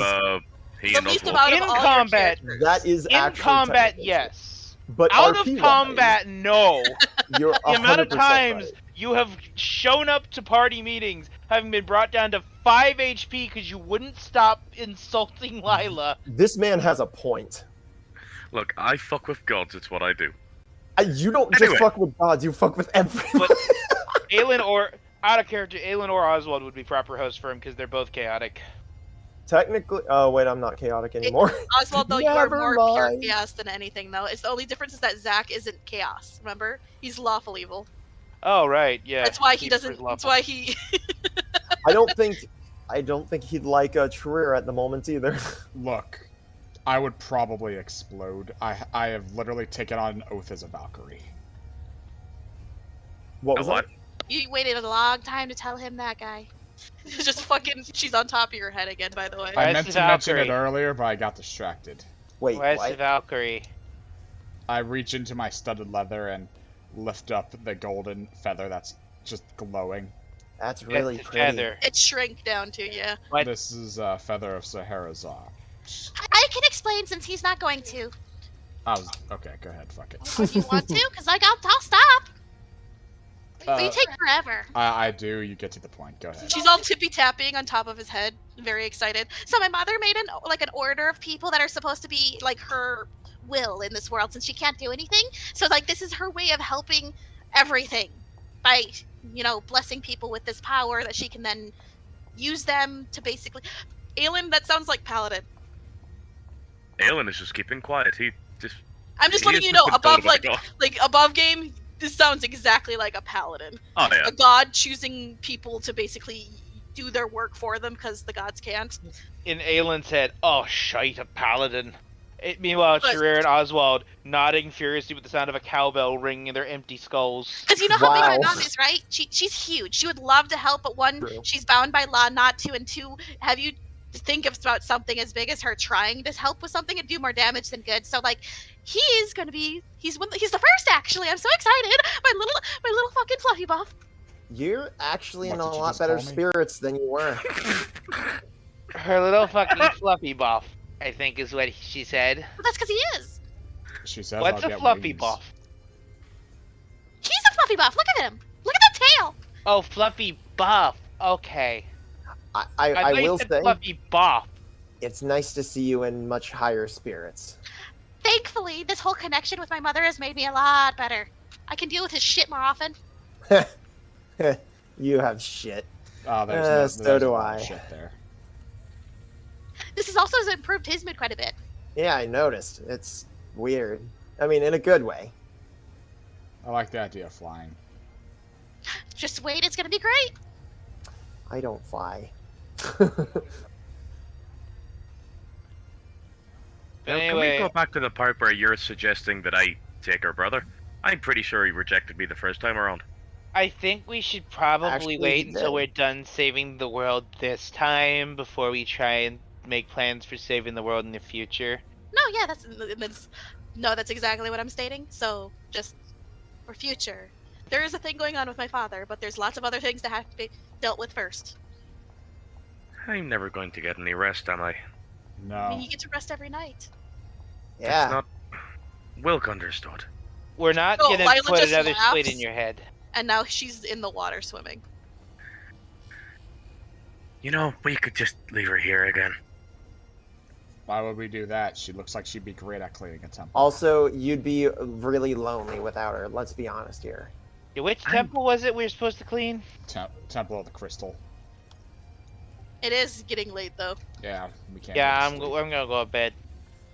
Speaker 7: he
Speaker 3: The
Speaker 7: and
Speaker 3: least
Speaker 7: Oswald.
Speaker 3: amount of
Speaker 5: In
Speaker 3: all your
Speaker 5: combat-
Speaker 3: characters.
Speaker 2: that is
Speaker 5: In
Speaker 2: actually
Speaker 5: combat,
Speaker 2: technically
Speaker 5: yes.
Speaker 2: true. But
Speaker 5: Out
Speaker 2: RP
Speaker 5: of combat, no.
Speaker 2: you're
Speaker 5: The amount of
Speaker 2: 100%
Speaker 5: times
Speaker 2: right.
Speaker 5: you have shown up to party meetings having been brought down to 5 HP because you wouldn't stop insulting Lila.
Speaker 2: This man has a point.
Speaker 7: Look, I fuck with gods. It's what I do.
Speaker 2: You don't
Speaker 7: Anyway.
Speaker 2: just fuck with gods, you fuck with everyone.
Speaker 5: But Aelin or, out of character, Aelin or Oswald would be proper hosts for him because they're both chaotic.
Speaker 2: Technically, oh wait, I'm not chaotic anymore.
Speaker 3: Oswald, though, you are
Speaker 2: Never
Speaker 3: more pure
Speaker 2: mind.
Speaker 3: chaos than anything, though. It's the only difference is that Zach isn't chaos. Remember, he's lawful evil.
Speaker 5: Oh, right, yeah.
Speaker 3: That's why he
Speaker 5: He
Speaker 3: doesn't.
Speaker 5: prefers
Speaker 3: That's
Speaker 5: lawful.
Speaker 3: why he.
Speaker 2: I don't think he'd like a Charir at the moment either.
Speaker 1: Look, I would probably explode. I have literally taken on an oath as a Valkyrie.
Speaker 2: What was
Speaker 7: what?
Speaker 2: that?
Speaker 3: You waited a long time to tell him that, guy. Just fucking. She's on top of your head again, by the way.
Speaker 1: I
Speaker 5: Where's
Speaker 1: meant
Speaker 5: the
Speaker 1: to mention it
Speaker 5: Valkyrie?
Speaker 1: earlier, but I got distracted.
Speaker 2: Wait,
Speaker 5: Where's the
Speaker 2: what?
Speaker 5: Valkyrie?
Speaker 1: I reach into my studded leather and lift up the golden feather that's just glowing.
Speaker 2: That's really
Speaker 5: It's a
Speaker 2: pretty.
Speaker 5: feather.
Speaker 3: It shrank down to yeah.
Speaker 5: What?
Speaker 1: This is a feather of Scheherazade.
Speaker 3: I can explain since he's not going to.
Speaker 1: Okay, go ahead, fuck it.
Speaker 3: Oh, you want to? Because I'll stop. But you
Speaker 1: Uh,
Speaker 3: take forever.
Speaker 1: I do, you get to the point, go ahead.
Speaker 3: She's all tippy tapping on top of his head, very excited. So my mother made an order of people that are supposed to be like her will in this world, since she can't do anything. So like this is her way of helping everything by blessing people with this power that she can then use them to basically. Aelin, that sounds like paladin.
Speaker 7: Aelin is just keeping quiet. He just.
Speaker 3: I'm just
Speaker 7: he
Speaker 3: letting
Speaker 7: is
Speaker 3: you
Speaker 7: just
Speaker 3: know
Speaker 7: been told
Speaker 3: above
Speaker 7: about a god.
Speaker 3: like above game. This sounds exactly like a paladin.
Speaker 7: Oh yeah.
Speaker 3: A god choosing people to basically do their work for them because the gods can't.
Speaker 5: In Aelin's head, oh shite, a paladin. Meanwhile,
Speaker 3: But-
Speaker 5: Charir and Oswald nodding furiously with the sound of a cowbell ringing in their empty skulls.
Speaker 3: Because you know how big my
Speaker 2: Wow.
Speaker 3: mom is, right? She's huge. She would love to help, but one,
Speaker 2: True.
Speaker 3: she's bound by law not to, and two, have you think about something as big as her trying to help with something and do more damage than good. So like, he's the first actually. I'm so excited. My little fucking fluffy buff.
Speaker 2: You're actually in
Speaker 1: What
Speaker 2: a
Speaker 1: did you
Speaker 2: lot
Speaker 1: just
Speaker 2: better
Speaker 1: call me?
Speaker 2: spirits than you were.
Speaker 5: Her little fucking fluffy buff, I think is what she said.
Speaker 3: Well, that's because he is.
Speaker 1: She says
Speaker 5: What's
Speaker 1: I'll
Speaker 5: a
Speaker 1: get
Speaker 5: fluffy
Speaker 1: wings.
Speaker 5: buff?
Speaker 3: He's a fluffy buff. Look at him. Look at that tail.
Speaker 5: Oh, fluffy buff. Okay.
Speaker 2: I
Speaker 5: thought you
Speaker 2: will
Speaker 5: said
Speaker 2: say
Speaker 5: fluffy bop.
Speaker 2: it's nice to see you in much higher spirits.
Speaker 3: Thankfully, this whole connection with my mother has made me a lot better. I can deal with his shit more often.
Speaker 2: You have shit.
Speaker 1: Oh,
Speaker 2: So
Speaker 1: there's
Speaker 2: do
Speaker 1: a lot of
Speaker 2: I.
Speaker 1: shit there.
Speaker 3: This has also improved his mood quite a bit.
Speaker 2: Yeah, I noticed. It's weird. I mean, in a good way.
Speaker 1: I like the idea of flying.
Speaker 3: Just wait, it's gonna be great.
Speaker 2: I don't fly.
Speaker 7: Now, can we go back to the part where you're suggesting that I take her brother? I'm pretty sure he rejected me the first time around.
Speaker 5: I think we should probably
Speaker 2: Actually,
Speaker 5: wait
Speaker 2: he
Speaker 5: until
Speaker 2: did.
Speaker 5: we're done saving the world this time before we try and make plans for saving the world in the future.
Speaker 3: No, yeah, that's exactly what I'm stating. So just for future, there is a thing going on with my father, but there's lots of other things that have to be dealt with first.
Speaker 7: I'm never going to get any rest, am I?
Speaker 3: I mean,
Speaker 1: No.
Speaker 3: you get to rest every night.
Speaker 2: Yeah.
Speaker 7: It's not... Wilk understood.
Speaker 5: We're not
Speaker 3: No,
Speaker 5: gonna
Speaker 3: Lila
Speaker 5: put
Speaker 3: just
Speaker 5: another split
Speaker 3: laughs.
Speaker 5: in your head.
Speaker 3: And now she's in the water swimming.
Speaker 7: You know, we could just leave her here again.
Speaker 1: Why would we do that? She looks like she'd be great at cleaning a temple.
Speaker 2: Also, you'd be really lonely without her. Let's be honest here.
Speaker 5: Yeah, which temple was it we were supposed to clean?
Speaker 1: Temple of the Crystal.
Speaker 3: It is getting late though.
Speaker 1: Yeah, we can't.
Speaker 5: Yeah,
Speaker 1: go to
Speaker 5: I'm gonna go to bed.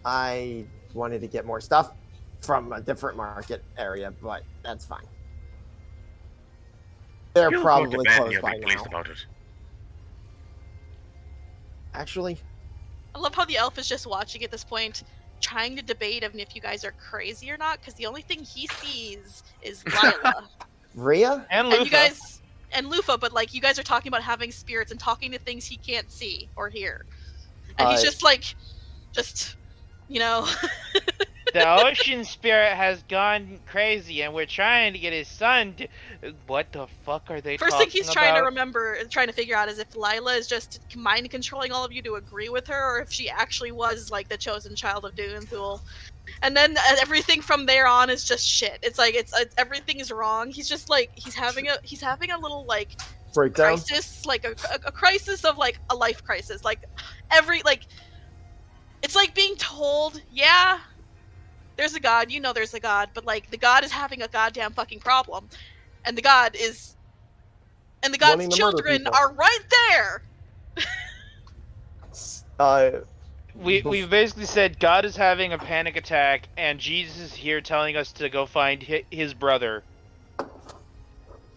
Speaker 2: I wanted to get more stuff from a different market area, but that's fine. They're
Speaker 7: You'll go to
Speaker 2: probably
Speaker 7: bed and
Speaker 2: close
Speaker 7: you'll
Speaker 2: by
Speaker 7: be pleased
Speaker 2: now.
Speaker 7: about it.
Speaker 2: Actually,
Speaker 3: I love how the elf is just watching at this point, trying to debate if you guys are crazy or not, because the only thing he sees is Lila.
Speaker 2: Rhea?
Speaker 5: And
Speaker 3: And you
Speaker 5: Lufa.
Speaker 3: guys and Lufa, but like you guys are talking about having spirits and talking to things he can't see or hear. And he's
Speaker 2: Uh,
Speaker 3: just like you know,
Speaker 5: The ocean spirit has gone crazy, and we're trying to get his son to... What the fuck are they
Speaker 3: first
Speaker 5: talking
Speaker 3: thing he's trying to
Speaker 5: about?
Speaker 3: remember, trying to figure out is if Lila is just mind controlling all of you to agree with her, or if she actually was like the chosen child of Doomthul. And then everything from there on is just shit. It's like it's everything is wrong. He's just like he's having a little like
Speaker 2: Breakdown?
Speaker 3: crisis, like a crisis of like a life crisis. Like it's like being told, yeah, there's a god, you know there's a god, but like the god is having a goddamn fucking problem. And the god's
Speaker 2: Wanting to murder
Speaker 3: children
Speaker 2: people.
Speaker 3: are right there.
Speaker 5: We basically said God is having a panic attack, and Jesus is here telling us to go find his brother.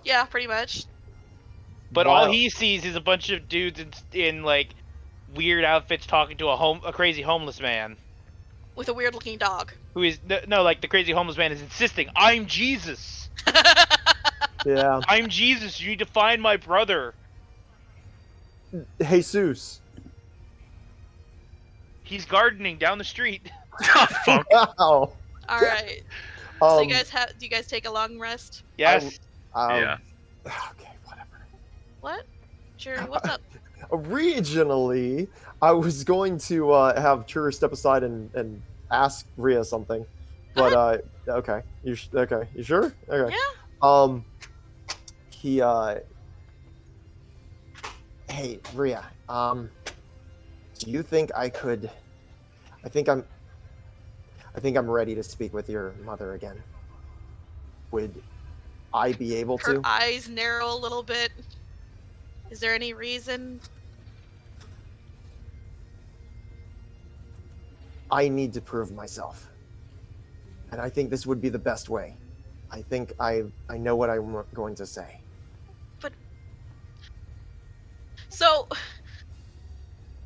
Speaker 3: Yeah, pretty much.
Speaker 5: But
Speaker 2: Wow.
Speaker 5: all he sees is a bunch of dudes in like weird outfits talking to a crazy homeless man.
Speaker 3: With a weird looking dog.
Speaker 5: Who is no, like the crazy homeless man is insisting, "I'm Jesus.
Speaker 2: Yeah.
Speaker 5: I'm Jesus. You need to find my brother.
Speaker 2: Jesus.
Speaker 5: He's gardening down the street."
Speaker 7: Oh, fuck.
Speaker 2: Wow.
Speaker 3: Alright. So
Speaker 2: Um,
Speaker 3: do you guys take a long rest?
Speaker 5: Yes.
Speaker 7: Yeah.
Speaker 2: Okay, whatever.
Speaker 3: What? Sure, what's up?
Speaker 2: Originally, I was going to have Charir step aside and ask Rhea something, but okay, you sure? Okay.
Speaker 3: Yeah.
Speaker 2: He hey Rhea, do you think I could? I think I'm ready to speak with your mother again. Would I be able
Speaker 3: Her
Speaker 2: to?
Speaker 3: eyes narrow a little bit. Is there any reason?
Speaker 2: I need to prove myself. And I think this would be the best way. I think I know what I'm going to say.
Speaker 3: So,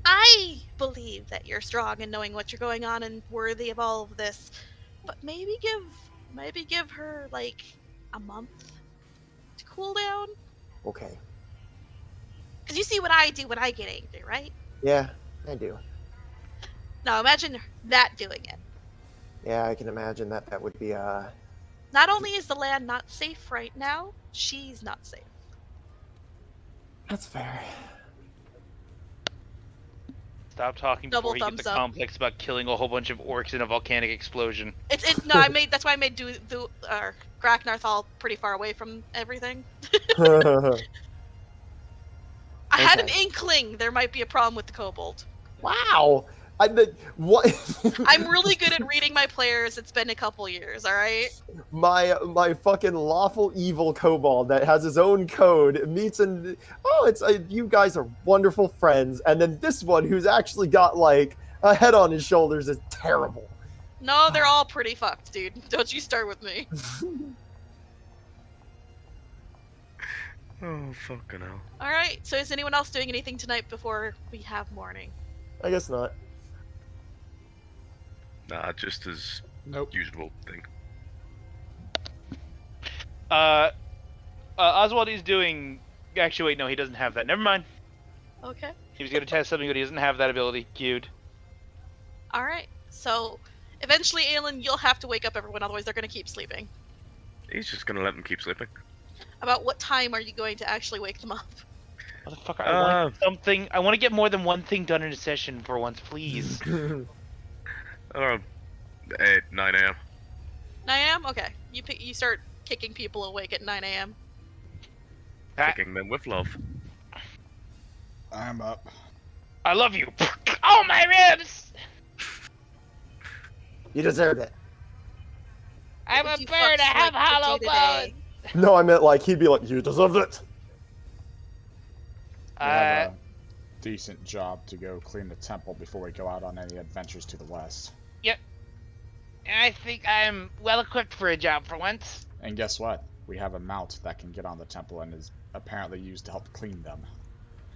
Speaker 3: I believe that you're strong in knowing what you're going on and worthy of all of this. But maybe give her like a month to cool down.
Speaker 2: Okay.
Speaker 3: Because you see what I do when I get angry, right?
Speaker 2: Yeah, I do.
Speaker 3: Now imagine that doing it.
Speaker 2: Yeah, I can imagine that would be
Speaker 3: Not only is the land not safe right now, she's not safe.
Speaker 2: That's fair.
Speaker 5: Stop talking
Speaker 3: Double
Speaker 5: before you get the
Speaker 3: thumbs up.
Speaker 5: complex about killing a whole bunch of orcs in a volcanic explosion.
Speaker 3: That's why I made Graknarthal pretty far away from everything. I had an
Speaker 2: Okay.
Speaker 3: inkling there might be a problem with the Kobold.
Speaker 2: Wow. What?
Speaker 3: I'm really good at reading my players. It's been a couple years, all right?
Speaker 2: my fucking lawful evil kobold that has his own code meets and it's you guys are wonderful friends, and then this one who's actually got like a head on his shoulders is terrible.
Speaker 3: No, they're all pretty fucked, dude. Don't you start with me.
Speaker 7: Oh, fucking hell.
Speaker 3: All right. So is anyone else doing anything tonight before we have morning?
Speaker 2: I guess not.
Speaker 7: Nah, just his
Speaker 1: Nope.
Speaker 7: usual thing.
Speaker 5: Oswald is doing. Actually, wait, no, he doesn't have that. Never mind.
Speaker 3: Okay.
Speaker 5: He was gonna test something, but he doesn't have that ability. Cute.
Speaker 3: All right. So eventually, Aelin, you'll have to wake up everyone, otherwise they're gonna keep sleeping.
Speaker 7: He's just gonna let them keep sleeping.
Speaker 3: About what time are you going to actually wake them up?
Speaker 5: Motherfucker, I want something. I want to get more than one thing done in a session for once, please.
Speaker 7: Around 8, 9 a.m.
Speaker 3: 9 a.m. Okay. You start kicking people awake at 9 a.m.
Speaker 7: Kicking them with love.
Speaker 1: I'm up.
Speaker 5: I love you. Oh, my ribs!
Speaker 6: You deserve it.
Speaker 5: I'm
Speaker 3: Would
Speaker 5: a
Speaker 3: you
Speaker 5: bird. I
Speaker 3: fucks
Speaker 5: have
Speaker 3: like to
Speaker 5: hollow
Speaker 3: do today?
Speaker 5: bones.
Speaker 2: No, I meant like he'd be like, you deserved it.
Speaker 1: We have a decent job to go clean the temple before we go out on any adventures to the west.
Speaker 5: I think I'm well equipped for a job for once.
Speaker 1: And guess what? We have a mount that can get on the temple and is apparently used to help clean them.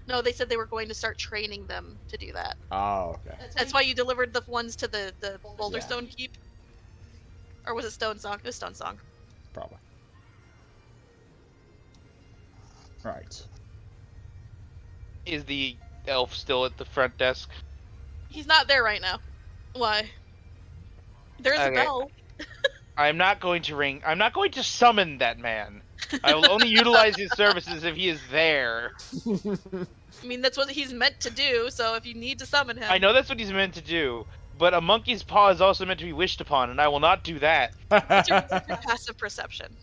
Speaker 3: No, they said they were going to start training them to do that.
Speaker 1: Oh, okay.
Speaker 3: That's why you delivered the ones to the Boulderstone Keep? Or was it Stone Song? It was Stone Song.
Speaker 1: Probably. Right.
Speaker 5: Is the elf still at the front desk?
Speaker 3: He's not there right now. Why? There's a
Speaker 5: Okay.
Speaker 3: bell.
Speaker 5: I'm not going to ring. I'm not going to summon that man. I will only utilize his services if he is there.
Speaker 3: I mean, that's what he's meant to do, so if you need to summon him...
Speaker 5: I know that's what he's meant to do, but a monkey's paw is also meant to be wished upon, and I will not do that.
Speaker 3: What's your passive perception?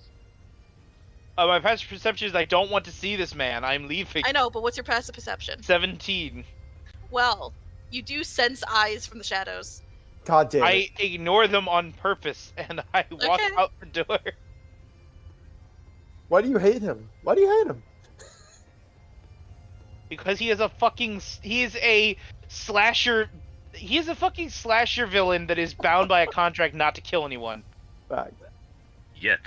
Speaker 5: My passive perception is I don't want to see this man. I'm leaving.
Speaker 3: I know, but what's your passive perception?
Speaker 5: 17.
Speaker 3: Well, you do sense eyes from the shadows.
Speaker 2: God damn it.
Speaker 5: I ignore them on purpose, and I walk
Speaker 3: Okay.
Speaker 5: out the door.
Speaker 2: Why do you hate him? Why do you hate him?
Speaker 5: Because he is a fucking... He is a slasher... He is a fucking slasher villain that is bound by a contract not to kill anyone.
Speaker 2: Fact.
Speaker 7: Yet.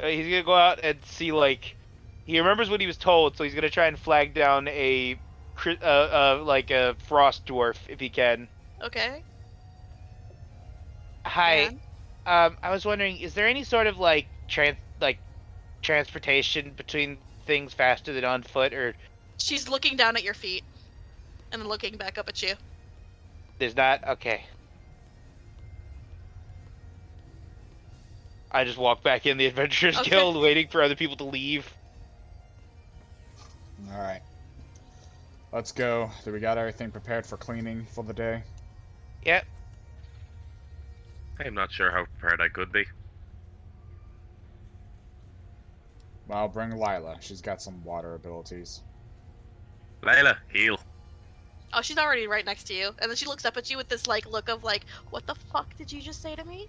Speaker 5: He's gonna go out and see, like... He remembers what he was told, so he's gonna try and flag down a... like a frost dwarf, if he can.
Speaker 3: Okay.
Speaker 5: Hi.
Speaker 3: And?
Speaker 5: I was wondering, is there any sort of, like, transportation between things faster than on foot, or...
Speaker 3: She's looking down at your feet. And then looking back up at you.
Speaker 5: There's not? Okay. I just walk back in the Adventurers
Speaker 3: Okay.
Speaker 5: Guild, waiting for other people to leave.
Speaker 1: Alright. Let's go. Do we got everything prepared for cleaning for the day?
Speaker 5: Yep.
Speaker 7: I'm not sure how prepared I could be.
Speaker 1: Well, bring Lila. She's got some water abilities.
Speaker 7: Layla, heal.
Speaker 3: Oh, she's already right next to you. And then she looks up at you with this, like, look of, like, what the fuck did you just say to me?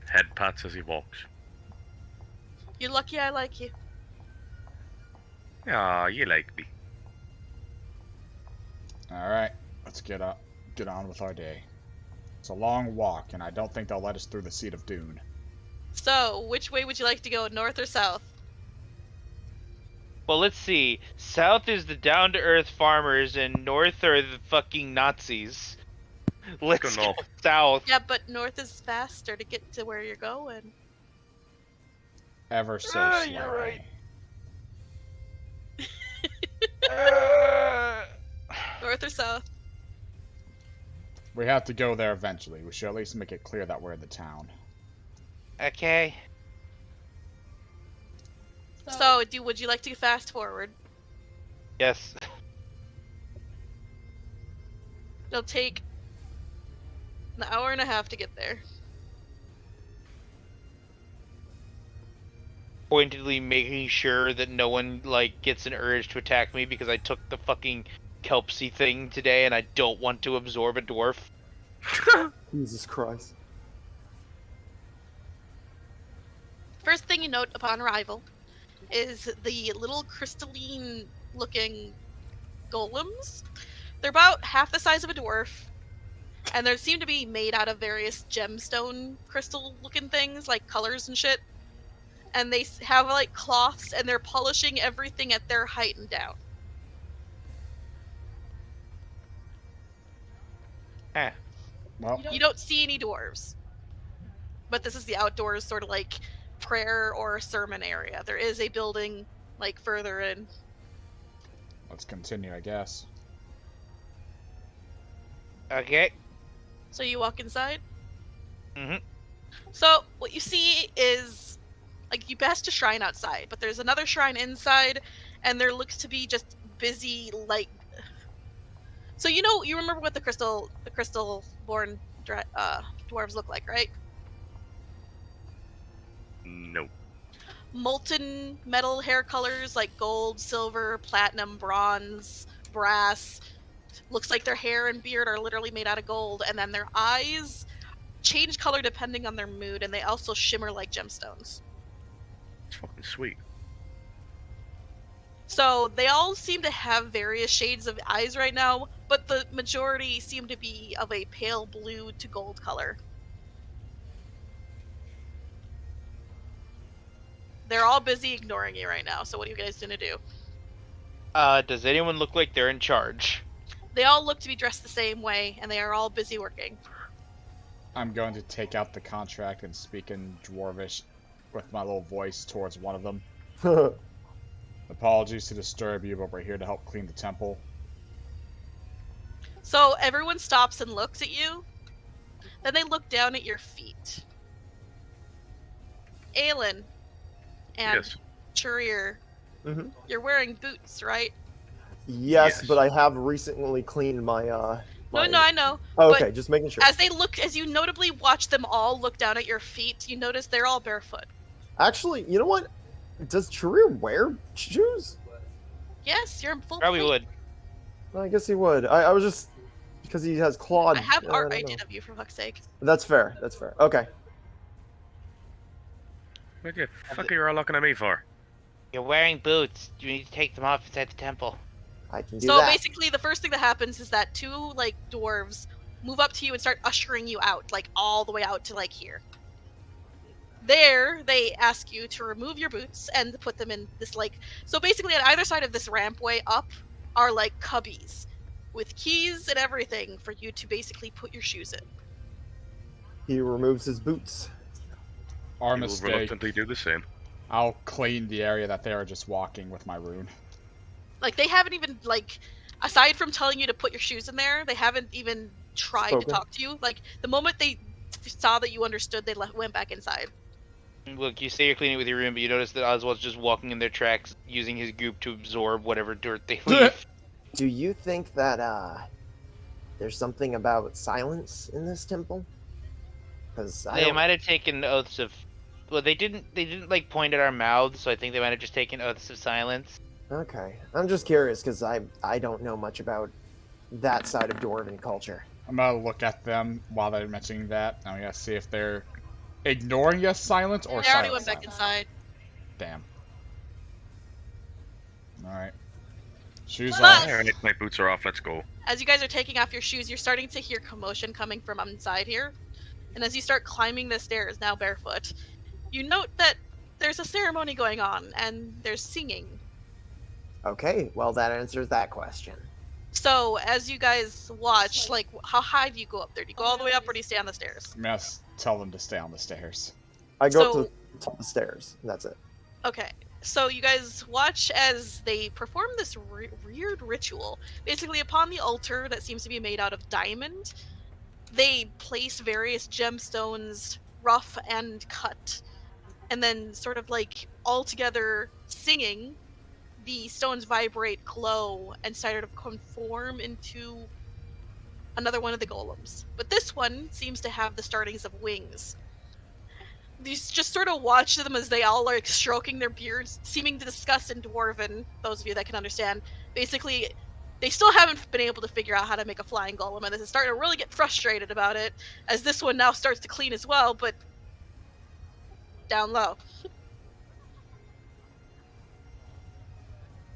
Speaker 7: Head pats as he walks.
Speaker 3: You're lucky I like you.
Speaker 7: Ah, you like me.
Speaker 1: Alright, let's get on with our day. It's a long walk, and I don't think they'll let us through the Seat of Dune.
Speaker 3: So, which way would you like to go, north or south?
Speaker 5: Well, let's see. South is the down-to-earth farmers, and north are the fucking Nazis. Let's
Speaker 7: Go
Speaker 5: go
Speaker 7: north.
Speaker 5: south.
Speaker 3: Yeah, but north is faster to get to where you're going.
Speaker 1: Ever so
Speaker 5: Ah,
Speaker 1: slightly.
Speaker 5: you're right.
Speaker 3: North or south?
Speaker 1: We have to go there eventually. We should at least make it clear that we're in the town.
Speaker 5: Okay.
Speaker 3: So, would you like to fast forward?
Speaker 5: Yes.
Speaker 3: It'll take an hour and a half to get there.
Speaker 5: pointedly making sure that no one like gets an urge to attack me because I took the fucking kelpsy thing today and I don't want to absorb a dwarf.
Speaker 2: Jesus Christ.
Speaker 3: First thing you note upon arrival is the little crystalline-looking golems. They're about half the size of a dwarf, and they seem to be made out of various gemstone crystal-looking things, like colors and shit. And they have like cloths, and they're polishing everything at their height and down.
Speaker 1: Well,
Speaker 3: You don't see any dwarves, but this is the outdoors sort of like prayer or sermon area. There is a building like further in.
Speaker 1: let's continue, I guess.
Speaker 5: Okay.
Speaker 3: So you walk inside.
Speaker 5: Mhm.
Speaker 3: So what you see is like you passed a shrine outside, but there's another shrine inside, and there looks to be just busy like. So you remember what the crystal-born dwarves look like, right?
Speaker 7: No.
Speaker 3: Molten metal hair colors like gold, silver, platinum, bronze, brass. Looks like their hair and beard are literally made out of gold, and then their eyes change color depending on their mood, and they also shimmer like gemstones.
Speaker 7: It's fucking sweet.
Speaker 3: So they all seem to have various shades of eyes right now, but the majority seem to be of a pale blue to gold color. They're all busy ignoring you right now, so what are you guys gonna do?
Speaker 5: Does anyone look like they're in charge?
Speaker 3: They all look to be dressed the same way, and they are all busy working.
Speaker 1: I'm going to take out the contract and speak in Dwarvish with my little voice towards one of them. Apologies to disturb you, but we're here to help clean the temple.
Speaker 3: So everyone stops and looks at you. Then they look down at your feet. Aelin and
Speaker 7: Yes.
Speaker 3: Charir,
Speaker 2: Mhm.
Speaker 3: you're wearing boots, right?
Speaker 2: Yes,
Speaker 7: Yes.
Speaker 2: but I have recently cleaned my.
Speaker 3: No, I know.
Speaker 2: Oh,
Speaker 3: but
Speaker 2: okay, just making sure.
Speaker 3: As you notably watch them all look down at your feet, you notice they're all barefoot.
Speaker 2: Actually, you know what? Does Charir wear shoes?
Speaker 3: Yes, you're in full
Speaker 5: Probably
Speaker 3: plate.
Speaker 5: would.
Speaker 2: I guess he would. I was just because he has clawed.
Speaker 3: I have art
Speaker 2: don't
Speaker 3: I
Speaker 2: know.
Speaker 3: did of you, for fuck's sake.
Speaker 2: That's fair. That's fair. Okay.
Speaker 7: What the fuck are you all looking at me for?
Speaker 5: You're wearing boots. You need to take them off inside the temple.
Speaker 2: I can do
Speaker 3: So
Speaker 2: that.
Speaker 3: basically, the first thing that happens is that two like dwarves move up to you and start ushering you out, like all the way out to like here. There, they ask you to remove your boots and put them in this like. So basically, on either side of this rampway up are like cubbies with keys and everything for you to basically put your shoes in.
Speaker 2: He removes his boots.
Speaker 1: Our
Speaker 7: You will
Speaker 1: mistake.
Speaker 7: reluctantly do the same.
Speaker 1: I'll clean the area that they are just walking with my rune.
Speaker 3: Like they haven't even like, aside from telling you to put your shoes in there, they haven't even tried
Speaker 2: Spoken.
Speaker 3: to talk to you. Like the moment they saw that you understood, they went back inside.
Speaker 5: Look, you say you're cleaning with your room, but you notice that Oswald's just walking in their tracks, using his goop to absorb whatever dirt they leave.
Speaker 6: Do you think that there's something about silence in this temple? Because I
Speaker 5: They
Speaker 6: don't...
Speaker 5: might have taken oaths of. Well, they didn't like point at our mouths, so I think they might have just taken oaths of silence.
Speaker 6: Okay, I'm just curious because I don't know much about that side of dwarven culture.
Speaker 1: I'm gonna look at them while they're mentioning that. I'm gonna see if they're ignoring us silence or
Speaker 3: They already
Speaker 1: silence.
Speaker 3: went back inside.
Speaker 1: Damn. Alright. Shoes
Speaker 3: But-
Speaker 1: on.
Speaker 7: Alright, my boots are off, let's go.
Speaker 3: As you guys are taking off your shoes, you're starting to hear commotion coming from inside here. And as you start climbing the stairs, now barefoot, you note that there's a ceremony going on, and there's singing.
Speaker 6: Okay, well that answers that question.
Speaker 3: So, as you guys watch, like, how high do you go up there? Do you go all the way up, or do you stay on the stairs?
Speaker 1: I'm gonna tell them to stay on the stairs.
Speaker 2: I go
Speaker 3: So-
Speaker 2: up to the top of the stairs. And that's it.
Speaker 3: Okay, so you guys watch as they perform this weird ritual. Basically, upon the altar that seems to be made out of diamond, they place various gemstones, rough and cut, and then sort of like all together singing, the stones vibrate, glow, and start to conform into another one of the golems. But this one seems to have the startings of wings. you just sort of watch them as they all are like, stroking their beards, seeming to discuss in Dwarven, those of you that can understand. Basically, they still haven't been able to figure out how to make a flying golem, and they're starting to really get frustrated about it, as this one now starts to clean as well, but down low.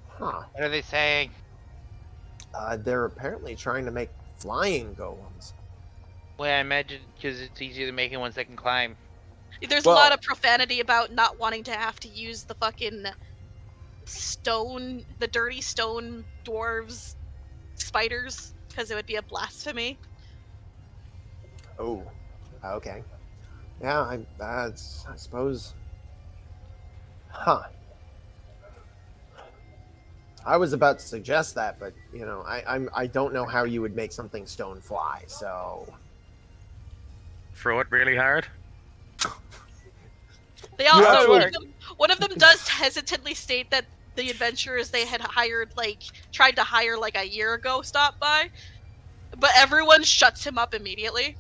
Speaker 6: Huh.
Speaker 5: What are they saying?
Speaker 6: They're apparently trying to make flying golems.
Speaker 5: Well, I imagine because it's easier than making ones that can climb.
Speaker 3: There's
Speaker 2: Well-
Speaker 3: a lot of profanity about not wanting to have to use the fucking stone, the dirty stone dwarves, spiders, because it would be a blasphemy.
Speaker 6: Oh, okay. Yeah, I suppose. Huh. I was about to suggest that, but you know, I don't know how you would make something stone fly. So
Speaker 7: Throw it really hard.
Speaker 3: They
Speaker 2: You
Speaker 3: also
Speaker 2: actually-
Speaker 3: one of them does hesitantly state that the adventurers they had hired, like tried to hire like a year ago, stopped by, but everyone shuts him up immediately.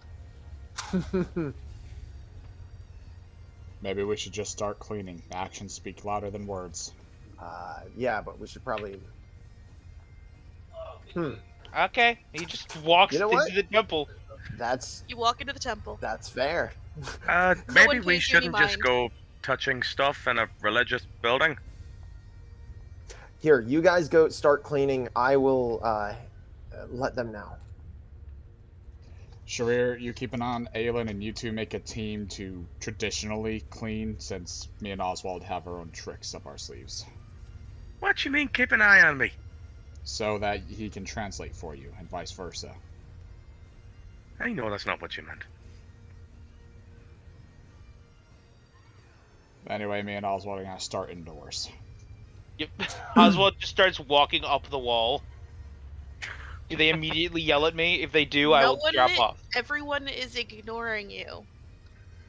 Speaker 1: Maybe we should just start cleaning. Actions speak louder than words.
Speaker 6: yeah, but we should probably.
Speaker 5: Okay, he just walks
Speaker 6: You know
Speaker 5: into
Speaker 6: what?
Speaker 5: the temple.
Speaker 6: That's
Speaker 3: You walk into the temple.
Speaker 6: fair.
Speaker 7: Maybe
Speaker 3: one
Speaker 7: we
Speaker 3: pays you any
Speaker 7: shouldn't just
Speaker 3: mind.
Speaker 7: go touching stuff in a religious building.
Speaker 6: Here, you guys go start cleaning. I will let them know.
Speaker 1: Charir, you keep an eye on Aelin, and you two make a team to traditionally clean, since me and Oswald have our own tricks up our sleeves.
Speaker 7: What you mean, keep an eye on me?
Speaker 1: So that he can translate for you, and vice versa.
Speaker 7: I know that's not what you meant.
Speaker 1: Anyway, me and Oswald are gonna start indoors.
Speaker 5: Yep. Oswald just starts walking up the wall. Do they immediately yell at me? If they do, I
Speaker 3: No
Speaker 5: will
Speaker 3: one
Speaker 5: drop
Speaker 3: i-
Speaker 5: off.
Speaker 3: Everyone is ignoring you.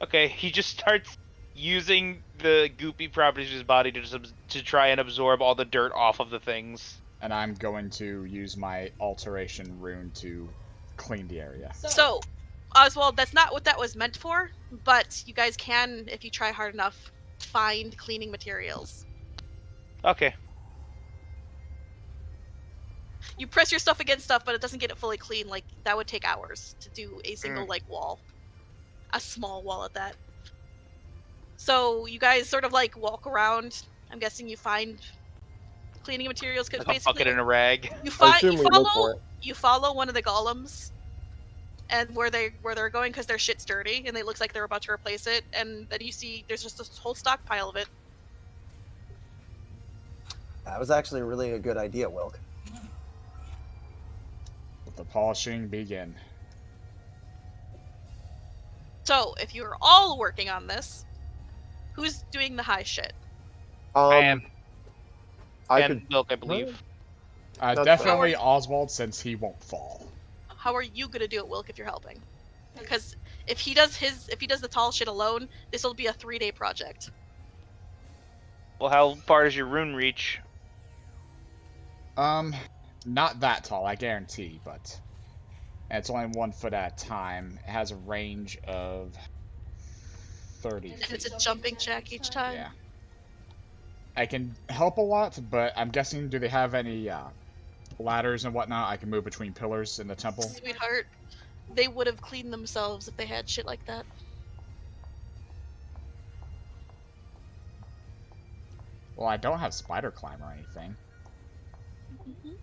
Speaker 5: Okay, he just starts using the goopy properties of his body to try and absorb all the dirt off of the things.
Speaker 1: And I'm going to use my alteration rune to clean the area.
Speaker 3: So, Oswald, that's not what that was meant for, but you guys can, if you try hard enough, find cleaning materials.
Speaker 5: Okay.
Speaker 3: You press your stuff against stuff, but it doesn't get it fully clean. Like, that would take hours to do a single, like, wall. A small wall at that. So, you guys sort of, like, walk around. I'm guessing you find cleaning materials, because
Speaker 5: A bucket
Speaker 3: basically
Speaker 5: and a rag.
Speaker 3: you
Speaker 2: I
Speaker 3: find
Speaker 2: assume
Speaker 3: you
Speaker 2: we look for
Speaker 3: follow
Speaker 2: it.
Speaker 3: you follow one of the golems, and where they're going, because their shit's dirty, and it looks like they're about to replace it, and then you see there's just this whole stockpile of it.
Speaker 6: That was actually really a good idea, Wilk.
Speaker 1: Let the polishing begin.
Speaker 3: So, if you're all working on this, who's doing the high shit?
Speaker 5: I am.
Speaker 2: I
Speaker 5: And
Speaker 2: could.
Speaker 5: Milk, I believe.
Speaker 2: That's
Speaker 1: Definitely Oswald, since he won't fall.
Speaker 3: How are you gonna do it, Wilk, if you're helping? Because if he does the tall shit alone, this will be a 3-day project.
Speaker 5: Well, how far does your rune reach?
Speaker 1: Not that tall, I guarantee, but it's only 1 foot at a time. It has a range of 30
Speaker 3: And it's
Speaker 1: feet.
Speaker 3: a jumping jack each time.
Speaker 1: Yeah. I can help a lot, but I'm guessing, do they have any ladders and whatnot I can move between pillars in the temple?
Speaker 3: Sweetheart, they would have cleaned themselves if they had shit like that.
Speaker 1: Well, I don't have spider climb or anything.
Speaker 3: Mhm.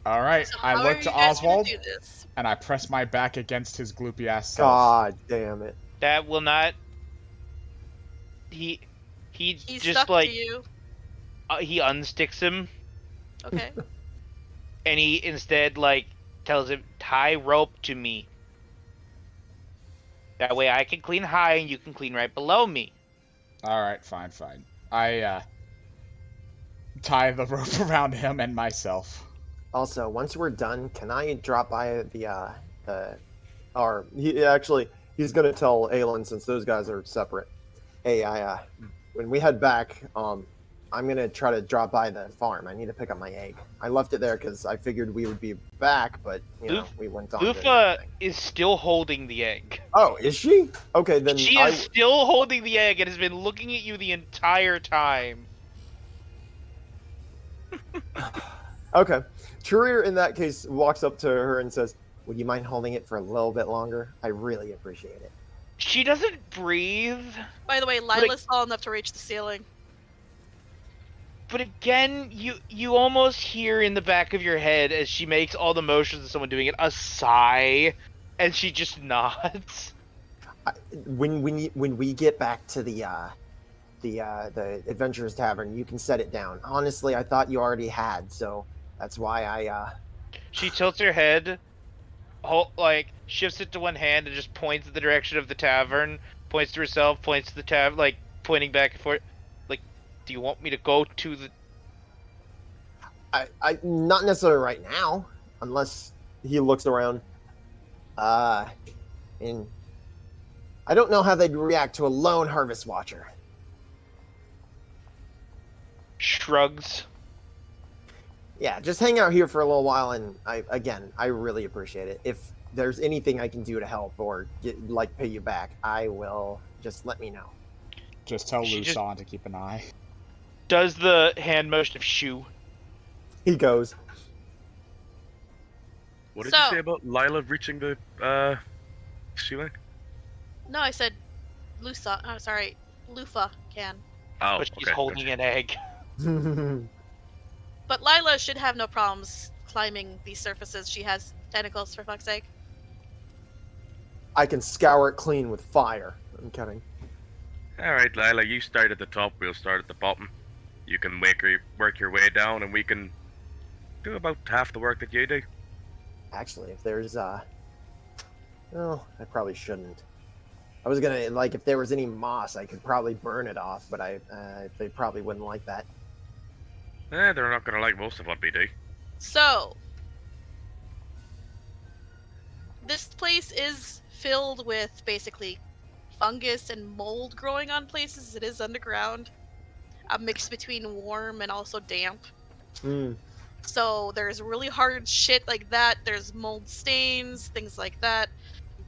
Speaker 1: Alright,
Speaker 3: So
Speaker 1: I
Speaker 3: how are
Speaker 1: look
Speaker 3: you
Speaker 1: to
Speaker 3: guys gonna
Speaker 1: Oswald,
Speaker 3: do this?
Speaker 1: and I press my back against his gloopy ass self.
Speaker 2: God damn it.
Speaker 5: That will not. He
Speaker 3: He's
Speaker 5: just
Speaker 3: stuck
Speaker 5: like
Speaker 3: to you.
Speaker 5: he unsticks him,
Speaker 3: Okay.
Speaker 5: and he instead like tells him tie rope to me. That way I can clean high and you can clean right below me.
Speaker 1: Alright, fine. I tie the rope around him and myself.
Speaker 6: Also, once we're done, can I drop by the
Speaker 2: Or he's gonna tell Aelin, since those guys are separate. Hey, when we head back, I'm gonna try to drop by the farm. I need to pick up my egg. I left it there because I figured we would be back, but you know, we went on.
Speaker 5: Lufa is still holding the egg.
Speaker 2: Oh, is she? Okay, then
Speaker 5: She is still holding the egg and has been looking at you the entire time.
Speaker 2: Okay. Charir, in that case, walks up to her and says, "Would you mind holding it for a little bit longer? I really appreciate it."
Speaker 5: She doesn't breathe.
Speaker 3: By the way, Lila's tall enough to reach the ceiling.
Speaker 5: But again, you almost hear in the back of your head as she makes all the motions of someone doing it, a sigh, and she just nods.
Speaker 2: When we get back to the Adventurers Tavern, you can set it down. Honestly, I thought you already had, so that's why I.
Speaker 5: She tilts her head, shifts it to one hand and just points in the direction of the tavern, points to herself, points to the tavern, pointing back and forth. Do you want me to go to the...
Speaker 2: I not necessarily right now, unless he looks around. And I don't know how they'd react to a lone harvest watcher.
Speaker 5: Shrugs.
Speaker 2: Yeah, just hang out here for a little while, and I really appreciate it. If there's anything I can do to help or pay you back, I will. Just let me know.
Speaker 1: Just tell Lusan to keep an eye.
Speaker 5: Does the hand motion of shoo.
Speaker 2: He goes.
Speaker 7: What did you say about Lila reaching the ceiling?
Speaker 3: No, I said Lufa. Oh, sorry, Lufa can.
Speaker 7: Oh,
Speaker 5: but she's holding an egg.
Speaker 3: But Lila should have no problems climbing these surfaces. She has tentacles, for fuck's sake.
Speaker 2: I can scour it clean with fire. I'm kidding.
Speaker 7: Alright, Lila, you start at the top, we'll start at the bottom. You can work your way down, and we can do about half the work that you do.
Speaker 2: Actually, if there's, well, I probably shouldn't. I was gonna, if there was any moss, I could probably burn it off, but they probably wouldn't like that.
Speaker 7: They're not gonna like most of what we do.
Speaker 3: So, this place is filled with basically fungus and mold growing on places. It is underground. A mix between warm and also damp. So there's really hard shit like that. There's mold stains, things like that.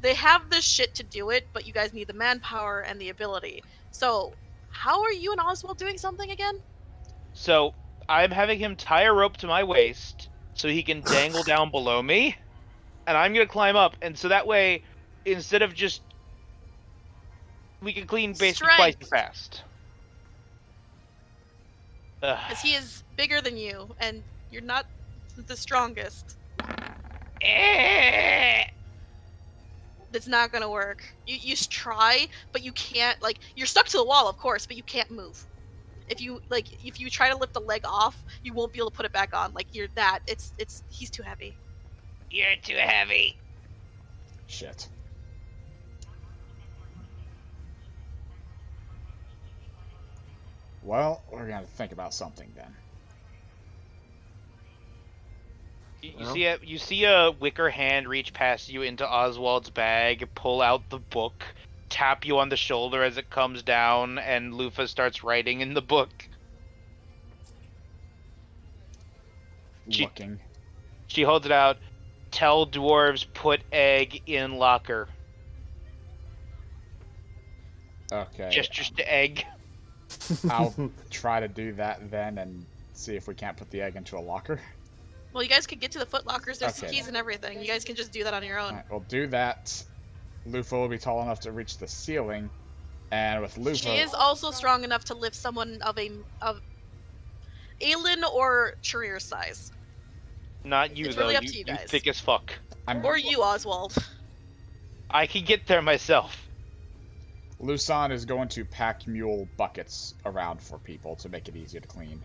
Speaker 3: They have the shit to do it, but you guys need the manpower and the ability. So, how are you and Oswald doing something again?
Speaker 5: So, I'm having him tie a rope to my waist so he can dangle down below me, and I'm gonna climb up, and so that way, instead of just... we can clean basically twice as fast.
Speaker 3: Because he is bigger than you, and you're not the strongest. It's not gonna work. You try, but you can't, you're stuck to the wall, of course, but you can't move. If you try to lift the leg off, you won't be able to put it back on. He's too heavy.
Speaker 5: You're too heavy.
Speaker 1: Shit. Well, we're gonna think about something then.
Speaker 5: You see a wicker hand reach past you into Oswald's bag, pull out the book, tap you on the shoulder as it comes down, and Lufa starts writing in the book. She holds it out. Tell dwarves put egg in locker.
Speaker 1: Okay.
Speaker 5: Gestures to egg.
Speaker 1: I'll try to do that then and see if we can't put the egg into a locker.
Speaker 3: Well, you guys could get to the foot lockers. There's
Speaker 1: Okay,
Speaker 3: keys and everything. You guys can just do that on your own.
Speaker 1: Alright, we'll do that. Lufa will be tall enough to reach the ceiling, and with Lufa...
Speaker 3: She is also strong enough to lift someone of Aelin or Charir's size.
Speaker 5: Not you,
Speaker 3: It's
Speaker 5: though.
Speaker 3: really up to you
Speaker 5: You
Speaker 3: guys.
Speaker 5: thick as fuck.
Speaker 3: Or you, Oswald.
Speaker 5: I can get there myself.
Speaker 1: Lusan is going to pack mule buckets around for people to make it easier to clean.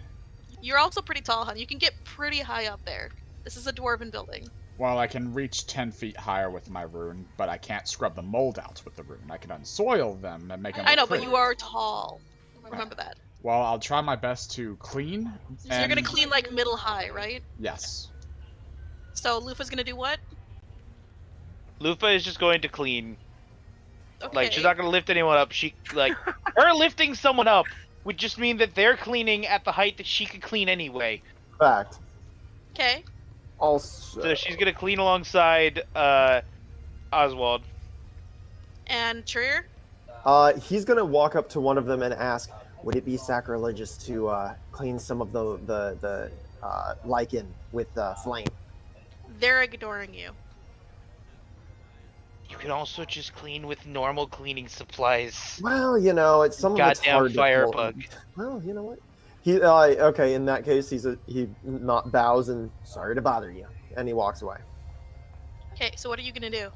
Speaker 3: You're also pretty tall, hon. You can get pretty high up there. This is a dwarven building.
Speaker 1: Well, I can reach 10 feet higher with my rune, but I can't scrub the mold out with the rune. I can unsoil them and make them
Speaker 3: I know,
Speaker 1: look
Speaker 3: but
Speaker 1: pretty.
Speaker 3: you are tall. Remember that.
Speaker 1: Well, I'll try my best to clean.
Speaker 3: So you're gonna clean middle high, right?
Speaker 1: Yes.
Speaker 3: So Lufa's gonna do what?
Speaker 5: Lufa is just going to clean.
Speaker 3: Okay.
Speaker 5: She's not gonna lift anyone up. Her lifting someone up would just mean that they're cleaning at the height that she could clean anyway.
Speaker 2: Fact.
Speaker 3: Okay.
Speaker 2: Also,
Speaker 5: So she's gonna clean alongside Oswald.
Speaker 3: And Charir?
Speaker 2: he's gonna walk up to one of them and ask, "Would it be sacrilegious to clean some of the lichen with flame?"
Speaker 3: They're ignoring you.
Speaker 5: You can also just clean with normal cleaning supplies.
Speaker 2: Well, you know, it's some of it's
Speaker 5: Goddamn
Speaker 2: hard to pull.
Speaker 5: firebug.
Speaker 2: Well, you know what? He okay. In that case, he not bows and sorry to bother you, and he walks away.
Speaker 3: Okay, so what are you gonna do?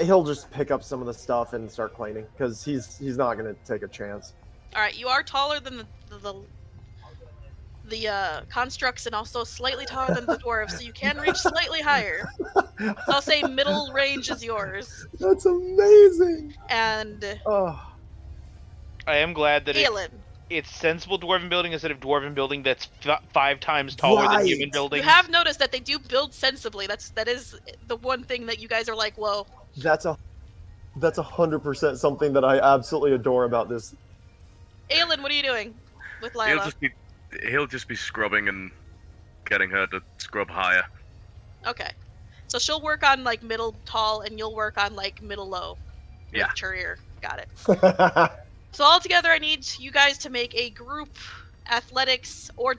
Speaker 2: He'll just pick up some of the stuff and start cleaning because he's not gonna take a chance.
Speaker 3: All right, you are taller than the constructs and also slightly taller than the dwarves, so you can reach slightly higher. So I'll say middle range is yours.
Speaker 2: That's amazing.
Speaker 3: And
Speaker 2: Oh,
Speaker 5: I am glad that
Speaker 3: Aelin,
Speaker 5: it's sensible dwarven building instead of dwarven building that's 5 times taller than human
Speaker 2: Right.
Speaker 5: building.
Speaker 3: you have noticed that they do build sensibly. That is the one thing that you guys are like, whoa.
Speaker 2: that's 100% something that I absolutely adore about this.
Speaker 3: Aelin, what are you doing with Lila?
Speaker 7: He'll just be scrubbing and getting her to scrub higher.
Speaker 3: Okay. So she'll work on like middle tall and you'll work on like middle low. With
Speaker 7: Yeah.
Speaker 3: Charir. Got it. So all together I need you guys to make a group athletics or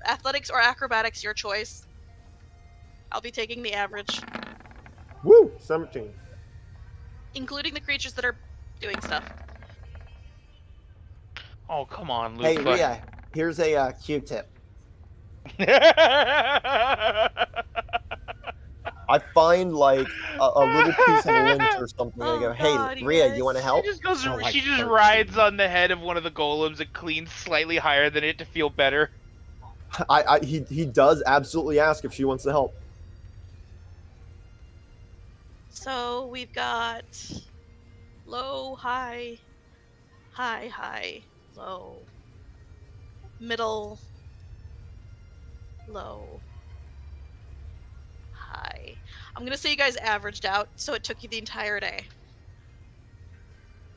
Speaker 3: athletics or acrobatics, your choice. I'll be taking the average,
Speaker 2: Woo, 17.
Speaker 3: including the creatures that are doing stuff.
Speaker 5: Oh, come on, Luke.
Speaker 6: Hey, Rhea, here's a Q-tip.
Speaker 2: I find like a little piece of lint or something. And I go,
Speaker 3: Oh,
Speaker 2: hey,
Speaker 3: God,
Speaker 2: Rhea,
Speaker 3: yes.
Speaker 2: you want to help?
Speaker 5: She just goes.
Speaker 1: Oh, like
Speaker 5: she just
Speaker 1: 13.
Speaker 5: rides on the head of one of the golems and cleans slightly higher than it to feel better.
Speaker 2: He does absolutely ask if she wants to help.
Speaker 3: So we've got low, high, high, high, low, middle, low, high. I'm gonna say you guys averaged out, so it took you the entire day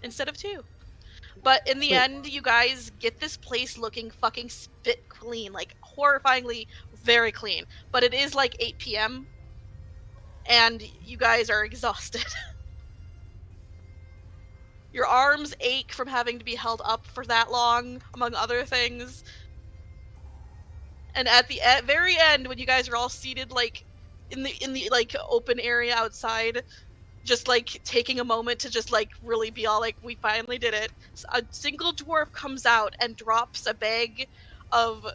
Speaker 3: instead of 2. But in the
Speaker 2: Sweet.
Speaker 3: end, you guys get this place looking fucking spit clean, like horrifyingly very clean. But it is like 8 p.m. and you guys are exhausted. Your arms ache from having to be held up for that long, among other things. And at the very end, when you guys are all seated, like in the like open area outside, just like taking a moment to just like really be all like, we finally did it. A single dwarf comes out and drops a bag of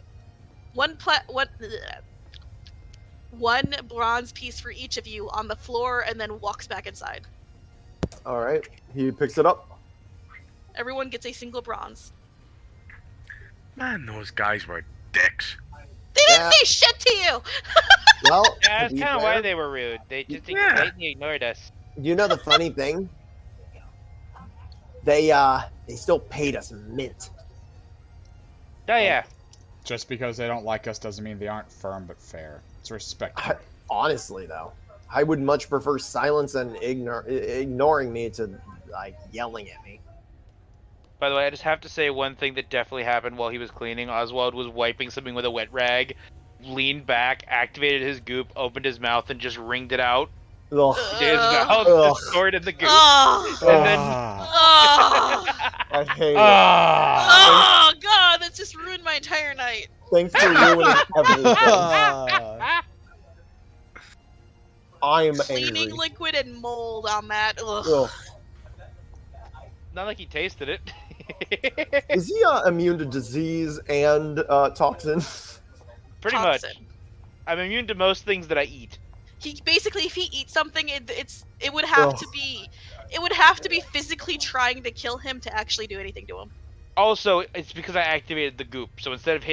Speaker 3: one bronze piece for each of you on the floor and then walks back inside.
Speaker 2: All right, he picks it up.
Speaker 3: Everyone gets a single bronze.
Speaker 7: Man, those guys were dicks.
Speaker 3: They didn't
Speaker 6: Yeah.
Speaker 3: say shit to you!
Speaker 6: Well,
Speaker 5: Yeah,
Speaker 6: to
Speaker 5: that's
Speaker 6: be
Speaker 5: kind of
Speaker 6: fair,
Speaker 5: why they were rude. They just
Speaker 7: Yeah.
Speaker 5: blatantly ignored us.
Speaker 6: you know the funny thing? They still paid us mint.
Speaker 5: Oh yeah.
Speaker 1: Just because they don't like us doesn't mean they aren't firm but fair. It's respect.
Speaker 2: Honestly, though, I would much prefer silence and ignoring me to like yelling at me.
Speaker 5: By the way, I just have to say one thing that definitely happened while he was cleaning. Oswald was wiping something with a wet rag, leaned back, activated his goop, opened his mouth, and just wringed it out.
Speaker 2: Ugh.
Speaker 5: His mouth
Speaker 2: Ugh.
Speaker 5: just stored in the goop.
Speaker 3: Oh,
Speaker 5: And then
Speaker 2: I hate it.
Speaker 3: oh god, that just ruined my entire night.
Speaker 2: Thanks for ruining everything. I'm
Speaker 3: Cleaning
Speaker 2: angry.
Speaker 3: liquid and mold on that. Ugh.
Speaker 2: Ugh.
Speaker 5: not like he tasted it.
Speaker 2: Is he immune to disease and toxin?
Speaker 5: Pretty much.
Speaker 3: Toxin.
Speaker 5: I'm immune to most things that I eat.
Speaker 3: He basically, if he eats something, it would have
Speaker 2: Ugh.
Speaker 3: to be physically trying to kill him to actually do anything to him.
Speaker 5: Also, it's because I activated the goop, so instead of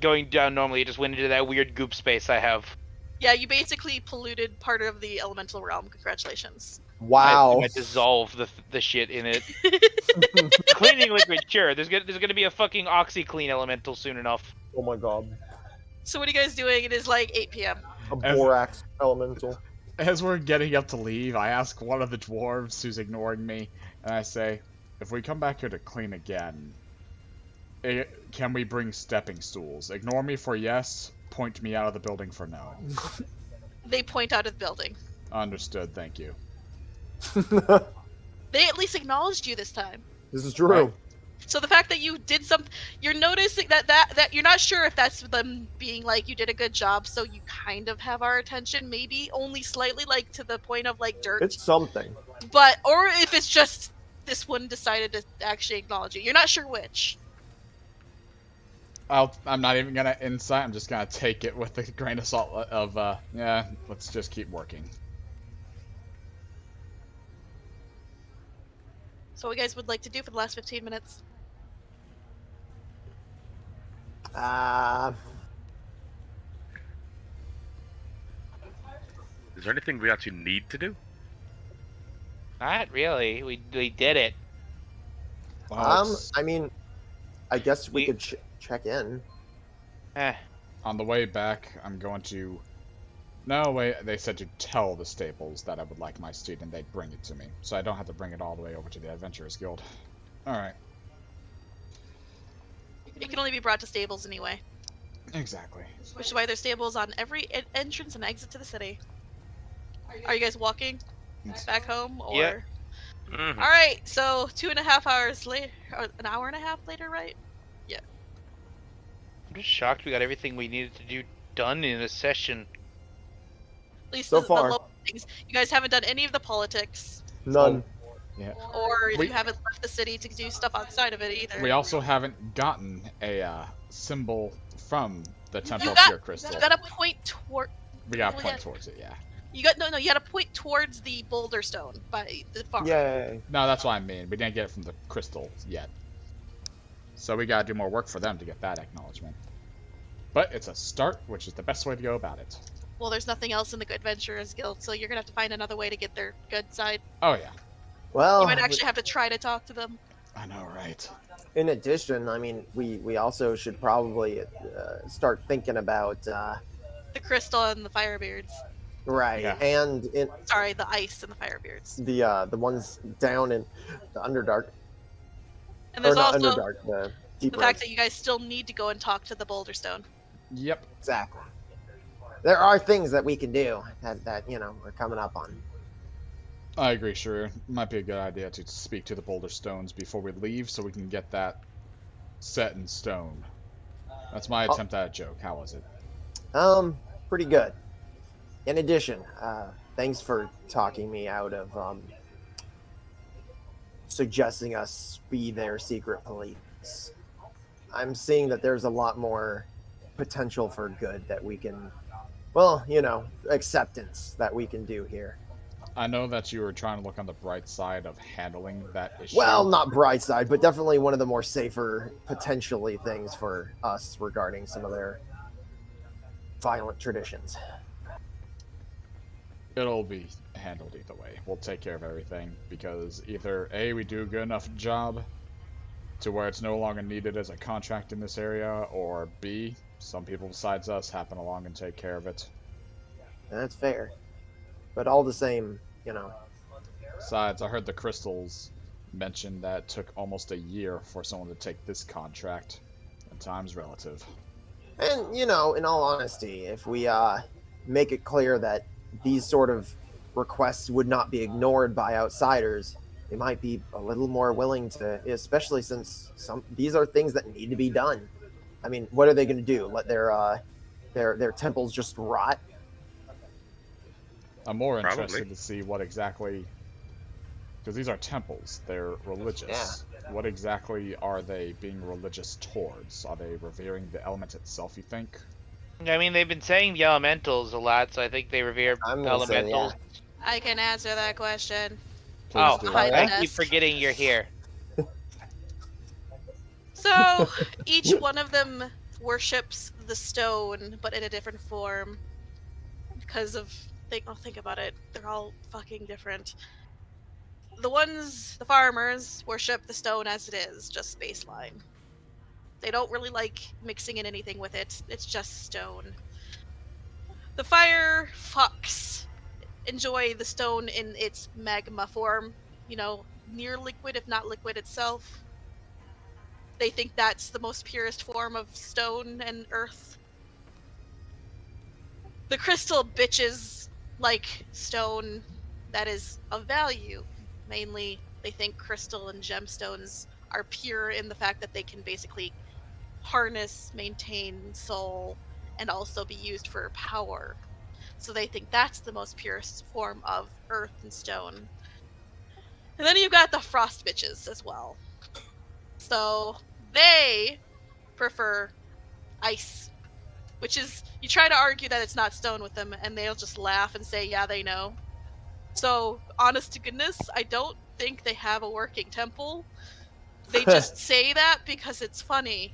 Speaker 5: going down normally, it just went into that weird goop space I have.
Speaker 3: Yeah, you basically polluted part of the elemental realm. Congratulations.
Speaker 2: Wow.
Speaker 5: I dissolve the shit in it. Cleaning liquid, sure. There's gonna be a fucking OxyClean elemental soon enough.
Speaker 2: Oh my god.
Speaker 3: So what are you guys doing? It is like 8 p.m.
Speaker 2: A borax elemental.
Speaker 1: As we're getting up to leave, I ask one of the dwarves who's ignoring me, and I say, if we come back here to clean again, Can we bring stepping stools? Ignore me for yes, point me out of the building for no.
Speaker 3: They point out of the building.
Speaker 1: Understood, thank you.
Speaker 3: They at least acknowledged you this time.
Speaker 2: This is true.
Speaker 1: Right.
Speaker 3: So the fact that you did something, you're noticing that you're not sure if that's them being like, you did a good job, so you kind of have our attention, maybe only slightly, like to the point of like dirt.
Speaker 2: It's something.
Speaker 3: But, or if it's just this one decided to actually acknowledge you. You're not sure which.
Speaker 1: I'm not even gonna insight, I'm just gonna take it with a grain of salt of, yeah, let's just keep working.
Speaker 3: So what you guys would like to do for the last 15 minutes?
Speaker 7: Is there anything we actually need to do?
Speaker 5: Not really. We did it.
Speaker 2: I mean, I guess we
Speaker 5: We-
Speaker 2: could check in.
Speaker 1: On the way back, I'm going to... No, wait, they said to tell the Staples that I would like my student, they'd bring it to me. So I don't have to bring it all the way over to the Adventurers Guild. Alright.
Speaker 3: It can only be brought to stables anyway.
Speaker 1: Exactly.
Speaker 3: Which is why there's stables on every entrance and exit to the city. Are you guys walking back home? Or...
Speaker 5: Yeah.
Speaker 7: Mhm.
Speaker 3: Alright, so 2.5 hours later, or an hour and a half later, right?
Speaker 5: I'm just shocked we got everything we needed to do done in a session.
Speaker 3: At least
Speaker 2: So
Speaker 3: the
Speaker 2: far.
Speaker 3: local things. You guys haven't done any of the politics,
Speaker 2: None.
Speaker 1: Yeah.
Speaker 3: or
Speaker 1: We-
Speaker 3: you haven't left the city to do stuff outside of it either.
Speaker 1: We also haven't gotten a symbol from the Temple of
Speaker 3: got-
Speaker 1: Pure Crystal.
Speaker 3: You gotta point toward.
Speaker 1: We gotta
Speaker 3: well,
Speaker 1: point
Speaker 3: yeah.
Speaker 1: towards it, yeah.
Speaker 3: You got no. You gotta point towards the Boulderstone by the farm.
Speaker 2: Yay.
Speaker 1: No, that's what I mean. We didn't get it from the crystal yet. So we gotta do more work for them to get that acknowledgement. But it's a start, which is the best way to go about it.
Speaker 3: Well, there's nothing else in the Adventurers Guild, so you're gonna have to find another way to get their good side.
Speaker 1: Oh yeah,
Speaker 2: Well,
Speaker 3: You might actually have to try to talk to them.
Speaker 1: I know, right?
Speaker 2: in addition, I mean, we also should probably start thinking about
Speaker 3: The crystal and the firebeards.
Speaker 2: right,
Speaker 1: Yeah.
Speaker 2: and in
Speaker 3: Sorry, the ice and the firebeards.
Speaker 2: the ones down in the Underdark,
Speaker 3: And
Speaker 2: or
Speaker 3: there's
Speaker 2: not
Speaker 3: also
Speaker 2: Underdark, the
Speaker 3: the
Speaker 2: Deep
Speaker 3: fact
Speaker 2: Roads.
Speaker 3: that you guys still need to go and talk to the Boulderstone.
Speaker 1: Yep.
Speaker 2: Exactly. There are things that we can do that you know we're coming up on.
Speaker 1: I agree, Sharir. Might be a good idea to speak to the Boulder Stones before we leave, so we can get that set in stone. That's my attempt at a joke. How was it?
Speaker 2: Pretty good. In addition, thanks for talking me out of suggesting us be their secret police. I'm seeing that there's a lot more potential for good that we can, well, you know, acceptance that we can do here.
Speaker 1: I know that you were trying to look on the bright side of handling that issue.
Speaker 2: Well, not bright side, but definitely one of the more safer, potentially, things for us regarding some of their violent traditions.
Speaker 1: It'll be handled either way. We'll take care of everything, because either A, we do a good enough job to where it's no longer needed as a contract in this area, or B, some people besides us happen along and take care of it.
Speaker 2: That's fair. But all the same, you know,
Speaker 1: Besides, I heard the Crystals mention that it took almost a year for someone to take this contract, and time's relative.
Speaker 2: and, you know, in all honesty, if we make it clear that these sort of requests would not be ignored by outsiders, they might be a little more willing to, especially since these are things that need to be done. I mean, what are they going to do? Let their temples just rot?
Speaker 1: I'm more
Speaker 7: Probably.
Speaker 1: interested to see what exactly, because these are temples, they're religious. What exactly are they being religious towards? Are they revering the element itself, you think?
Speaker 5: I mean, they've been saying the elementals a lot, so I think they revere
Speaker 2: I'm gonna say,
Speaker 5: elementals.
Speaker 3: I can answer that question.
Speaker 1: Please
Speaker 5: Oh,
Speaker 1: do.
Speaker 3: Hi,
Speaker 5: thank
Speaker 3: Dennis.
Speaker 5: you for getting your here.
Speaker 3: So each one of them worships the stone, but in a different form. Because of think about it. They're all fucking different. The farmers worship the stone as it is, just baseline. They don't really like mixing in anything with it. It's just stone. The fire fucks enjoy the stone in its magma form. You know, near liquid, if not liquid itself. they think that's the most purest form of stone and earth. The crystal bitches like stone that is of value. Mainly, they think crystal and gemstones are pure in the fact that they can basically harness, maintain soul, and also be used for power. So they think that's the most purest form of earth and stone. And then you've got the frost bitches as well. So they prefer ice, which is, you try to argue that it's not stone with them, and they'll just laugh and say, yeah, they know. So, honest to goodness, I don't think they have a working temple. They just say that because it's funny.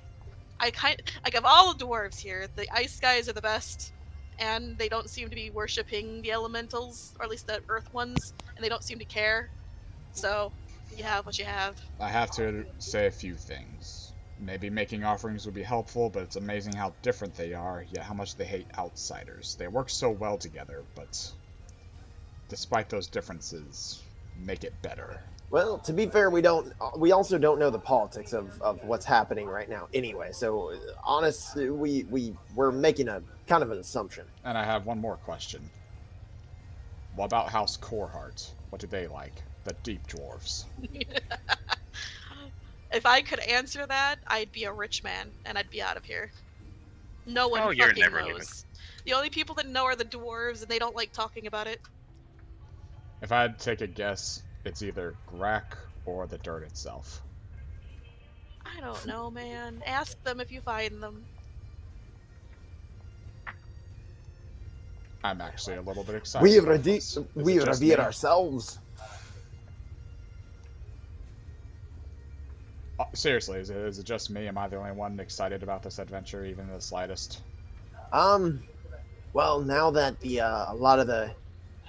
Speaker 3: Like, of all the dwarves here, the ice guys are the best, and they don't seem to be worshipping the elementals, or at least the earth ones, and they don't seem to care. So, you have what you have.
Speaker 1: I have to say a few things. Maybe making offerings would be helpful, but it's amazing how different they are, yet how much they hate outsiders. They work so well together, but despite those differences, make it better.
Speaker 6: Well, to be fair, we also don't know the politics of what's happening right now anyway. So, honestly, we're making a kind of an assumption.
Speaker 1: And I have one more question. What about House Coreheart? What do they like? The deep dwarves.
Speaker 3: If I could answer that, I'd be a rich man, and I'd be out of here. No one
Speaker 7: you're
Speaker 3: fucking
Speaker 7: never
Speaker 3: knows.
Speaker 7: leaving.
Speaker 3: The only people that know are the dwarves, and they don't like talking about it.
Speaker 1: If I had to take a guess, it's either Grak or the dirt itself.
Speaker 3: I don't know, man. Ask them if you find them.
Speaker 1: I'm actually a little bit excited.
Speaker 6: We
Speaker 1: about this. Is it just
Speaker 6: revere
Speaker 1: me?
Speaker 6: ourselves.
Speaker 1: Seriously, is it just me? Am I the only one excited about this adventure, even the slightest?
Speaker 6: Well, now that a lot of the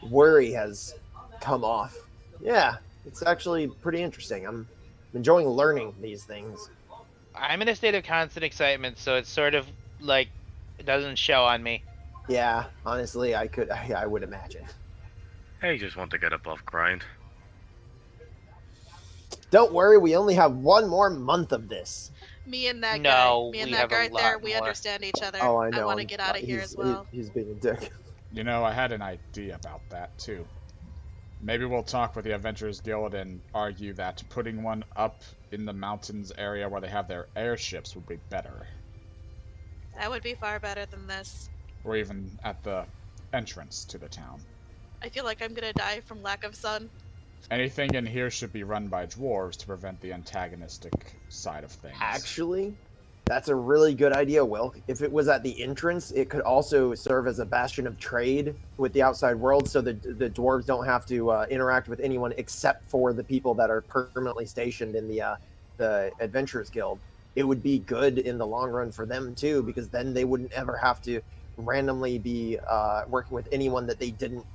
Speaker 6: worry has come off, yeah, it's actually pretty interesting. I'm enjoying learning these things.
Speaker 5: I'm in a state of constant excitement, so it's sort of like it doesn't show on me.
Speaker 6: Yeah, honestly, I would imagine.
Speaker 7: I just want to get above ground.
Speaker 6: Don't worry, we only have one more month of this.
Speaker 3: Me and that
Speaker 5: No,
Speaker 3: guy, me and
Speaker 5: we
Speaker 3: that
Speaker 5: have a
Speaker 3: guy right there,
Speaker 5: lot
Speaker 3: we
Speaker 5: more.
Speaker 3: understand each other.
Speaker 6: Oh, I know.
Speaker 3: want to get out of here as well.
Speaker 6: He's being a dick.
Speaker 1: You know, I had an idea about that, too. Maybe we'll talk with the Adventurers Guild and argue that putting one up in the mountains area where they have their airships would be better.
Speaker 3: That would be far better than this.
Speaker 1: Or even at the entrance to the town.
Speaker 3: I feel like I'm gonna die from lack of sun.
Speaker 1: Anything in here should be run by dwarves to prevent the antagonistic side of things.
Speaker 6: Actually, that's a really good idea, Wilk. If it was at the entrance, it could also serve as a bastion of trade with the outside world, so the dwarves don't have to interact with anyone except for the people that are permanently stationed in the Adventurers Guild. It would be good in the long run for them too, because then they wouldn't ever have to randomly be working with anyone that they didn't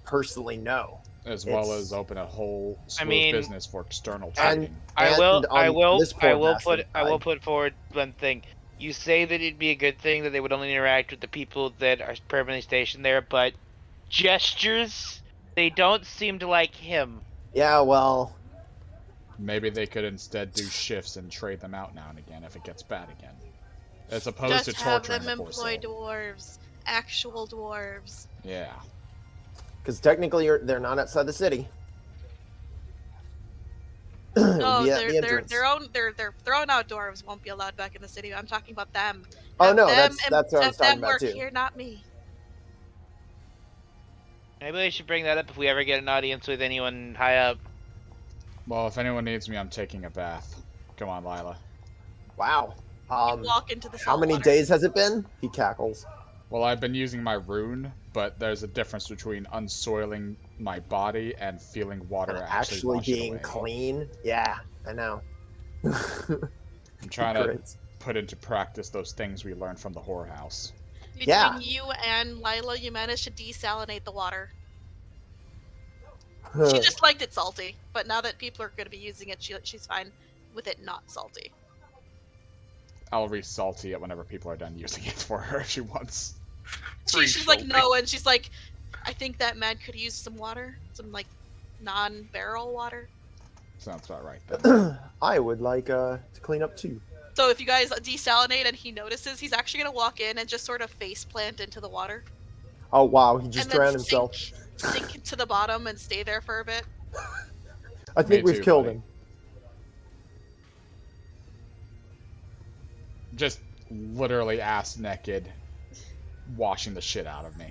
Speaker 6: personally know.
Speaker 1: As well as open a whole slew
Speaker 5: mean,
Speaker 1: of business for external
Speaker 6: and-
Speaker 1: trading.
Speaker 5: I will
Speaker 6: this poor bastard
Speaker 5: put forward one thing. You say that it'd be a good thing that they would only interact with the people that are permanently stationed there, but gestures, they don't seem to like him.
Speaker 6: Yeah, well,
Speaker 1: Maybe they could instead do shifts and trade them out now and again if it gets bad again. As opposed
Speaker 3: Just
Speaker 1: to
Speaker 3: have
Speaker 1: torturing
Speaker 3: them
Speaker 1: the poor
Speaker 3: employ
Speaker 1: soul.
Speaker 3: dwarves. Actual dwarves.
Speaker 1: Yeah.
Speaker 6: because technically they're not outside the city.
Speaker 3: No,
Speaker 6: Be at the entrance.
Speaker 3: their own out dwarves won't be allowed back in the city. I'm talking about them.
Speaker 6: Oh
Speaker 3: Have
Speaker 6: no,
Speaker 3: them
Speaker 6: that's what I was
Speaker 3: have them
Speaker 6: talking about
Speaker 3: work
Speaker 6: too.
Speaker 3: here, not me.
Speaker 5: Maybe they should bring that up if we ever get an audience with anyone high up.
Speaker 1: Well, if anyone needs me, I'm taking a bath. Come on, Lila.
Speaker 6: Wow.
Speaker 3: You walk into the
Speaker 6: How many
Speaker 3: saltwater.
Speaker 6: days has it been? He cackles.
Speaker 1: Well, I've been using my rune, but there's a difference between unsoiling my body and feeling water
Speaker 6: Actually
Speaker 1: wash it
Speaker 6: being
Speaker 1: away.
Speaker 6: clean. Yeah, I know.
Speaker 1: I'm trying to
Speaker 6: Grits.
Speaker 1: put into practice those things we learned from the whorehouse.
Speaker 3: Between
Speaker 6: Yeah.
Speaker 3: you and Lila, you managed to desalinate the water. She just liked it salty, but now that people are going to be using it, she's fine with it not salty.
Speaker 1: I'll re-salty it whenever people are done using it for her if she wants.
Speaker 3: She's like, no, and she's like, I think that man could use some water, some like non-barrel water.
Speaker 1: Sounds about right then.
Speaker 2: I would like to clean up too.
Speaker 3: So if you guys desalinate and he notices, he's actually gonna walk in and just sort of face plant into the water.
Speaker 2: Oh wow, he just
Speaker 3: and then
Speaker 2: drowned himself.
Speaker 3: sink to the bottom and stay there for a bit.
Speaker 2: I think
Speaker 1: Me
Speaker 2: we've
Speaker 1: too,
Speaker 2: killed
Speaker 1: buddy.
Speaker 2: him.
Speaker 1: Just literally ass naked, washing the shit out of me.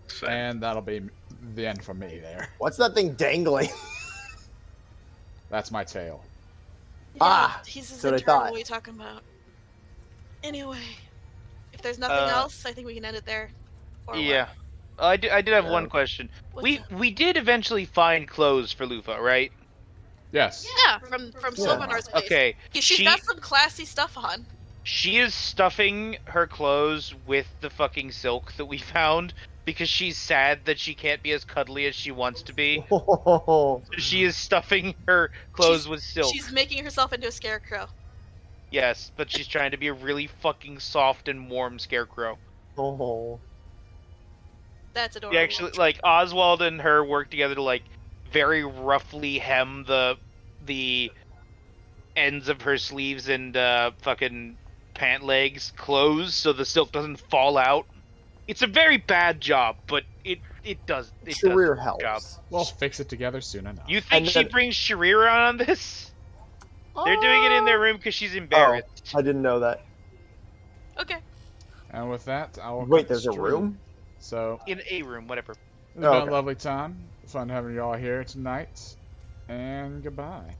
Speaker 7: Same.
Speaker 1: And that'll be the end for me there.
Speaker 2: What's that thing dangling?
Speaker 1: That's my tail.
Speaker 2: Ah,
Speaker 3: he's his
Speaker 2: that's what I
Speaker 3: internal.
Speaker 2: thought.
Speaker 3: What are you talking about? Anyway, if there's nothing else, I think we can end it there. Or what?
Speaker 5: Yeah. I did have one
Speaker 2: Yeah.
Speaker 5: question.
Speaker 3: What's up?
Speaker 5: We did eventually find clothes for Lufa, right?
Speaker 1: Yes.
Speaker 3: Yeah, from Sylvanar's place.
Speaker 5: Okay.
Speaker 3: She's
Speaker 5: she-
Speaker 3: got some classy stuff on.
Speaker 5: She is stuffing her clothes with the fucking silk that we found because she's sad that she can't be as cuddly as she wants to be.
Speaker 2: Oh,
Speaker 5: She is stuffing her clothes with silk.
Speaker 3: She's making herself into a scarecrow.
Speaker 5: Yes, but she's trying to be a really fucking soft and warm scarecrow.
Speaker 2: oh.
Speaker 3: That's adorable.
Speaker 5: We actually, like, Oswald and her work together to, like, very roughly hem the ends of her sleeves and fucking pant legs closed so the silk doesn't fall out. It's a very bad job, but it does. It
Speaker 2: Charir
Speaker 5: does
Speaker 2: helps.
Speaker 5: the job.
Speaker 1: We'll fix it together soon enough.
Speaker 5: You think
Speaker 2: And
Speaker 5: she
Speaker 2: then-
Speaker 5: brings Charir on this? They're doing it in their room because she's embarrassed.
Speaker 2: I didn't know that.
Speaker 3: Okay.
Speaker 1: And with that, I will
Speaker 2: Wait,
Speaker 1: cut
Speaker 2: there's a
Speaker 1: the stream.
Speaker 2: room?
Speaker 1: So,
Speaker 5: In a room, whatever.
Speaker 1: it's been
Speaker 2: Okay.
Speaker 1: a lovely time. Fun having you all here tonight. And goodbye.